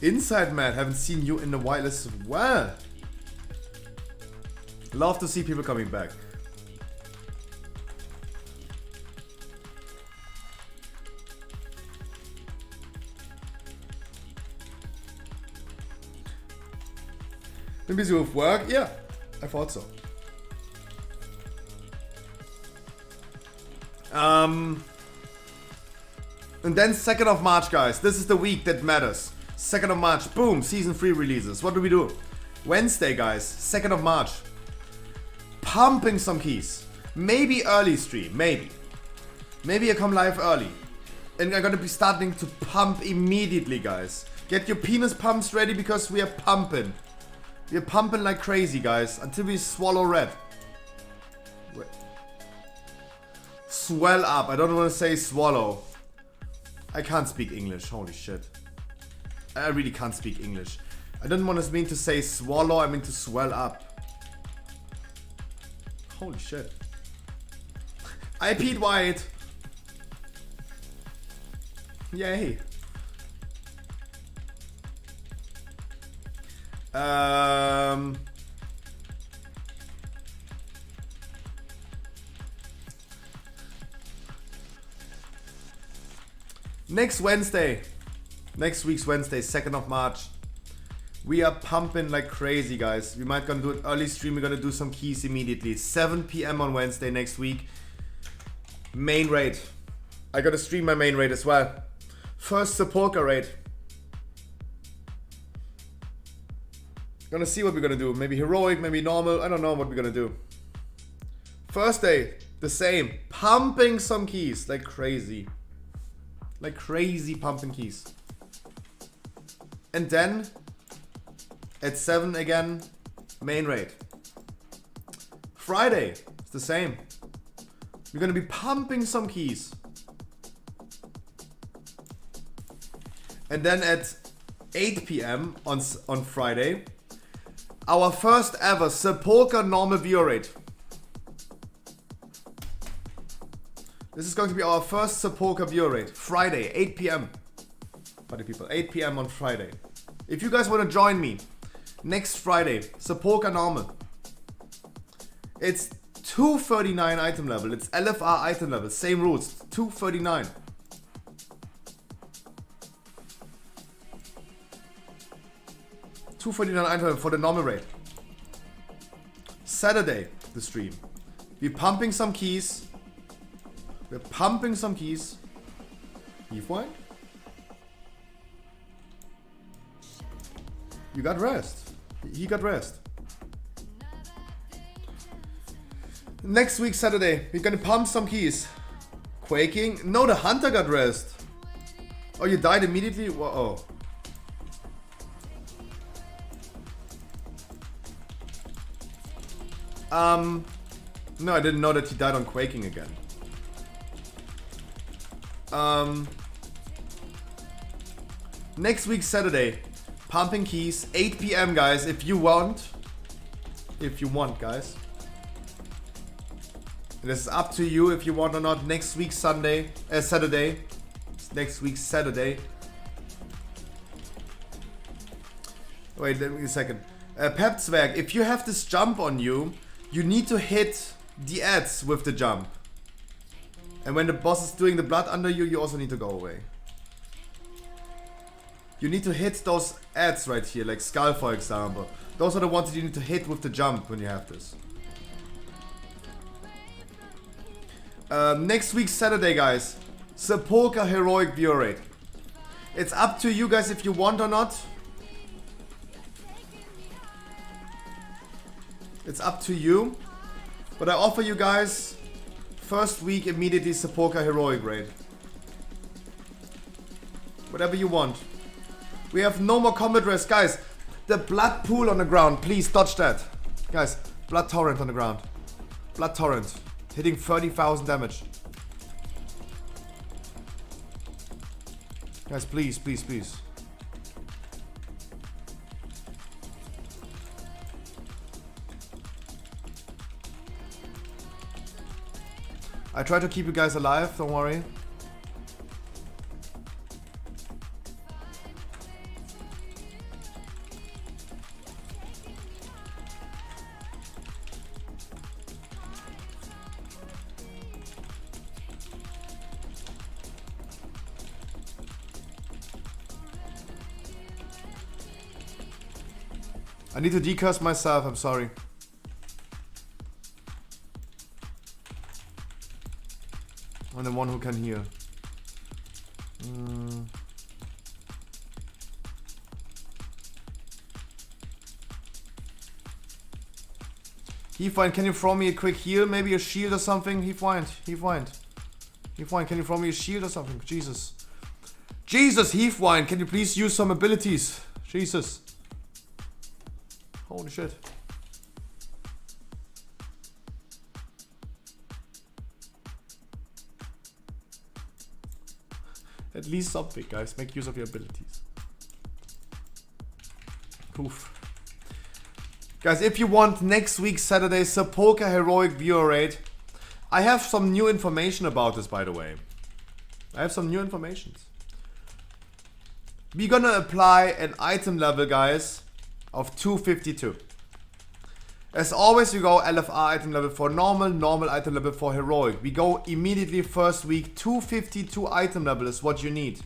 [SPEAKER 2] Inside man, haven't seen you in a while as well. Love to see people coming back. Been busy with work? Yeah, I thought so. And then 2nd of March, guys. This is the week that matters. 2nd of March, boom, Season 3 releases. What do we do? Wednesday, guys, 2nd of March. Pumping some keys. Maybe early stream, maybe. Maybe I come live early. And I'm gonna be starting to pump immediately, guys. Get your penis pumps ready because we are pumping. We're pumping like crazy, guys, until we swallow red. Wait. Swell up. I don't want to say swallow. I can't speak English. Holy shit. I really can't speak English. I don't want to mean to say swallow, I mean to swell up. Holy shit. I Pete White. Yay. Next Wednesday, next week's Wednesday, 2nd of March, we are pumping like crazy, guys. We might gonna do an early stream. We're gonna do some keys immediately. 7 p.m. on Wednesday next week. Main raid. I gotta stream my main raid as well. First Sepulchre raid. Gonna see what we're gonna do. Maybe heroic, maybe normal. I don't know what we're gonna do. First day, the same. Pumping some keys like crazy. Like crazy pumping keys. And then at 7 again, main raid. Friday, it's the same. We're gonna be pumping some keys. And then at 8 p.m. on Friday, our first ever Sepulchre normal viewer raid. This is going to be our first Sepulchre viewer raid. Friday, 8 p.m. Party people, 8 p.m. on Friday. If you guys want to join me, next Friday, Sepulchre normal. It's 239 item level. It's LFR item level. Same rules. 239. item for the normal rate. Saturday, the stream. We're pumping some keys. We're pumping some keys. Heave wine? You got rest. He got rest. Next week, Saturday, we're gonna pump some keys. Quaking? No, the hunter got rest. Oh, you died immediately? Whoa. No, I didn't know that he died on quaking again. Next week, Saturday, pumping keys, 8 p.m. guys, if you want. If you want, guys. This is up to you if you want or not. Next week, Saturday. Next week, Saturday. Wait, let me a second. Pepzwerg, if you have this jump on you, you need to hit the ads with the jump. And when the boss is doing the blood under you, you also need to go away. You need to hit those ads right here, like Skull for example. Those are the ones that you need to hit with the jump when you have this. Next week, Saturday, guys. Sepulchre Heroic Viewer Rate. It's up to you guys if you want or not. It's up to you. But I offer you guys first week immediately Sepulchre Heroic Raid. Whatever you want. We have no more combat rest. Guys, the blood pool on the ground. Please dodge that. Guys, blood torrent on the ground. Blood torrent. Hitting 30,000 damage. Guys, please, please, please. I try to keep you guys alive, don't worry. I need to decurse myself, I'm sorry. I'm the one who can heal. Heathwind, can you throw me a quick heal? Maybe a shield or something? Heathwind, can you throw me a shield or something? Jesus. Jesus, Heathwind, can you please use some abilities? Jesus. Holy shit. At least something, guys. Make use of your abilities. Oof. Guys, if you want next week Saturday Sepulka heroic viewer rate, I have some new information about this, by the way. I have some new information. We're gonna apply an item level, guys, of 252. As always, we go LFR item level for normal, normal item level for heroic. We go immediately first week, 252 item level is what you need.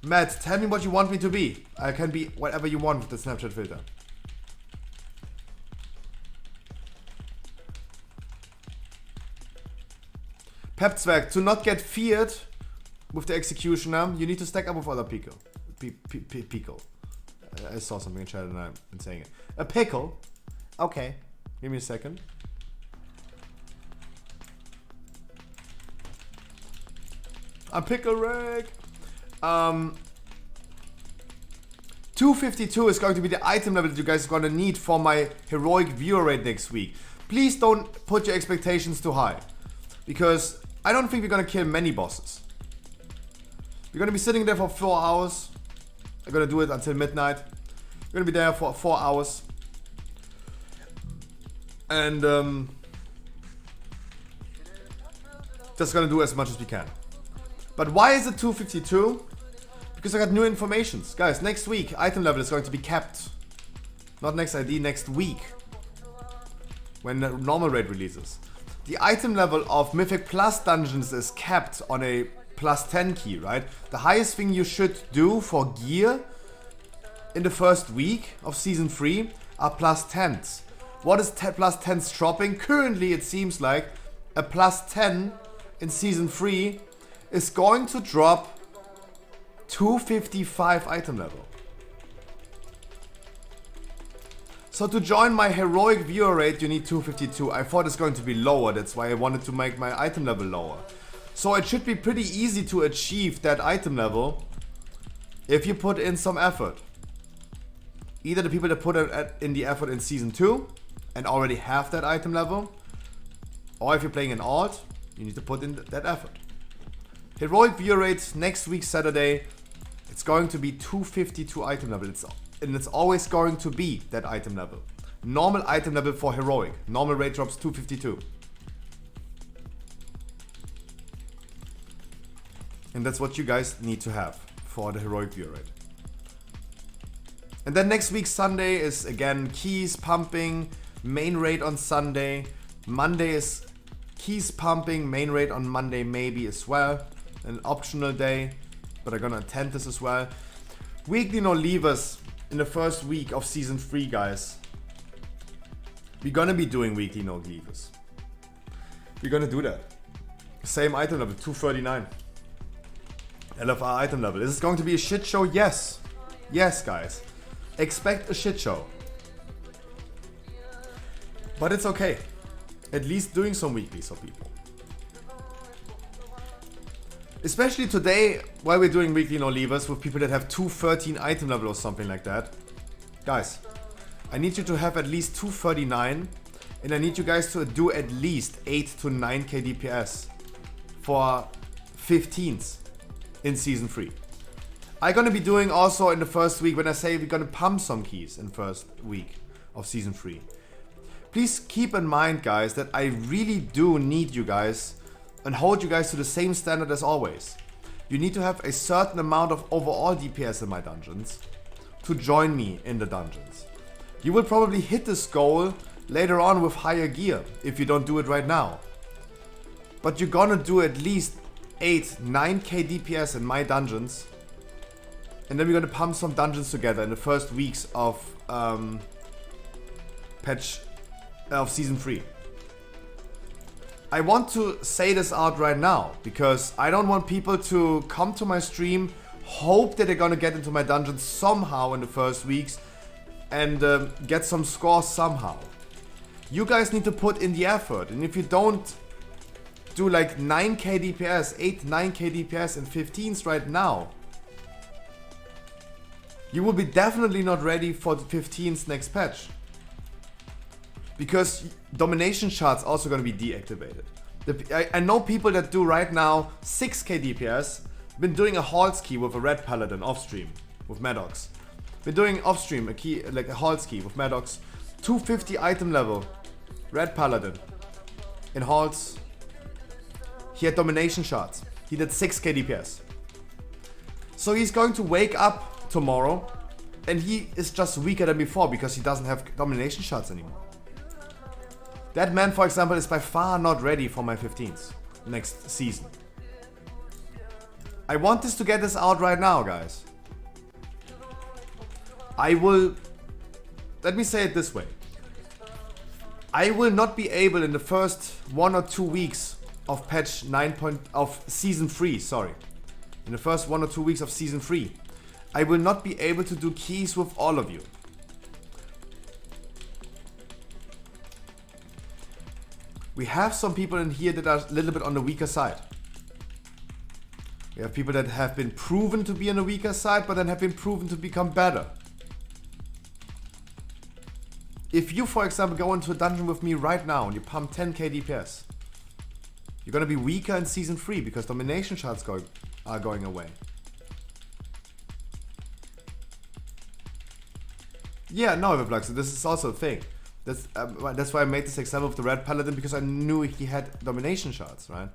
[SPEAKER 2] Matt, tell me what you want me to be. I can be whatever you want with the Snapchat filter. Pepzwerg, to not get feared with the executioner, you need to stack up with other people. Pickle. I saw something in chat and I've been saying it. A pickle? Okay. Give me a second. A pickle rag. 252 is going to be the item level that you guys are going to need for my heroic viewer rate next week. Please don't put your expectations too high, because I don't think we're going to kill many bosses. We're going to be sitting there for 4 hours. I'm going to do it until midnight. We're going to be there for 4 hours. And just going to do as much as we can. But why is it 252? Because I got new informations. Guys, next week, item level is going to be capped. Not next ID, next week. When the normal raid releases. The item level of Mythic Plus dungeons is capped on a plus 10 key, right? The highest thing you should do for gear in the first week of Season 3 are plus 10s. What is plus 10s dropping? Currently, it seems like a plus 10 in Season 3 is going to drop 255 item level. So to join my heroic viewer rate, you need 252. I thought it's going to be lower, that's why I wanted to make my item level lower. So it should be pretty easy to achieve that item level if you put in some effort. Either the people that put in the effort in Season 2 and already have that item level, or if you're playing an alt, you need to put in that effort. Heroic viewer rate next week Saturday, it's going to be 252 item level. It's always going to be that item level. Normal item level for heroic. Normal rate drops 252. And that's what you guys need to have for the heroic viewer rate. And then next week Sunday is again keys pumping, main raid on Sunday. Monday is keys pumping, main raid on Monday maybe as well. An optional day, but I'm gonna attend this as well. Weekly no leavers in the first week of Season 3, guys. We're gonna be doing weekly no leavers. We're gonna do that. Same item level, 239. LFR item level. Is this going to be a shit show? Yes. Yes, guys. Expect a shit show. But it's okay. At least doing some weeklies for people. Especially today, while we're doing weekly no leavers with people that have 213 item level or something like that. Guys, I need you to have at least 239, and I need you guys to do at least 8 to 9k DPS for 15s in Season 3. I'm gonna be doing also in the first week, when I say we're gonna pump some keys in first week of Season 3. Please keep in mind, guys, that I really do need you guys and hold you guys to the same standard as always. You need to have a certain amount of overall DPS in my dungeons to join me in the dungeons. You will probably hit this goal later on with higher gear if you don't do it right now. But you're gonna do at least 8-9k DPS in my dungeons, and then we're gonna pump some dungeons together in the first weeks of Season 3. I want to say this out right now, because I don't want people to come to my stream, hope that they're gonna get into my dungeon somehow in the first weeks, and get some scores somehow. You guys need to put in the effort, and if you don't do like 9k DPS, 8-9k DPS and 15s right now, you will be definitely not ready for the 15s next patch. Because domination shards also going to be deactivated. I know people that do right now 6k DPS, been doing a Halls key with a red paladin off stream with Maddox. Been doing off stream a key, like a halt ski with Maddox. 250 item level. Red Paladin. In halts. He had domination shots. He did 6k DPS. So he's going to wake up tomorrow and he is just weaker than before because he doesn't have domination shots anymore. That man, for example, is by far not ready for my 15s next season. I want this to get this out right now, guys. I will... Let me say it this way. I will not be able in the first 1 or 2 weeks of patch 9. Of season 3, sorry. In the first 1 or 2 weeks of season 3. I will not be able to do keys with all of you. We have some people in here that are a little bit on the weaker side. We have people that have been proven to be on the weaker side, but then have been proven to become better. If you, for example, go into a dungeon with me right now and you pump 10k DPS, you're gonna be weaker in season 3 because domination shots are going away. Yeah, no, Everblux, so this is also a thing. That's why I made this example of the Red Paladin, because I knew he had domination shots, right?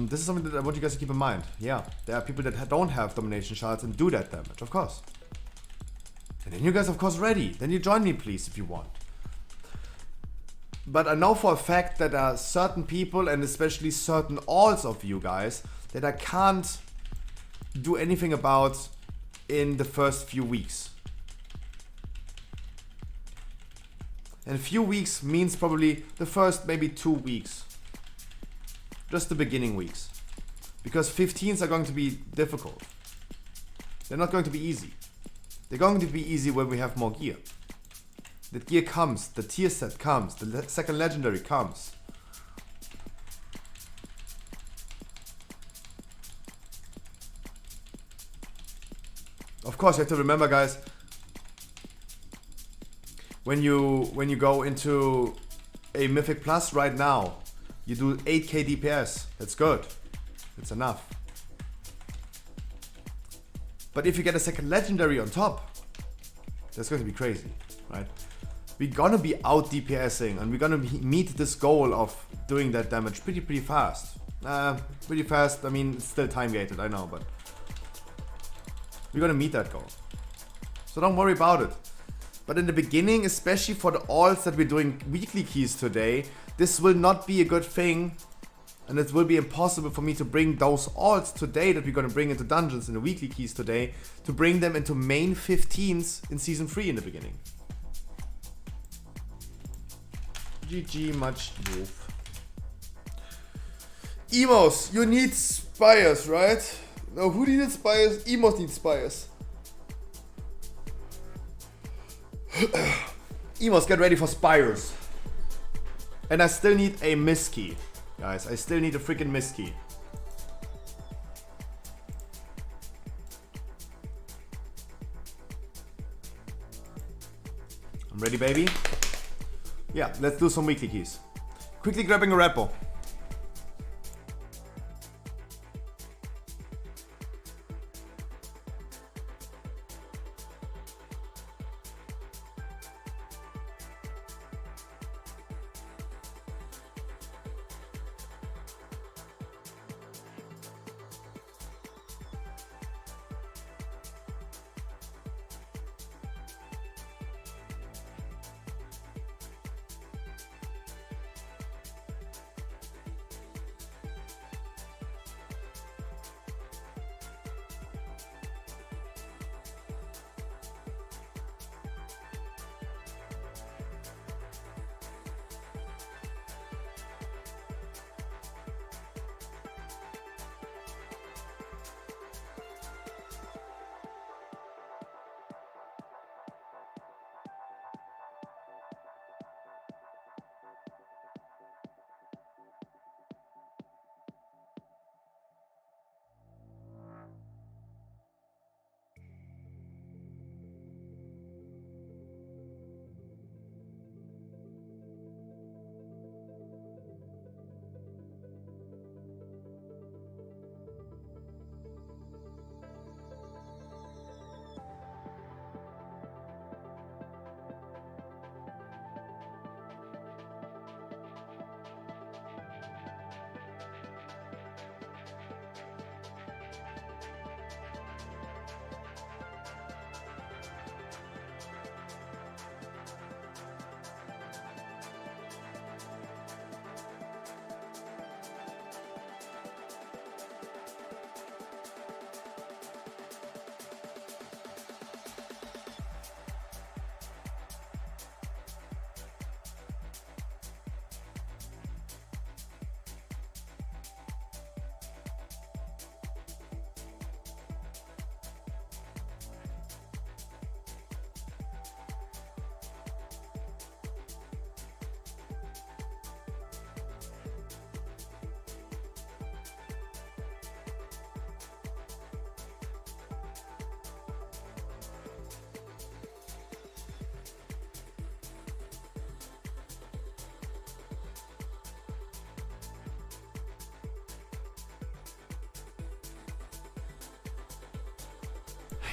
[SPEAKER 2] This is something that I want you guys to keep in mind. Yeah, there are people that don't have domination shots and do that damage, of course. And then you guys, of course, ready. Then you join me, please, if you want. But I know for a fact that there are certain people, and especially certain alls of you guys, that I can't do anything about in the first few weeks. And a few weeks means probably the first maybe 2 weeks. Just the beginning weeks. Because 15s are going to be difficult. They're not going to be easy. They're going to be easy when we have more gear. The gear comes, the tier set comes, the second legendary comes. Of course, you have to remember, guys, when you go into a Mythic Plus right now, you do 8k DPS. That's good. It's enough. But if you get a second legendary on top, that's going to be crazy, right? We're gonna be out DPSing and we're gonna meet this goal of doing that damage pretty fast. Pretty fast, I mean, it's still time gated, I know, but we're gonna meet that goal. So don't worry about it. But in the beginning, especially for the alls that we're doing weekly keys today, this will not be a good thing, and it will be impossible for me to bring those alls today that we're going to bring into dungeons in the weekly keys today, to bring them into main 15s in season 3 in the beginning. GG, much move. Emos, you need spires, right? No, who needed spires? Emos need spires. Emos, get ready for spires. And I still need a miss key. Guys, I still need a freaking miss key. I'm ready, baby. Yeah, let's do some weekly keys. Quickly grabbing a Red Bull.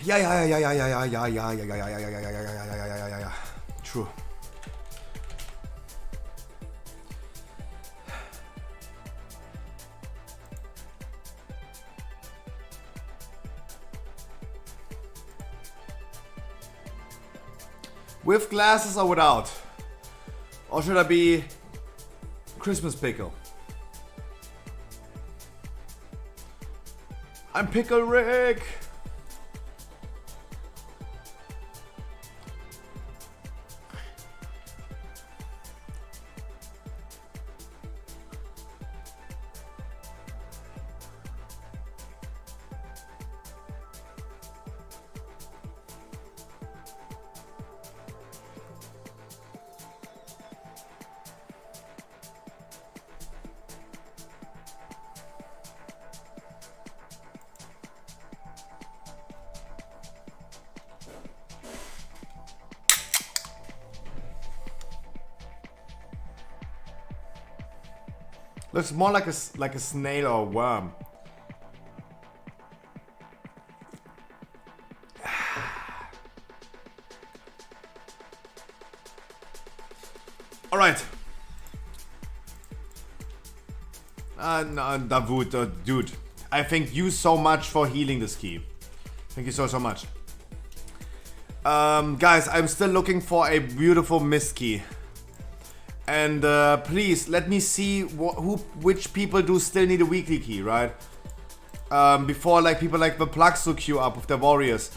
[SPEAKER 2] Yeah. True. With glasses or without? Or should I be Christmas pickle? I'm Pickle Rick! Looks more like a snail or a worm. All right. No, VoD, dude. I thank you so much for healing this key. Thank you so much. Guys, I'm still looking for a beautiful mist key. And please let me see which people do still need a weekly key, right? Before like people like the Pluxo queue up with their warriors.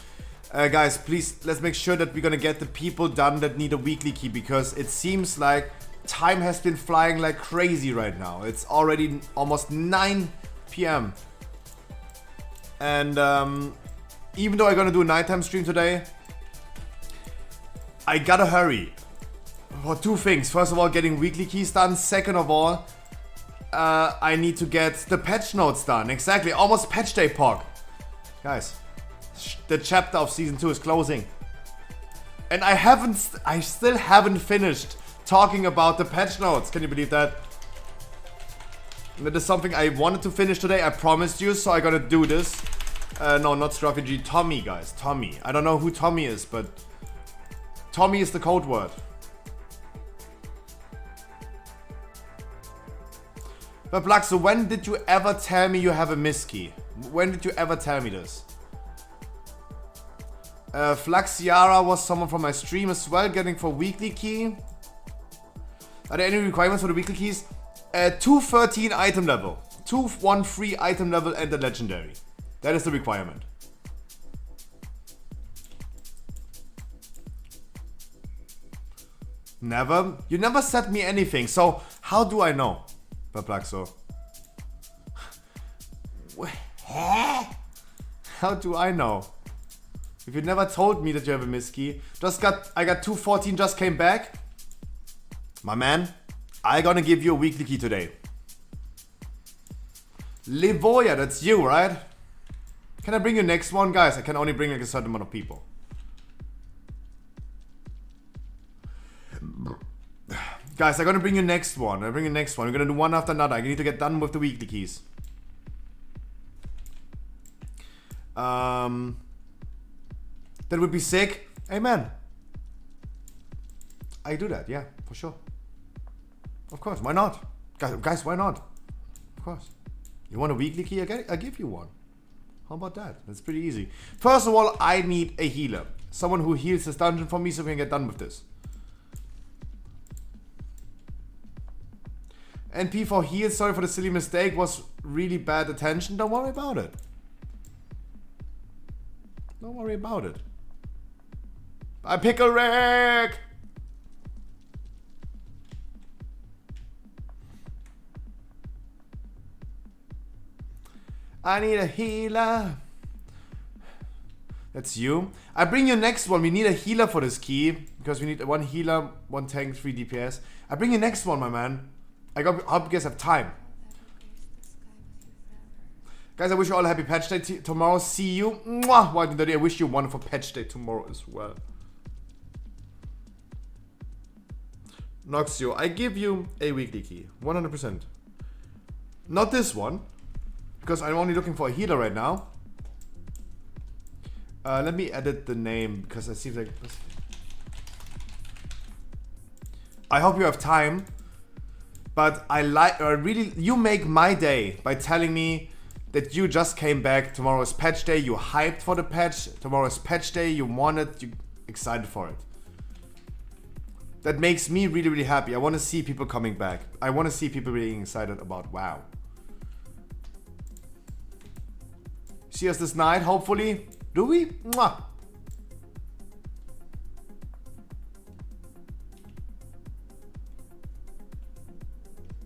[SPEAKER 2] Guys, please let's make sure that we're gonna get the people done that need a weekly key, because it seems like time has been flying like crazy right now. It's already almost 9 p.m. And even though I'm gonna do a nighttime stream today, I gotta hurry. For two things. First of all, getting weekly keys done. Second of all, I need to get the patch notes done. Exactly. Almost patch day, Pog. Guys, the chapter of season 2 is closing. And I still haven't finished talking about the patch notes. Can you believe that? That is something I wanted to finish today. I promised you, so I gotta do this. No, not strategy. Tommy, guys. Tommy. I don't know who Tommy is, but Tommy is the code word. But Pluxo, when did you ever tell me you have a miss key? When did you ever tell me this? Flaxiara was someone from my stream as well, getting for weekly key. Are there any requirements for the weekly keys? 213 item level, 213 item level and the legendary. That is the requirement. Never? You never said me anything, so how do I know? Pluxo. How do I know? If you never told me that you have a miss key. I got 214, just came back. My man, I gonna give you a weekly key today. Livoya, that's you, right? Can I bring you next one? Guys, I can only bring like a certain amount of people. Guys, I'm gonna bring you next one. We're gonna do one after another. I need to get done with the weekly keys. That would be sick. Amen. I do that, yeah, for sure. Of course, why not? Guys, why not? Of course. You want a weekly key? I give you one. How about that? That's pretty easy. First of all, I need a healer. Someone who heals this dungeon for me so we can get done with this. NP for heal, sorry for the silly mistake, was really bad attention. Don't worry about it. Don't worry about it. Bye, Pickle Rick! I need a healer. That's you. I bring you next one. We need a healer for this key, because we need one healer, one tank, 3 DPS. I bring you next one, my man. I hope you guys have time. Guys, I wish you all a happy patch day tomorrow. See you. Mwah! White and Dirty. I wish you a wonderful patch day tomorrow as well. Noxio, I give you a weekly key. 100%. Not this one, because I'm only looking for a healer right now. Let me edit the name because it seems like. I hope you have time, but really, you make my day by telling me that you just came back. Tomorrow is patch day. You hyped for the patch. Tomorrow is patch day. You want it. You excited for it. That makes me really, really happy. I want to see people coming back. I want to see people being excited about WoW. See us this night, hopefully. Do we? Mwah.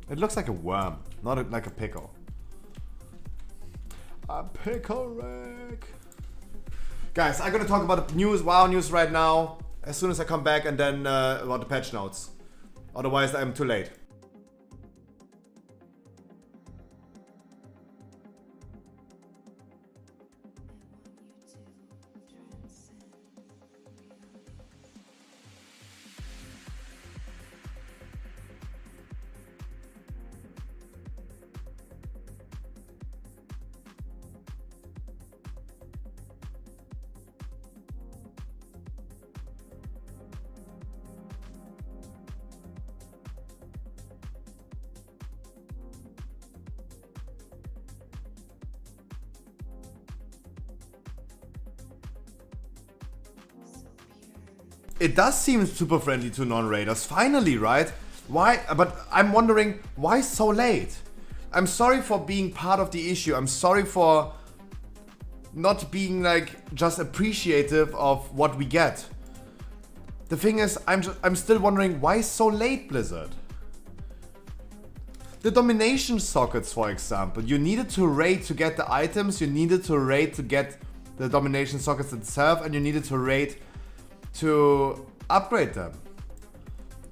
[SPEAKER 2] It looks like a worm, not like a pickle. A pickle Rick. Guys, I'm gonna talk about the news, WoW news right now, as soon as I come back, and then about the patch notes. Otherwise, I'm too late. It does seem super friendly to non-raiders, finally, right? Why? But I'm wondering, why so late? I'm sorry for being part of the issue. I'm sorry for not being like just appreciative of what we get. The thing is, I'm still wondering, why so late, Blizzard? The domination sockets, for example, you needed to raid to get the items, you needed to raid to get the domination sockets itself, and you needed to raid to upgrade them.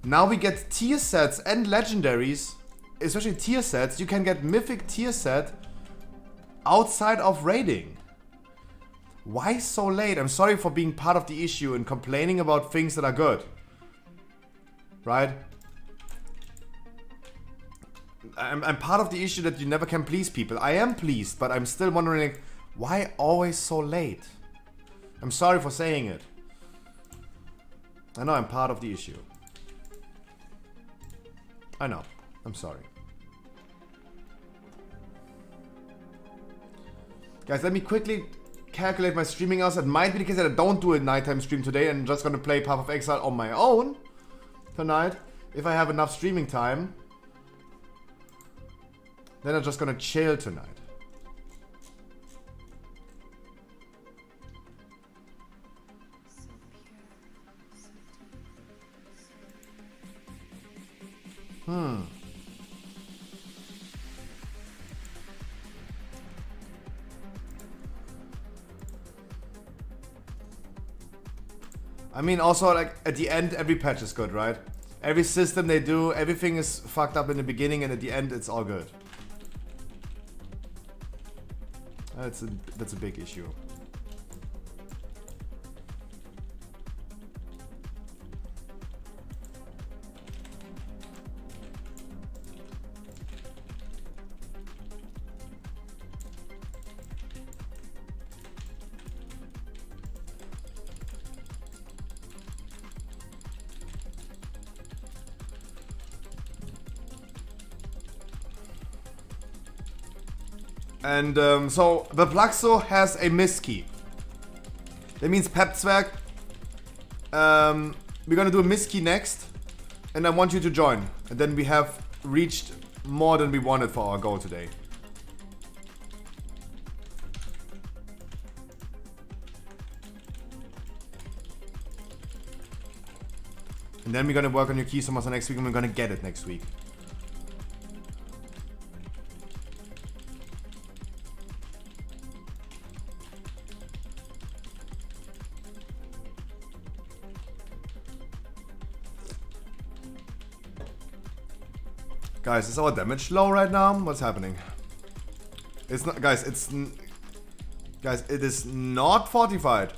[SPEAKER 2] Now we get tier sets and legendaries, especially tier sets. You can get mythic tier set outside of raiding. Why so late? I'm sorry for being part of the issue and complaining about things that are good. Right? I'm part of the issue that you never can please people. I am pleased, but I'm still wondering, like, why always so late? I'm sorry for saying it. I know I'm part of the issue. I know. I'm sorry. Guys, let me quickly calculate my streaming hours. It might be the case that I don't do a nighttime stream today and I'm just gonna play Path of Exile on my own tonight. If I have enough streaming time, then I'm just gonna chill tonight. I mean, also, like, at the end, every patch is good, right? Every system they do, everything is fucked up in the beginning, and at the end, it's all good. That's a big issue. And so the Plaxo has a miskey. That means Pepzwerg. We're gonna do a miskey next, and I want you to join. And then we have reached more than we wanted for our goal today. And then we're gonna work on your key summons next week, and we're gonna get it next week. Guys, is our damage low right now? What's happening? It's not, guys. Guys, it is not fortified.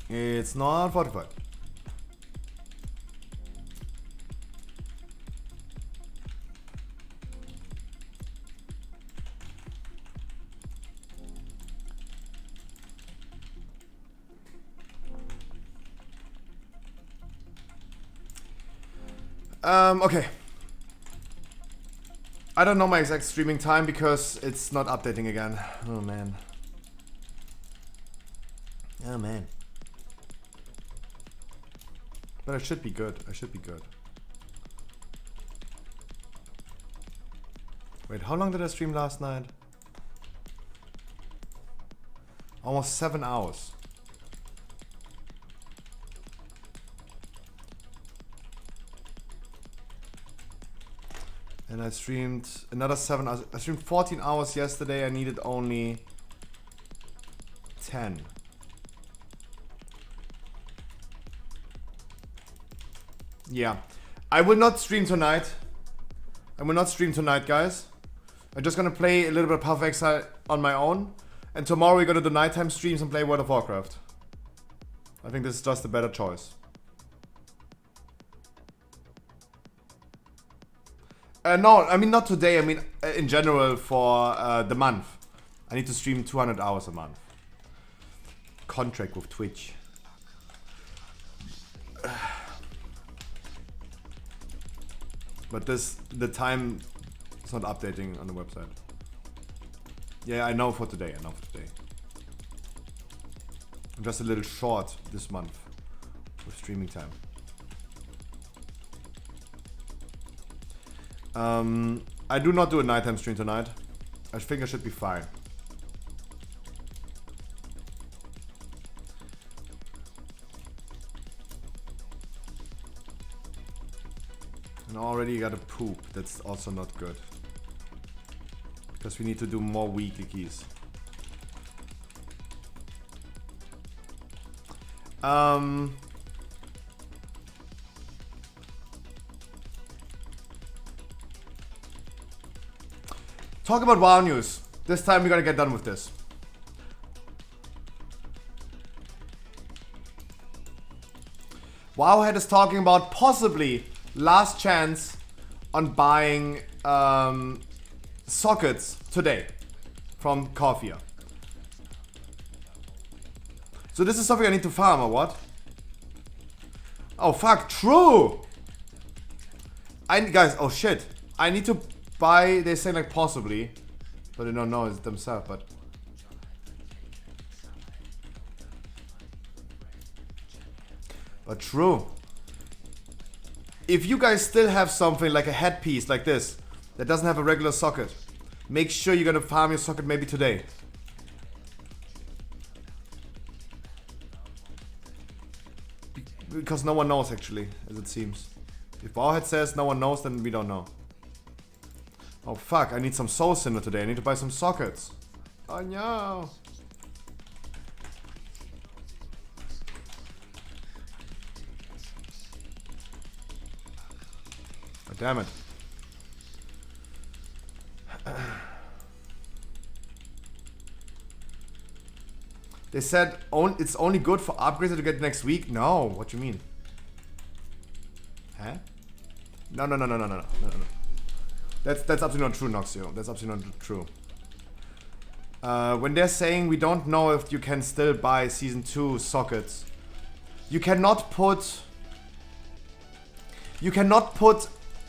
[SPEAKER 2] It's not fortified. Okay. I don't know my exact streaming time because it's not updating again. Oh man. Oh man. But I should be good. I should be good. Wait, how long did I stream last night? Almost 7 hours. And I streamed another 7 hours. I streamed 14 hours yesterday. I needed only 10. Yeah. I will not stream tonight. I will not stream tonight, guys. I'm just gonna play a little bit of Path of Exile on my own. And tomorrow we're gonna do nighttime streams and play World of Warcraft. I think this is just a better choice. No, I mean not today. I mean in general for the month. I need to stream 200 hours a month. Contract with Twitch. But the time is not updating on the website. Yeah, I know for today. I know for today. I'm just a little short this month with streaming time. I do not do a nighttime stream tonight. I think I should be fine. And already got a poop. That's also not good. Because we need to do more weekly keys. Talk about WoW news. This time we're gonna get done with this. Wowhead is talking about possibly last chance on buying sockets today from Corvia. So this is something I need to farm or what? Oh fuck, true! Guys, oh shit. I need to buy, they say like possibly, but they don't know it themselves, but. But true. If you guys still have something like a headpiece like this, that doesn't have a regular socket, make sure you're gonna farm your socket maybe today. Because no one knows actually, as it seems. If Bauhead says no one knows, then we don't know. Oh fuck, I need some Soul Cinder today. I need to buy some sockets. Oh no. Oh, damn it. They said it's only good for upgrades to get next week? No, what do you mean? Huh? No. That's absolutely not true, Noxio. That's absolutely not true. When they're saying we don't know if you can still buy Season 2 sockets, you cannot put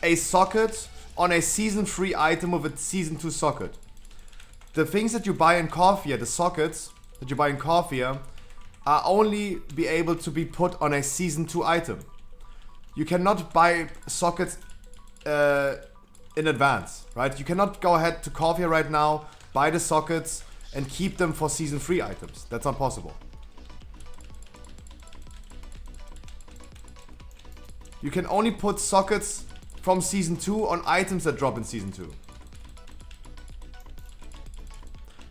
[SPEAKER 2] a socket on a Season 3 item with a Season 2 socket. The things that you buy in Corvia, the sockets that you buy in Corvia, are only be able to be put on a Season 2 item. You cannot buy sockets in advance, right? You cannot go ahead to Corvia right now, buy the sockets, and keep them for Season 3 items. That's not possible. You can only put sockets from Season 2 on items that drop in Season 2.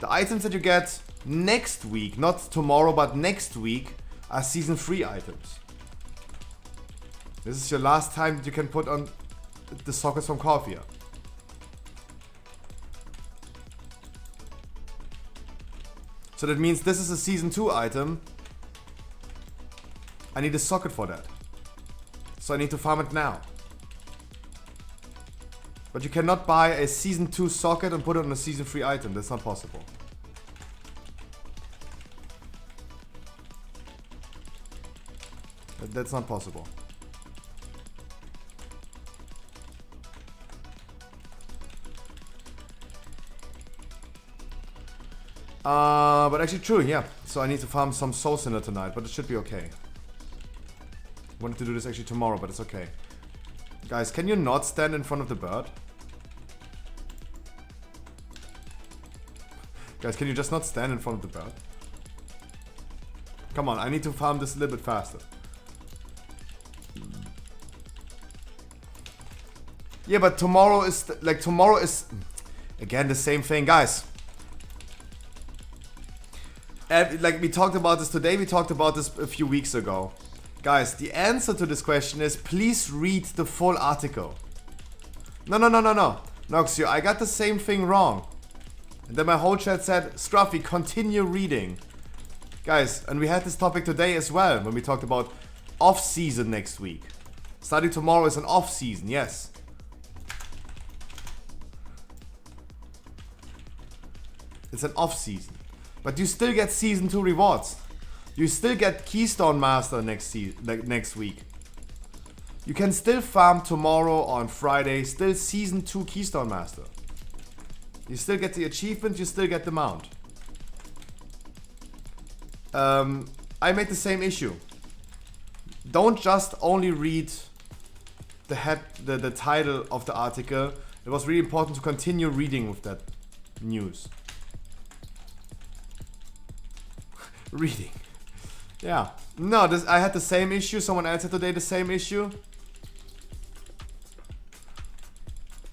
[SPEAKER 2] The items that you get next week, not tomorrow, but next week, are Season 3 items. This is your last time that you can put on the sockets from Corvia. So that means this is a Season 2 item. I need a socket for that. So I need to farm it now. But you cannot buy a Season 2 socket and put it on a Season 3 item. That's not possible. That's not possible. But actually true, yeah. So I need to farm some Soul Cinder tonight, but it should be okay. Wanted to do this actually tomorrow, but it's okay. Guys, can you not stand in front of the bird? Guys, can you just not stand in front of the bird? Come on, I need to farm this a little bit faster. Yeah, but tomorrow is again the same thing, guys. And like we talked about this today, we talked about this a few weeks ago. Guys, the answer to this question is please read the full article. No. Noxio, I got the same thing wrong. And then my whole chat said, Scruffy, continue reading. Guys, and we had this topic today as well when we talked about off-season next week. Starting tomorrow is an off-season, yes. It's an off-season. But you still get Season 2 rewards. You still get Keystone Master next week. You can still farm tomorrow on Friday, still Season 2 Keystone Master. You still get the achievement, you still get the mount. I made the same issue. Don't just only read the title of the article. It was really important to continue reading with that news. Reading. Yeah. No, I had the same issue. Someone else had today the same issue.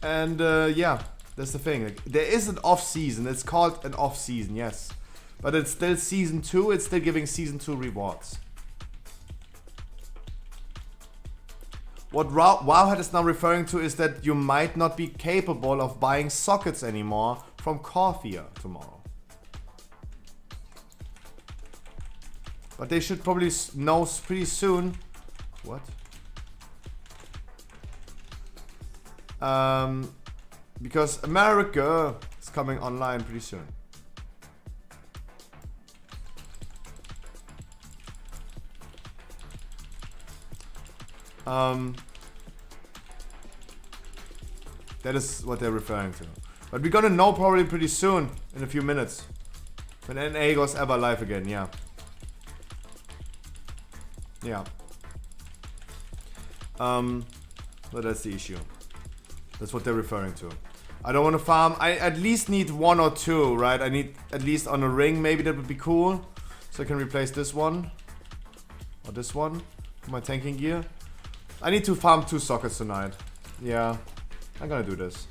[SPEAKER 2] And yeah, that's the thing. Like, there is an off season. It's called an off season, yes. But it's still Season 2. It's still giving Season 2 rewards. What Wowhead is now referring to is that you might not be capable of buying sockets anymore from Corthia tomorrow. But they should probably know pretty soon. What? Because America is coming online pretty soon. That is what they're referring to. But we're gonna know probably pretty soon, in a few minutes. When NA goes ever live again, yeah. Yeah. But that's the issue. That's what they're referring to. I don't want to farm. I at least need one or two, right? I need at least on a ring, maybe that would be cool. So I can replace this one. Or this one. For my tanking gear. I need to farm 2 sockets tonight. Yeah. I'm gonna do this.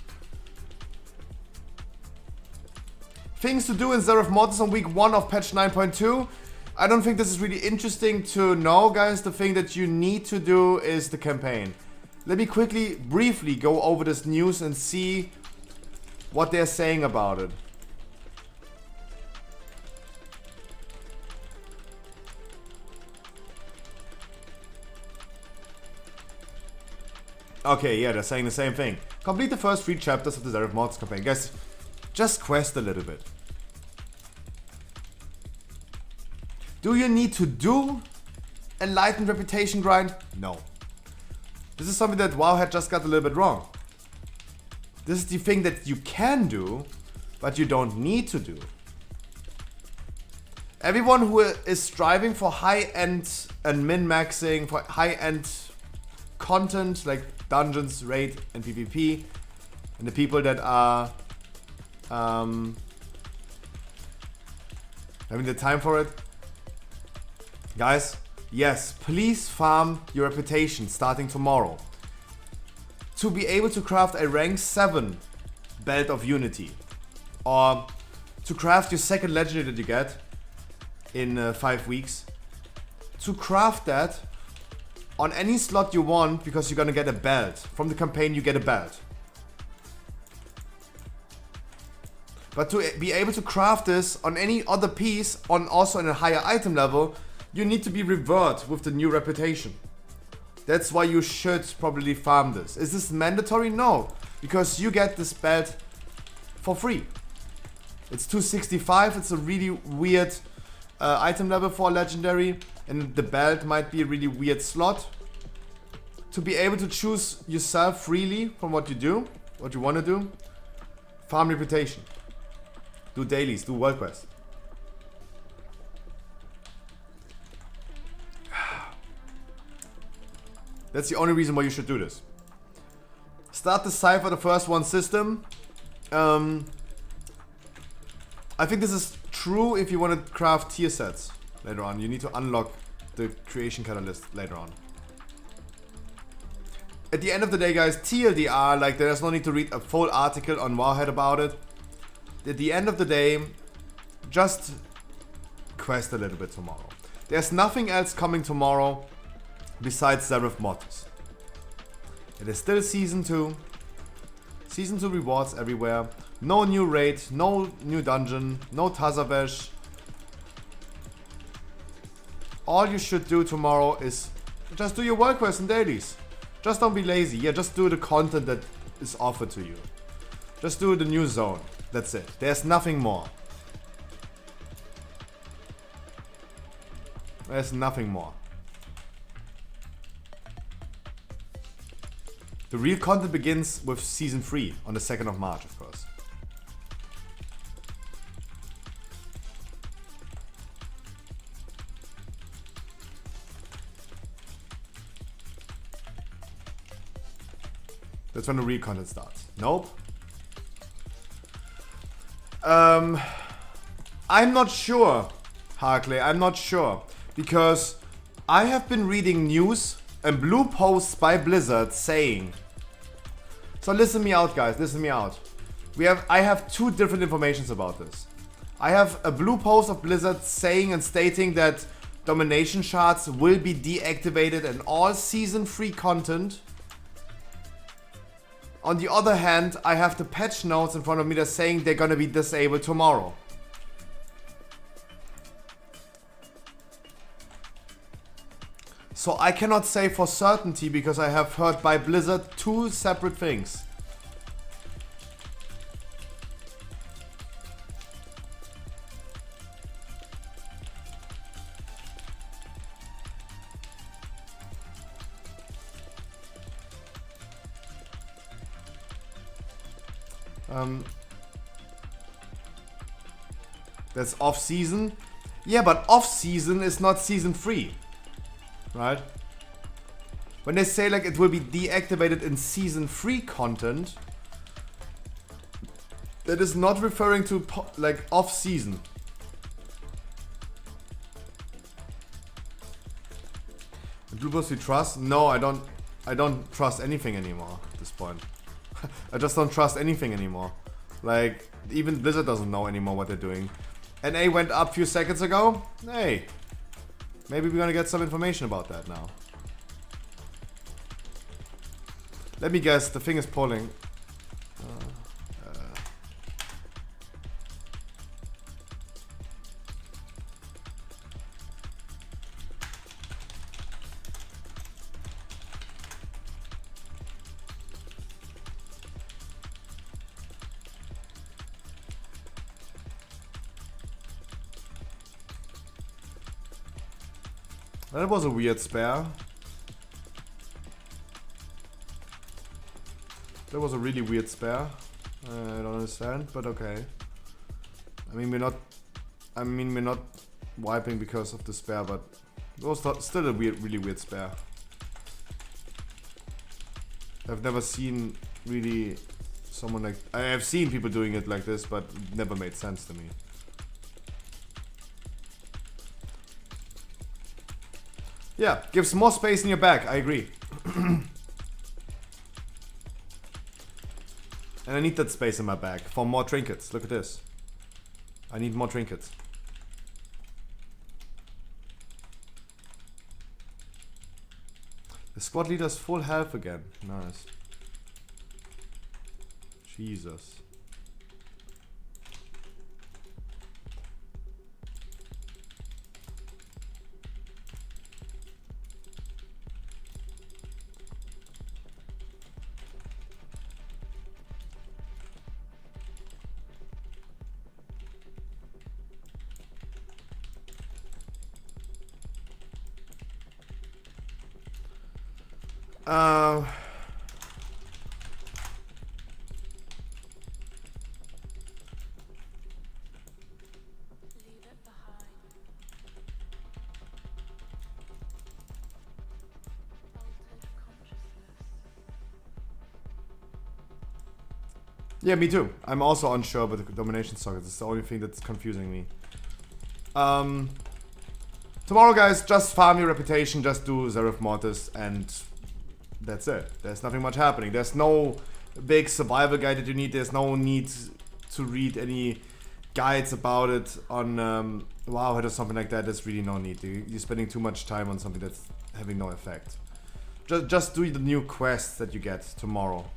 [SPEAKER 2] Things to do in Zeref Mortis on week 1 of patch 9.2. I don't think this is really interesting to know, guys. The thing that you need to do is the campaign. Let me quickly, briefly go over this news and see what they're saying about it. Okay, yeah, they're saying the same thing. Complete the first 3 chapters of the Zeref Mortis campaign. Guys, just quest a little bit. Do you need to do Enlightened Reputation grind? No. This is something that Wowhead just got a little bit wrong. This is the thing that you can do, but you don't need to do. Everyone who is striving for high-end and min-maxing, for high-end content like dungeons, raid, and PvP, and the people that are having the time for it, guys, yes, please farm your reputation starting tomorrow. To be able to craft a rank 7 Belt of Unity. Or to craft your second legendary that you get in 5 weeks. To craft that on any slot you want, because you're gonna get a belt. From the campaign you get a belt. But to be able to craft this on any other piece, on also in a higher item level, you need to be revert with the new reputation. That's why you should probably farm this. Is this mandatory? No, because you get this belt for free. It's 265, it's a really weird item level for a legendary, and the belt might be a really weird slot. To be able to choose yourself freely from what you do, what you want to do, farm reputation. Do dailies, do world quests. That's the only reason why you should do this. Start the Cypher, the first one system. I think this is true if you want to craft tier sets later on. You need to unlock the creation catalyst later on. At the end of the day, guys, TLDR, like, there's no need to read a full article on Warhead about it. At the end of the day, just quest a little bit tomorrow. There's nothing else coming tomorrow besides Seraph Mods. It is still Season 2. Season 2 rewards everywhere. No new raid, no new dungeon, no Tazavesh. All you should do tomorrow is just do your work quests and dailies. Just don't be lazy. Yeah, just do the content that is offered to you. Just do the new zone. That's it. There's nothing more. There's nothing more. The real content begins with Season 3 on the 2nd of March, of course. That's when the real content starts. Nope. I'm not sure, Harkley. I'm not sure. Because I have been reading news and blue posts by Blizzard saying... So listen me out, guys. Listen me out. I have two different informations about this. I have a blue post of Blizzard saying and stating that domination shards will be deactivated in all Season 3 content. On the other hand, I have the patch notes in front of me that are saying they're gonna be disabled tomorrow. So I cannot say for certainty because I have heard by Blizzard two separate things. That's off season. Yeah, but off season is not Season 3. Right? When they say like it will be deactivated in Season 3 content, that is not referring to like off season. Blue Boss we trust? No, I don't trust anything anymore at this point. I just don't trust anything anymore. Like, even Blizzard doesn't know anymore what they're doing. NA went up a few seconds ago. Hey, maybe we're gonna get some information about that now. Let me guess, the thing is pulling. That was a weird spare. That was a really weird spare. I don't understand, but okay. I mean, we're not wiping because of the spare, but it was still a really weird spare. I've never seen really someone like... I have seen people doing it like this, but it never made sense to me. Yeah, gives more space in your bag, I agree. And I need that space in my bag for more trinkets. Look at this. I need more trinkets. The squad leader's full health again. Nice. Jesus. Yeah, me too. I'm also unsure about the domination sockets. It's the only thing that's confusing me. Tomorrow, guys, just farm your reputation, just do Zeref Mortis, and that's it. There's nothing much happening. There's no big survival guide that you need. There's no need to read any guides about it on Wowhead or something like that. There's really no need. You're spending too much time on something that's having no effect. Just do the new quests that you get tomorrow.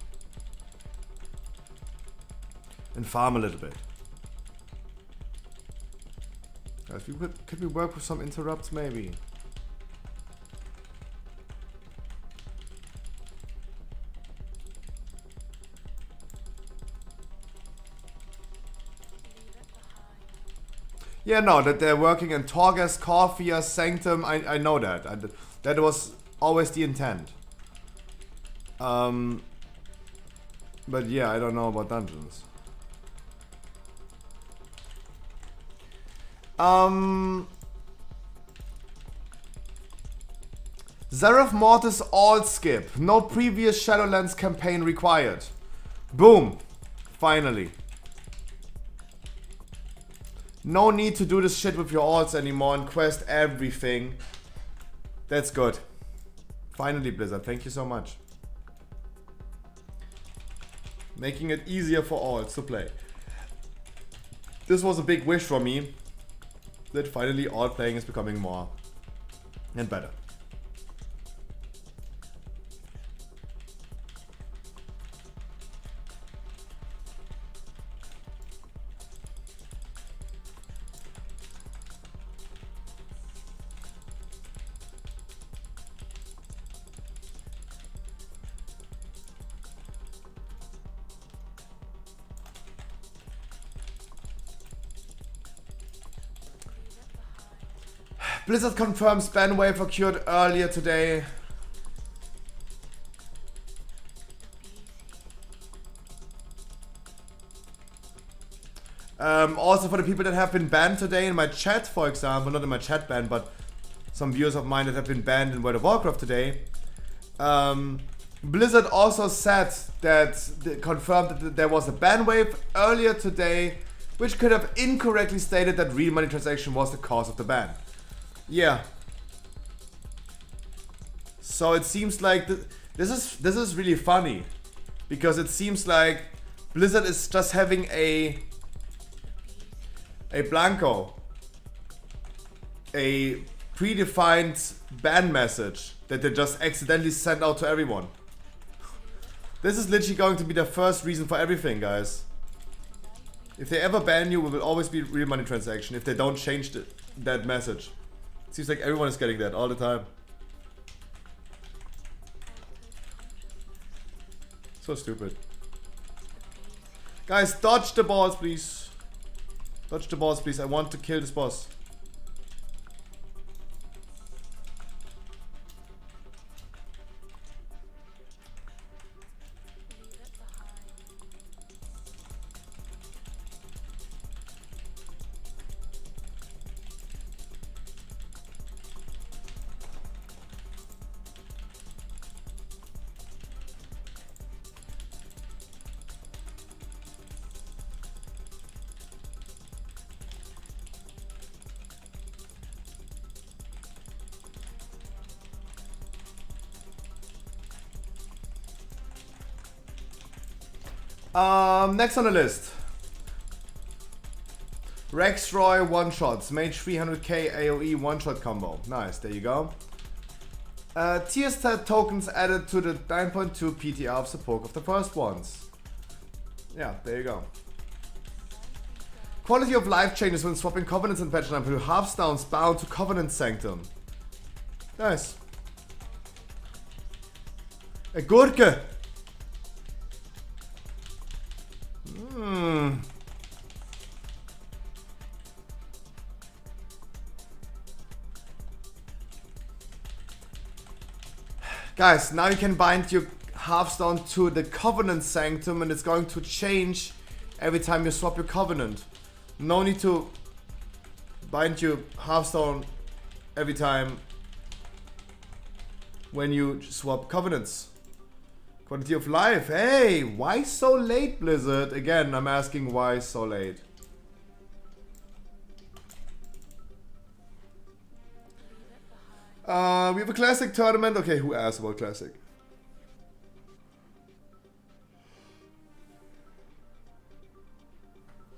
[SPEAKER 2] And farm a little bit. Guys, could we work with some interrupts maybe? Yeah, no, that they're working in Torghast, Corphia, Sanctum, I know that. That was always the intent. But yeah, I don't know about dungeons. Zeref Mortis alt skip. No previous Shadowlands campaign required. Boom. Finally. No need to do this shit with your alts anymore and quest everything. That's good. Finally, Blizzard. Thank you so much. Making it easier for alts to play. This was a big wish for me. That finally alt playing is becoming more and better. Blizzard confirms ban wave occurred earlier today. Also for the people that have been banned today in my chat, for example, not in my chat ban, but some viewers of mine that have been banned in World of Warcraft today. Blizzard also said that, confirmed that there was a ban wave earlier today, which could have incorrectly stated that real money transaction was the cause of the ban. Yeah. So it seems like this is really funny, because it seems like Blizzard is just having a blanco, a predefined ban message that they just accidentally sent out to everyone. This is literally going to be the first reason for everything, guys. If they ever ban you, it will always be real money transaction if they don't change that message. Seems like everyone is getting that all the time. So stupid. Guys, dodge the balls, please. Dodge the balls, please. I want to kill this boss. Next on the list. Rexroy one-shots. Mage 300k AoE one-shot combo. Nice, there you go. Tier stat tokens added to the 9.2 PTR of the poke of the first ones. Yeah, there you go. Quality of life changes when swapping Covenants and patch 9.2. Halfstones bound to Covenant Sanctum. Nice. A Gurke. Guys, now you can bind your Hearthstone to the Covenant Sanctum and it's going to change every time you swap your Covenant. No need to bind your Hearthstone every time when you swap Covenants. Quality of life. Hey, why so late, Blizzard? Again, I'm asking why so late. We have a classic tournament. Okay, who asked about classic?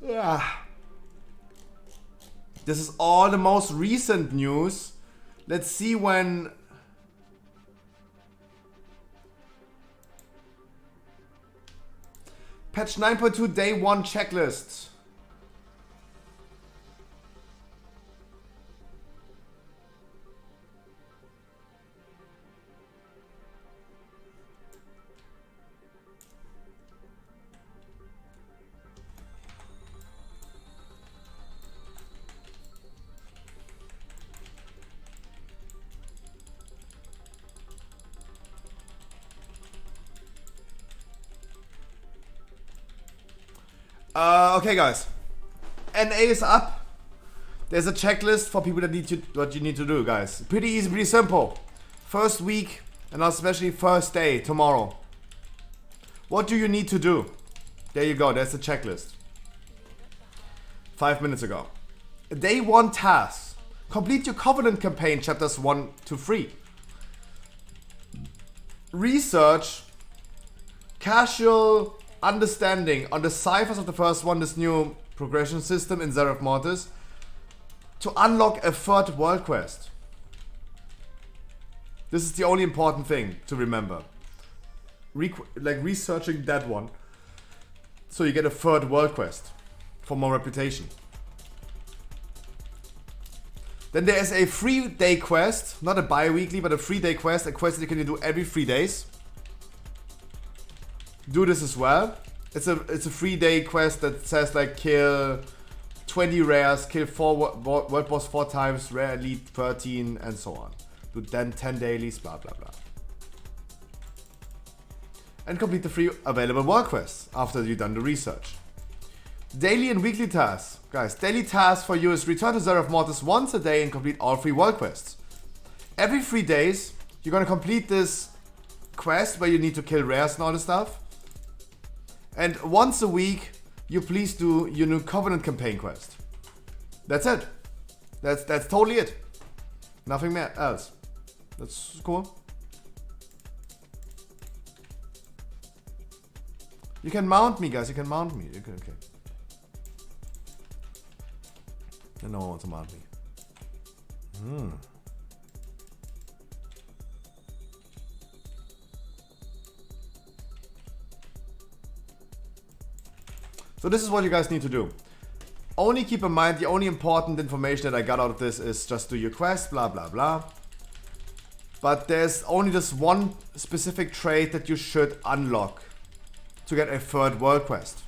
[SPEAKER 2] Ah. This is all the most recent news. Let's see when... Patch 9.2 day 1 checklist. Okay, guys. NA is up. There's a checklist for people that need to what you need to do, guys. Pretty easy, pretty simple. First week and especially first day tomorrow. What do you need to do? There you go. There's the checklist. 5 minutes ago. Day 1 task. Complete your Covenant campaign chapters 1 to 3. Research casual understanding on the ciphers of the first one, this new progression system in Zeref Mortis, to unlock a 3rd world quest. This is the only important thing to remember. Like researching that one, so you get a 3rd world quest for more reputation. Then there is a 3-day quest, not a bi-weekly, but a 3-day quest, a quest that you can do every 3 days. Do this as well. It's a 3-day quest that says like kill 20 rares, kill 4 world boss 4 times, rare elite 13, and so on. Do then 10 dailies, blah blah blah. And complete the 3 available world quests after you've done the research. Daily and weekly tasks. Guys, daily task for you is return to Zeref Mortis once a day and complete all 3 world quests. Every 3 days, you're gonna complete this quest where you need to kill rares and all this stuff. And once a week, you please do your new Covenant campaign quest. That's it. That's totally it. Nothing else. That's cool. You can mount me, guys. You can mount me. You can, okay. No one wants to mount me. So this is what you guys need to do. Only keep in mind, the only important information that I got out of this is just do your quest, blah blah blah. But there's only this one specific trait that you should unlock to get a 3rd world quest.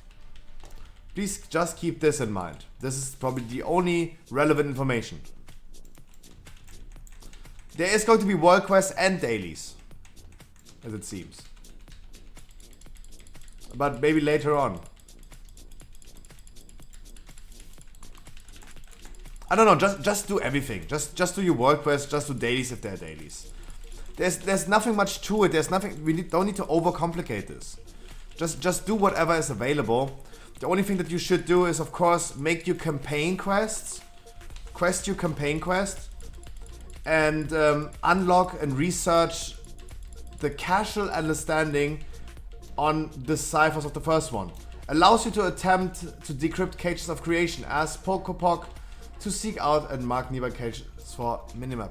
[SPEAKER 2] Please just keep this in mind. This is probably the only relevant information. There is going to be world quests and dailies, as it seems. But maybe later on. I don't know, just do everything. Just do your world quests, just do dailies if there are dailies. There's nothing much to it. There's nothing, don't need to overcomplicate this. Just do whatever is available. The only thing that you should do is, of course, make your campaign quests. Quest your campaign quest. And unlock and research the casual understanding on the ciphers of the first one. Allows you to attempt to decrypt cages of creation as Pokopok, to seek out and mark nearby cages for minimap.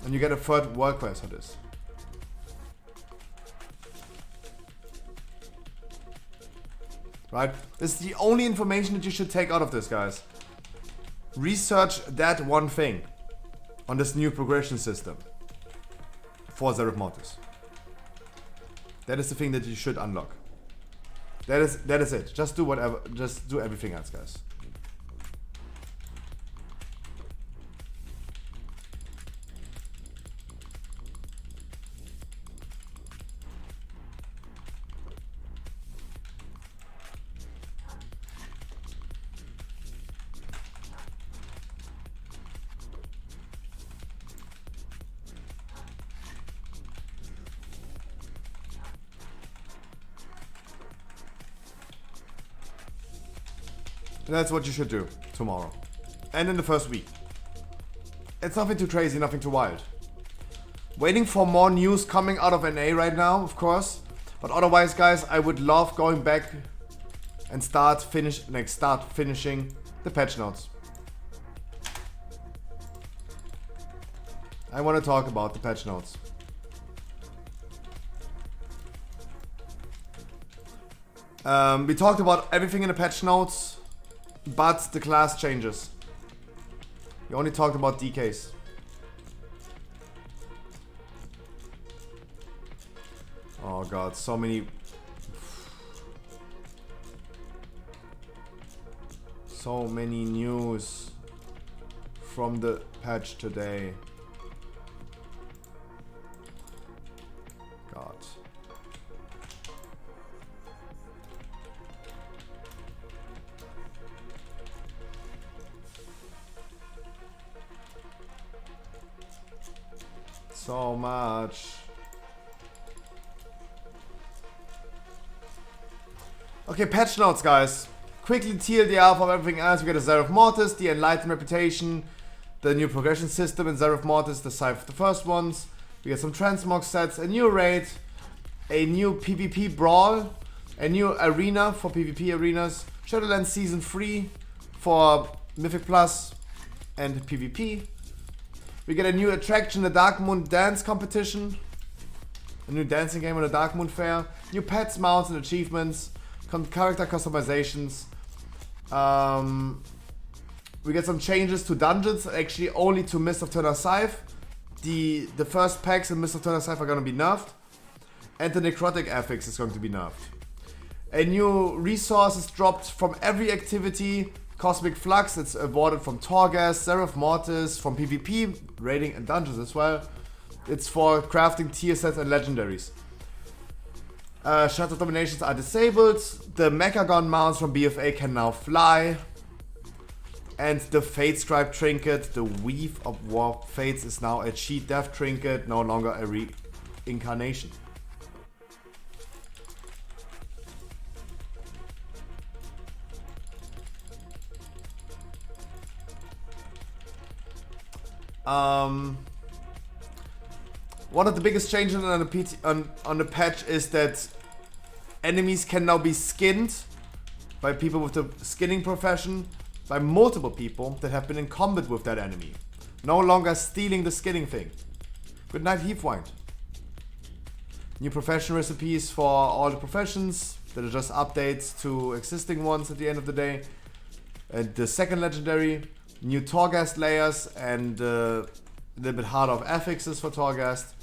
[SPEAKER 2] And you get a 3rd world quest for this. Right? This is the only information that you should take out of this, guys. Research that one thing on this new progression system for Zeref Mortis. That is the thing that you should unlock. That is it. Just do whatever. Just do everything else, guys. And that's what you should do tomorrow. And in the first week. It's nothing too crazy, nothing too wild. Waiting for more news coming out of NA right now, of course. But otherwise, guys, I would love going back and start finishing the patch notes. I want to talk about the patch notes. We talked about everything in the patch notes, but the class changes. We only talked about DKs. Oh god, so many news from the patch today. God. So much. Okay, patch notes, guys. Quickly TLDR from everything else. We get a Seraph Mortis, the Enlightened Reputation, the new progression system in Seraph Mortis, the Scythe of the first ones. We get some transmog sets, a new raid, a new PvP brawl, a new arena for PvP arenas, Shadowlands Season 3 for Mythic Plus and PvP. We get a new attraction, the Dark Moon Dance Competition, a new dancing game on the Dark Moon Fair, new pets, mounts and achievements, character customizations. We get some changes to dungeons, actually only to Mist of Turner Scythe. The first packs in Mist of Turner Scythe are going to be nerfed. And the Necrotic affix is going to be nerfed. A new resource is dropped from every activity. Cosmic Flux, it's awarded from Torghast, Seraph Mortis, from PvP, raiding and dungeons as well. It's for crafting tier sets and legendaries. Shadow Dominations are disabled. The Mechagon mounts from BFA can now fly. And the Fate Scribe Trinket, the Weave of War Fates, is now a cheat death trinket, no longer a reincarnation. One of the biggest changes on the patch is that enemies can now be skinned by people with the skinning profession, by multiple people that have been in combat with that enemy. No longer stealing the skinning thing. Good night, Heathwind. New profession recipes for all the professions that are just updates to existing ones at the end of the day. And the second legendary, new Torghast layers and a little bit harder of affixes for Torghast.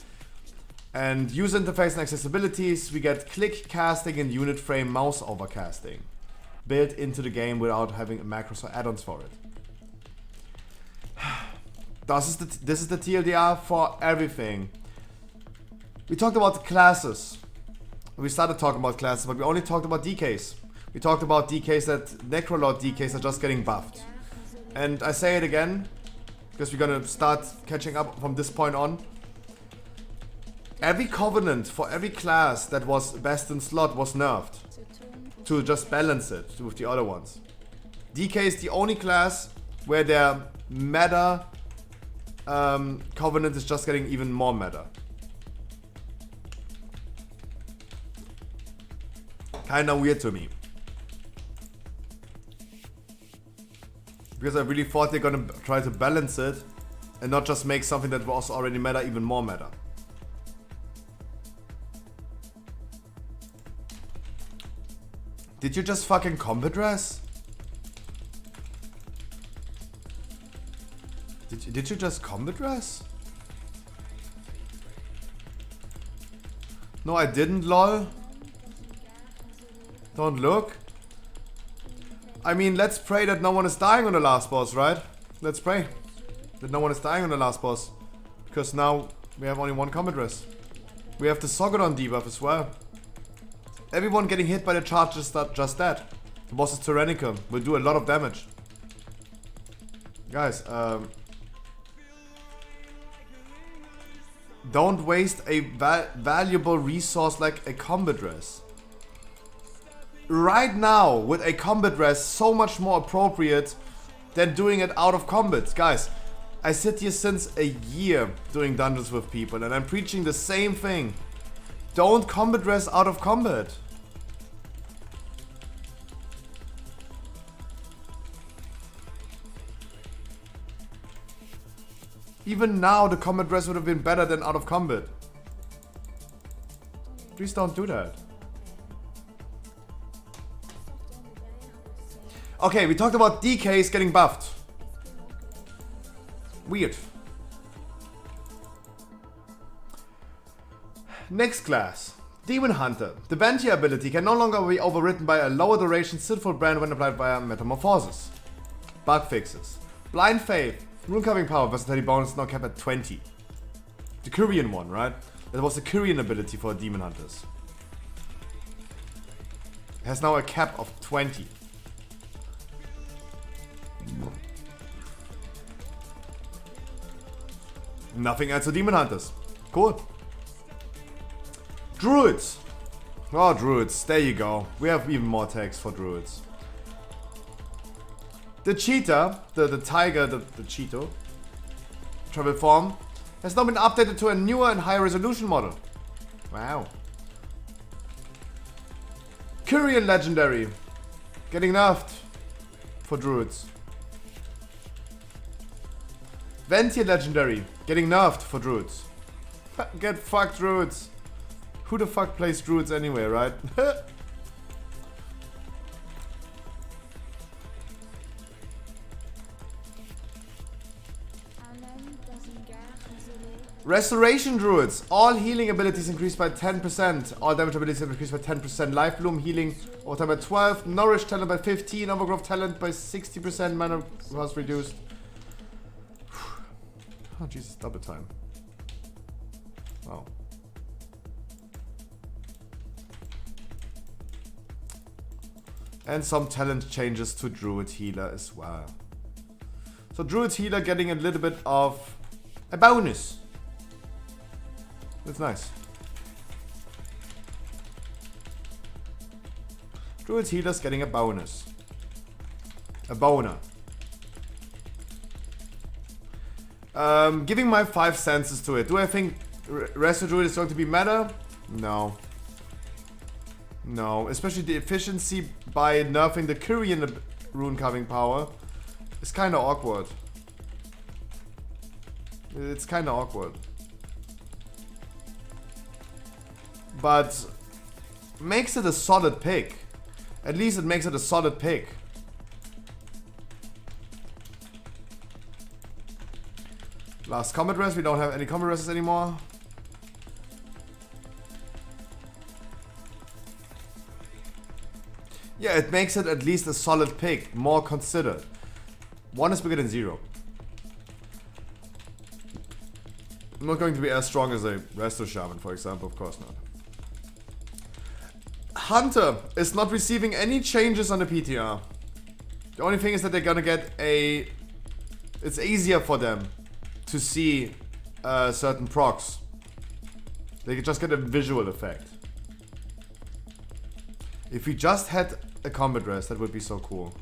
[SPEAKER 2] And user interface and accessibilities, we get click casting and unit frame mouse overcasting built into the game without having macros or add-ons for it. This is the TLDR for everything. We talked about the classes. We started talking about classes, but we only talked about DKs. We talked about DKs that Necrolord DKs are just getting buffed. And I say it again, because we're gonna start catching up from this point on. Every covenant for every class that was best in slot was nerfed to just balance it with the other ones. DK is the only class where their meta covenant is just getting even more meta. Kinda weird to me. Because I really thought they're gonna try to balance it and not just make something that was already meta even more meta. Did you just fucking combat dress? Did you just combat dress? No, I didn't, lol. Don't look. I mean, let's pray that no one is dying on the last boss, right? Let's pray that no one is dying on the last boss. Because now we have only one combat dress. We have the Sogodon debuff as well. Everyone getting hit by the charge is just that. The boss is Tyrannicum. Will do a lot of damage. Guys, don't waste a valuable resource like a combat dress. right now with a combat rest so much more appropriate than doing it out of combat. Guys, I sit here since a year doing dungeons with people and I'm preaching the same thing. Don't combat rest out of combat. Even now the combat rest would have been better than out of combat. Please don't do that. Okay, we talked about DKs getting buffed. Weird. Next class. Demon Hunter. The Ventia ability can no longer be overridden by a lower duration sinful brand when applied via Metamorphosis. Bug fixes. Blind Faith. Rune carving power versatility bonus now capped at 20. The Kyrian one, right? That was the Kyrian ability for Demon Hunters. It has now a cap of 20. Nothing else for Demon Hunters. Cool. Druids. Oh, Druids. There you go. We have even more text for Druids. The cheetah, the tiger, the Cheeto, travel form, has now been updated to a newer and higher resolution model. Wow. Kyrian legendary. Getting nerfed for Druids. Ventia legendary. Getting nerfed for Druids. Get fucked, Druids. Who the fuck plays Druids anyway, right? Restoration Druids. All healing abilities increased by 10%. All damage abilities increased by 10%. Life Bloom healing over time by 12. Nourish talent by 15. Overgrowth talent by 60%. Mana was reduced. Oh Jesus, double time. Wow. And some talent changes to Druid Healer as well. So Druid Healer getting a little bit of a bonus. That's nice. Druid Healer's getting a bonus. A boner. Giving my 5 senses to it. Do I think Resto Druid is going to be meta? No. No. Especially the efficiency by nerfing the Kyrian rune carving power is kinda awkward. It's kinda awkward. But makes it a solid pick. At least it makes it a solid pick. Last combat rest. We don't have any combat rests anymore. Yeah, it makes it at least a solid pick. More considered. 1 is bigger than 0. I'm not going to be as strong as a Resto Shaman, for example. Of course not. Hunter is not receiving any changes on the PTR. The only thing is that they're gonna get a... It's easier for them to see certain procs. They could just get a visual effect. If we just had a combat rest, that would be so cool.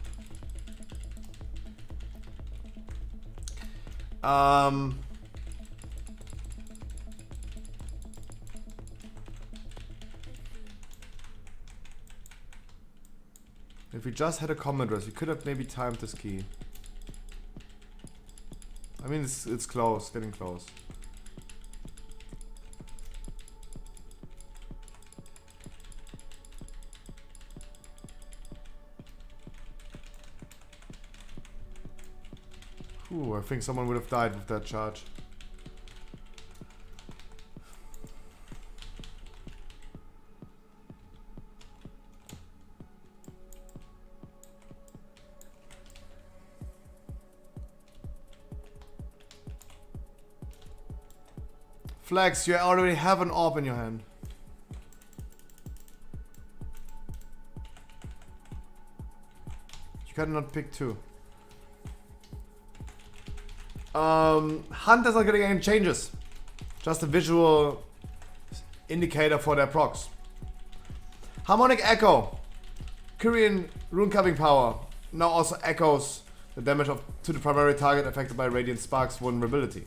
[SPEAKER 2] If we just had a combat rest, we could have maybe timed this key. I mean, it's close, getting close. Ooh, I think someone would have died with that charge. Flex, you already have an orb in your hand. You cannot pick 2. Hunters are getting any changes. Just a visual indicator for their procs. Harmonic Echo. Korean rune carving power now also echoes the damage to the primary target affected by Radiant Spark's vulnerability.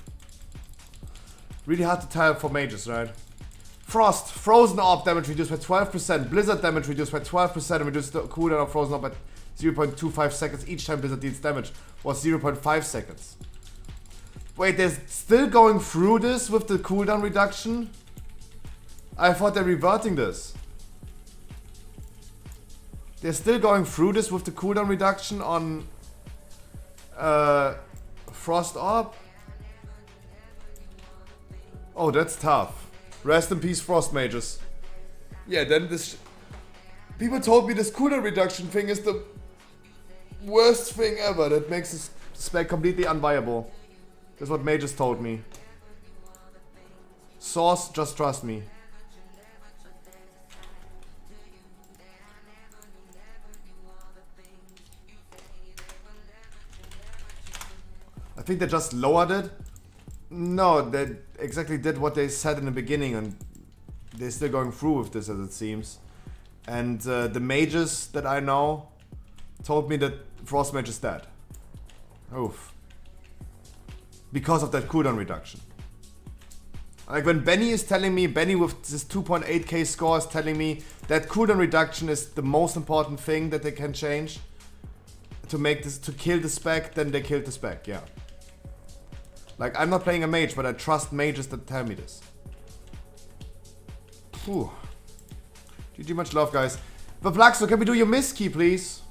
[SPEAKER 2] Really hard to tell for mages, right? Frost, Frozen Orb damage reduced by 12%, Blizzard damage reduced by 12%, and reduced the cooldown of Frozen Orb by 0.25 seconds each time Blizzard deals damage, was 0.5 seconds. Wait, they're still going through this with the cooldown reduction? I thought they're reverting this. They're still going through this with the cooldown reduction on Frost Orb? Oh, that's tough. Rest in peace, Frost Mages. Yeah, then this... People told me this cooldown reduction thing is the worst thing ever. That makes this spec completely unviable. That's what Mages told me. Source, just trust me. I think they just lowered it. No, they exactly did what they said in the beginning, and they're still going through with this, as it seems. And the mages that I know told me that Frost Mage is dead. Oof. Because of that cooldown reduction. Like when Benny is telling me, Benny with this 2.8k score is telling me that cooldown reduction is the most important thing that they can change to make this, to kill the spec, then they killed the spec, yeah. Like, I'm not playing a mage, but I trust mages that tell me this. Phew. GG, much love, guys. But Blackso, can we do your miss key, please?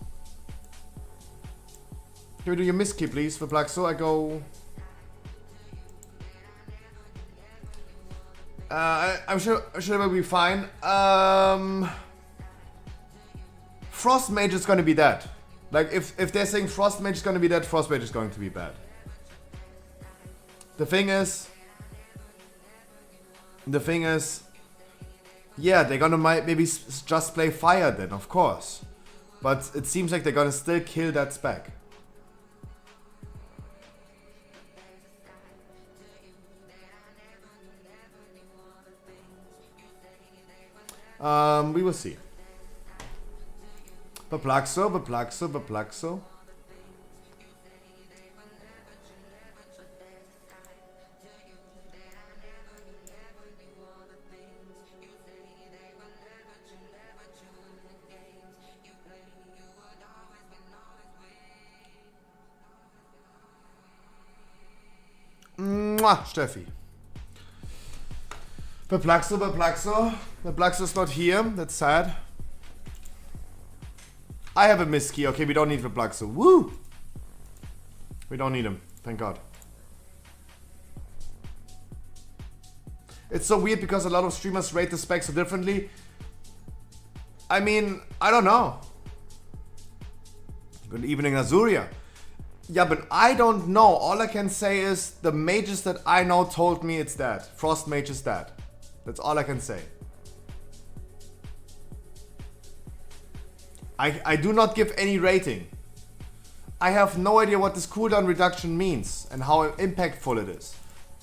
[SPEAKER 2] Can we do your miss key, please, for Blackso? I go... I'm sure it will be fine. Frost Mage is gonna be dead. Like, if they're saying Frost Mage is gonna be dead, Frost Mage is going to be bad. The thing is, yeah, they're gonna maybe just play fire then, of course. But it seems like they're gonna still kill that spec. We will see. Beplaxo. Mwah, Steffi. Beplaxo is not here. That's sad. I have a miss key. Okay, we don't need Beplaxo. Woo! We don't need him. Thank God. It's so weird because a lot of streamers rate the specs so differently. I mean, I don't know. Good evening, Azuria. Yeah, but I don't know. All I can say is the mages that I know told me it's dead. Frost Mage is dead. That's all I can say. I do not give any rating. I have no idea what this cooldown reduction means and how impactful it is.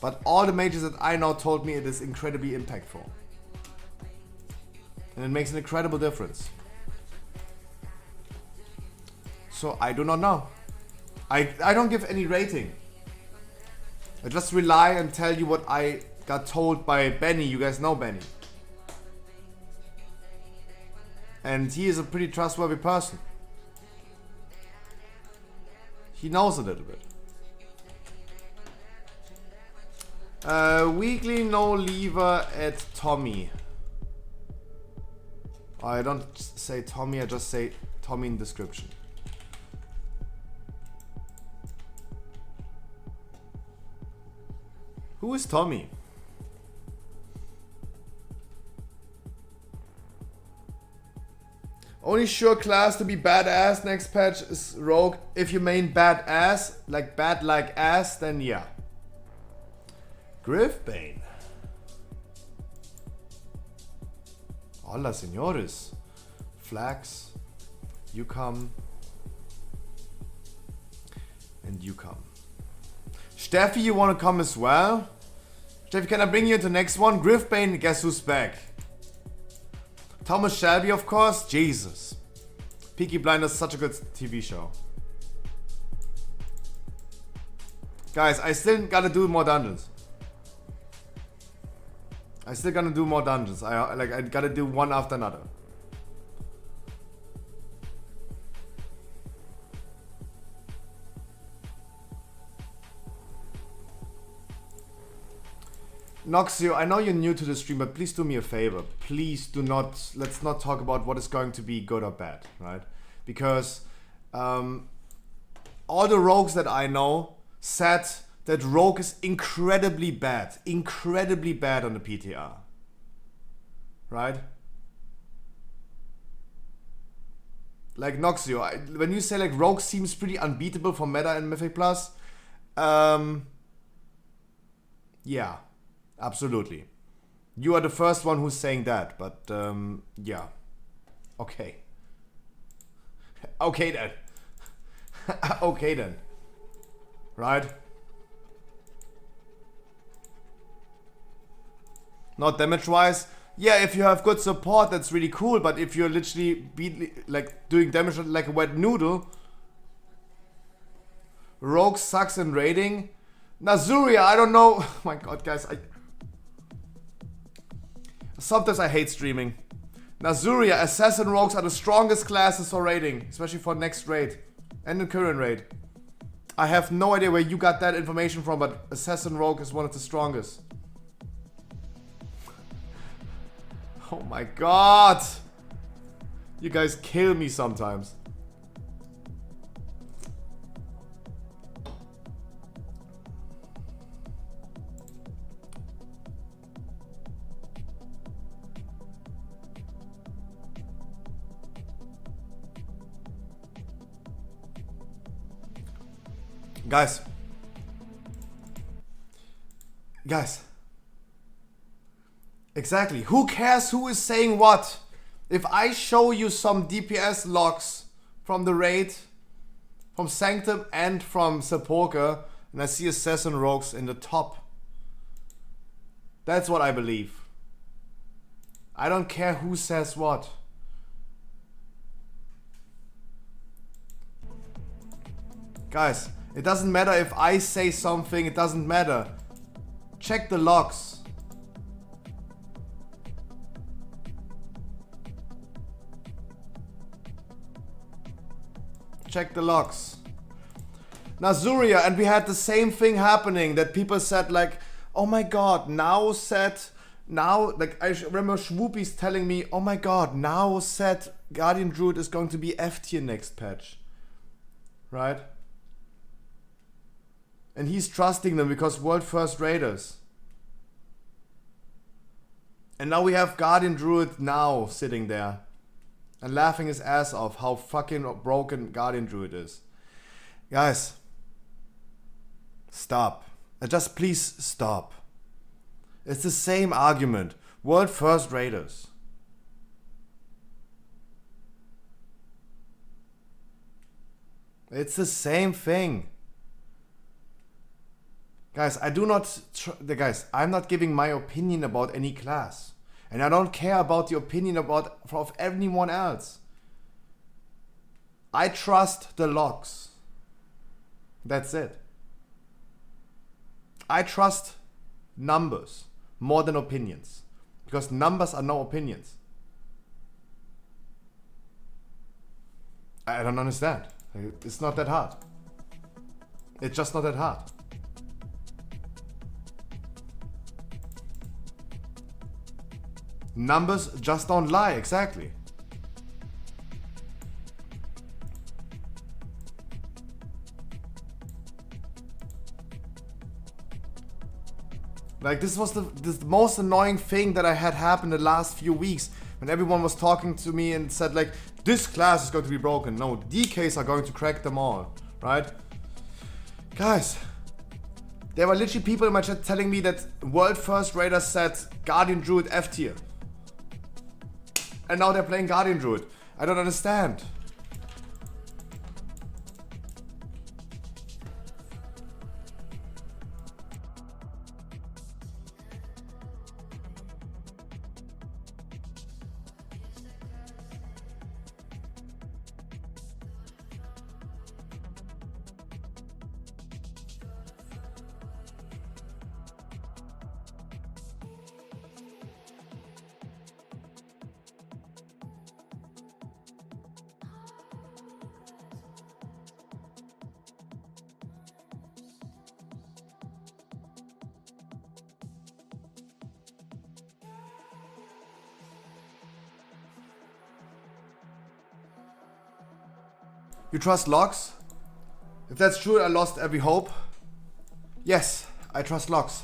[SPEAKER 2] But all the mages that I know told me it is incredibly impactful. And it makes an incredible difference. So I do not know. I don't give any rating. I just rely and tell you what I got told by Benny. You guys know Benny. And he is a pretty trustworthy person. He knows a little bit. Weekly no lever at Tommy. I don't say Tommy, I just say Tommy in description. Who is Tommy? Only sure class to be badass next patch is Rogue. If you mean badass, like bad like ass, then yeah. Griffbane. Hola, señores. Flax. You come. And you come. Steffi, you wanna come as well? Steffi, can I bring you into the next one? Griffbane, guess who's back? Thomas Shelby, of course. Jesus. Peaky Blinders is such a good TV show. Guys, I still gotta do more dungeons. I still gotta do more dungeons. I gotta do one after another. Noxio, I know you're new to the stream, but please do me a favor. Please do not, let's not talk about what is going to be good or bad, right? Because all the rogues that I know said that rogue is incredibly bad on the PTR, right? Like Noxio, when you say like rogue seems pretty unbeatable for meta and Mythic Plus, yeah. Absolutely. You are the first one who's saying that, but yeah. Okay. Okay then. Okay then. Right? Not damage wise. Yeah, if you have good support, that's really cool, but if you're literally doing damage like a wet noodle, Rogue sucks in raiding. Nazuria, I don't know. Oh my god, guys, sometimes I hate streaming. Nazuria, Assassin Rogues are the strongest classes for raiding, especially for next raid and in current raid. I have no idea where you got that information from, but Assassin Rogue is one of the strongest. Oh my god! You guys kill me sometimes. Guys. Exactly. Who cares who is saying what? If I show you some DPS logs from the raid, from Sanctum and from Sepulchre, and I see Assassin Rogues in the top, that's what I believe. I don't care who says what. Guys, it doesn't matter if I say something, it doesn't matter. Check the logs. Check the logs. Nazuria, and we had the same thing happening, that people said like, oh my god, now, like I remember Schwoopy's telling me, oh my god, now said Guardian Druid is going to be F tier next patch. Right? And he's trusting them because world first raiders. And now we have Guardian Druid now sitting there and laughing his ass off how fucking broken Guardian Druid is. Guys, stop. Just please stop. It's the same argument. World first raiders. It's the same thing. Guys, I'm not giving my opinion about any class. And I don't care about the opinion of anyone else. I trust the logs. That's it. I trust numbers more than opinions. Because numbers are no opinions. I don't understand. It's not that hard. It's just not that hard. Numbers just don't lie, exactly. Like, this was the most annoying thing that I had happen the last few weeks, when everyone was talking to me and said like, this class is going to be broken. No, DKs are going to crack them all, right? Guys, there were literally people in my chat telling me that World First Raiders said Guardian Druid F tier. And now they're playing Guardian Druid. I don't understand. You trust logs? If that's true, I lost every hope. Yes, I trust logs.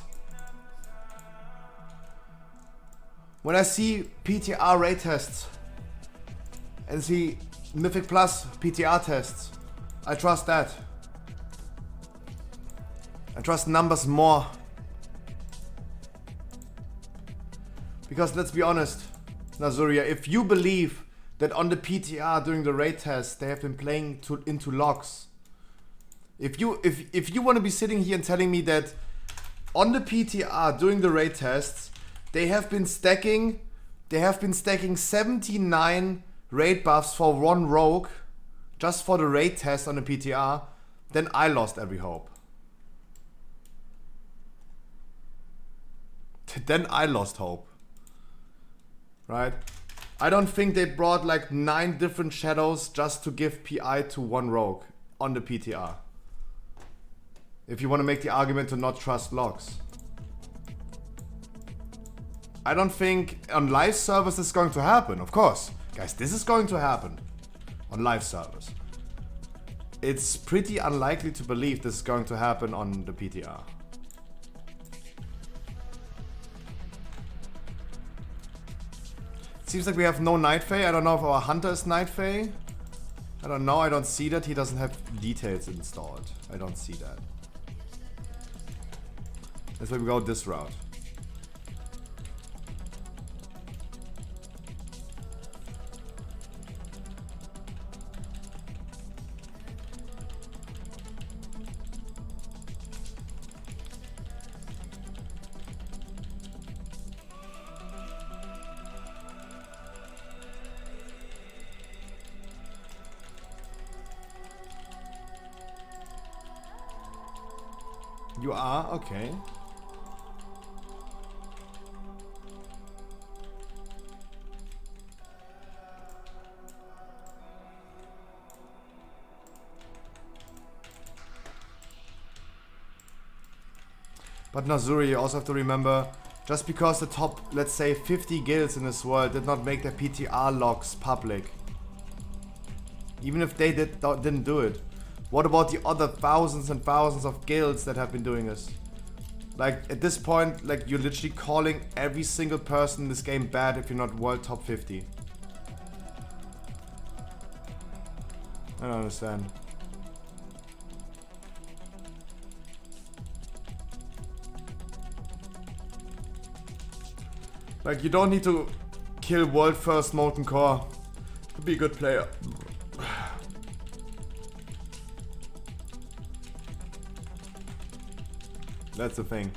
[SPEAKER 2] When I see PTR raid tests and see Mythic Plus PTR tests, I trust that. I trust numbers more. Because let's be honest, Nazuria, if you believe that on the PTR during the raid test they have been playing into logs, if you want to be sitting here and telling me that on the PTR during the raid tests they have been stacking 79 raid buffs for one rogue just for the raid test on the PTR, then I lost every hope. Then I lost hope. Right? I don't think they brought like 9 different shadows just to give PI to one rogue on the PTR. If you want to make the argument to not trust logs. I don't think on live servers this is going to happen. Of course, guys, this is going to happen on live servers. It's pretty unlikely to believe this is going to happen on the PTR. Seems like we have no Night Fae. I don't know if our hunter is Night Fae. I don't know. I don't see that. He doesn't have details installed. I don't see that. That's why we go this route. You are? Okay. But Nazuri, you also have to remember, just because the top, let's say, 50 guilds in this world did not make their PTR logs public. Even if they didn't do it. What about the other thousands and thousands of guilds that have been doing this? Like, at this point, like, you're literally calling every single person in this game bad if you're not world top 50. I don't understand. Like, you don't need to kill world first molten core to be a good player. That's the thing.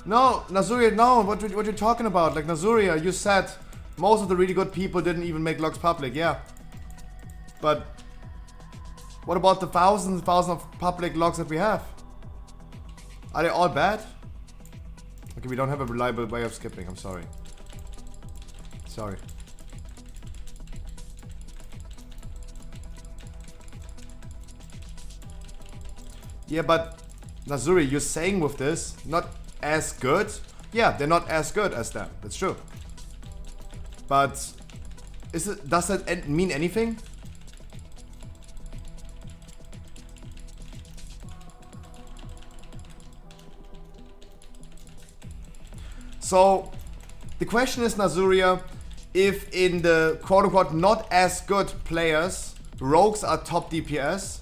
[SPEAKER 2] No, Nazuria, no, what you're talking about? Like, Nazuria, you said most of the really good people didn't even make logs public, yeah. But what about the thousands and thousands of public logs that we have? Are they all bad? Okay, we don't have a reliable way of skipping, I'm sorry. Sorry. Yeah, but Nazuri, you're saying with this, not as good? Yeah, they're not as good as them. That's true. But does that mean anything? So the question is, Nazuria, if in the quote-unquote not as good players, rogues are top DPS,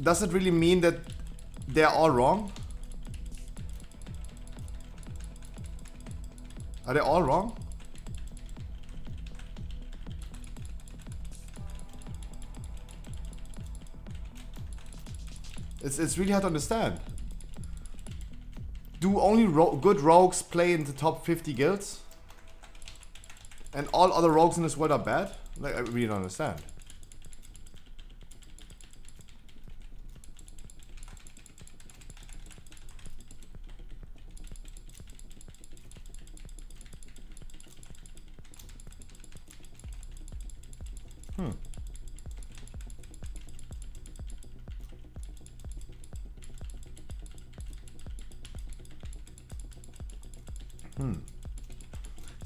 [SPEAKER 2] does it really mean that they're all wrong? Are they all wrong? It's really hard to understand. Do only good rogues play in the top 50 guilds? And all other rogues in this world are bad? Like, I really don't understand.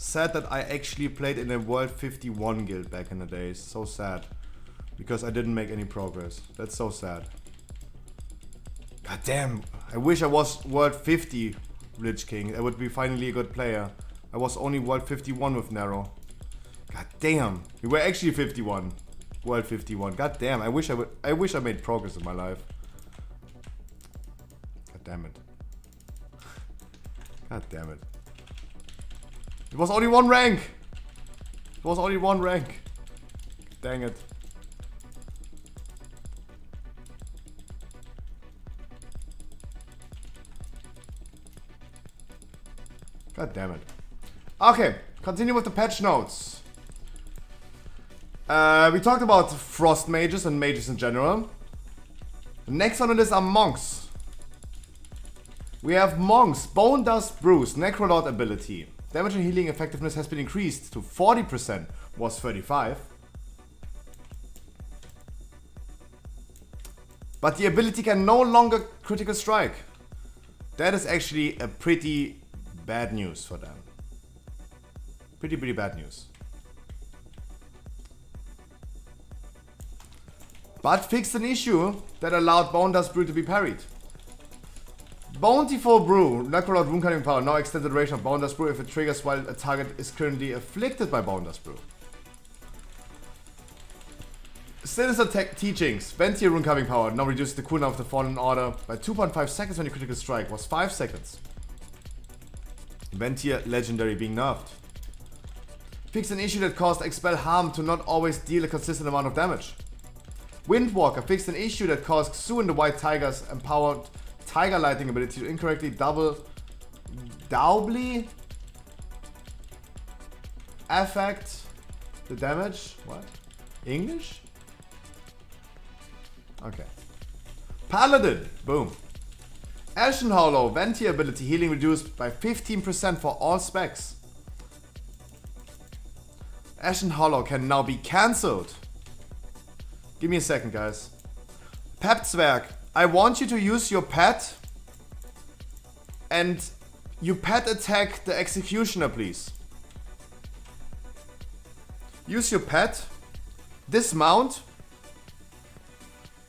[SPEAKER 2] Sad that I actually played in a World 51 guild back in the days. So sad. Because I didn't make any progress. That's so sad. God damn. I wish I was World 50 Lich King. I would be finally a good player. I was only World 51 with Narrow. God damn. We were actually 51. World 51. God damn. I wish I made progress in my life. God damn it. God damn it. It was only one rank. It was only one rank. Dang it. God damn it. Okay, continue with the patch notes. We talked about frost mages and mages in general. Next on the list are monks. We have monks. Bone Dust Bruise, Necrolord ability. Damage and healing effectiveness has been increased to 40%, was 35. But the ability can no longer critical strike. That is actually a pretty bad news for them. Pretty bad news. But fixed an issue that allowed Bone Dust Brew to be parried. Bountiful Brew, Necrolord Rune Cutting Power, now extends the duration of Bone Dust Brew if it triggers while a target is currently afflicted by Bone Dust Brew. Sinister Tech Teachings, Ventia Rune Cutting Power, now reduces the cooldown of the Fallen Order by 2.5 seconds when you critical strike, was 5 seconds. Ventia Legendary being nerfed. Fixed an issue that caused Expel Harm to not always deal a consistent amount of damage. Windwalker fixed an issue that caused Xu and the White Tiger's empowered Tiger Lighting ability to incorrectly doubly affect the damage. What? English? Okay. Paladin. Boom. Ashen Hollow. Venti ability healing reduced by 15% for all specs. Ashen Hollow can now be cancelled. Give me a second, guys. Pepzwerg. I want you to use your pet and you pet attack the Executioner, please. Use your pet, dismount,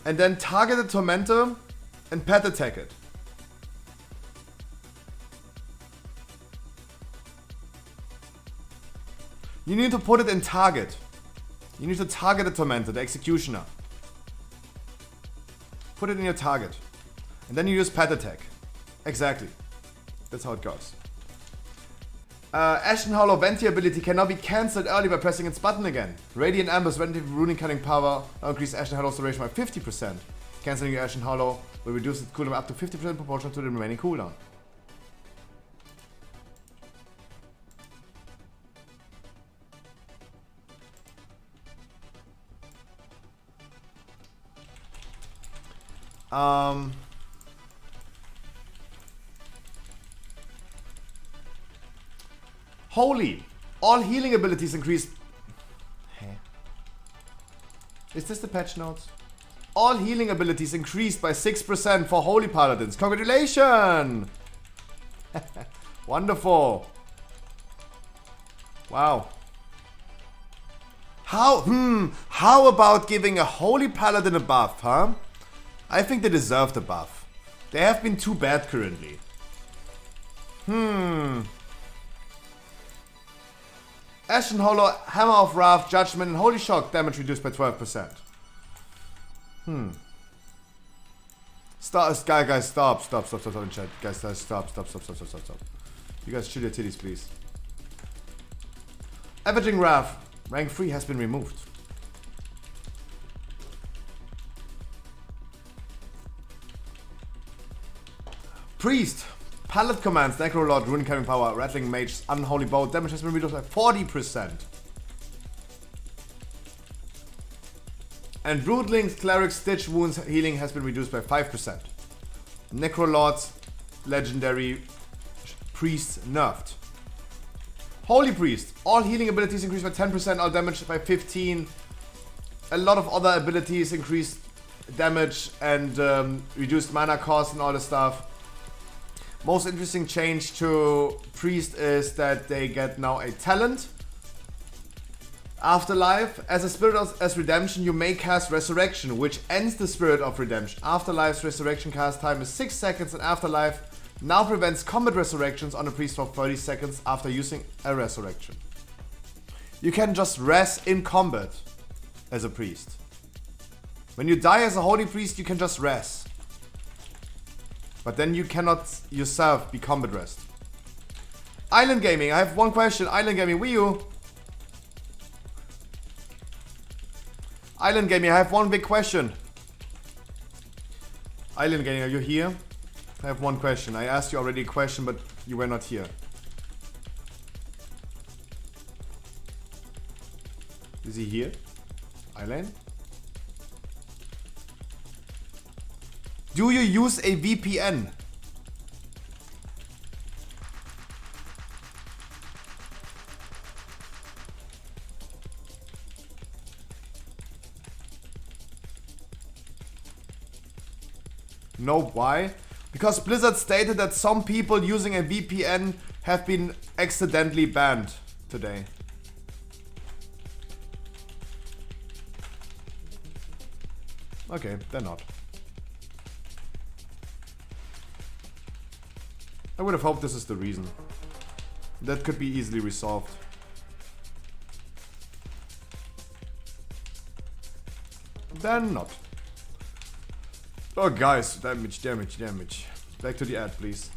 [SPEAKER 2] and then target the Tormentor and pet attack it. You need to put it in target. You need to target the Tormentor, the Executioner. Put it in your target. And then you use pet attack. Exactly. That's how it goes. Ashen Hollow Venti ability can now be cancelled early by pressing its button again. Radiant Amber's Venti Runing Cutting Power now increase Ashen Hollow's duration by 50%. Cancelling your Ashen Hollow will reduce its cooldown up to 50% proportional to the remaining cooldown. Holy. All healing abilities increased. Is this the patch notes? All healing abilities increased by 6% for Holy Paladins. Congratulations! Wonderful. Wow. How about giving a Holy Paladin a buff, huh? I think they deserve the buff. They have been too bad currently. Ashen Hollow, Hammer of Wrath, Judgment, and Holy Shock damage reduced by 12%. Guys, stop in chat. Guys, stop. You guys chill your titties, please. Avenging Wrath, rank 3 has been removed. Priest, Pallet Commands, Necrolord, Rune Carrying Power, Rattling Mage, Unholy Bow, damage has been reduced by 40%. And Broodling's Cleric Stitch Wounds healing has been reduced by 5%. Necrolord's Legendary Priest nerfed. Holy Priest, all healing abilities increased by 10%, all damage by 15%. A lot of other abilities increased damage and reduced mana cost and all the stuff. Most interesting change to priest is that they get now a talent. Afterlife. As a spirit as redemption, you may cast resurrection, which ends the spirit of redemption. Afterlife's resurrection cast time is 6 seconds, and Afterlife now prevents combat resurrections on a priest for 30 seconds after using a resurrection. You can just rest in combat as a priest. When you die as a holy priest, you can just rest. But then you cannot yourself be combat rest. Island Gaming, I have one question. Island Gaming, Wii U. Island Gaming, I have one big question. Island Gaming, are you here? I have one question. I asked you already a question, but you were not here. Is he here? Island? Do you use a VPN? No, why? Because Blizzard stated that some people using a VPN have been accidentally banned today. Okay, they're not. I would have hoped this is the reason. That could be easily resolved. Then not. Oh guys, damage. Back to the ad, please.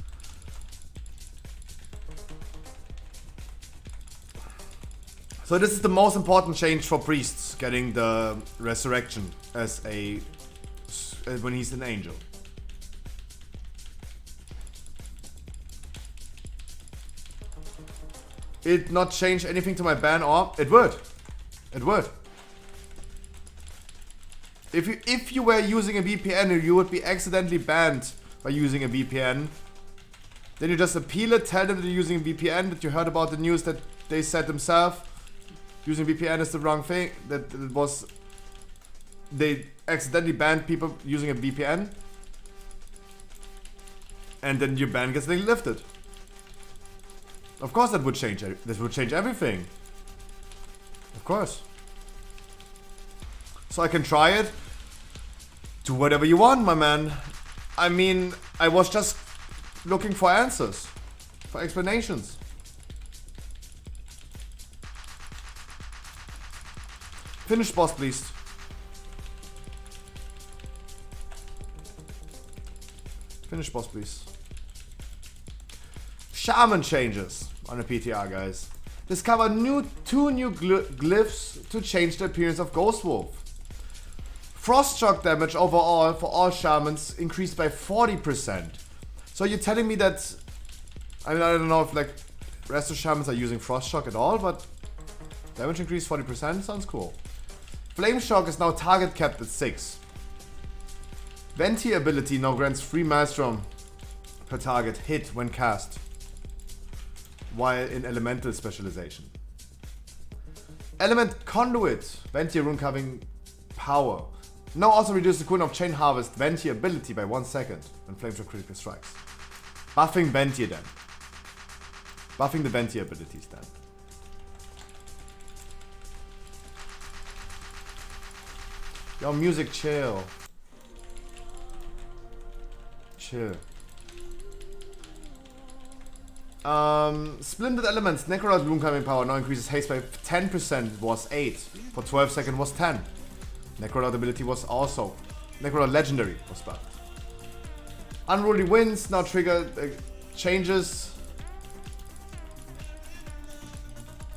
[SPEAKER 2] So this is the most important change for priests, getting the resurrection as a when he's an angel. It not change anything to my ban, or it would. It would. If you were using a VPN and you would be accidentally banned by using a VPN, then you just appeal it, tell them that you're using a VPN, that you heard about the news that they said themselves using VPN is the wrong thing, that it was they accidentally banned people using a VPN, and then your ban gets lifted. Of course that would change. This would change everything. Of course. So I can try it. Do whatever you want, my man. I mean, I was just looking for answers, for explanations. Finish boss, please. Finish boss, please. Shaman changes on the PTR, guys. Discover two new glyphs to change the appearance of Ghost Wolf. Frost shock damage overall for all shamans increased by 40%. So you're telling me that, I mean, I don't know if like rest of shamans are using frost shock at all, but damage increased 40% sounds cool. Flame shock is now target capped at 6. Venti ability now grants free maelstrom per target hit when cast, while in elemental specialization. Element conduit, Venti rune carving power. Now also reduce the cooldown of chain harvest Venti ability by 1 second when flames or critical strikes. Buffing Venti then. Buffing the Venti abilities then. Yo, music, chill. Chill. Splintered elements, Necrolord rune carving power now increases haste by 10%, was 8. For 12 seconds was 10. Necrolord ability was also. Necrolord legendary was buffed. Unruly winds now trigger changes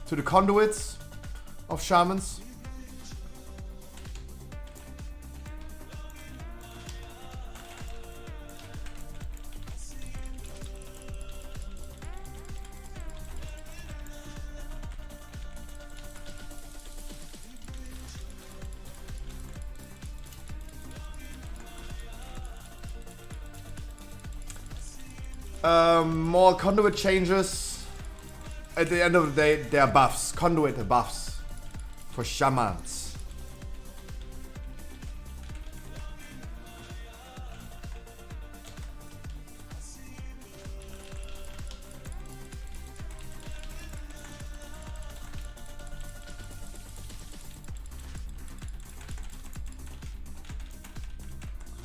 [SPEAKER 2] to the conduits of shamans. More conduit changes. At the end of the day, they are buffs. Conduit buffs for shamans.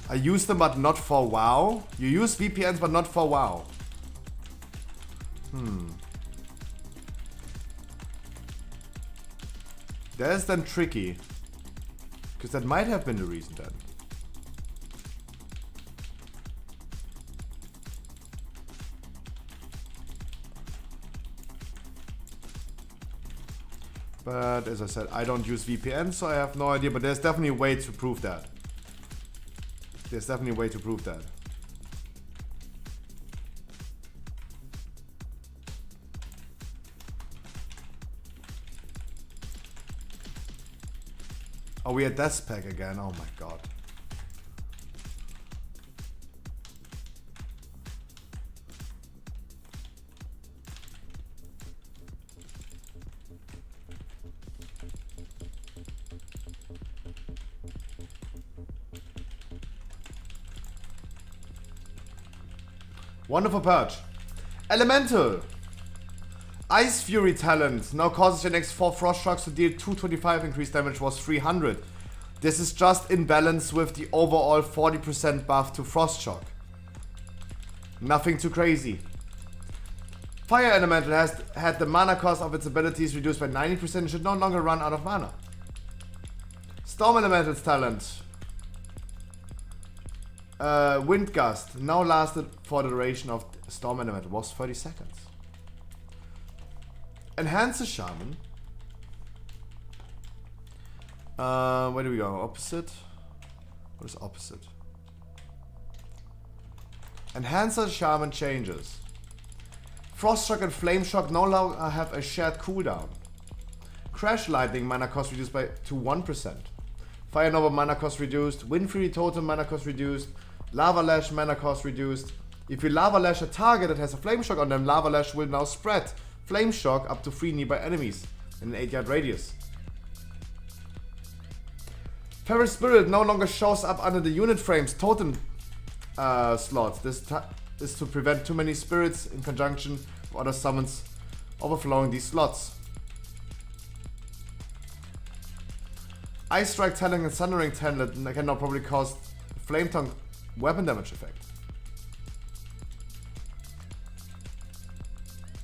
[SPEAKER 2] I use them but not for WoW. You use VPNs but not for WoW. That is then tricky. Because that might have been the reason then. But as I said, I don't use VPN, so I have no idea. But there's definitely a way to prove that. There's definitely a way to prove that. Oh, we had Death Pack again. Oh my god. Wonderful purge. Elemental. Ice Fury talent now causes your next 4 Frost Shocks to deal 225 increased damage was 300. This is just in balance with the overall 40% buff to Frost Shock. Nothing too crazy. Fire Elemental has had the mana cost of its abilities reduced by 90% and should no longer run out of mana. Storm Elemental's talent. Wind Gust now lasted for the duration of Storm Elemental was 30 seconds. Enhance the Shaman. Where do we go? Opposite? What is opposite? Enhance the Shaman changes. Frost Shock and Flame Shock no longer have a shared cooldown. Crash Lightning mana cost reduced to 1%. Fire Nova mana cost reduced. Wind Fury Totem mana cost reduced. Lava Lash mana cost reduced. If you Lava Lash a target that has a Flame Shock on them, Lava Lash will now spread Flame Shock up to 3 nearby enemies in an 8-yard radius. Feral Spirit no longer shows up under the unit frame's totem slots. This is to prevent too many spirits in conjunction with other summons overflowing these slots. Ice Strike talent and Sundering talent can now probably cause Flame Tongue weapon damage effect.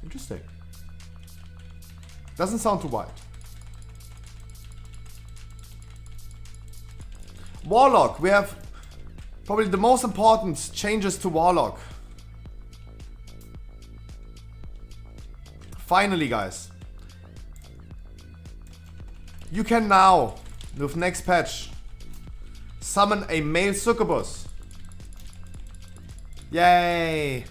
[SPEAKER 2] Interesting. Doesn't sound too wide. Warlock. We have probably the most important changes to Warlock. Finally, guys. You can now, with next patch, summon a male succubus. Yay!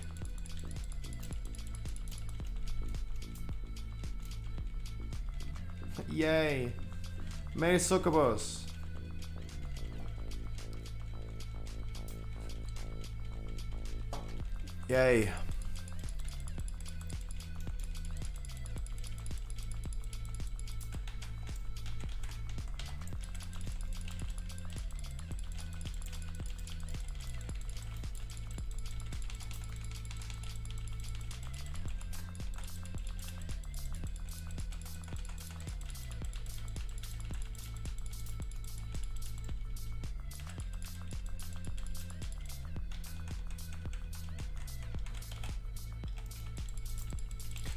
[SPEAKER 2] Yay! Male succubus. Yay.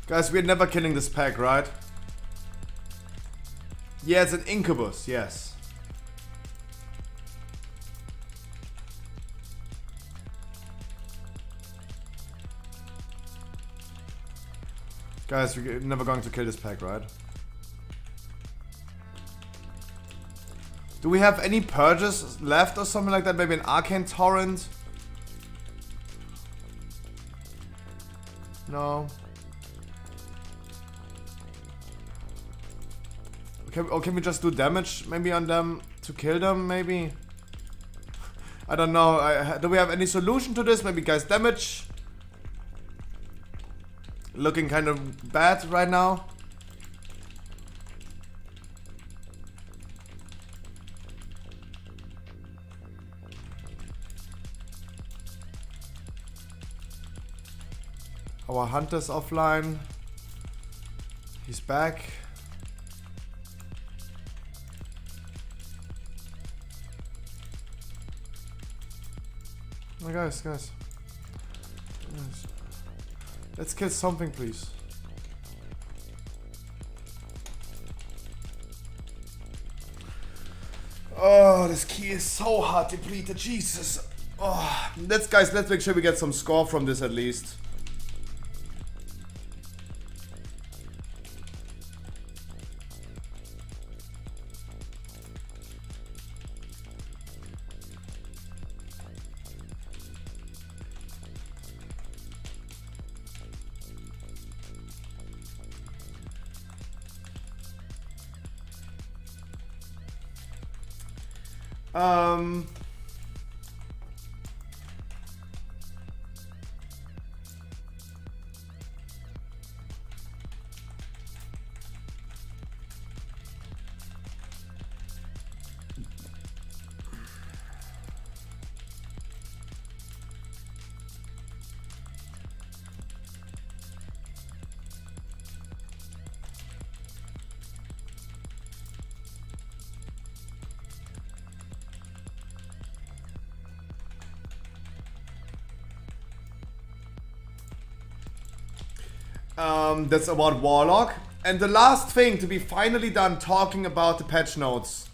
[SPEAKER 2] Guys, we're never killing this pack, right? Yeah, it's an incubus, yes. Guys, we're never going to kill this pack, right? Do we have any purges left or something like that? Maybe an Arcane Torrent? No. Can we just do damage maybe on them to kill them maybe? I don't know. Do we have any solution to this? Maybe guys damage? Looking kind of bad right now. Our hunter's offline. He's back. Oh, guys. Let's kill something, please. Oh, this key is so hard depleted. Jesus. Oh, let's make sure we get some score from this at least. That's about Warlock. And the last thing to be finally done talking about the patch notes.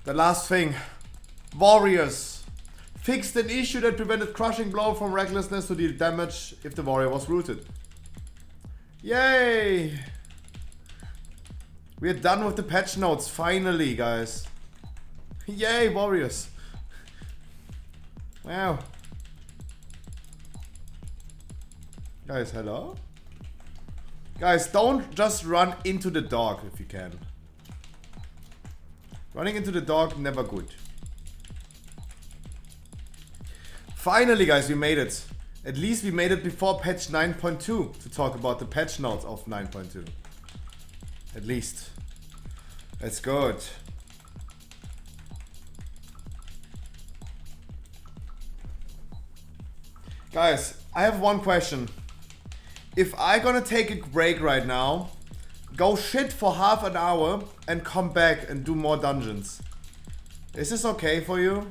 [SPEAKER 2] The last thing. Warriors. Fixed an issue that prevented Crushing Blow from recklessness to deal damage if the warrior was rooted. Yay! We are done with the patch notes, finally, guys. Yay, Warriors. Wow. Guys, hello? Guys, don't just run into the dog if you can. Running into the dog, never good. Finally, guys, we made it. At least we made it before patch 9.2 to talk about the patch notes of 9.2. At least. That's good. Guys, I have one question. If I gonna take a break right now, go shit for half an hour and come back and do more dungeons, is this okay for you?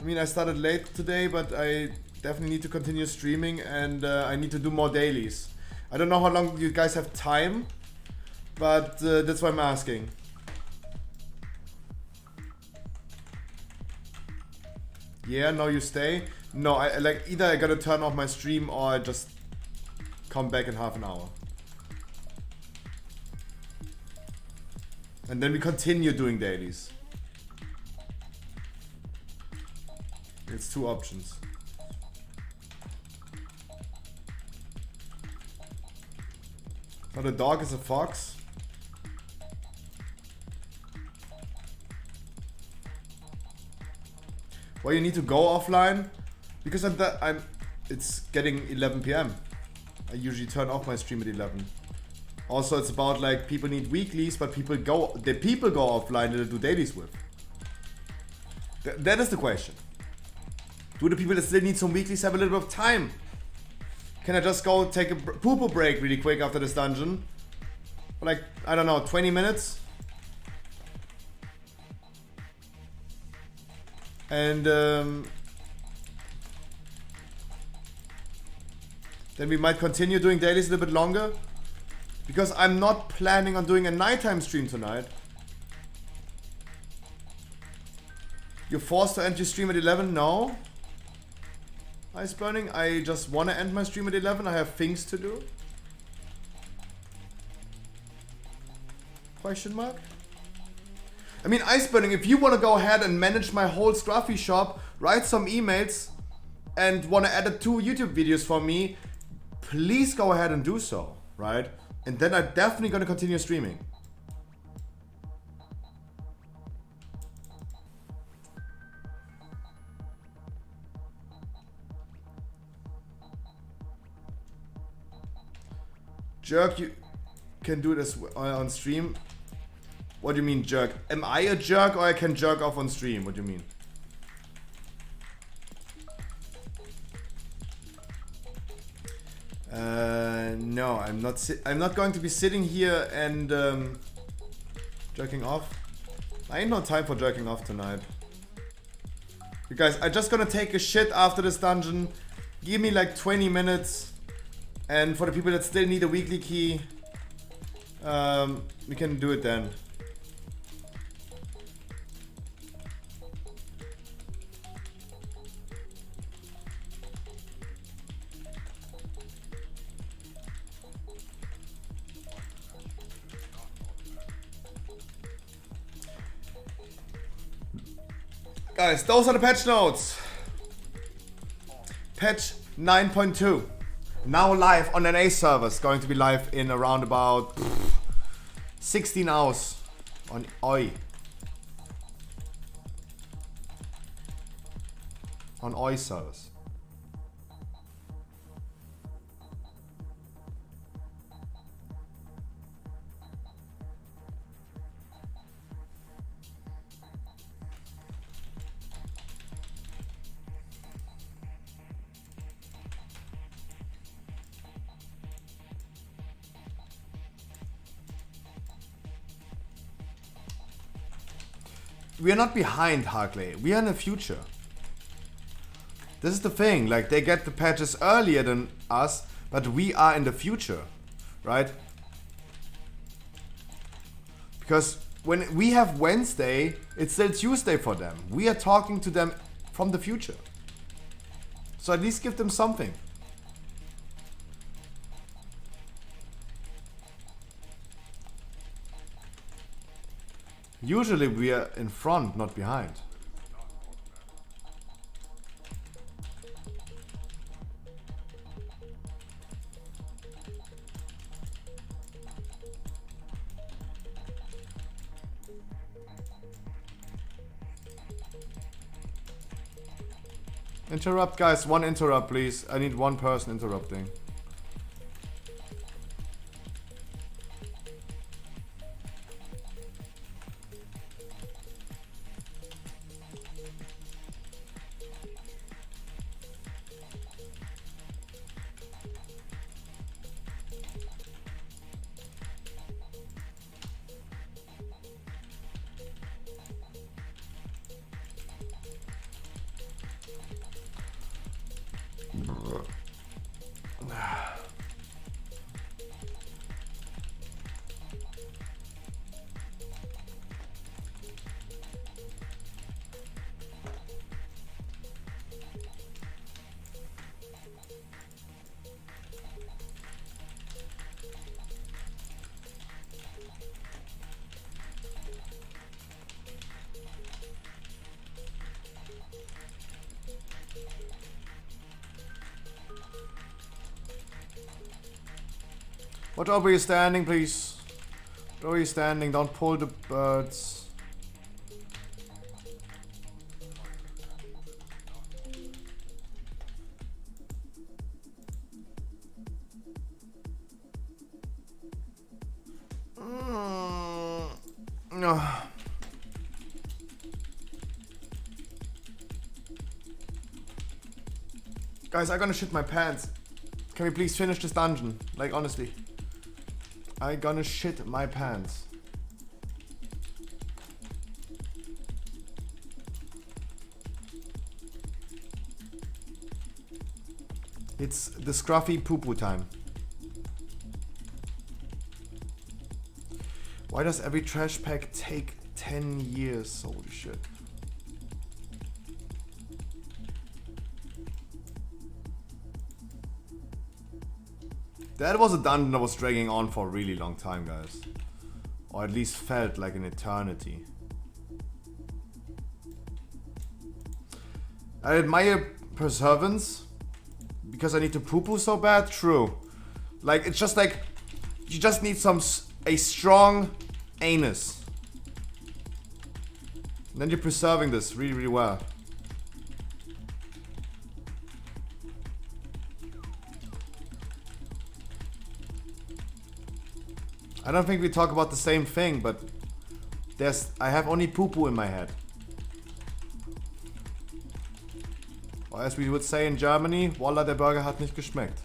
[SPEAKER 2] I mean, I started late today, but I definitely need to continue streaming and I need to do more dailies. I don't know how long you guys have time, but that's why I'm asking. Yeah, no, you stay. No, I like either I gotta turn off my stream or I just come back in half an hour. And then we continue doing dailies. It's two options. So the dog is a fox. Well, you need to go offline because it's getting 11 PM. I usually turn off my stream at 11. Also, it's about like people need weeklies, but people go offline that I do dailies with. That is the question. Do the people that still need some weeklies have a little bit of time? Can I just go take a poo-poo break really quick after this dungeon? For like, I don't know, 20 minutes? And then we might continue doing dailies a little bit longer. Because I'm not planning on doing a nighttime stream tonight. You're forced to end your stream at 11? No. Ice Burning, I just want to end my stream at 11. I have things to do. Question mark? I mean, Ice Burning, if you want to go ahead and manage my whole Scruffy shop, write some emails, and want to edit 2 YouTube videos for me, please go ahead and do so, right? And then I'm definitely going to continue streaming. Jerk, you can do this on stream. What do you mean jerk? Am I a jerk or I can jerk off on stream? What do you mean? No, I'm not going to be sitting here and jerking off. I ain't no time for jerking off tonight. You guys, I'm just gonna take a shit after this dungeon. Give me like 20 minutes. And for the people that still need a weekly key, we can do it then. Guys, those are the patch notes. Patch 9.2. Now live on NA servers. Going to be live in around about 16 hours on OI. On OI servers. We are not behind Harkley. We are in the future. This is the thing. Like, they get the patches earlier than us, but we are in the future, right? Because when we have Wednesday, it's still Tuesday for them. We are talking to them from the future. So at least give them something. Usually we are in front, not behind. Interrupt, guys. One interrupt, please. I need one person interrupting. What job are you standing, please? Where are you standing? Don't pull the birds. Guys, I'm gonna shit my pants. Can we please finish this dungeon? Like, honestly. I'm gonna shit my pants. It's the scruffy poo-poo time. Why does every trash pack take 10 years? Holy shit. That was a dungeon that was dragging on for a really long time, guys. Or at least felt like an eternity. I admire perseverance because I need to poo-poo so bad. True. Like, it's just like you just need a strong anus. And then you're preserving this really, really well. I don't think we talk about the same thing, but I have only poo-poo in my head. Or as we would say in Germany, Wallah, der Burger hat nicht geschmeckt.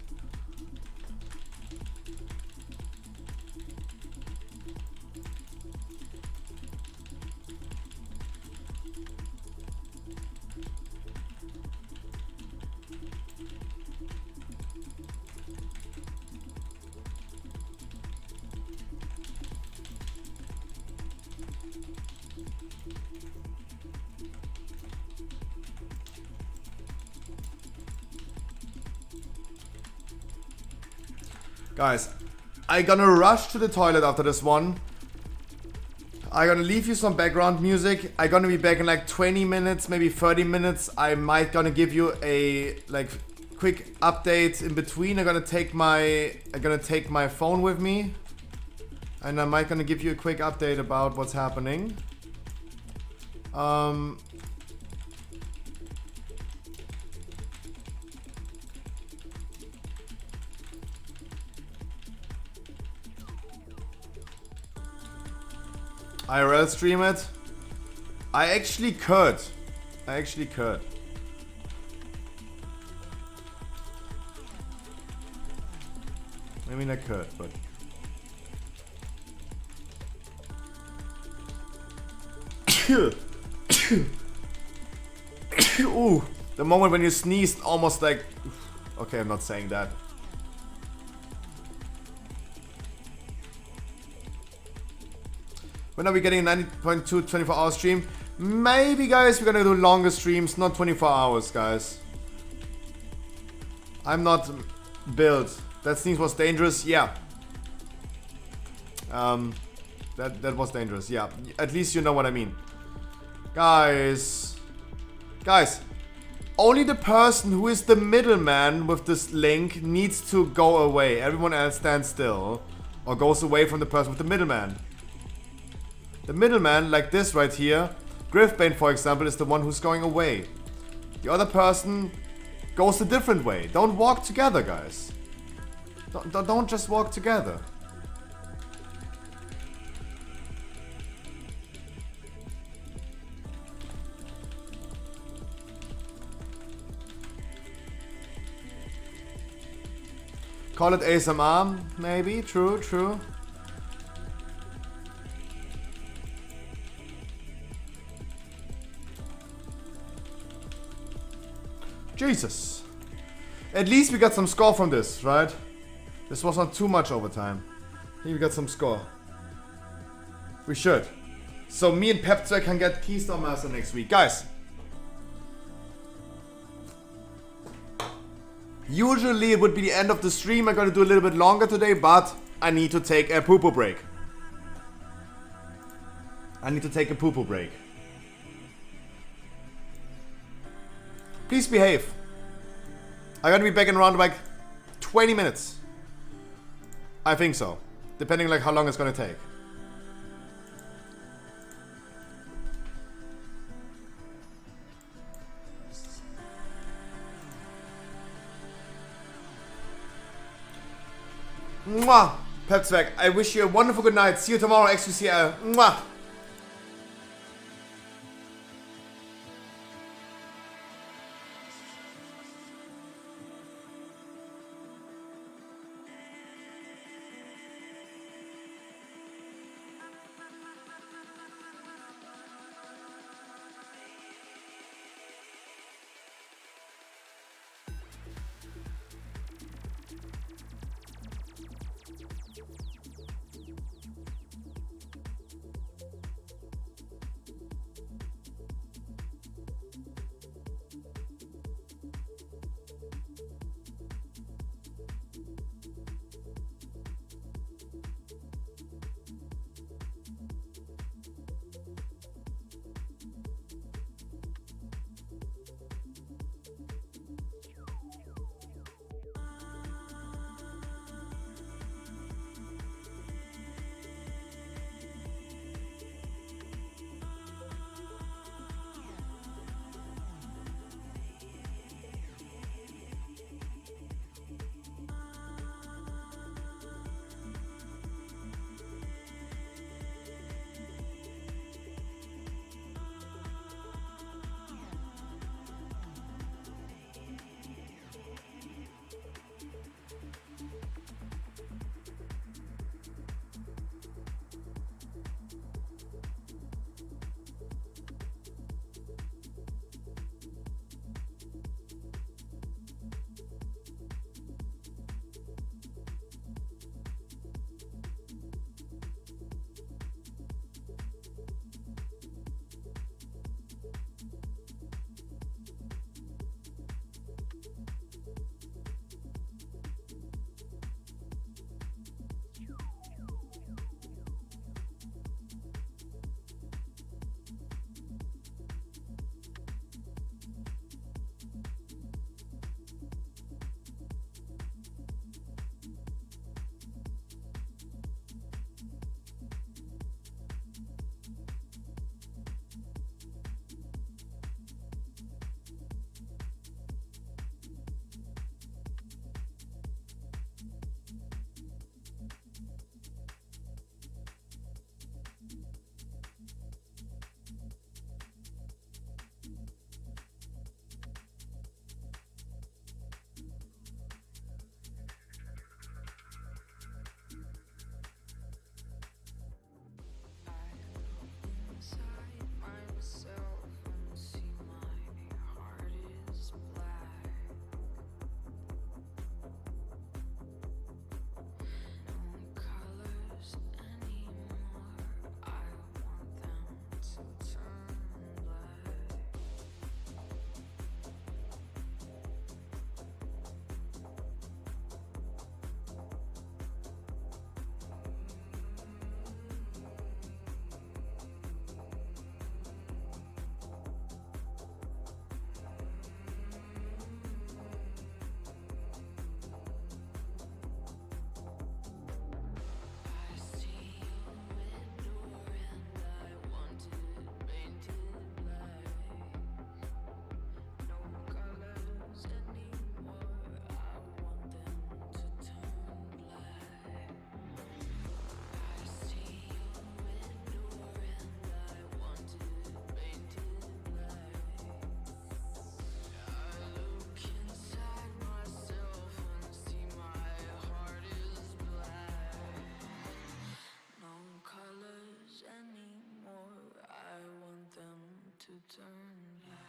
[SPEAKER 2] Guys, I gonna rush to the toilet after this one. I gonna leave you some background music. I gonna be back in like 20 minutes, maybe 30 minutes. I might gonna give you a like quick update in between. I'm gonna take my phone with me, and I might gonna give you a quick update about what's happening. IRL stream it. I actually could. I mean, I could, but ooh, the moment when you sneezed, almost like. Okay, I'm not saying that. When are we getting a 90.2 24-hour stream? Maybe, guys, we're gonna do longer streams, not 24 hours, guys. I'm not built. That sneeze was dangerous, yeah. That was dangerous, yeah. At least you know what I mean. Guys, only the person who is the middleman with this link needs to go away. Everyone else stands still or goes away from the person with the middleman. The middleman, like this right here, Griffbane for example, is the one who's going away. The other person goes a different way. Don't walk together, guys. Don't just walk together. Call it ASMR, maybe. True. Jesus. At least we got some score from this, right? This was not too much overtime. I think we got some score. We should. So me and Pepzer can get Keystone Master next week. Guys. Usually it would be the end of the stream. I'm gonna do a little bit longer today, but I need to take a poo-poo break. Please behave. I'm gonna be back in around like 20 minutes. I think so. Depending like how long it's gonna take. Mwah! Pepzweck, I wish you a wonderful good night. See you tomorrow, XQCL. Mwah!
[SPEAKER 6] to turn back.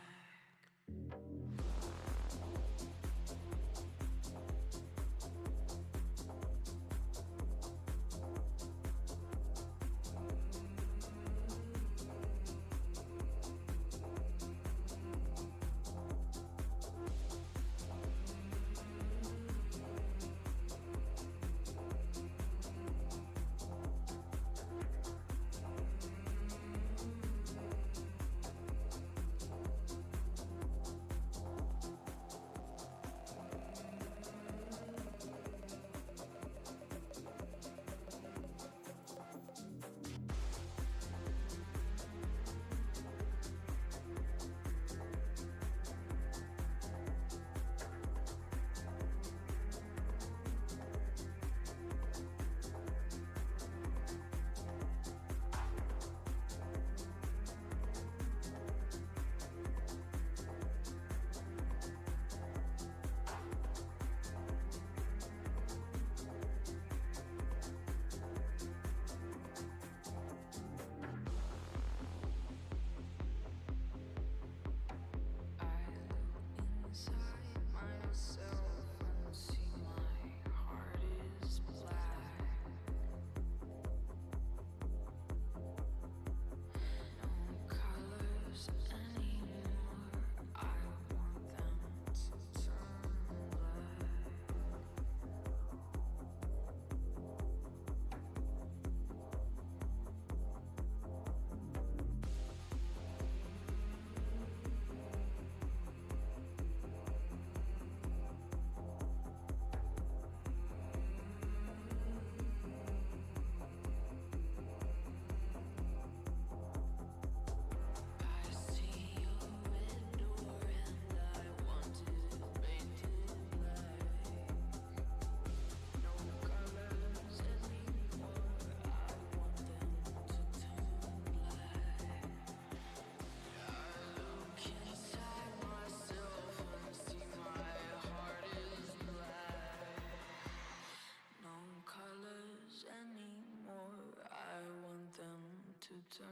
[SPEAKER 6] Turn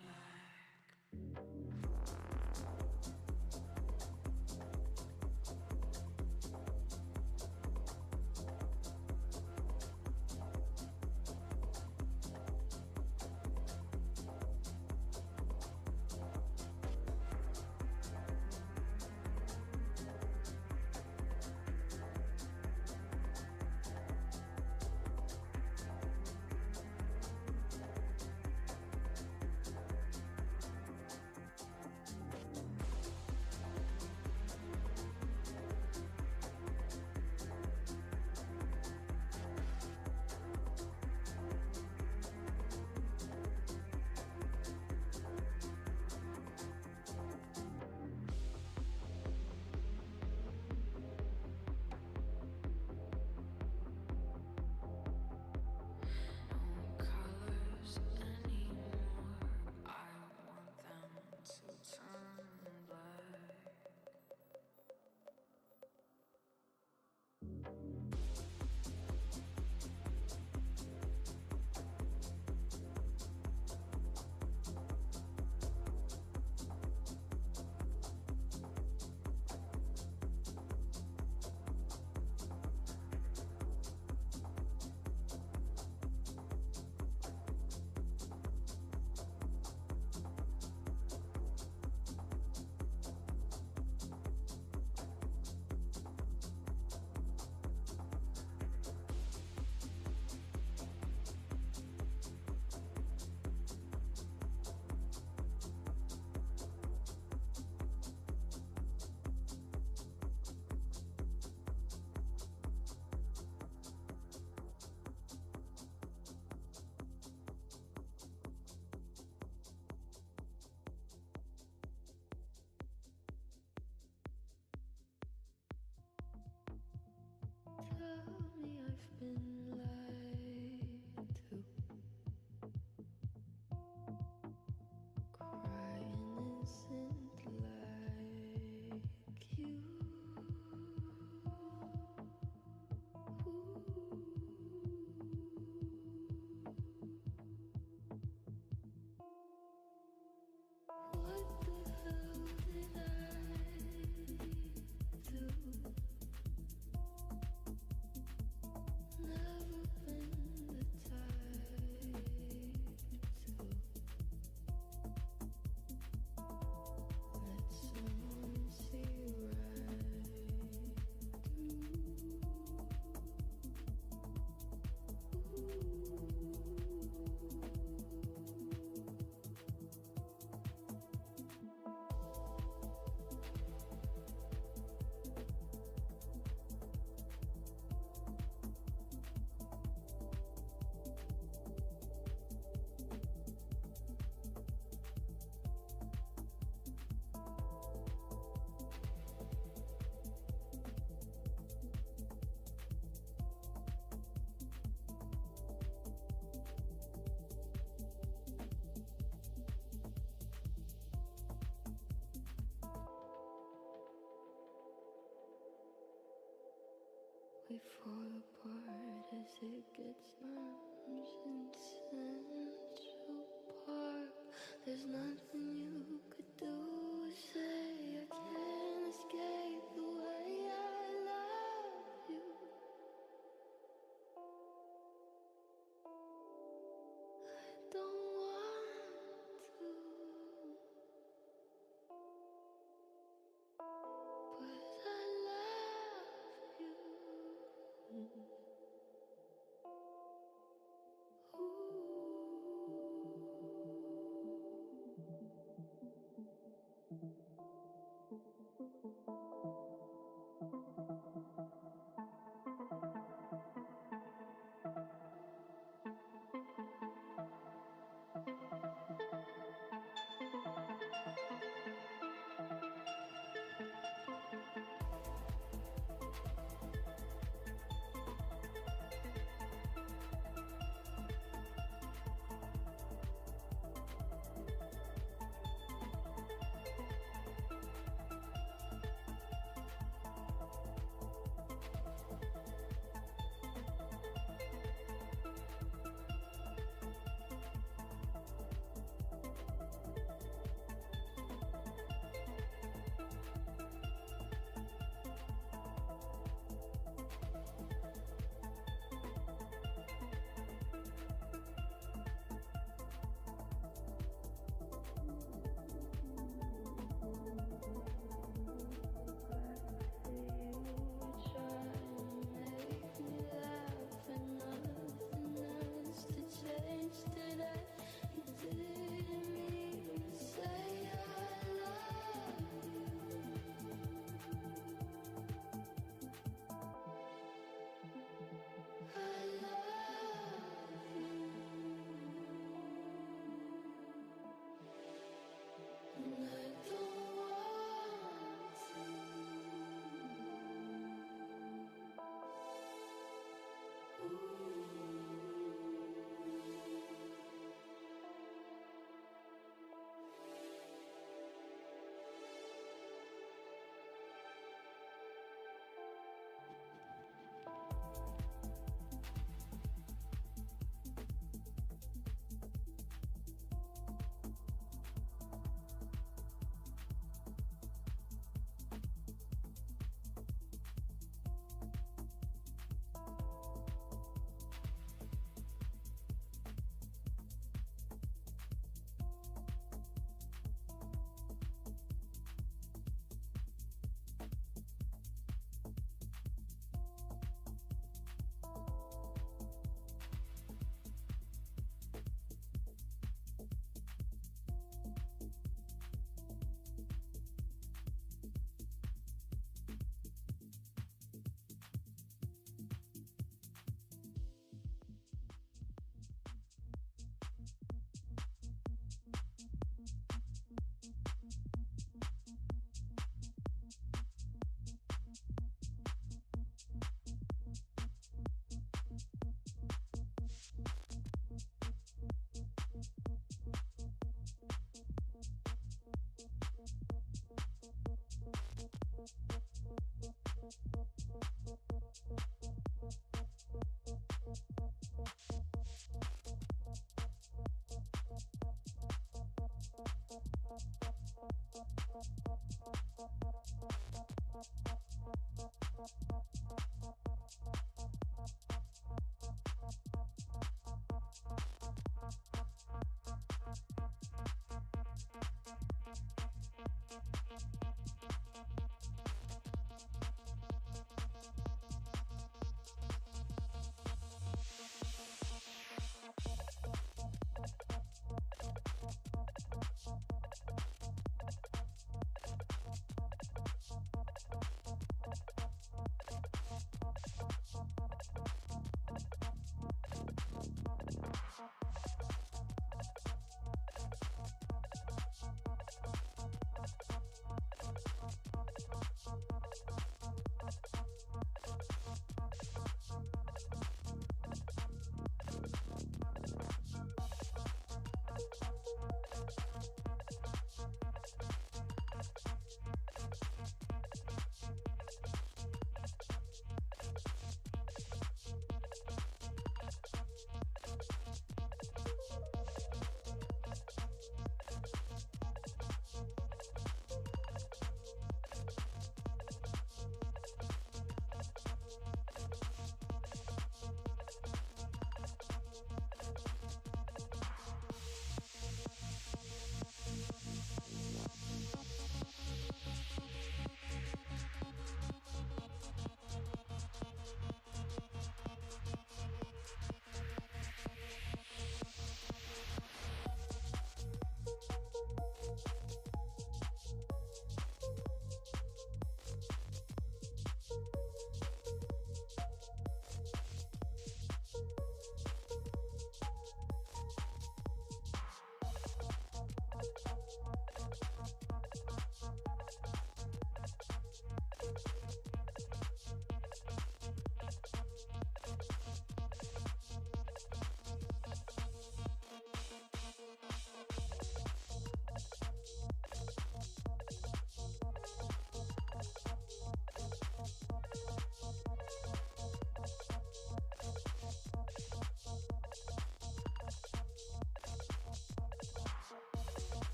[SPEAKER 6] back. We fall apart as it gets arms in Central Park. There's nothing you could do or say. I can't escape the way I love you. I don't want to, but I love you.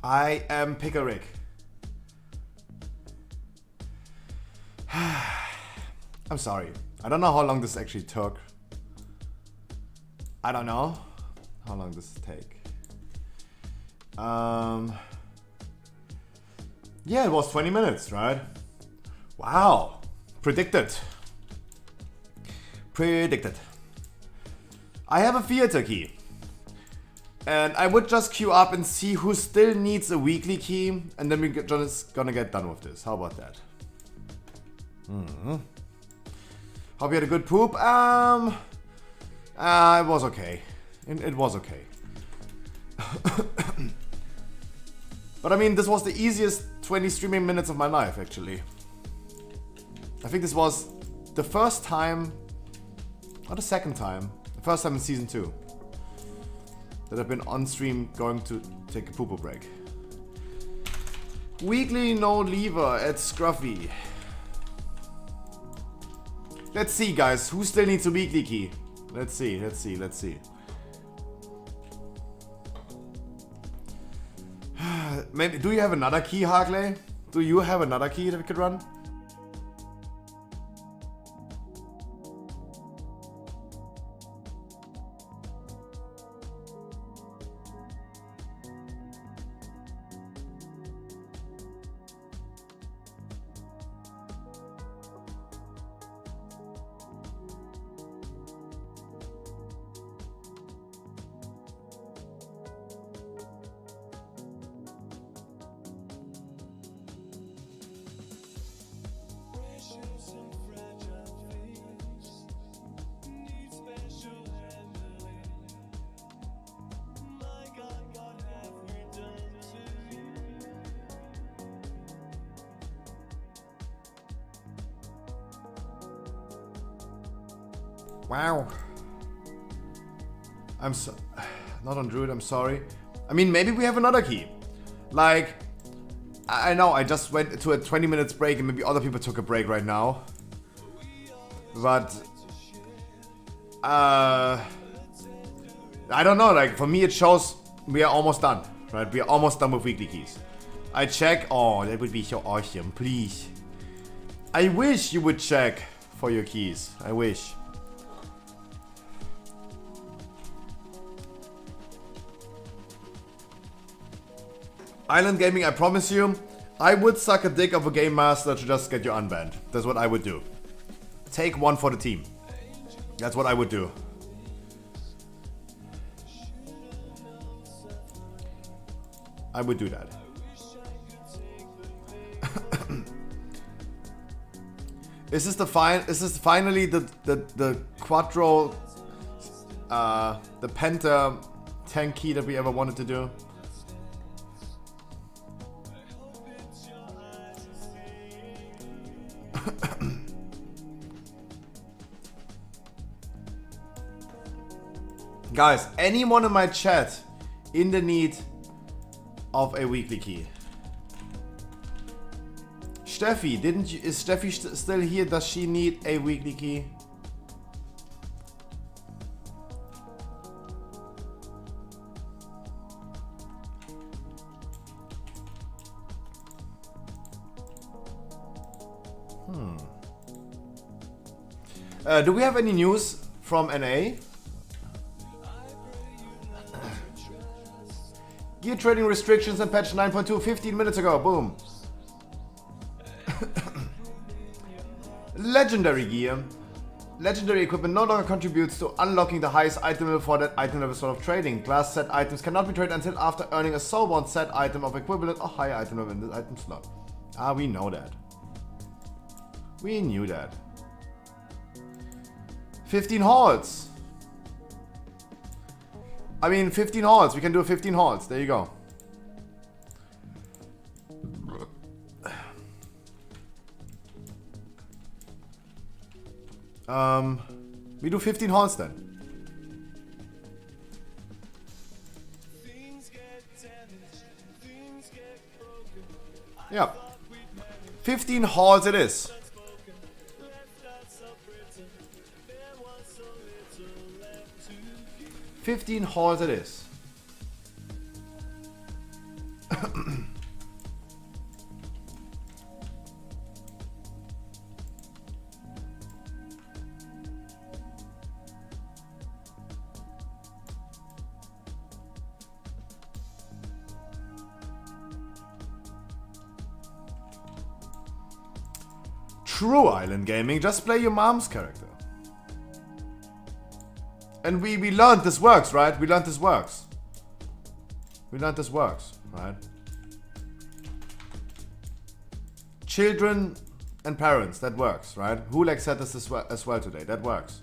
[SPEAKER 2] I am Pickle Rick. I'm sorry. I don't know how long this actually took. I don't know how long this take. Yeah, it was 20 minutes, right? Wow. Predicted. I have a theater key. And I would just queue up and see who still needs a weekly key. And then we're just gonna get done with this. How about that? Hope you had a good poop. It was okay. It was okay. But I mean, this was the easiest 20 streaming minutes of my life, actually. I think this was the first time, or the second time, the first time in season 2 that I've been on stream going to take a poo break. Weekly no lever at Scruffy. Let's see, guys, who still needs a weekly key? Let's see. Maybe, do you have another key, Harkley? Do you have another key that we could run? Wow. I'm so... Not on Druid, I'm sorry. I mean, maybe we have another key. Like, I know I just went to a 20 minutes break and maybe other people took a break right now. But... I don't know, like, for me it shows we are almost done. Right, we are almost done with weekly keys. I check... Oh, that would be so awesome, please. I wish you would check for your keys. I wish. Island Gaming, I promise you, I would suck a dick of a game master to just get you unbanned. That's what I would do. Take one for the team. That's what I would do. I would do that. Is this finally the Quattro the Penta tank key that we ever wanted to do? Guys, anyone in my chat in the need of a weekly key? Steffi, is Steffi still here? Does she need a weekly key? Do we have any news from NA? Gear trading restrictions and patch 9.2 15 minutes ago. Boom. Legendary gear. Legendary equipment no longer contributes to unlocking the highest item level for that item level sort of trading. Glass set items cannot be traded until after earning a soulbound set item of equivalent or higher item level in the item slot. Ah, we know that. We knew that. 15 halls. I mean, 15 halls. We can do 15 halls. There you go. We do 15 halls then. Yeah. 15 halls it is. $15 halls it is. True Island Gaming, just play your mom's character. And we learned this works, right? We learned this works. Right? Children and parents, that works, right? Hulek said this as well today, that works.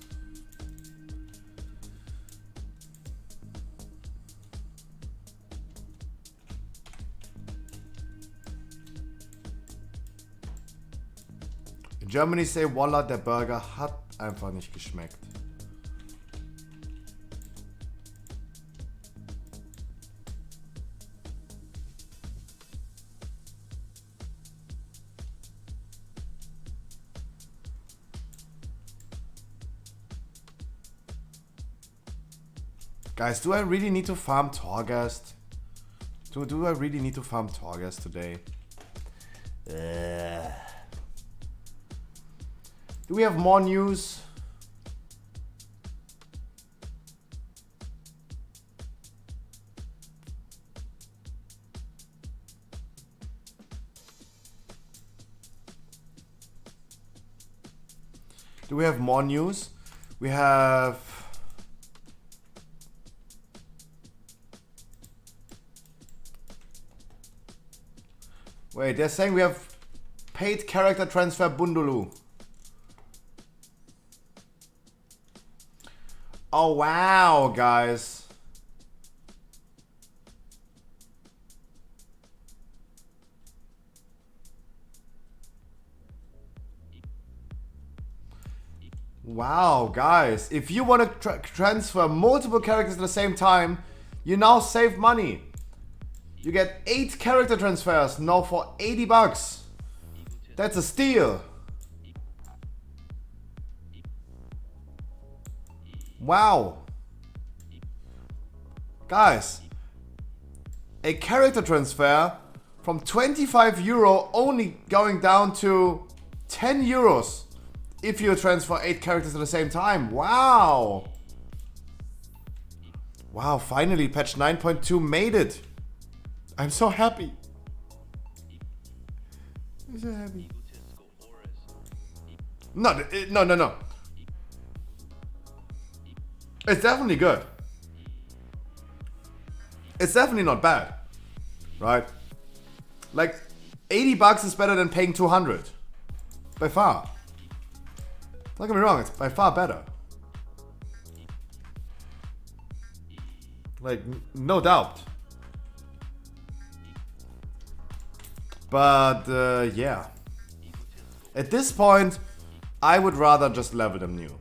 [SPEAKER 2] In Germany say, Wallah, der Burger hat einfach nicht geschmeckt. Guys, do I really need to farm Torghast? Do I really need to farm Torghast today? Do we have more news? Do we have more news? We have... Wait, they're saying we have paid character transfer Bundulu. Oh wow, guys. Wow, guys. If you want to transfer multiple characters at the same time, you now save money. You get 8 character transfers now for 80 bucks. That's a steal. Wow. Guys, a character transfer from 25 euro only going down to 10 euros if you transfer 8 characters at the same time. Wow. Wow, finally patch 9.2 made it. I'm so happy. I'm so happy. No. It's definitely good. It's definitely not bad. Right? Like, 80 bucks is better than paying 200. By far. Don't get me wrong, it's by far better. Like, no doubt. But, yeah. At this point, I would rather just level them new.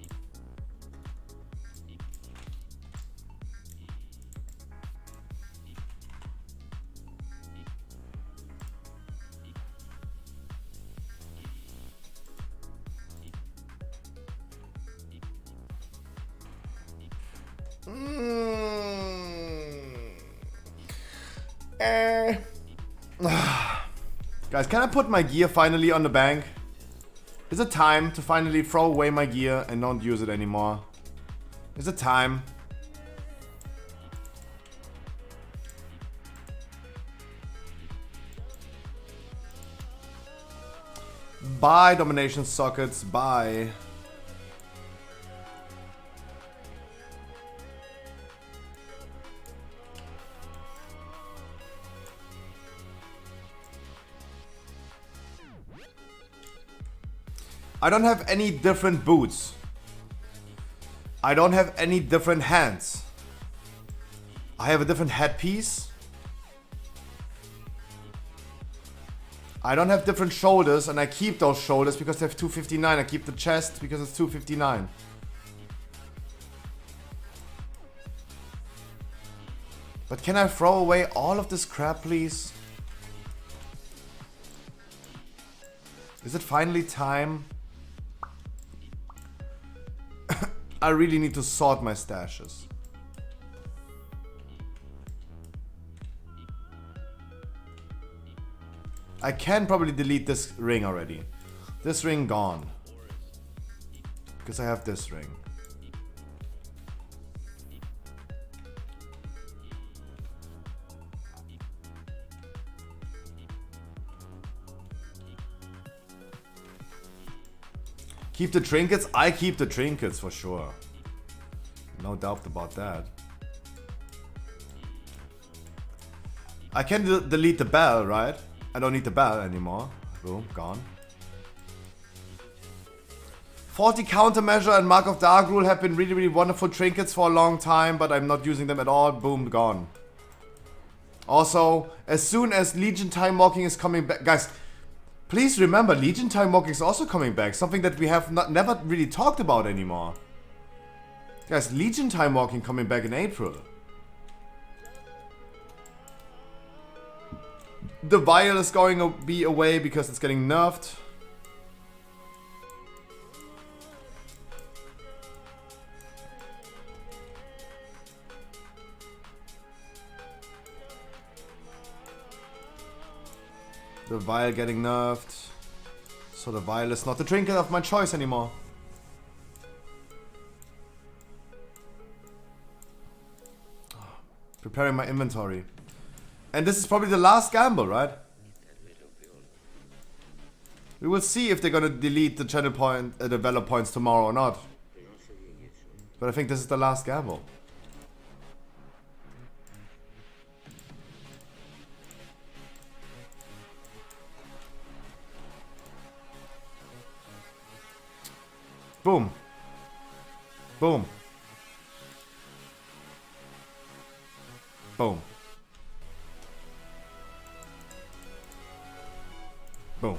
[SPEAKER 2] Guys, can I put my gear finally on the bank? Is it time to finally throw away my gear and not use it anymore? Is it time? Bye, domination sockets, bye. I don't have any different boots. I don't have any different hands. I have a different headpiece. I don't have different shoulders, and I keep those shoulders because they have 259. I keep the chest because it's 259. But can I throw away all of this crap, please? Is it finally time? I really need to sort my stashes. I can probably delete this ring already. This ring gone. Because I have this ring. Keep the trinkets? I keep the trinkets for sure. No doubt about that. I can delete the bell, right? I don't need the bell anymore. Boom, gone. 40 countermeasure and Mark of Dark Rule have been really wonderful trinkets for a long time, but I'm not using them at all. Boom, gone. Also, as soon as Legion Time Walking is coming back, guys, please remember Legion Time Walking is also coming back. Something that we have never really talked about anymore. Guys, Legion Time Walking coming back in April. The vial is going to be away because it's getting nerfed. The vial getting nerfed. So the vial is not the trinket of my choice anymore. Preparing my inventory. And this is probably the last gamble, right? We will see if they're gonna delete the channel point, develop points tomorrow or not. But I think this is the last gamble. Boom. Boom. Boom. Boom.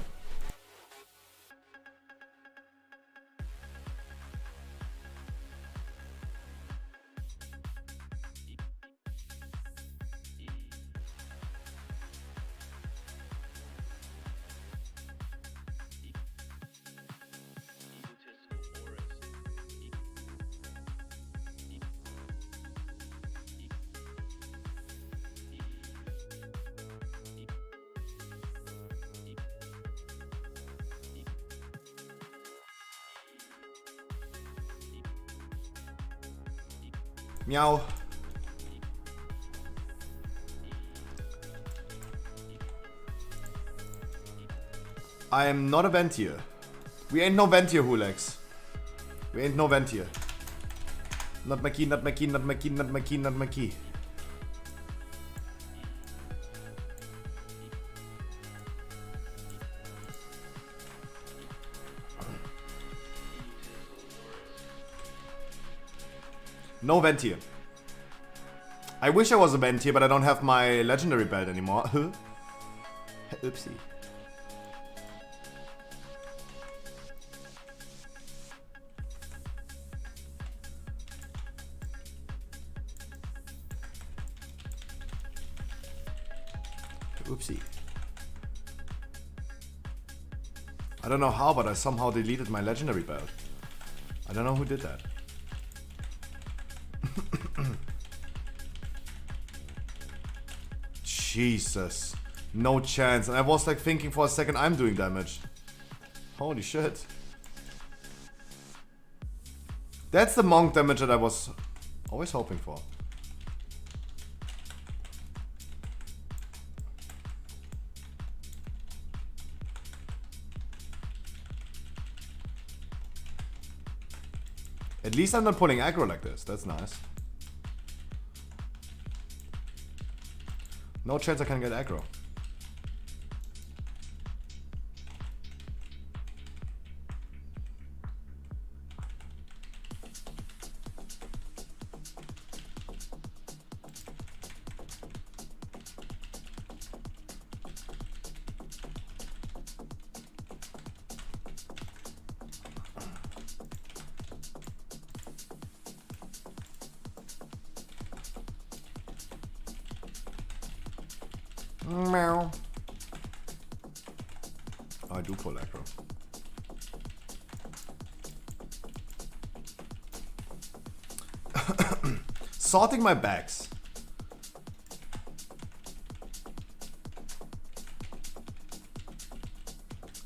[SPEAKER 2] Meow. I am not a Ventier. We ain't no Ventier, Hulex. We ain't no Ventier. Not my key, not my key, not my key, not my key, not my key. No Ventier. I wish I was a Ventier, but I don't have my legendary belt anymore. Oopsie. Oopsie. I don't know how, but I somehow deleted my legendary belt. I don't know who did that. Jesus. No chance. And I was like thinking for a second I'm doing damage. Holy shit. That's the monk damage that I was always hoping for. At least I'm not pulling aggro like this. That's nice. No chance I can get aggro. Meow. I do pull aggro. Sorting my bags.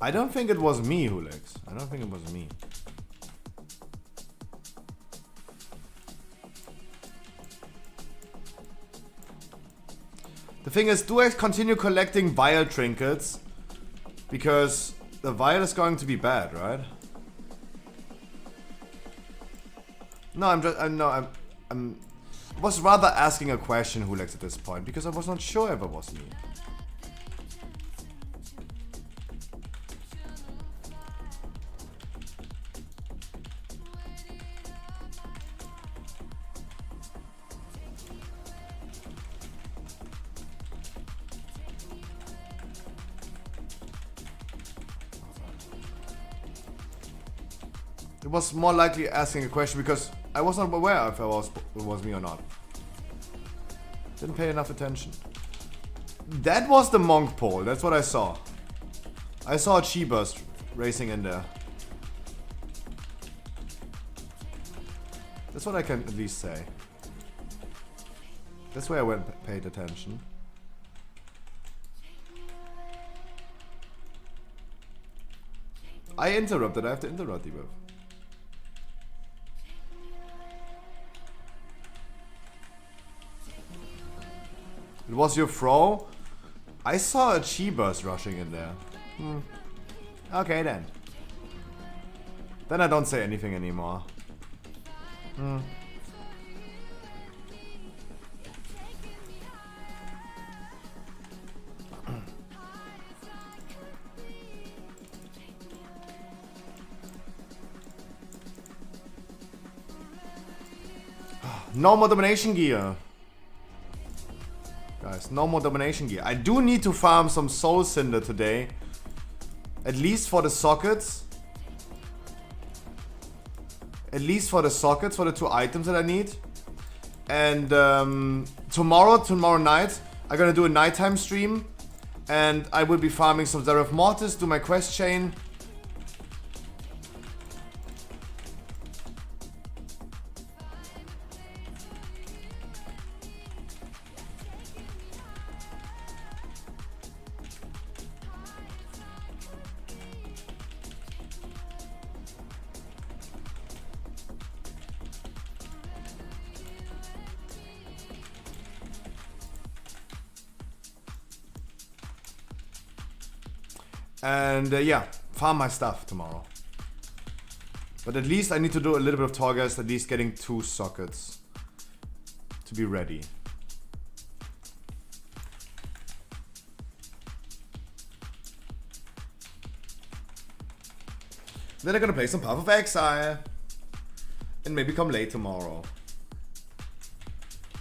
[SPEAKER 2] I don't think it was me, Hulex. I don't think it was me. The thing is, do I continue collecting vial trinkets? Because the vial is going to be bad, right? No, I'm was rather asking a question, Hulex, at this point, because I was not sure if it was me. It was more likely asking a question because I was not aware if it was me or not. Didn't pay enough attention. That was the monk pole. That's what I saw. I saw a chi burst racing in there. That's what I can at least say. That's where I went paid attention. I interrupted. I have to interrupt you. It was your throw? I saw a chi burst rushing in there. Okay then. Then I don't say anything anymore. No more domination gear. Guys, no more domination gear. I do need to farm some soul cinder today. At least for the sockets. At least for the sockets, for the 2 items that I need. And tomorrow night, I'm gonna do a nighttime stream. And I will be farming some Zeref Mortis, do my quest chain. And yeah, farm my stuff tomorrow. But at least I need to do a little bit of Torghast, at least getting 2 sockets to be ready. Then I'm gonna play some Path of Exile. And maybe come late tomorrow.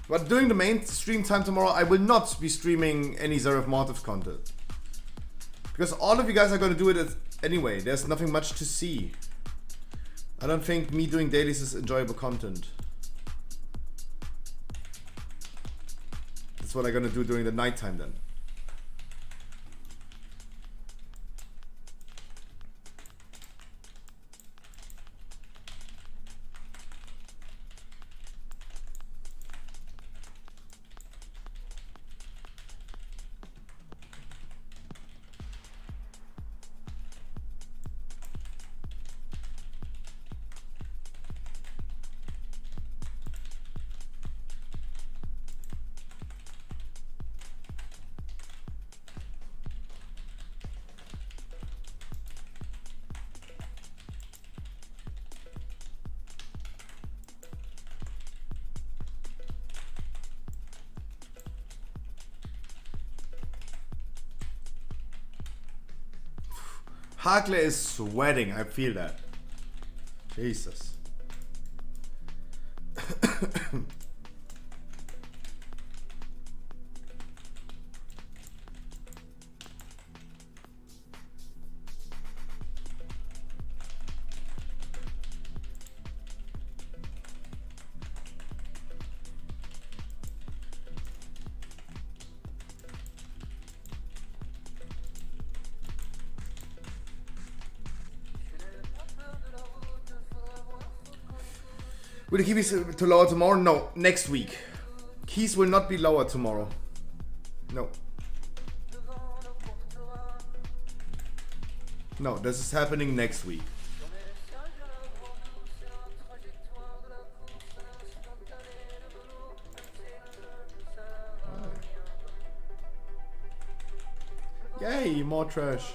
[SPEAKER 2] But during the main stream time tomorrow, I will not be streaming any Zeref Mortis content. Because all of you guys are going to do it anyway. There's nothing much to see. I don't think me doing dailies is enjoyable content. That's what I'm going to do during the nighttime then. Hakle is sweating, I feel that. Jesus. Will the keys to lower tomorrow? No, next week. Keys will not be lower tomorrow. No. No, this is happening next week. Yay, more trash.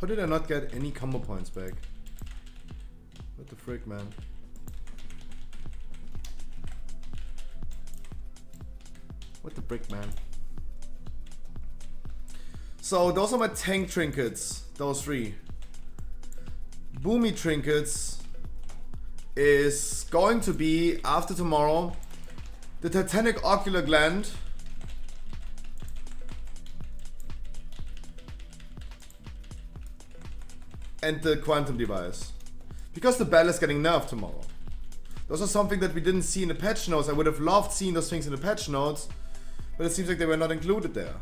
[SPEAKER 2] How did I not get any combo points back? What the frick, man? What the frick, man? So those are my tank trinkets. Those 3. Boomy trinkets is going to be, after tomorrow, the Titanic Ocular Gland. And the quantum device. Because the bell is getting nerfed tomorrow. Those are something that we didn't see in the patch notes. I would have loved seeing those things in the patch notes, but it seems like they were not included there.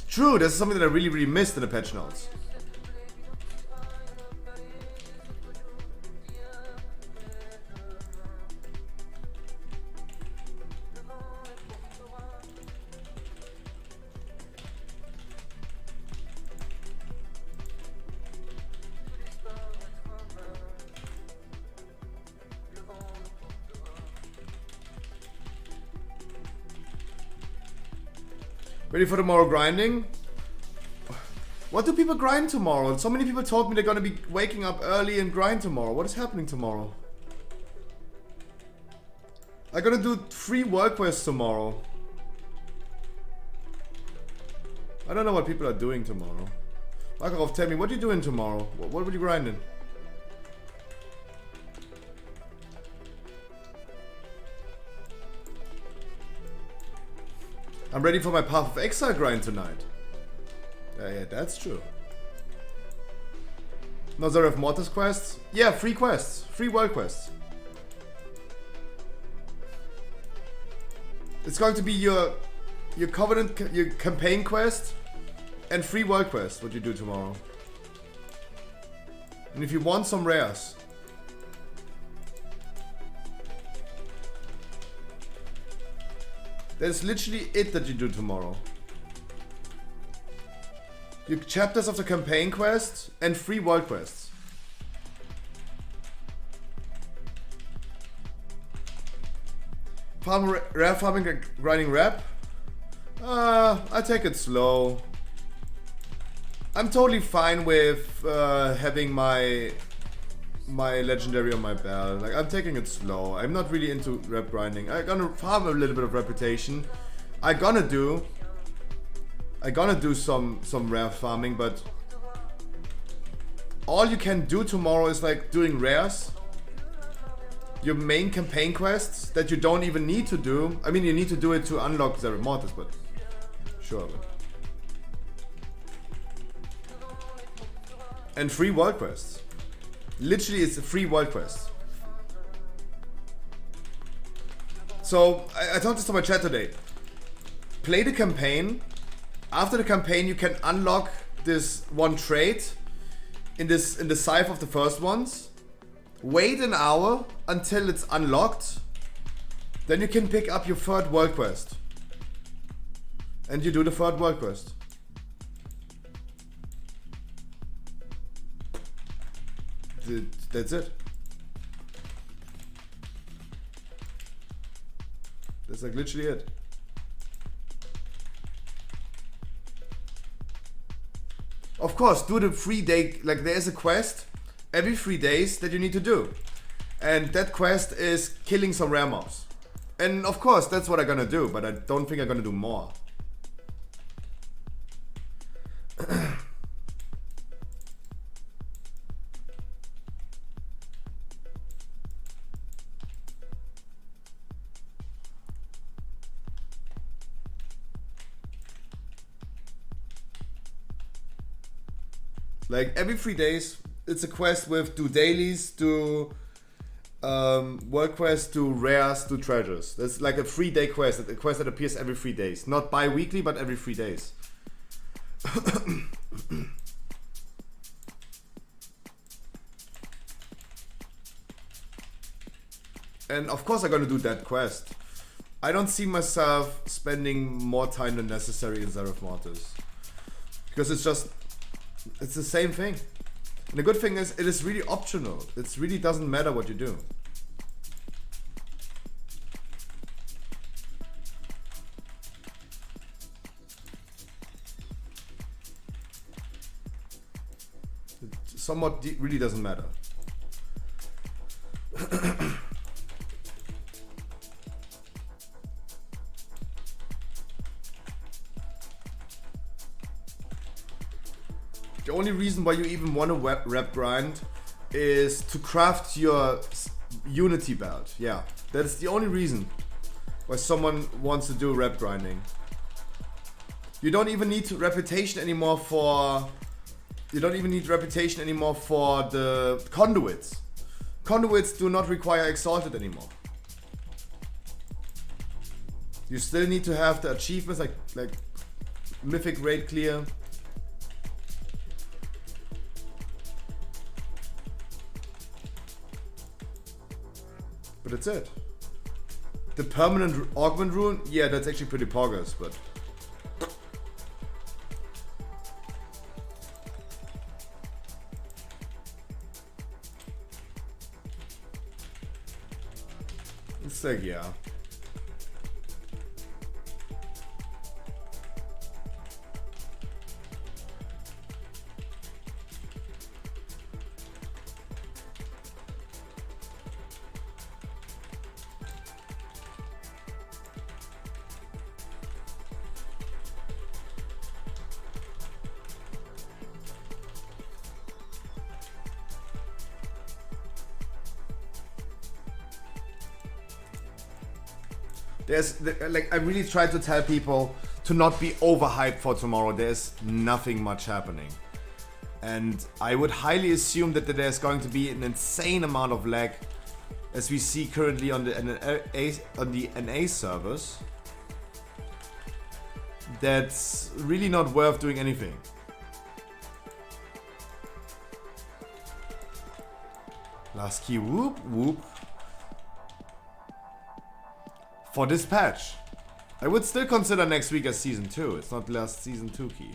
[SPEAKER 2] True, this is something that I really missed in the patch notes. Ready for tomorrow grinding? What do people grind tomorrow? So many people told me they're gonna be waking up early and grind tomorrow. What is happening tomorrow? I'm gonna do 3 work quests tomorrow. I don't know what people are doing tomorrow. Makarov, tell me, what are you doing tomorrow? What will you grinding? I'm ready for my Path of Exile grind tonight. Yeah, that's true. Nazareth Mortis quests? Yeah, 3 quests. 3 world quests. It's going to be your Covenant, your campaign quest, and 3 world quests, what you do tomorrow. And if you want some rares. That's literally it that you do tomorrow. Your chapters of the campaign quest and 3 world quests. Rare farming, grinding rep. I take it slow. I'm totally fine with having my legendary on my belt. Like, I'm taking it slow. I'm not really into rep grinding. I'm gonna farm a little bit of reputation. I'm gonna do some rare farming, but all you can do tomorrow is like doing rares. Your main campaign quests that you don't even need to do. I mean, you need to do it to unlock Zero Mortis, but sure. And 3 world quests. Literally, it's a 3 world quest. So I told this to my chat today. Play the campaign. After the campaign, you can unlock this 1 trait in the scythe of the first ones. Wait an hour until it's unlocked. Then you can pick up your 3rd world quest. And you do the 3rd world quest. That's it. That's like literally it. Of course, do the 3 day, like there's a quest every 3 days that you need to do. And that quest is killing some rare mobs. And of course, that's what I'm gonna do, but I don't think I'm gonna do more. Like every 3 days, it's a quest with do dailies, do world quests, do rares, do treasures. That's like a 3-day quest, a quest that appears every 3 days. Not bi-weekly, but every 3 days. And of course I'm gonna do that quest. I don't see myself spending more time than necessary in Seraph Mortis. Because it's the same thing. And the good thing is, it is really optional. It really doesn't matter what you do. It somewhat really doesn't matter. The only reason why you even want to rep grind is to craft your unity belt. Yeah, that's the only reason why someone wants to do rep grinding. You don't even need reputation anymore for. You don't even need reputation anymore for the conduits. Conduits do not require exalted anymore. You still need to have the achievements like mythic raid clear. But that's it. The permanent augment rune, yeah, that's actually pretty poggers, but it's like, yeah. There's, like, I really try to tell people to not be overhyped for tomorrow. There's nothing much happening. And I would highly assume that there's going to be an insane amount of lag, as we see currently on the NA servers. That's really not worth doing anything. Last key, whoop, whoop. For this patch. I would still consider next week as Season 2. It's not last Season 2 key.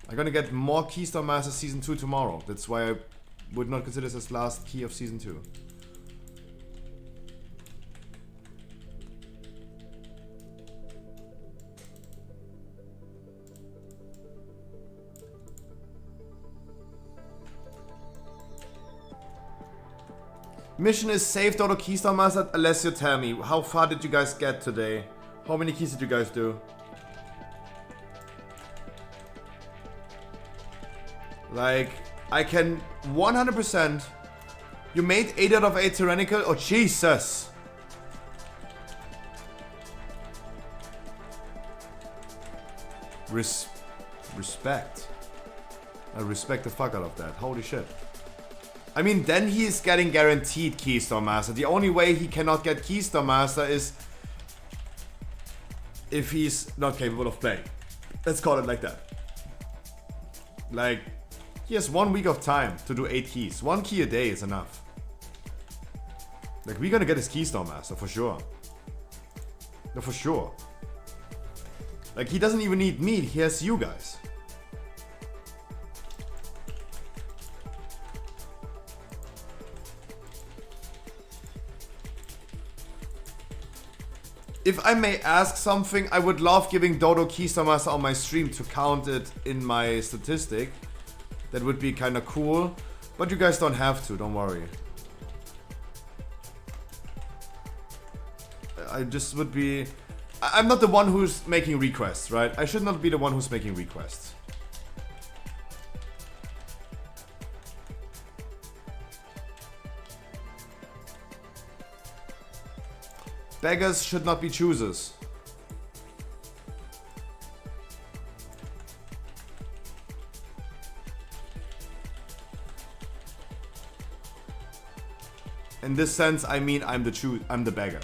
[SPEAKER 2] I'm gonna get more Keystone Master Season 2 tomorrow. That's why I would not consider this as last key of Season 2. Mission is saved auto Keystone Master unless you tell me. How far did you guys get today? How many keys did you guys do? Like, I can 100%. You made 8 out of 8 tyrannical? Oh, Jesus! Respect. I respect the fuck out of that. Holy shit. I mean, then he is getting guaranteed Keystone Master. The only way he cannot get Keystone Master is if he's not capable of playing. Let's call it like that. Like, he has 1 week of time to do 8 keys. 1 key a day is enough. Like, we're gonna get his Keystone Master for sure. No, for sure. Like, he doesn't even need me, he has you guys. If I may ask something, I would love giving Dodo Keystone Master on my stream to count it in my statistic. That would be kind of cool. But you guys don't have to, don't worry. I just would be... I'm not the one who's making requests, right? I should not be the one who's making requests. Beggars should not be choosers. In this sense, I mean I'm the beggar.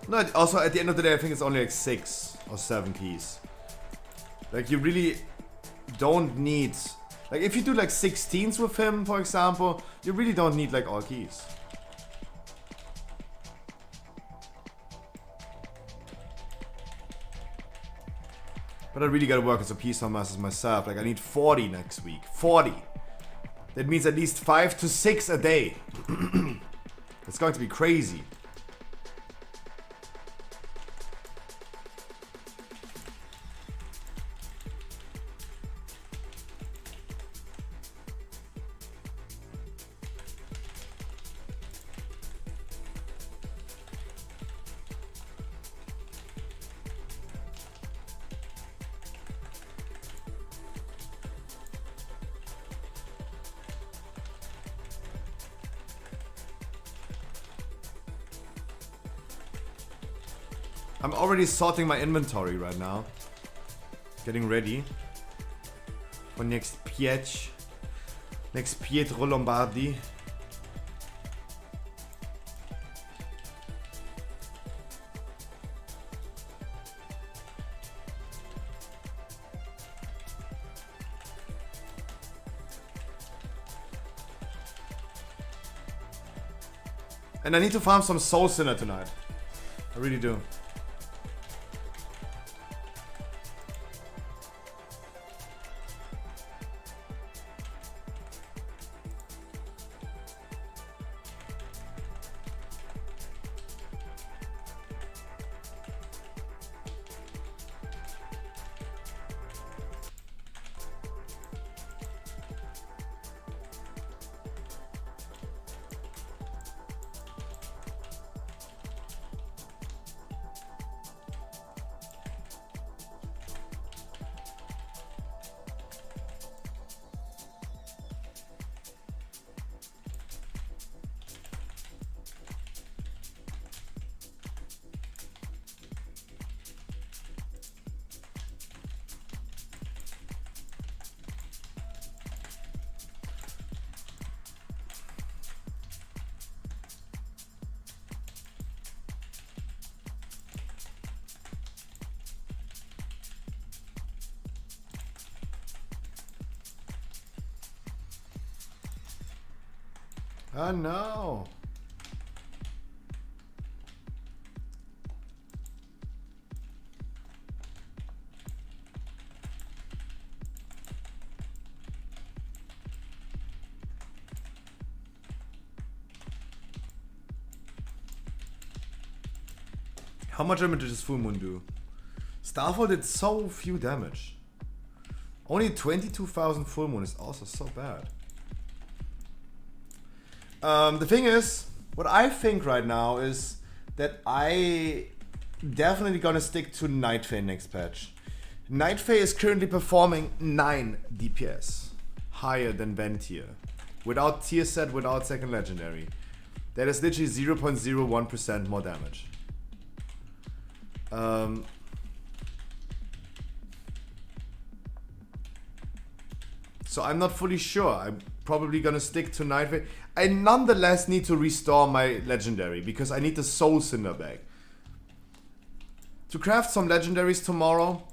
[SPEAKER 2] No, also at the end of the day, I think it's only like 6 or 7 keys. Like you really don't need, like if you do like 16s with him, for example, you really don't need like all keys. But I really gotta work as a peace on masters myself. Like I need 40 next week. 40. That means at least 5 to 6 a day. It's going to be crazy. I'm already sorting my inventory right now. Getting ready for next Pietro Lombardi. And I need to farm some Soul Sinner tonight. I really do. Oh no. How much damage does Full Moon do? Starfall did so few damage. Only 22,000 Full Moon is also so bad. The thing is, what I think right now is that I definitely gonna stick to Night Fae next patch. Night Fae is currently performing 9 DPS, higher than Vent tier, without tier set, without second legendary. That is literally 0.01% more damage. So I'm not fully sure. I'm probably gonna stick to Night Fae. I nonetheless need to restore my legendary because I need the Soul Cinder back. To craft some legendaries tomorrow,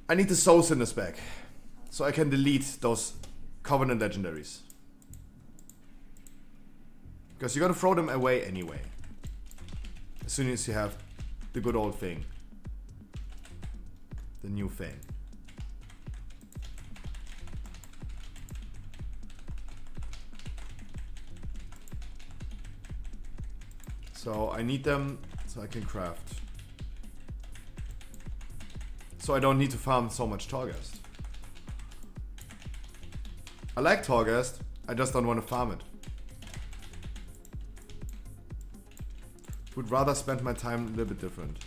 [SPEAKER 2] I need the Soul Cinders back. So I can delete those Covenant legendaries. Because you're gonna throw them away anyway. As soon as you have the good old thing. The new thing. So I need them so I can craft. So I don't need to farm so much Torghast. I like Torghast, I just don't want to farm it. Would rather spend my time a little bit different.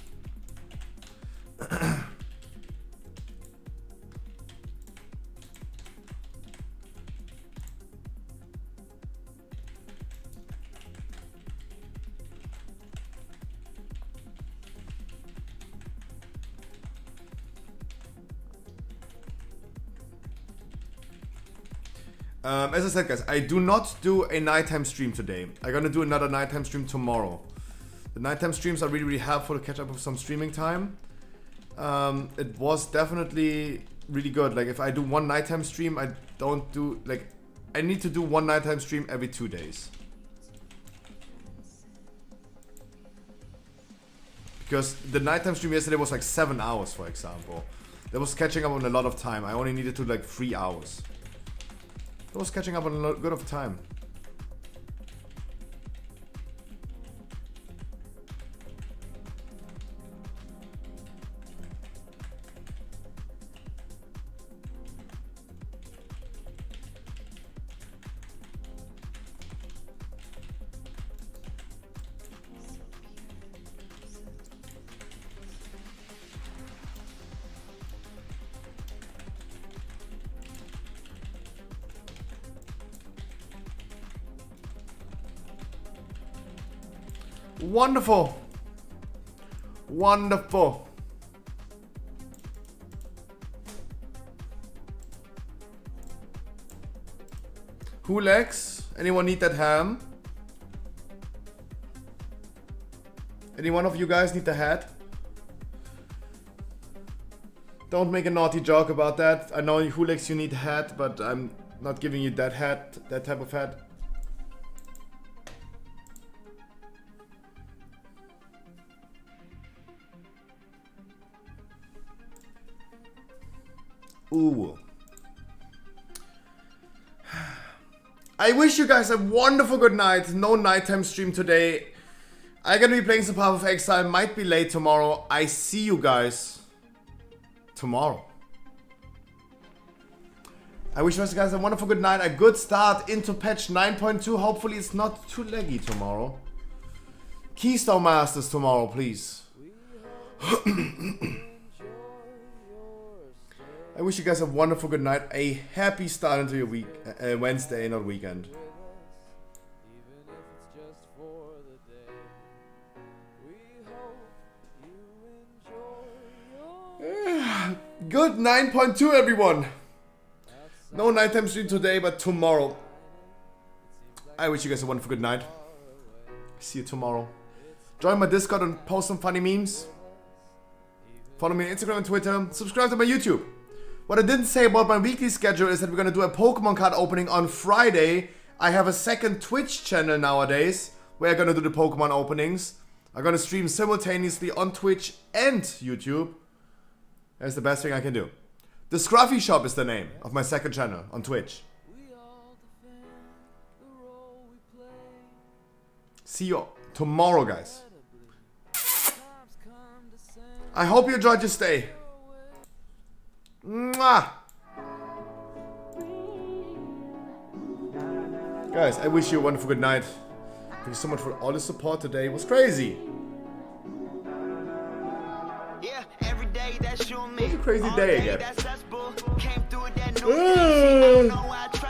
[SPEAKER 2] As I said, guys, I do not do a nighttime stream today. I'm gonna do another nighttime stream tomorrow. The nighttime streams are really, really helpful to catch up with some streaming time. It was definitely really good. Like, if I do one nighttime stream, I don't do, like, I need to do one nighttime stream every 2 days. Because the nighttime stream yesterday was like 7 hours, for example. That was catching up on a lot of time. I only needed to like 3 hours. That was catching up on a lot good of time. Wonderful. Wonderful. Who legs? Anyone need that ham? Any one of you guys need the hat? Don't make a naughty joke about that. I know who legs you need a hat, but I'm not giving you that hat, that type of hat. Ooh. I wish you guys a wonderful good night. No nighttime stream today. I'm gonna be playing some Path of Exile. Might be late tomorrow. I see you guys tomorrow. I wish you guys a wonderful good night. A good start into patch 9.2. Hopefully it's not too laggy tomorrow. Keystone Masters tomorrow, please. I wish you guys a wonderful good night, a happy start into your week, Wednesday, not weekend. Good 9.2 everyone. No nighttime stream today, but tomorrow. I wish you guys a wonderful good night. See you tomorrow. Join my Discord and post some funny memes. Follow me on Instagram and Twitter. Subscribe to my YouTube. What I didn't say about my weekly schedule is that we're gonna do a Pokemon card opening on Friday. I have a second Twitch channel nowadays where I'm gonna do the Pokemon openings. I'm gonna stream simultaneously on Twitch and YouTube. That's the best thing I can do. The Scruffy Shop is the name of my second channel on Twitch. See you tomorrow, guys. I hope you enjoyed your stay. Mwah! Guys, I wish you a wonderful good night. Thank you so much for all the support today. It was crazy.
[SPEAKER 1] Yeah, every day that's you and me.
[SPEAKER 2] It was a crazy day again.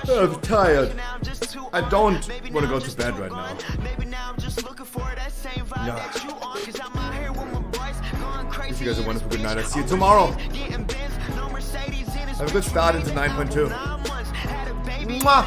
[SPEAKER 2] I'm tired. I don't want to go to bed right now. No. Wish you guys a wonderful good night. I'll see you tomorrow. Have a good start into 9.2. Mwah!